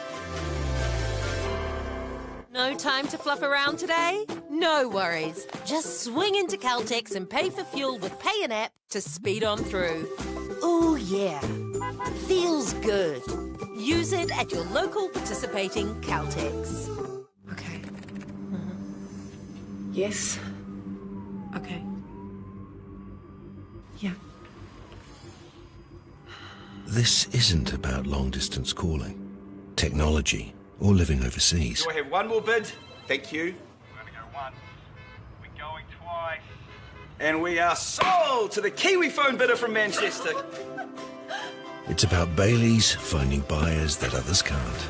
Speaker 6: No time to fluff around today? No worries. Just swing into Caltex and pay for fuel with Pay and App to speed on through. Ooh, yeah. Feels good. Use it at your local participating Caltex.
Speaker 7: Okay. Yes. Okay. Yeah.
Speaker 5: This isn't about long-distance calling, technology, or living overseas.
Speaker 4: Do I have one more bid? Thank you.
Speaker 8: We're going to go once. We're going twice.
Speaker 4: And we are sold to the Kiwi phone bidder from Manchester.
Speaker 5: It's about Bailey's finding buyers that others can't.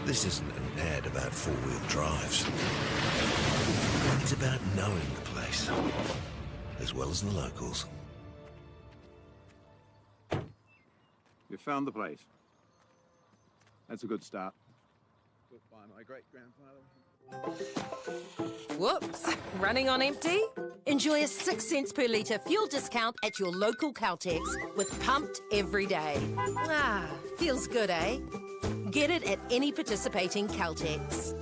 Speaker 5: This isn't an ad about four-wheel drives. It's about knowing the place, as well as the locals.
Speaker 11: You found the place. That's a good start. Built by my great-grandfather.
Speaker 6: Whoops, running on empty? Enjoy a 6 cents per litre fuel discount at your local Caltex with Pumped every day. Ah, feels good, eh? Get it at any participating Caltex.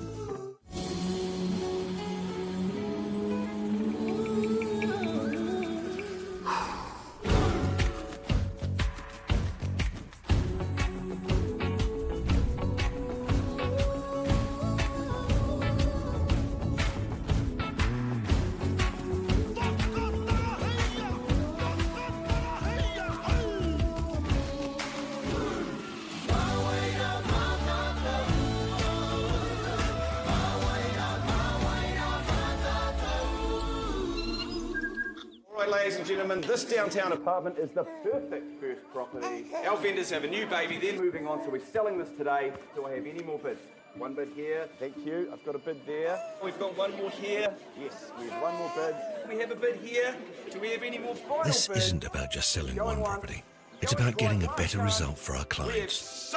Speaker 4: Right, ladies and gentlemen, this downtown apartment is the perfect first property. Our vendors have a new baby, they're moving on, so we're selling this today. Do I have any more bids? One bid here, thank you. I've got a bid there. We've got one more here. Yes, we have one more bid. We have a bid here. Do we have any more final bids?
Speaker 5: This isn't about just selling one property. It's about getting a better result for our clients.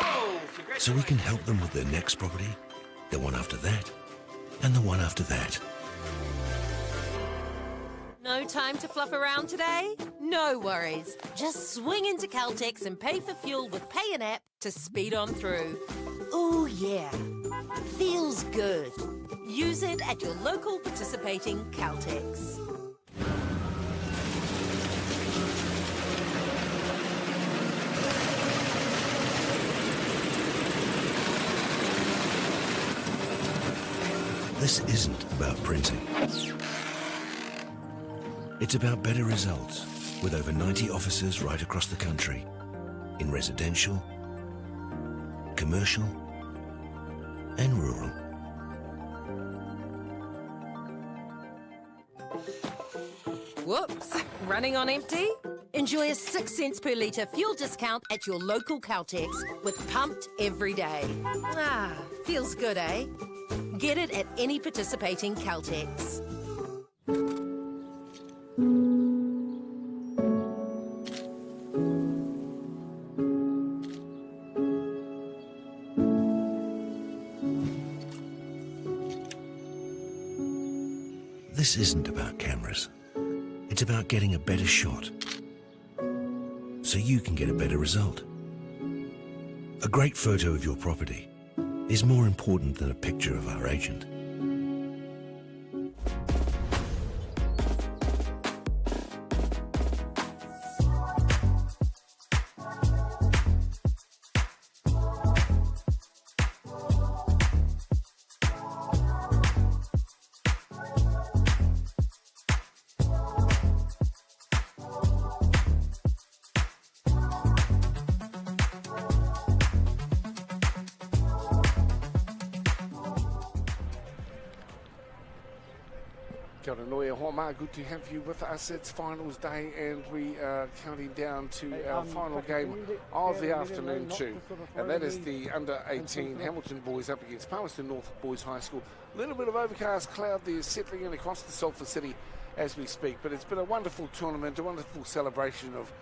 Speaker 5: So we can help them with their next property, the one after that, and the one after that.
Speaker 6: No time to fluff around today? No worries. Just swing into Caltex and pay for fuel with Pay and App to speed on through. Ooh, yeah. Feels good. Use it at your local participating Caltex.
Speaker 5: This isn't about printing. It's about better results with over 90 offices right across the country in residential, commercial and rural.
Speaker 6: Whoops, running on empty? Enjoy a 6 cents per litre fuel discount at your local Caltex with Pumped every day. Ah, feels good, eh? Get it at any participating Caltex.
Speaker 5: This isn't about cameras. It's about getting a better shot so you can get a better result. A great photo of your property is more important than a picture of our agent.
Speaker 1: Kia ora Noia Homa, good to have you with us. It's finals day and we are counting down to our final game of the afternoon too. And that is the under-18 Hamilton boys up against Palmerston North Boys High School. A little bit of overcast cloud there settling in across the Sulphur City as we speak. But it's been a wonderful tournament, a wonderful celebration of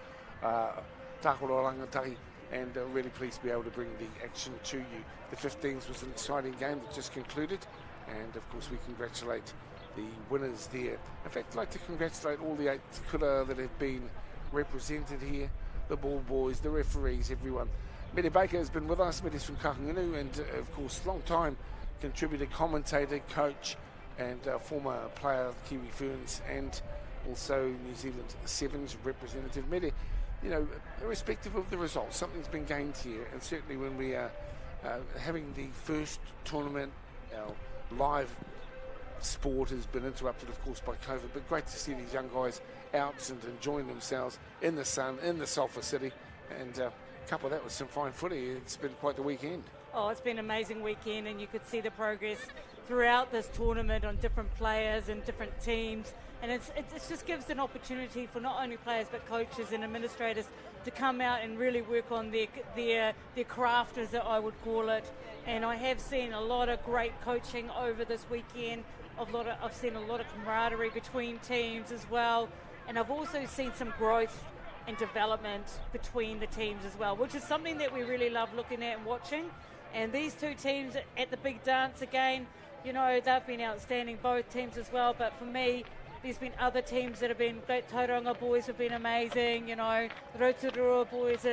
Speaker 1: Tākoro Rangatahi, and really pleased to be able to bring the action to you. The 15s was an exciting game that just concluded, and of course we congratulate the winners there. In fact, I'd like to congratulate all the 8 kura that have been represented here, the ball boys, the referees, everyone. Mede Baker has been with us. Mede's from Kakanganu, and of course long time contributor, commentator, coach and former player of the Kiwi Ferns, and also New Zealand Sevens representative. Mede, you know, irrespective of the results, something's been gained here, and certainly when we are having the first tournament, our live sport has been interrupted, of course, by COVID, but great to see these young guys out and enjoying themselves in the sun, in the Sulphur City, and couple that with some fine footy. It's been quite the weekend.
Speaker 2: Oh, it's been an amazing weekend, and you could see the progress throughout this tournament on different players and different teams, and it just gives an opportunity for not only players but coaches and administrators to come out and really work on their craft, as I would call it. And I have seen a lot of great coaching over this weekend. I've seen a lot of camaraderie between teams as well, and I've also seen some growth and development between the teams as well, which is something that we really love looking at and watching. And these two teams at the big dance again, you know, they've been outstanding, both teams as well. But for me, there's been other teams that have been great. Tauranga boys have been amazing, you know. Rotorua boys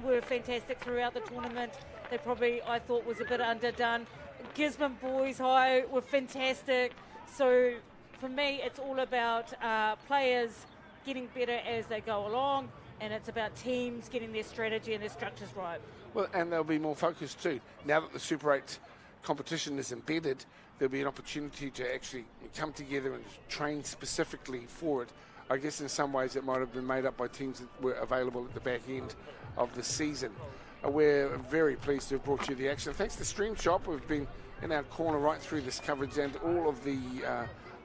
Speaker 2: were fantastic throughout the tournament. They probably, I thought, was a bit underdone. Gisborne Boys High were fantastic. So for me, it's all about players getting better as they go along, and it's about teams getting their strategy and their structures right.
Speaker 1: Well, and they'll be more focused too. Now that the Super 8 competition is embedded, there'll be an opportunity to actually come together and train specifically for it. I guess in some ways it might have been made up by teams that were available at the back end of the season. We're very pleased to have brought you the action. Thanks to Stream Shop, we've been in our corner right through this coverage, and all of the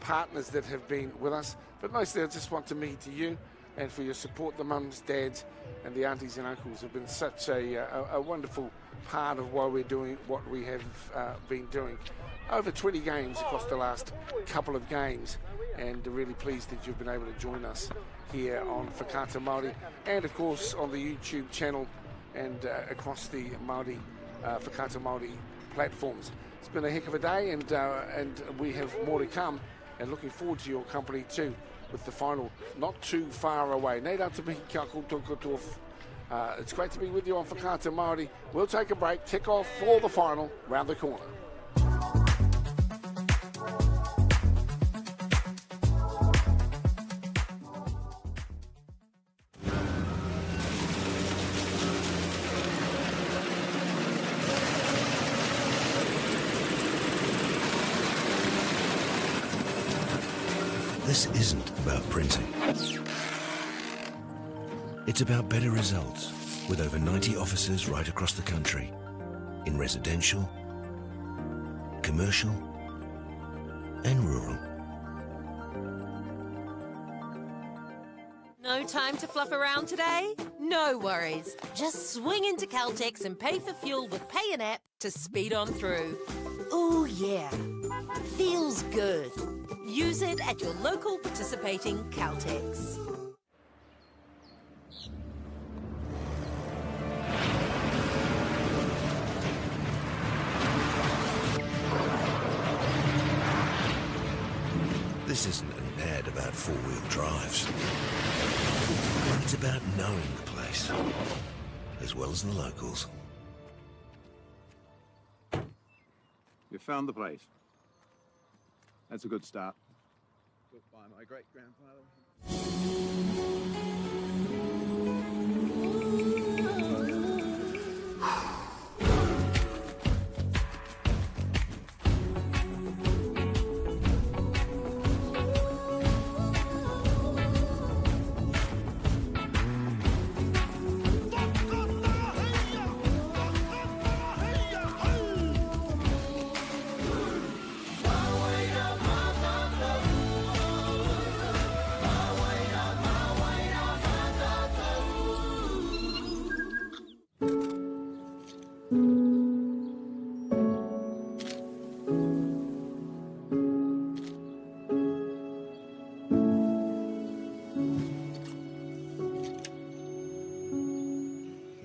Speaker 1: partners that have been with us, but mostly I just want to meet you and for your support, the mums, dads and the aunties and uncles have been such a wonderful part of why we're doing what we have been doing. Over 20 games across the last couple of games, and really pleased that you've been able to join us here on Whakaata Māori, and of course on the YouTube channel and across the Māori Whakaata Māori platforms. It's been a heck of a day, and we have more to come, and looking forward to your company too, with the final not too far away. Nei rā te mihi kia koutou katoa. It's great to be with you on Whakaata Māori. We'll take a break, kick off for the final round the corner.
Speaker 5: This isn't about printing. It's about better results, with over 90 offices right across the country, in residential, commercial, and rural.
Speaker 6: No time to fluff around today? No worries. Just swing into Caltex and pay for fuel with Pay and App to speed on through. Ooh, yeah. Feels good. Use it at your local participating Caltex.
Speaker 5: This isn't an ad about four-wheel drives. It's about knowing the place, as well as the locals.
Speaker 11: You found the place. That's a good start. Built by my great-grandfather.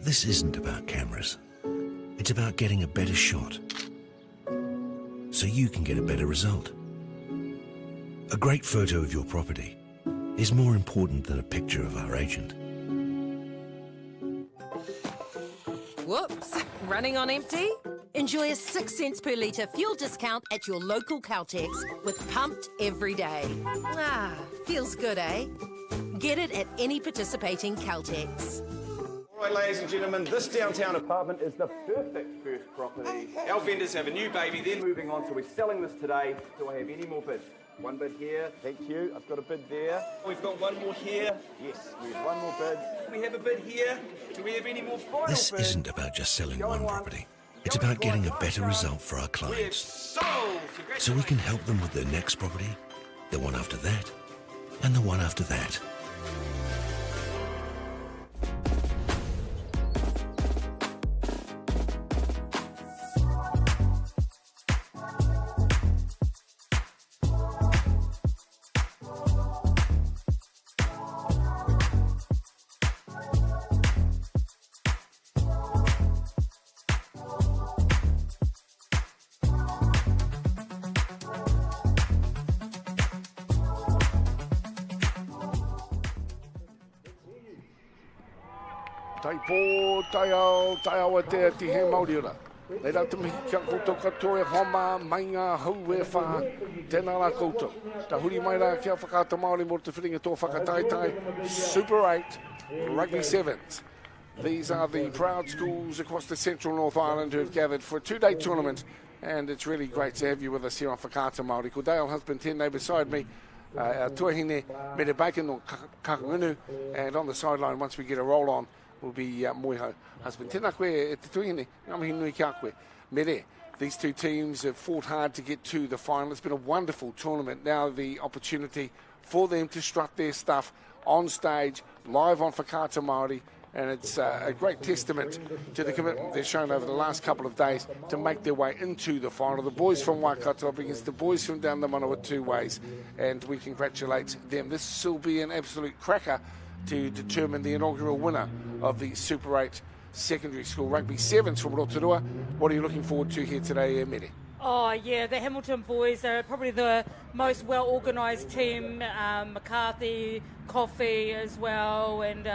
Speaker 5: This isn't about cameras. It's about getting a better shot, so you can get a better result. A great photo of your property is more important than a picture of our agent.
Speaker 6: Whoops, running on empty? Enjoy a 6 cents per litre fuel discount at your local Caltex with Pumped every day. Ah, feels good, eh? Get it at any participating Caltex.
Speaker 4: All right, ladies and gentlemen, this downtown apartment is the perfect first property. Our vendors have a new baby, they're moving on, so we're selling this today. Do I have any more bids? One bid here, thank you. I've got a bid there. We've got one more here. Yes, we have one more bid. We have a bid here. Do we have any more final bids?
Speaker 5: This isn't about just selling one property. It's about getting a better result for our clients, so we can help them with their next property, the one after that, and the one after that.
Speaker 1: Tai au te he Māori ora. Nei rā te mihi kia koutou katoa e homa, mainga, hau e wha, tēnā rā koutou. Ta huri mai rā kia Whakaata Māori mō te whiringa tō whakataitai, Super 8, Rugby Sevens. These are the proud schools across the central North Island who have gathered for a two-day tournament, and it's really great to have you with us here on Whakaata Māori. Ko Dale husband tēnei beside me, tuahine me te bacon o kakangunu, and on the sideline once we get a roll on will be Moiho husband. Tēnā koe e te tuihine, ngamihi nui kia koe. Me re, These two teams have fought hard to get to the final. It's been a wonderful tournament. Now the opportunity for them to strut their stuff on stage, live on Whakaata Māori, and it's a great testament to the commitment they've shown over the last couple of days to make their way into the final. The boys from Waikato up against the boys from down the Manawa two ways, and we congratulate them. This will be an absolute cracker to determine the inaugural winner of the Super 8 secondary school. Rugby Sevens from Rotorua. What are you looking forward to here today, Mere?
Speaker 9: Oh, yeah, the Hamilton boys are probably the most well-organised team. McCarthy, Coffey as well, and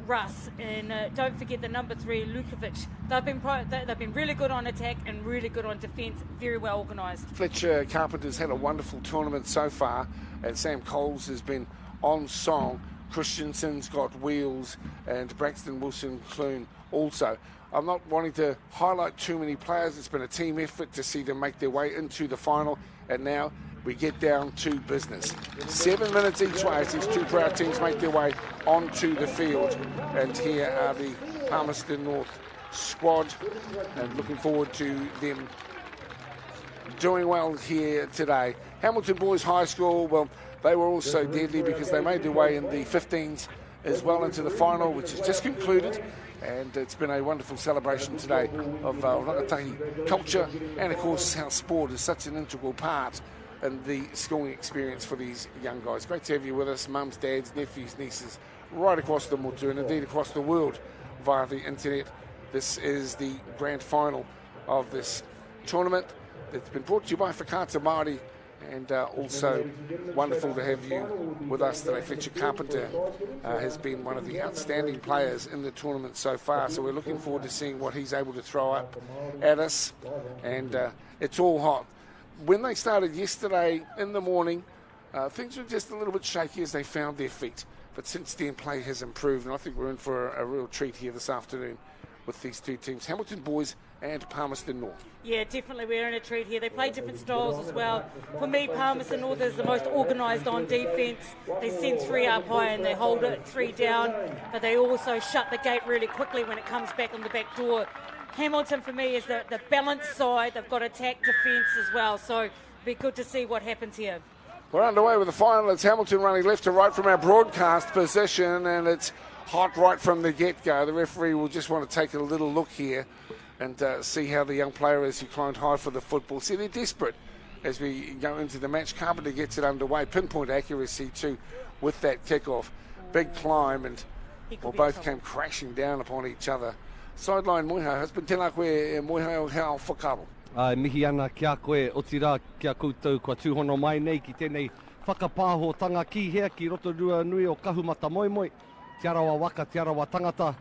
Speaker 9: Russ. And don't forget the number 3, Lukovic. They've been really good on attack and really good on defence, very well organised.
Speaker 1: Fletcher Carpenter's had a wonderful tournament so far, and Sam Coles has been on song. Christensen's got wheels, and Braxton Wilson-Clune also. I'm not wanting to highlight too many players. It's been a team effort to see them make their way into the final, and now we get down to business. 7 minutes each way as these two proud teams make their way onto the field. And here are the Palmerston North squad, and looking forward to them doing well here today. Hamilton Boys High School, well, they were also deadly because they made their way in the 15s as well into the final, which has just concluded. And it's been a wonderful celebration today of rangatahi culture, and of course how sport is such an integral part in the schooling experience for these young guys. Great to have you with us, mums, dads, nephews, nieces, right across the Motu and indeed across the world via the internet. This is the grand final of this tournament. It's been brought to you by Whakaata Māori, and also wonderful to have you with us today. Fletcher Carpenter has been one of the outstanding players in the tournament so far, so we're looking forward to seeing what he's able to throw up at us, and it's all hot. When they started yesterday in the morning, things were just a little bit shaky as they found their feet, but since then play has improved, and I think we're in for a real treat here this afternoon with these two teams, Hamilton Boys and Palmerston North.
Speaker 9: Yeah, definitely we're in a treat here. They play different styles as well. For me, Palmerston North is the most organised on defence. They send 3 up high and they hold it 3 down, but they also shut the gate really quickly when it comes back on the back door. Hamilton, for me, is the balanced side. They've got attack, defence as well, so it'll be good to see what happens here.
Speaker 1: We're underway with the final. It's Hamilton running left to right from our broadcast position, and it's hot right from the get-go. The referee will just want to take a little look here and see how the young player is who climbed high for the football. See, they're desperate as we go into the match. Carpenter gets it underway. Pinpoint accuracy, too, with that kickoff. Big climb, and both came crashing down upon each other. Sideline Moihau, husband tēnā koe e Moihau hea whakaro.
Speaker 3: Mihi ana kia koe o tira kia koutou kua tūhono mai nei ki tēnei whakapāhotanga ki hea ki Rotorua nui o kahumata moimoi. Te arawa waka, te arawa tangata.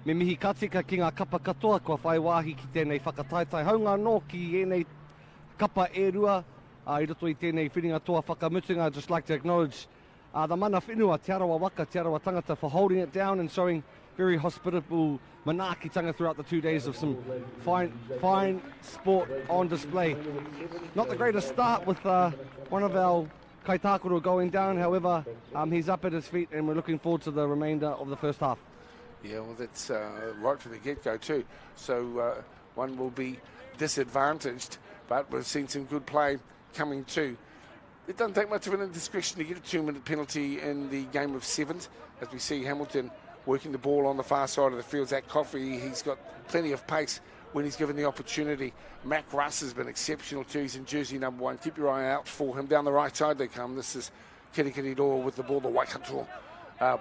Speaker 3: Me mihi katika ki ngā kapa katoa kua whai wāhi ki tēnei whakataetai haunga no ki enei kapa e rua. I roto I tēnei whiringa toa whakamutunga. I'd just like to acknowledge the mana whenua, te arawa waka, te arawa tangata for holding it down and showing very hospitable manaakitanga throughout the 2 days of some fine sport on display. Not the greatest start with one of our Kaitakoro going down, however, he's up at his feet and we're looking forward to the remainder of the first half.
Speaker 1: Yeah, well, that's right from the get-go too. So one will be disadvantaged, but we've seen some good play coming too. It doesn't take much of an indiscretion to get a 2-minute penalty in the game of 7's, as we see Hamilton working the ball on the far side of the field. Zach Coffey, he's got plenty of pace when he's given the opportunity. Mac Russ has been exceptional too. He's in jersey number 1. Keep your eye out for him. Down the right side they come. This is Kirikiri with the ball. The Waikato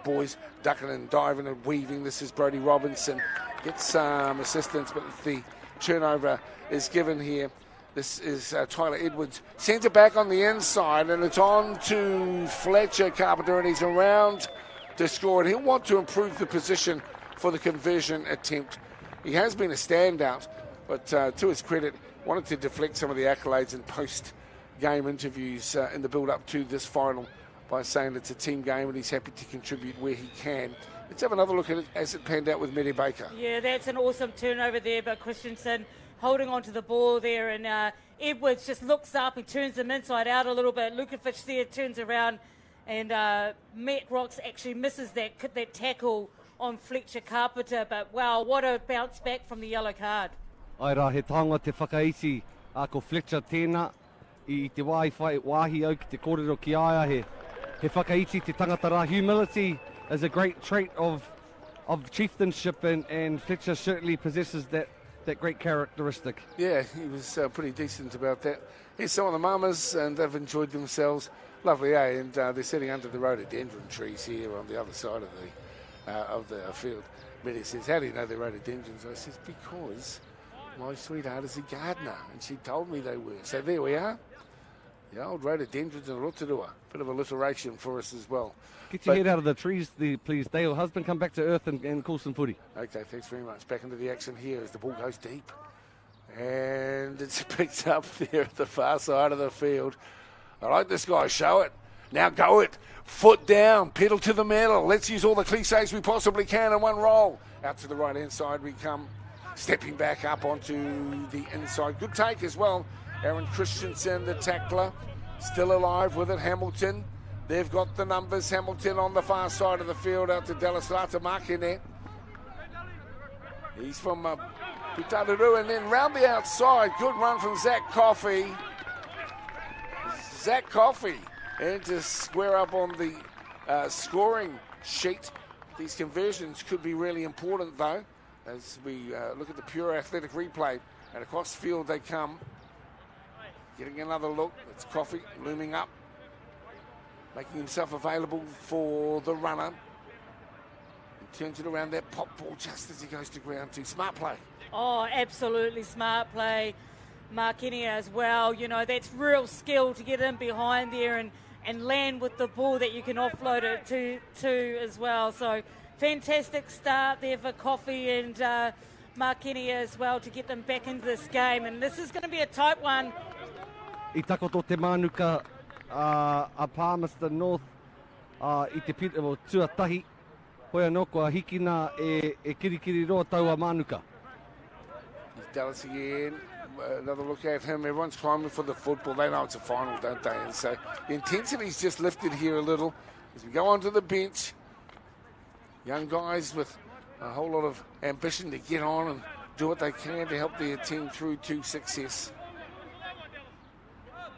Speaker 1: boys ducking and diving and weaving. This is Brodie Robinson. Gets some assistance, but the turnover is given here. This is Tyler Edwards. Sends it back on the inside, and it's on to Fletcher Carpenter, and he's around to score. And he'll want to improve the position for the conversion attempt. He has been a standout, but to his credit, wanted to deflect some of the accolades in post-game interviews in the build-up to this final by saying it's a team game and he's happy to contribute where he can. Let's have another look at it as it panned out with Mary Baker.
Speaker 9: Yeah, that's an awesome turnover there, but Christensen holding on to the ball there, and Edwards just looks up and turns them inside out a little bit. Lukovic there turns around, and Matt Rocks actually misses that tackle on Fletcher Carpenter, but wow, what a bounce back from the yellow card.
Speaker 3: Ai rā, he taonga te whakaiti ko Fletcher tēnā I te wāhi au ki te kōrero ki aia he whakaiti te tangata rā. Humility is a great trait of chieftainship and Fletcher certainly possesses that great characteristic.
Speaker 1: Yeah, he was pretty decent about that. Here's some of the mamas, and they've enjoyed themselves. Lovely, eh? And they're sitting under the rhododendron trees here on the other side of the field. Betty says, how do you know they're rhododendrons? I says, because my sweetheart is a gardener, and she told me they were. So there we are. The old rhododendrons in Rotorua. Bit of alliteration for us as well.
Speaker 3: Get your head out of the trees, please. Dale, husband, come back to earth and call some footy.
Speaker 1: Okay, thanks very much. Back into the action here as the ball goes deep. And it's picked up there at the far side of the field. I like this guy. Show it. Now go it. Foot down. Pedal to the metal. Let's use all the cliches we possibly can in one roll. Out to the right-hand side we come. Stepping back up onto the inside. Good take as well. Aaron Christensen, the tackler. Still alive with it. Hamilton. They've got the numbers. Hamilton on the far side of the field out to Dallas Lata Makine. He's from Putaruru, and then round the outside. Good run from Zach Coffey. Zach Coffey and to square up on the scoring sheet. These conversions could be really important though as we look at the pure athletic replay, and across the field they come. Getting another look. It's Coffey looming up, making himself available for the runner. He turns it around that pop ball just as he goes to ground two. Smart play.
Speaker 2: Oh, absolutely smart play. Markinia as well. You know, that's real skill to get in behind there and land with the ball that you can offload it to as well. So fantastic start there for Coffey and Markinia as well to get them back into this game. And this is going to be a tight one.
Speaker 3: I takoto te manuka a Palmerston North I te pita o tuatahi. Hoi anō kua hikina e kirikiri roa tau a manuka.
Speaker 1: Dallas again. Another look at him. Everyone's climbing for the football. They know it's a final, don't they? And so the intensity's just lifted here a little as we go onto the bench. Young guys with a whole lot of ambition to get on and do what they can to help their team through to success.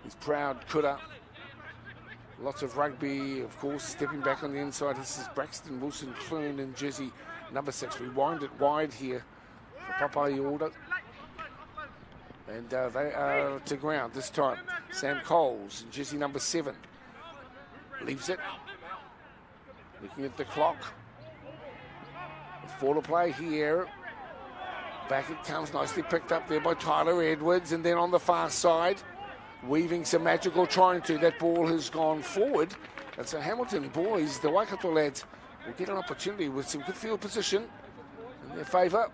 Speaker 1: He's proud, Kuda. Lots of rugby, of course, stepping back on the inside. This is Braxton Wilson-Clune in jersey number 6. We wind it wide here for Papai Order. And they are to ground this time. Sam Coles in jersey number 7. Leaves it. Looking at the clock. 4 to play here. Back it comes, nicely picked up there by Tyler Edwards. And then on the far side, weaving some magical trying to. That ball has gone forward. And so Hamilton boys, the Waikato lads, will get an opportunity with some good field position in their favour.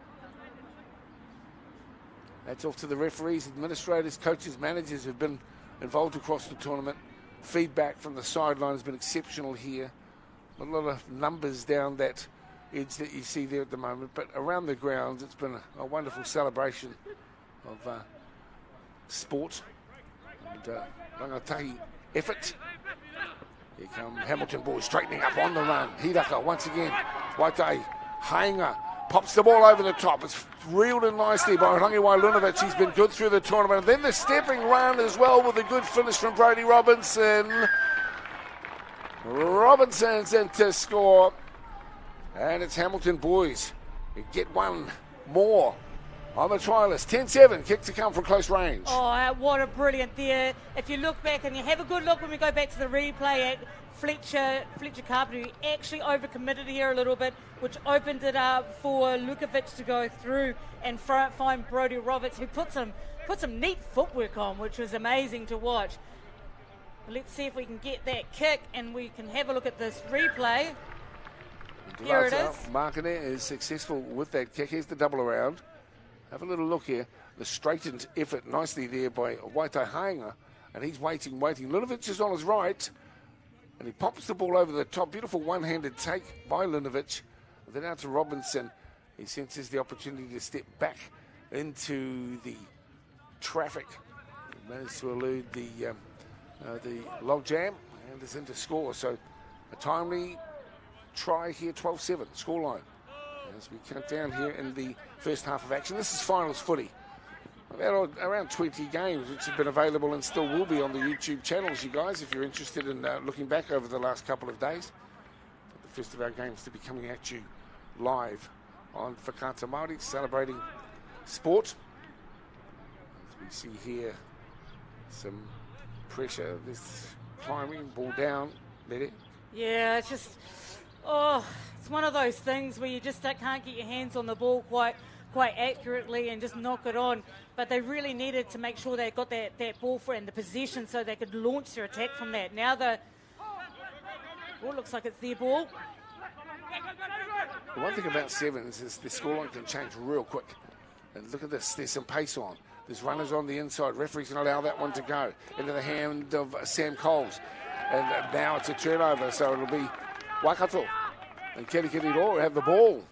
Speaker 1: That's off to the referees, administrators, coaches, managers who've been involved across the tournament. Feedback from the sideline has been exceptional here. A lot of numbers down that edge that you see there at the moment. But around the grounds, it's been a wonderful celebration of sport and rangatahi effort. Here come Hamilton boys straightening up on the run. Hidaka once again. Waitai Hainga pops the ball over the top. It's reeled in nicely by Rangiwai Lunovic. He's been good through the tournament. And then the stepping run as well with a good finish from Brodie Robinson. Robinson's in to score. And it's Hamilton boys who get one more on the try list. 10-7, kick to come from close range.
Speaker 2: Oh, what a brilliant there. If you look back and you have a good look when we go back to the replay at Fletcher Carpenter, he actually overcommitted here a little bit, which opened it up for Lukovic to go through and find Brodie Roberts, who put some neat footwork on, which was amazing to watch. Let's see if we can get that kick and we can have a look at this replay. Here it is.
Speaker 1: Markiner is successful with that kick. Here's the double around. Have a little look here. The straightened effort nicely there by Waitai Hainga. And he's waiting. Lunovic is on his right. And he pops the ball over the top. Beautiful one-handed take by Lunovic. Then out to Robinson. He senses the opportunity to step back into the traffic. He managed to elude the log jam and is in to score. So a timely try here, 12-7 scoreline as we count down here in the first half of action. This is finals footy. around 20 games, which have been available and still will be on the YouTube channels, you guys, if you're interested in looking back over the last couple of days. The first of our games to be coming at you live on Whakaata Māori, celebrating sport. As we see here, some pressure. There's climbing, ball down, Mede.
Speaker 2: Yeah, it's just, it's one of those things where you just can't get your hands on the ball quite accurately and just knock it on. But they really needed to make sure they got that ball for and the position so they could launch their attack from that. Now the ball looks like it's their ball.
Speaker 1: The one thing about Sevens is the scoreline can change real quick. And look at this, there's some pace on. There's runners on the inside. Referee's going to allow that one to go into the hand of Sam Coles. And now it's a turnover, so it'll be Waikato. And Kirikiri have the ball,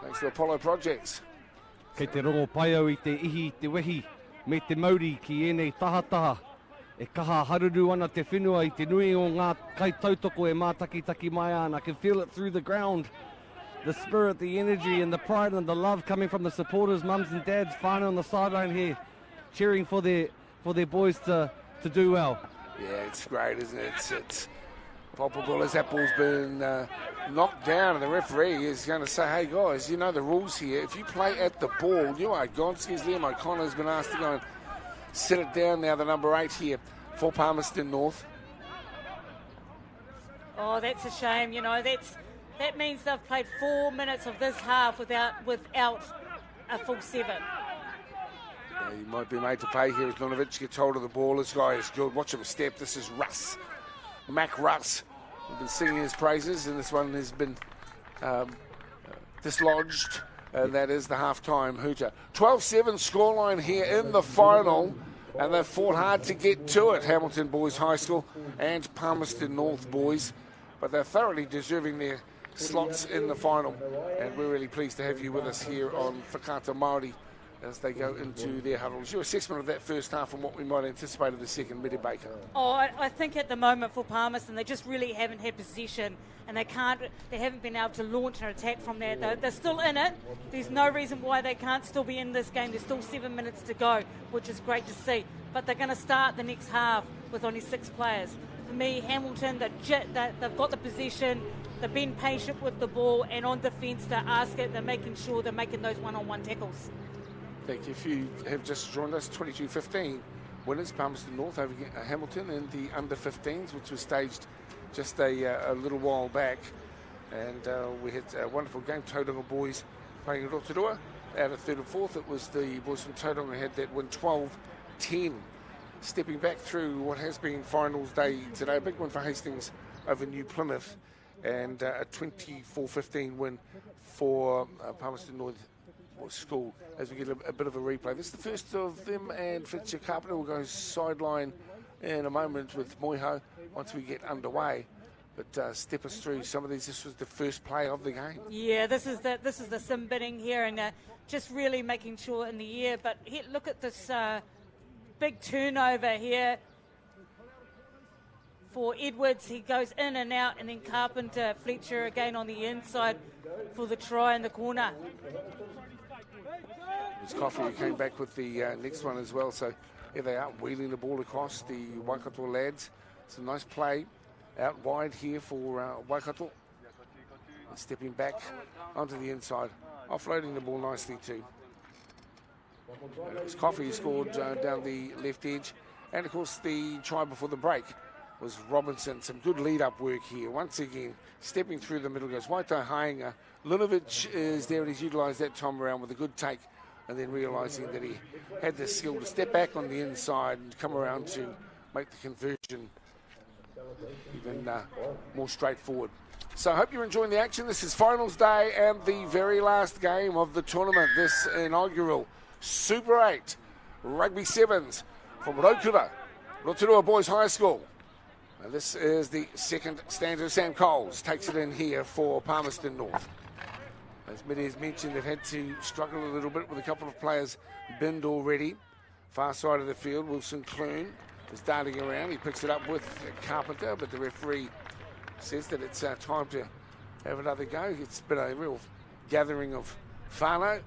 Speaker 1: thanks to Apollo Projects.
Speaker 3: Kei te rongo pai au I te ihi I te wehi, me te mauri ki enei tahataha. E kaha haruru ana te whenua I te nui o ngā kai tautoko e mātakitaki mai ana. I can feel it through the ground. The spirit, the energy and the pride and the love coming from the supporters, mums and dads, whānau on the sideline here, cheering for their boys to do well.
Speaker 1: Yeah, it's great, isn't it? It's palpable as that ball's been knocked down, and the referee is going to say, hey guys, you know the rules here. If you play at the ball, you are Gonski's. Liam O'Connor's been asked to go and sit it down now, the number 8 here for Palmerston North.
Speaker 2: Oh, that's a shame. You know, that means they've played 4 minutes of this half without a full 7.
Speaker 1: Yeah, he might be made to pay here as Lunovic gets hold of the ball. This guy is good. Watch him step. This is Russ. Mac Russ. We've been singing his praises, and this one has been dislodged. And that is the half-time hooter. 12-7 scoreline here in the final. And they've fought hard to get to it, Hamilton Boys High School and Palmerston North Boys. But they're thoroughly deserving their slots in the final. And we're really pleased to have you with us here on Whakaata Māori as they go into their huddles. Your assessment of that first half and what we might anticipate of the second, Mede Baker?
Speaker 2: Oh, I think at the moment for Palmerston, they just really haven't had possession, and they haven't been able to launch an attack from there. They're still in it. There's no reason why they can't still be in this game. There's still 7 minutes to go, which is great to see. But they're going to start the next half with only 6 players. For me, Hamilton, they've got the possession. They've been patient with the ball, and on defence, they're making sure they're making those one-on-one tackles.
Speaker 1: Thank you. If you have just joined us, 22-15 winners, Palmerston North over Hamilton in the under-15s, which was staged just a little while back. And we had a wonderful game. Tauranga boys playing Rotorua. Out of third and fourth, it was the boys from Tauranga had that win 12-10. Stepping back through what has been finals day today. A big win for Hastings over New Plymouth. And a 24-15 win for Palmerston North School as we get a bit of a replay. This is the first of them, and Fletcher Carpenter will go sideline in a moment with Moiho once we get underway. But step us through some of these. This was the first play of the game.
Speaker 2: Yeah, this is the sim bidding here, and just really making sure in the air. But here, look at this big turnover here for Edwards. He goes in and out, and then Carpenter, Fletcher again on the inside for the try in the corner.
Speaker 1: It was Coffey who came back with the next one as well. So here they are, wheeling the ball across the Waikato lads. It's a nice play out wide here for Waikato. And stepping back onto the inside, offloading the ball nicely too. And it was Coffey who scored down the left edge. And of course the try before the break was Robinson. Some good lead-up work here. Once again, stepping through the middle goes Waito Hainga. Lunovic is there, and he's utilised that time around with a good take, and then realising that he had the skill to step back on the inside and come around to make the conversion even more straightforward. So I hope you're enjoying the action. This is finals day and the very last game of the tournament. This inaugural Super 8 Rugby Sevens from Rotorua Boys High School. And this is the second stanza. Sam Coles takes it in here for Palmerston North. As Mede has mentioned, they've had to struggle a little bit with a couple of players binned already. Far side of the field, Wilson Clune is darting around. He picks it up with Carpenter, but the referee says that it's time to have another go. It's been a real gathering of whānau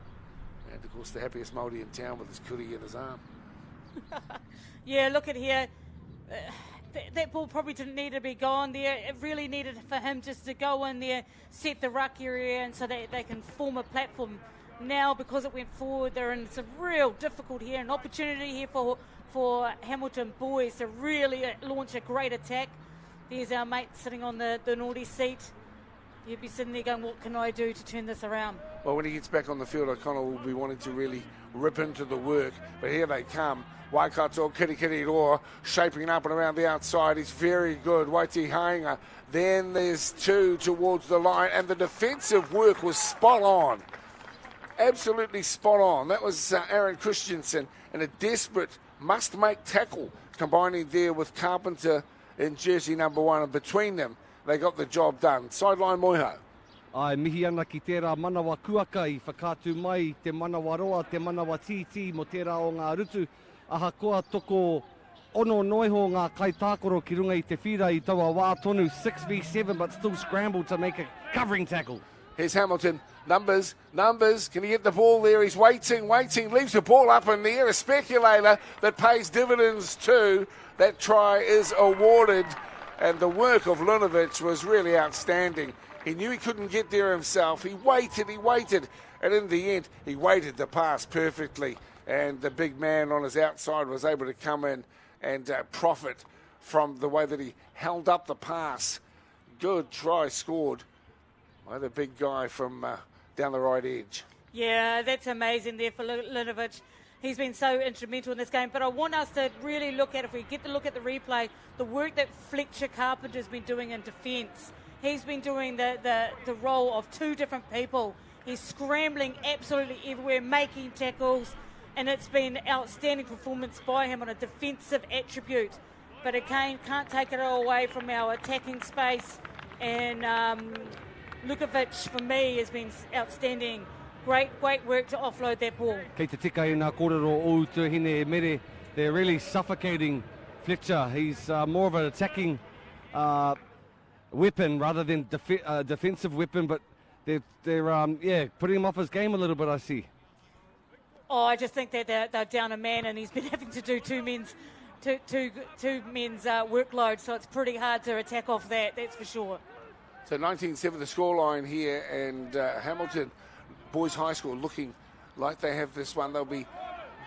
Speaker 1: And of course the happiest Māori in town with his kuri in his arm.
Speaker 2: Yeah, look at here. That ball probably didn't need to be gone there. It really needed for him just to go in there, set the ruck area, and so that they can form a platform. Now, because it went forward, they're in some real difficulty here, an opportunity here for Hamilton boys to really launch a great attack. There's our mate sitting on the naughty seat. He'll be sitting there going, what can I do to turn this around?
Speaker 1: Well, when he gets back on the field, O'Connell will be wanting to really rip into the work. But here they come. Waikato Kirikiriroa shaping up and around the outside. He's very good. Waiti Hainga. Then there's two towards the line. And the defensive work was spot on. Absolutely spot on. That was Aaron Christensen in a desperate must-make tackle, combining there with Carpenter in jersey number 1. And between them, they got the job done. Sideline Moiho.
Speaker 3: Ai mihi ana ki tērā manawa kuaka I whakātu mai te manawa roa, te manawa titi mo tērā o ngā rutu. Aha koa toko ono noiho ngā kaitākoro ki runga I te whira I taua wā tonu 6v7 but still scrambled to make a covering tackle.
Speaker 1: Here's Hamilton. Numbers. Can he get the ball there? He's waiting, leaves the ball up in the air. A speculator that pays dividends too. That try is awarded. And the work of Lunovic was really outstanding. He knew he couldn't get there himself. He waited. And in the end, he weighted the pass perfectly. And the big man on his outside was able to come in and profit from the way that he held up the pass. Good try scored by the big guy from down the right edge.
Speaker 2: Yeah, that's amazing there for Lunovic. He's been so instrumental in this game. But I want us to really look at, if we get to look at the replay, the work that Fletcher Carpenter's been doing in defence. He's been doing the role of two different people. He's scrambling absolutely everywhere, making tackles, and it's been outstanding performance by him on a defensive attribute. But again, can't take it all away from our attacking space. And Lukovic, for me, has been outstanding. Great work to offload that ball.
Speaker 3: Kei te tika I ngā kōrero o Tuhine e mere, they're really suffocating Fletcher. He's more of an attacking weapon rather than defensive weapon, but they're putting him off his game a little bit, I see.
Speaker 2: Oh, I just think that they're down a man, and he's been having to do two men's workload, so it's pretty hard to attack off that's for sure.
Speaker 1: So 19-7 the scoreline here, and Hamilton Boys High School looking like they have this one. They'll be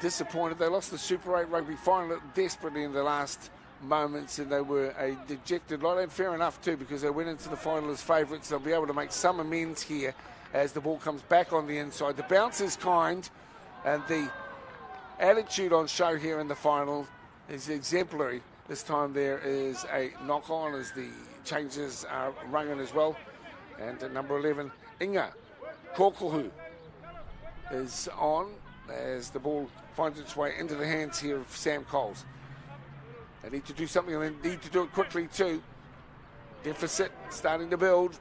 Speaker 1: disappointed. They lost the Super 8 rugby final desperately in the last moments, and they were a dejected lot, and fair enough too, because they went into the final as favourites. They'll be able to make some amends here as the ball comes back on the inside. The bounce is kind, and the attitude on show here in the final is exemplary. This time there is a knock-on as the changes are rung in as well. And at number 11, Inga Kokohu is on as the ball finds its way into the hands here of Sam Coles. They need to do something, and they need to do it quickly too. Deficit starting to build.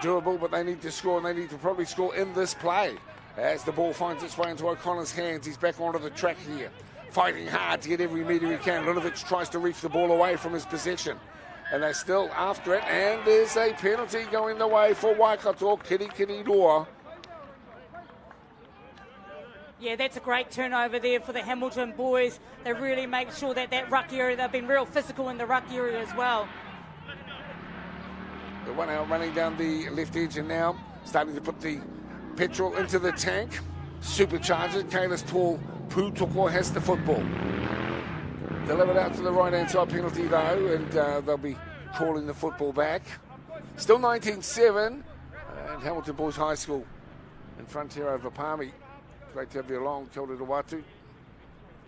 Speaker 1: Doable, but they need to score, and they need to probably score in this play. As the ball finds its way into O'Connor's hands, he's back onto the track here, fighting hard to get every metre he can. Lunovic tries to reach the ball away from his possession, and they're still after it, and there's a penalty going the way for Waikato Kirikiriroa.
Speaker 2: Yeah, that's a great turnover there for the Hamilton boys. They really make sure that ruck area, they've been real physical in the ruck area as well.
Speaker 1: The one out running down the left edge, and now starting to put the petrol into the tank. Supercharger, Kalis Paul Putoko has the football. Delivered out to the right-hand side, penalty though, and they'll be calling the football back. Still 19-7, and Hamilton Boys High School in front here over Palmy. Great to have you along, Kia ora watu.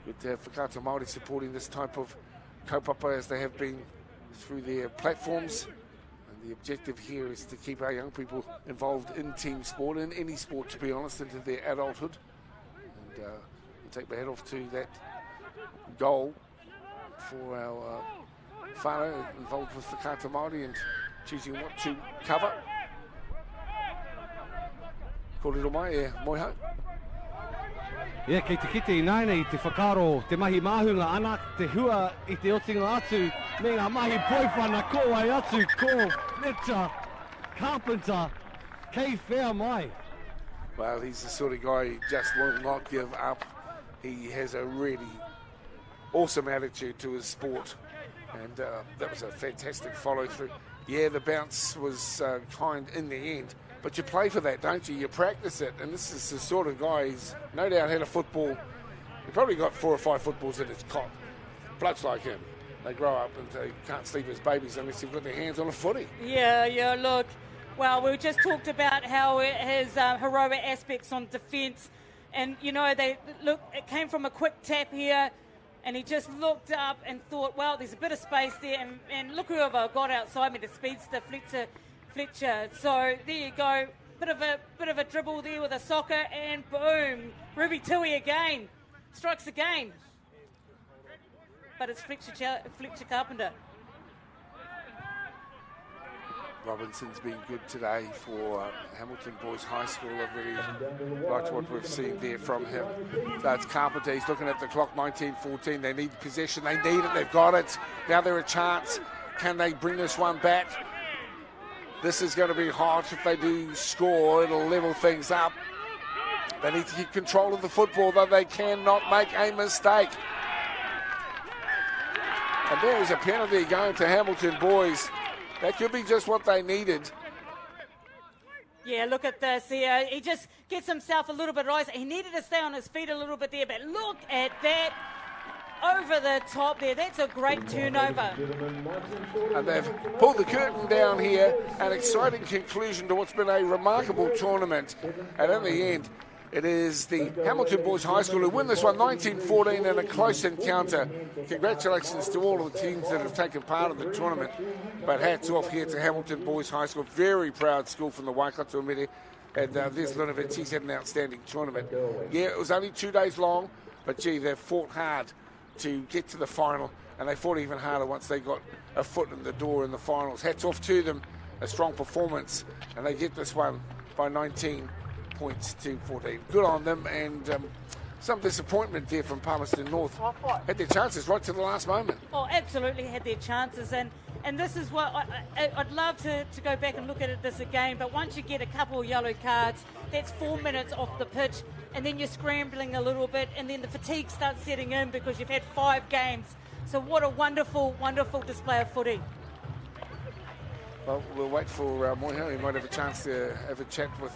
Speaker 1: Good to have Whakata Māori supporting this type of kaupapa as they have been through their platforms. And the objective here is to keep our young people involved in team sport, in any sport to be honest, into their adulthood. And we'll take my head off to that goal for our whānau involved with Whakata Māori and choosing what to cover. Kōrero mai, Moiho.
Speaker 3: Yeah, kei te kite I naine I te whakaro, te mahi māhunga ana, te hua I te otinga atu, me ngā mahi poiwhana ko ai atu, ko Fletcher Carpenter. Kei whea mai.
Speaker 1: Well, he's the sort of guy who just will not give up. He has a really awesome attitude to his sport. And that was a fantastic follow-through. Yeah, the bounce was kind in the end. But you play for that, don't you? You practice it. And this is the sort of guy who's no doubt had a football. He probably got 4 or 5 footballs in his cot. Blokes like him, they grow up and they can't sleep as babies unless they've got their hands on a footy.
Speaker 2: Yeah, look. Well, we just talked about how it has heroic aspects on defence. And, you know, it came from a quick tap here. And he just looked up and thought, well, there's a bit of space there. And look who I've got outside me, the speedster, Fletcher. So there you go. Bit of a dribble there with a soccer. And boom, Ruby Tui again. Strikes again. But it's Fletcher Carpenter.
Speaker 1: Robinson's been good today for Hamilton Boys High School. I've really liked what we've seen there from him. So it's Carpenter. He's looking at the clock, 19-14. They need possession. They need it. They've got it. Now they're a chance. Can they bring this one back? This is going to be hot. If they do score, it'll level things up. They need to keep control of the football, though they cannot make a mistake. And there is a penalty going to Hamilton Boys. That could be just what they needed.
Speaker 2: Yeah, look at this here. He just gets himself a little bit right. He needed to stay on his feet a little bit there, but look at that. Over the top there. That's a great turnover.
Speaker 1: And they've pulled the curtain down here. An exciting conclusion to what's been a remarkable tournament. And in the end, it is the Hamilton Boys High School who win this one, 19-14, in a close encounter. Congratulations to all of the teams that have taken part in the tournament. But hats off here to Hamilton Boys High School. Very proud school from the Waikato Mire. And there's Lunovic. He's had an outstanding tournament. Yeah, it was only 2 days long, but gee, they've fought hard to get to the final, and they fought even harder once they got a foot in the door in the finals. Hats off to them, a strong performance, and they get this one by 19 points to 14. Good on them, and some disappointment there from Palmerston North. Had their chances right to the last moment.
Speaker 2: Oh, absolutely had their chances, and this is what I'd love to go back and look at this again, but once you get a couple of yellow cards, that's 4 minutes off the pitch, and then you're scrambling a little bit, and then the fatigue starts setting in because you've had 5 games. So what a wonderful, wonderful display of footy.
Speaker 1: Well, we'll wait for Moiho. He might have a chance to have a chat with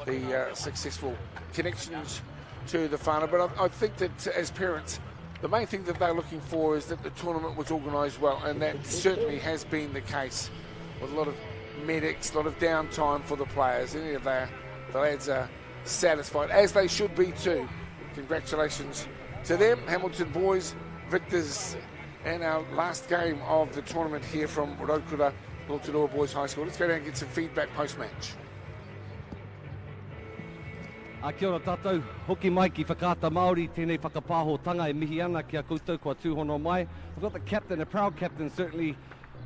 Speaker 1: the successful connections to the whānau. But I think that as parents, the main thing that they're looking for is that the tournament was organised well, and that certainly has been the case, with a lot of medics, a lot of downtime for the players. Any of the lads are satisfied, as they should be too. Congratulations to them, Hamilton Boys, victors in our last game of the tournament here from Rotorua Boys High School. Let's go down and get some feedback post-match.
Speaker 3: Kia ora tātou, hoki mai ki whakaata Māori, tēnei whakapāhotanga e mihi ana ki a koutou kua tūhono mai. We've got the captain, a proud captain certainly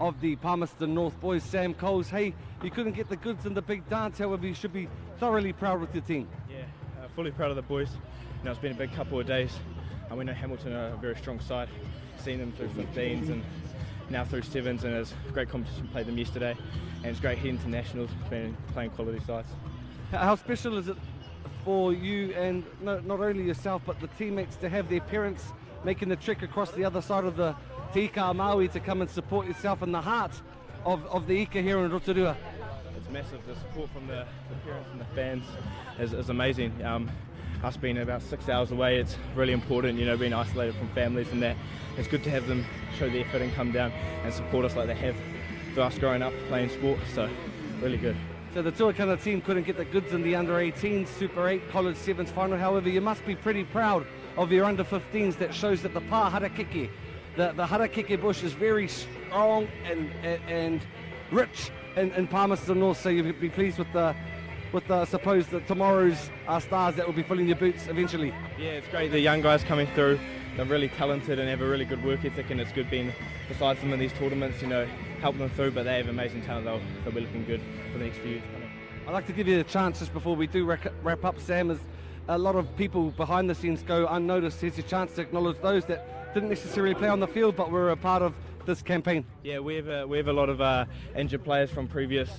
Speaker 3: of the Palmerston North boys, Sam Coles. Hey, you couldn't get the goods in the big dance, however you should be thoroughly proud with your team.
Speaker 12: Yeah, fully proud of the boys. You know, it's been a big couple of days, and we know Hamilton are a very strong side. Seen them through 15s and now through 7s, and it's a great competition. Played them yesterday, and it's great heading to nationals, playing quality sides.
Speaker 3: How special is it for you and not only yourself but the teammates to have their parents making the trek across the other side of the Te Ika Maui to come and support yourself in the heart of the Ika here in Rotorua?
Speaker 12: It's massive. The support from the parents and the fans is amazing. Us being about 6 hours away, it's really important, you know, being isolated from families and that. It's good to have them show their effort and come down and support us like they have for us growing up playing sport, so really good.
Speaker 3: So the Tuakana team couldn't get the goods in the under-18s, Super 8, College 7's final. However, you must be pretty proud of your under-15s. That shows that the pā harakeke, the harakeke bush is very strong and rich in Palmerston North. So you'll be pleased with the I suppose, tomorrow's stars that will be filling your boots eventually.
Speaker 12: Yeah, it's great. The young guys coming through, they're really talented and have a really good work ethic, and it's good being beside them in these tournaments, you know, helping them through, but they have amazing talent. They'll be looking good for the next few years coming.
Speaker 3: I'd like to give you a chance just before we do wrap up, Sam, as a lot of people behind the scenes go unnoticed. Here's your chance to acknowledge those that didn't necessarily play on the field, but were a part of this campaign.
Speaker 12: Yeah, we have a lot of injured players from previous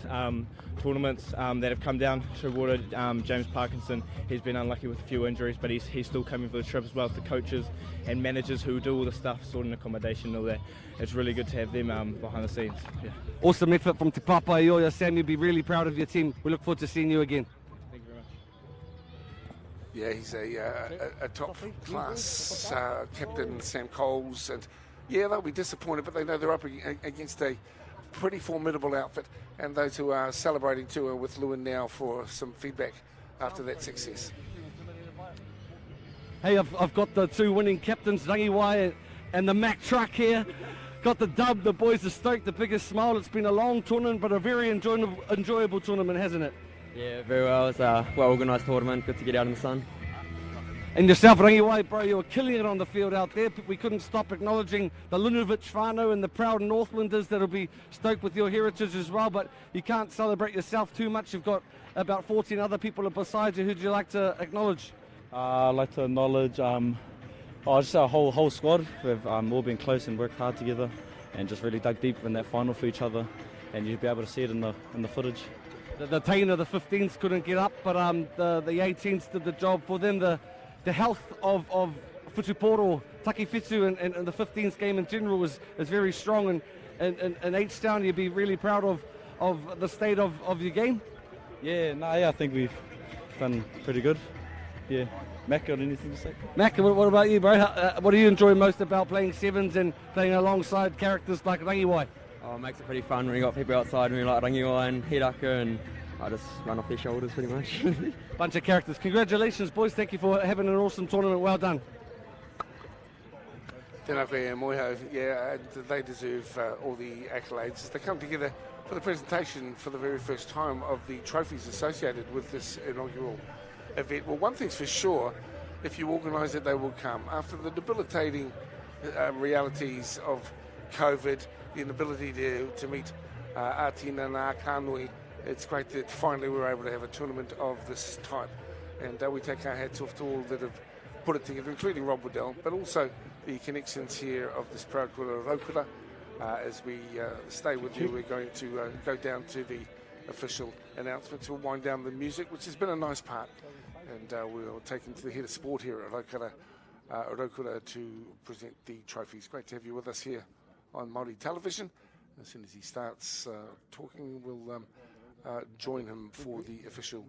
Speaker 12: tournaments that have come down to water. James Parkinson, he's been unlucky with a few injuries, but he's still coming for the trip, as well as the coaches and managers who do all the stuff, sorting accommodation and all that. It's really good to have them behind the scenes. Yeah.
Speaker 3: Awesome effort from Te Papa Ioia. Sam, you'll be really proud of your team. We look forward to seeing you again.
Speaker 12: Thank you very much.
Speaker 1: Yeah, he's a top-class captain, Sam Coles, and yeah, they'll be disappointed, but they know they're up against a pretty formidable outfit, and those who are celebrating too are with Lewin now for some feedback after that success.
Speaker 3: Hey, I've got the two winning captains, Rangiwai and the Mack truck here. Got the dub, the boys are stoked, the biggest smile. It's been a long tournament, but a very enjoyable tournament, hasn't it?
Speaker 14: Yeah, very well. It's a well-organised tournament, good to get out in the sun.
Speaker 3: And yourself, Rangiwai, bro, you were killing it on the field out there. We couldn't stop acknowledging the Lunovich whānau and the proud Northlanders that'll be stoked with your heritage as well, but you can't celebrate yourself too much. You've got about 14 other people beside you. Who'd you like to acknowledge?
Speaker 15: I'd like to acknowledge just our whole squad. We've all been close and worked hard together and just really dug deep in that final for each other, and you'll be able to see it in the footage.
Speaker 3: The 10 of the 15s couldn't get up, but the 18s did the job for them. The health of Futuporo, Taki Fitu, and the 15s game in general is very strong, and H-Town, you'd be really proud of the state of your game?
Speaker 15: Yeah, I think we've done pretty good. Yeah. Mac, got anything to say?
Speaker 3: Mac, what about you, bro? What do you enjoy most about playing sevens and playing alongside characters like Rangiwai?
Speaker 14: Oh, it makes it pretty fun when you got people outside me like Rangiwai and Hiraka, and I just run off their shoulders pretty much.
Speaker 3: Bunch of characters. Congratulations, boys. Thank you for having an awesome tournament. Well done.
Speaker 1: Tēnā koe Moiho. Yeah, they deserve all the accolades as they come together for the presentation for the very first time of the trophies associated with this inaugural event. Well, one thing's for sure, if you organise it, they will come. After the debilitating realities of COVID, the inability to meet Atina Ngā Kānui, it's great that finally we're able to have a tournament of this type. And we take our hats off to all that have put it together, including Rob Waddell, but also the connections here of this proud kura Rotorua. As we stay with you, we're going to go down to the official announcements. We'll wind down the music, which has been a nice part. And we'll take him to the head of sport here at Rotorua to present the trophies. Great to have you with us here on Māori Television. As soon as he starts talking, we'll join him for the official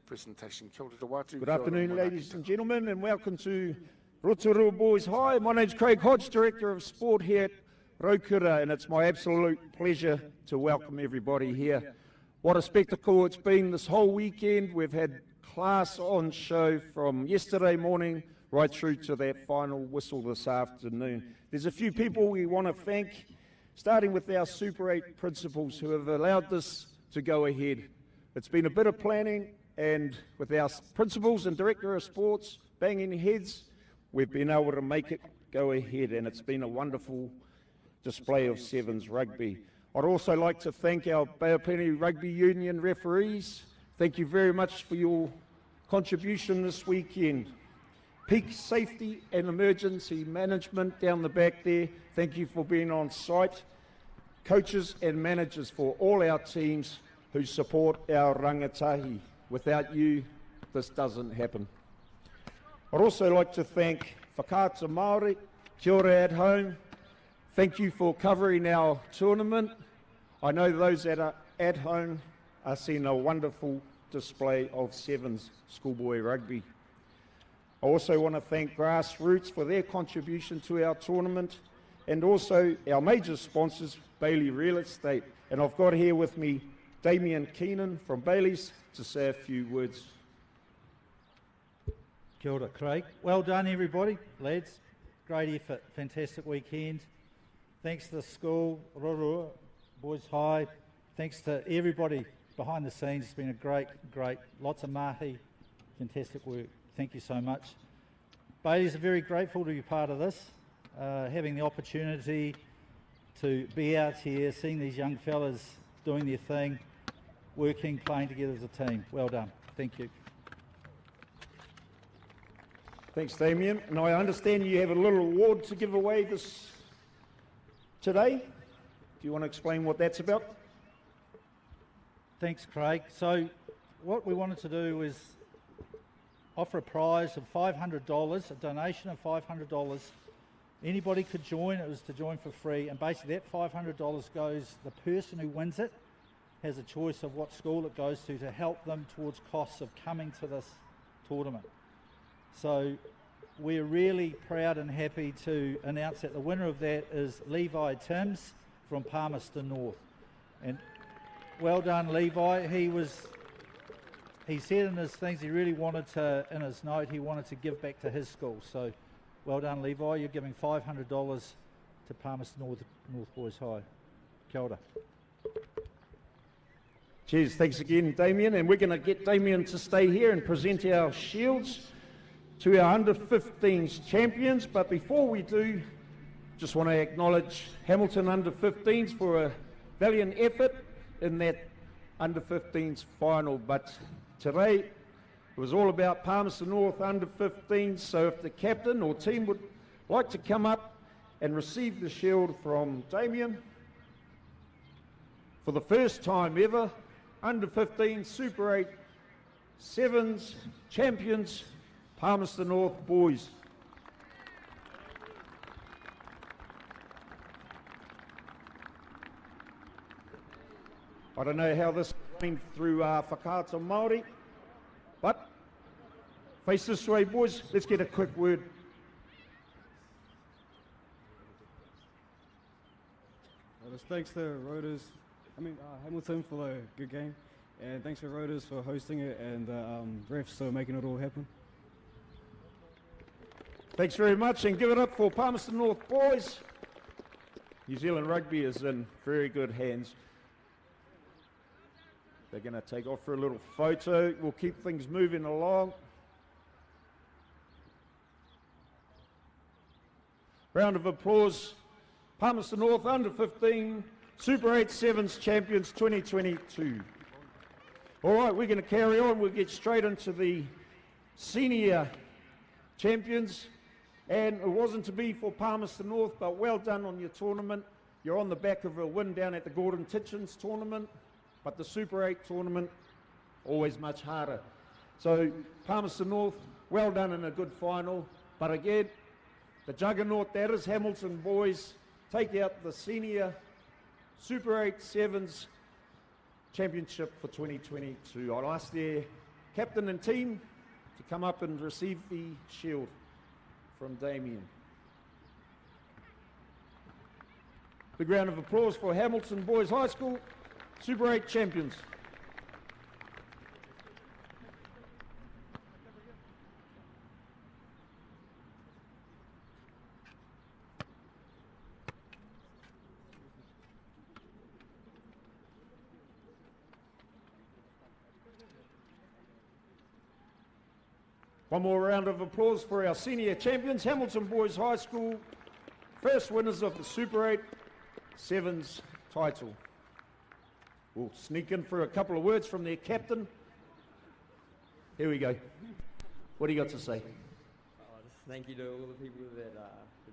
Speaker 1: presentation. Kia ora te watu.
Speaker 23: Good afternoon, ladies and gentlemen, and welcome to Rotorua Boys High. My name's Craig Hodge, Director of Sport here at Rotorua, and it's my absolute pleasure to welcome everybody here. What a spectacle it's been this whole weekend. We've had class on show from yesterday morning right through to that final whistle this afternoon. There's a few people we want to thank, starting with our Super 8 principals who have allowed this to go ahead. It's been a bit of planning, and with our principals and Director of Sports banging heads, we've been able to make it go ahead, and it's been a wonderful display of Sevens rugby. I'd also like to thank our Bay of Plenty Rugby Union referees. Thank you very much for your contribution this weekend. Peak Safety and Emergency Management down the back there, thank you for being on site. Coaches and managers for all our teams who support our rangatahi. Without you, this doesn't happen. I'd also like to thank Whakaata Māori, kia ora at home. Thank you for covering our tournament. I know those that are at home are seeing a wonderful display of Sevens schoolboy rugby. I also want to thank Grassroots for their contribution to our tournament, and also our major sponsors, Bailey Real Estate. And I've got here with me Damien Keenan from Bailey's to say a few words.
Speaker 22: Kia ora, Craig. Well done, everybody, lads. Great effort, fantastic weekend. Thanks to the school, Rotorua Boys High. Thanks to everybody behind the scenes. It's been a great, lots of mahi, fantastic work. Thank you so much. Bailey's are very grateful to be part of this, having the opportunity to be out here, seeing these young fellas doing their thing, working, playing together as a team. Well done. Thank you.
Speaker 23: Thanks, Damien. And I understand you have a little award to give away today. Do you want to explain what that's about?
Speaker 22: Thanks, Craig. So what we wanted to do is offer a prize of $500, a donation of $500. Anybody could join. It was to join for free, and basically that $500 goes, the person who wins it has a choice of what school it goes to help them towards costs of coming to this tournament. So we're really proud and happy to announce that the winner of that is Levi Timms from Palmerston North. And well done, Levi. He said in his things he really wanted to, in his note, he wanted to give back to his school. So well done, Levi. You're giving $500 to Palmerston North Boys High. Kia ora.
Speaker 23: Cheers, thanks again, Damien. And we're going to get Damien to stay here and present our shields to our under-15s champions. But before we do, just want to acknowledge Hamilton under-15s for a valiant effort in that under-15s final. But today, it was all about Palmerston North under-15s. So if the captain or team would like to come up and receive the shield from Damien, for the first time ever, under-15 Super 8 7's champions, Palmerston North Boys. I don't know how this came through whakaata Māori, but face this way, boys. Let's get a quick word.
Speaker 16: Just thanks to Hamilton for the good game, and thanks to Rotors for hosting it, and refs for making it all happen.
Speaker 23: Thanks very much, and give it up for Palmerston North Boys. New Zealand Rugby is in very good hands. They're going to take off for a little photo. We'll keep things moving along. Round of applause. Palmerston North under-15 Super 8 7's champions 2022. All right, we're going to carry on. We'll get straight into the senior champions. And it wasn't to be for Palmerston North, but well done on your tournament. You're on the back of a win down at the Gordon Titchens tournament, but the Super 8 tournament, always much harder. So Palmerston North, well done in a good final. But again, the juggernaut that is Hamilton Boys take out the senior Super 8 7's championship for 2022. I'll ask their captain and team to come up and receive the shield from Damien. Big round of applause for Hamilton Boys High School, Super 8 champions. One more round of applause for our senior champions, Hamilton Boys High School, first winners of the Super 8 7's title. We'll sneak in for a couple of words from their captain. Here we go. What do you got to say?
Speaker 14: Just thank you to all the people that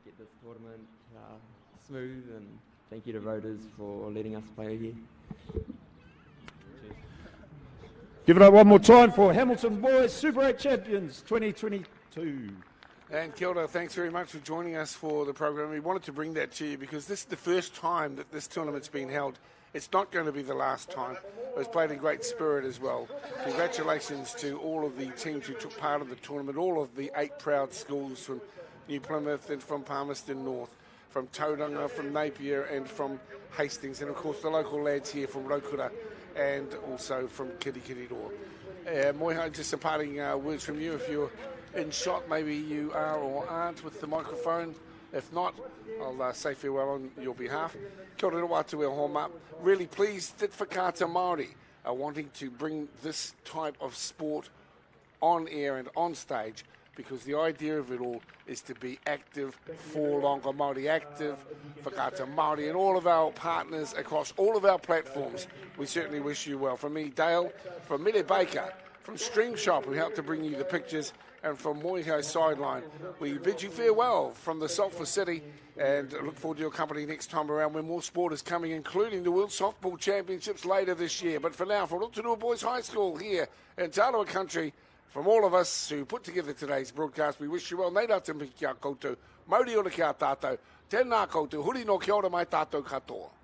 Speaker 14: get this tournament smooth, and thank you to Rotors for letting us play here.
Speaker 23: Give it up one more time for Hamilton Boys Super 8 champions 2022.
Speaker 1: And kia ora, thanks very much for joining us for the program. We wanted to bring that to you because this is the first time that this tournament's been held. It's not going to be the last time. It was played in great spirit as well. Congratulations to all of the teams who took part of the tournament, all of the 8 proud schools from New Plymouth and from Palmerston North, from Tauranga, from Napier and from Hastings, and of course the local lads here from Rotorua and also from Kirikiriroa. Moiha, just some parting words from you. If you're in shot, maybe you are or aren't with the microphone. If not, I'll say farewell on your behalf. Kia ora watu e homa. Really pleased that whakaata Māori are wanting to bring this type of sport on air and on stage, because the idea of it all is to be active for longer. Māori active, whakaata Māori, and all of our partners across all of our platforms. We certainly wish you well. From me, Dale, from Mire Baker, from Stream Shop, who helped to bring you the pictures, and from Moiho Sideline. We bid you farewell from the Sulphur City and look forward to your company next time around when more sport is coming, including the World Softball Championships later this year. But for now, from Rotorua Boys High School here in Te Arawa Country, from all of us who put together today's broadcast, we wish you well. Nei rā te mihi kia koutou, mauri ora kia tātou, tēnā koutou, huri no kia ora mai tātou katoa.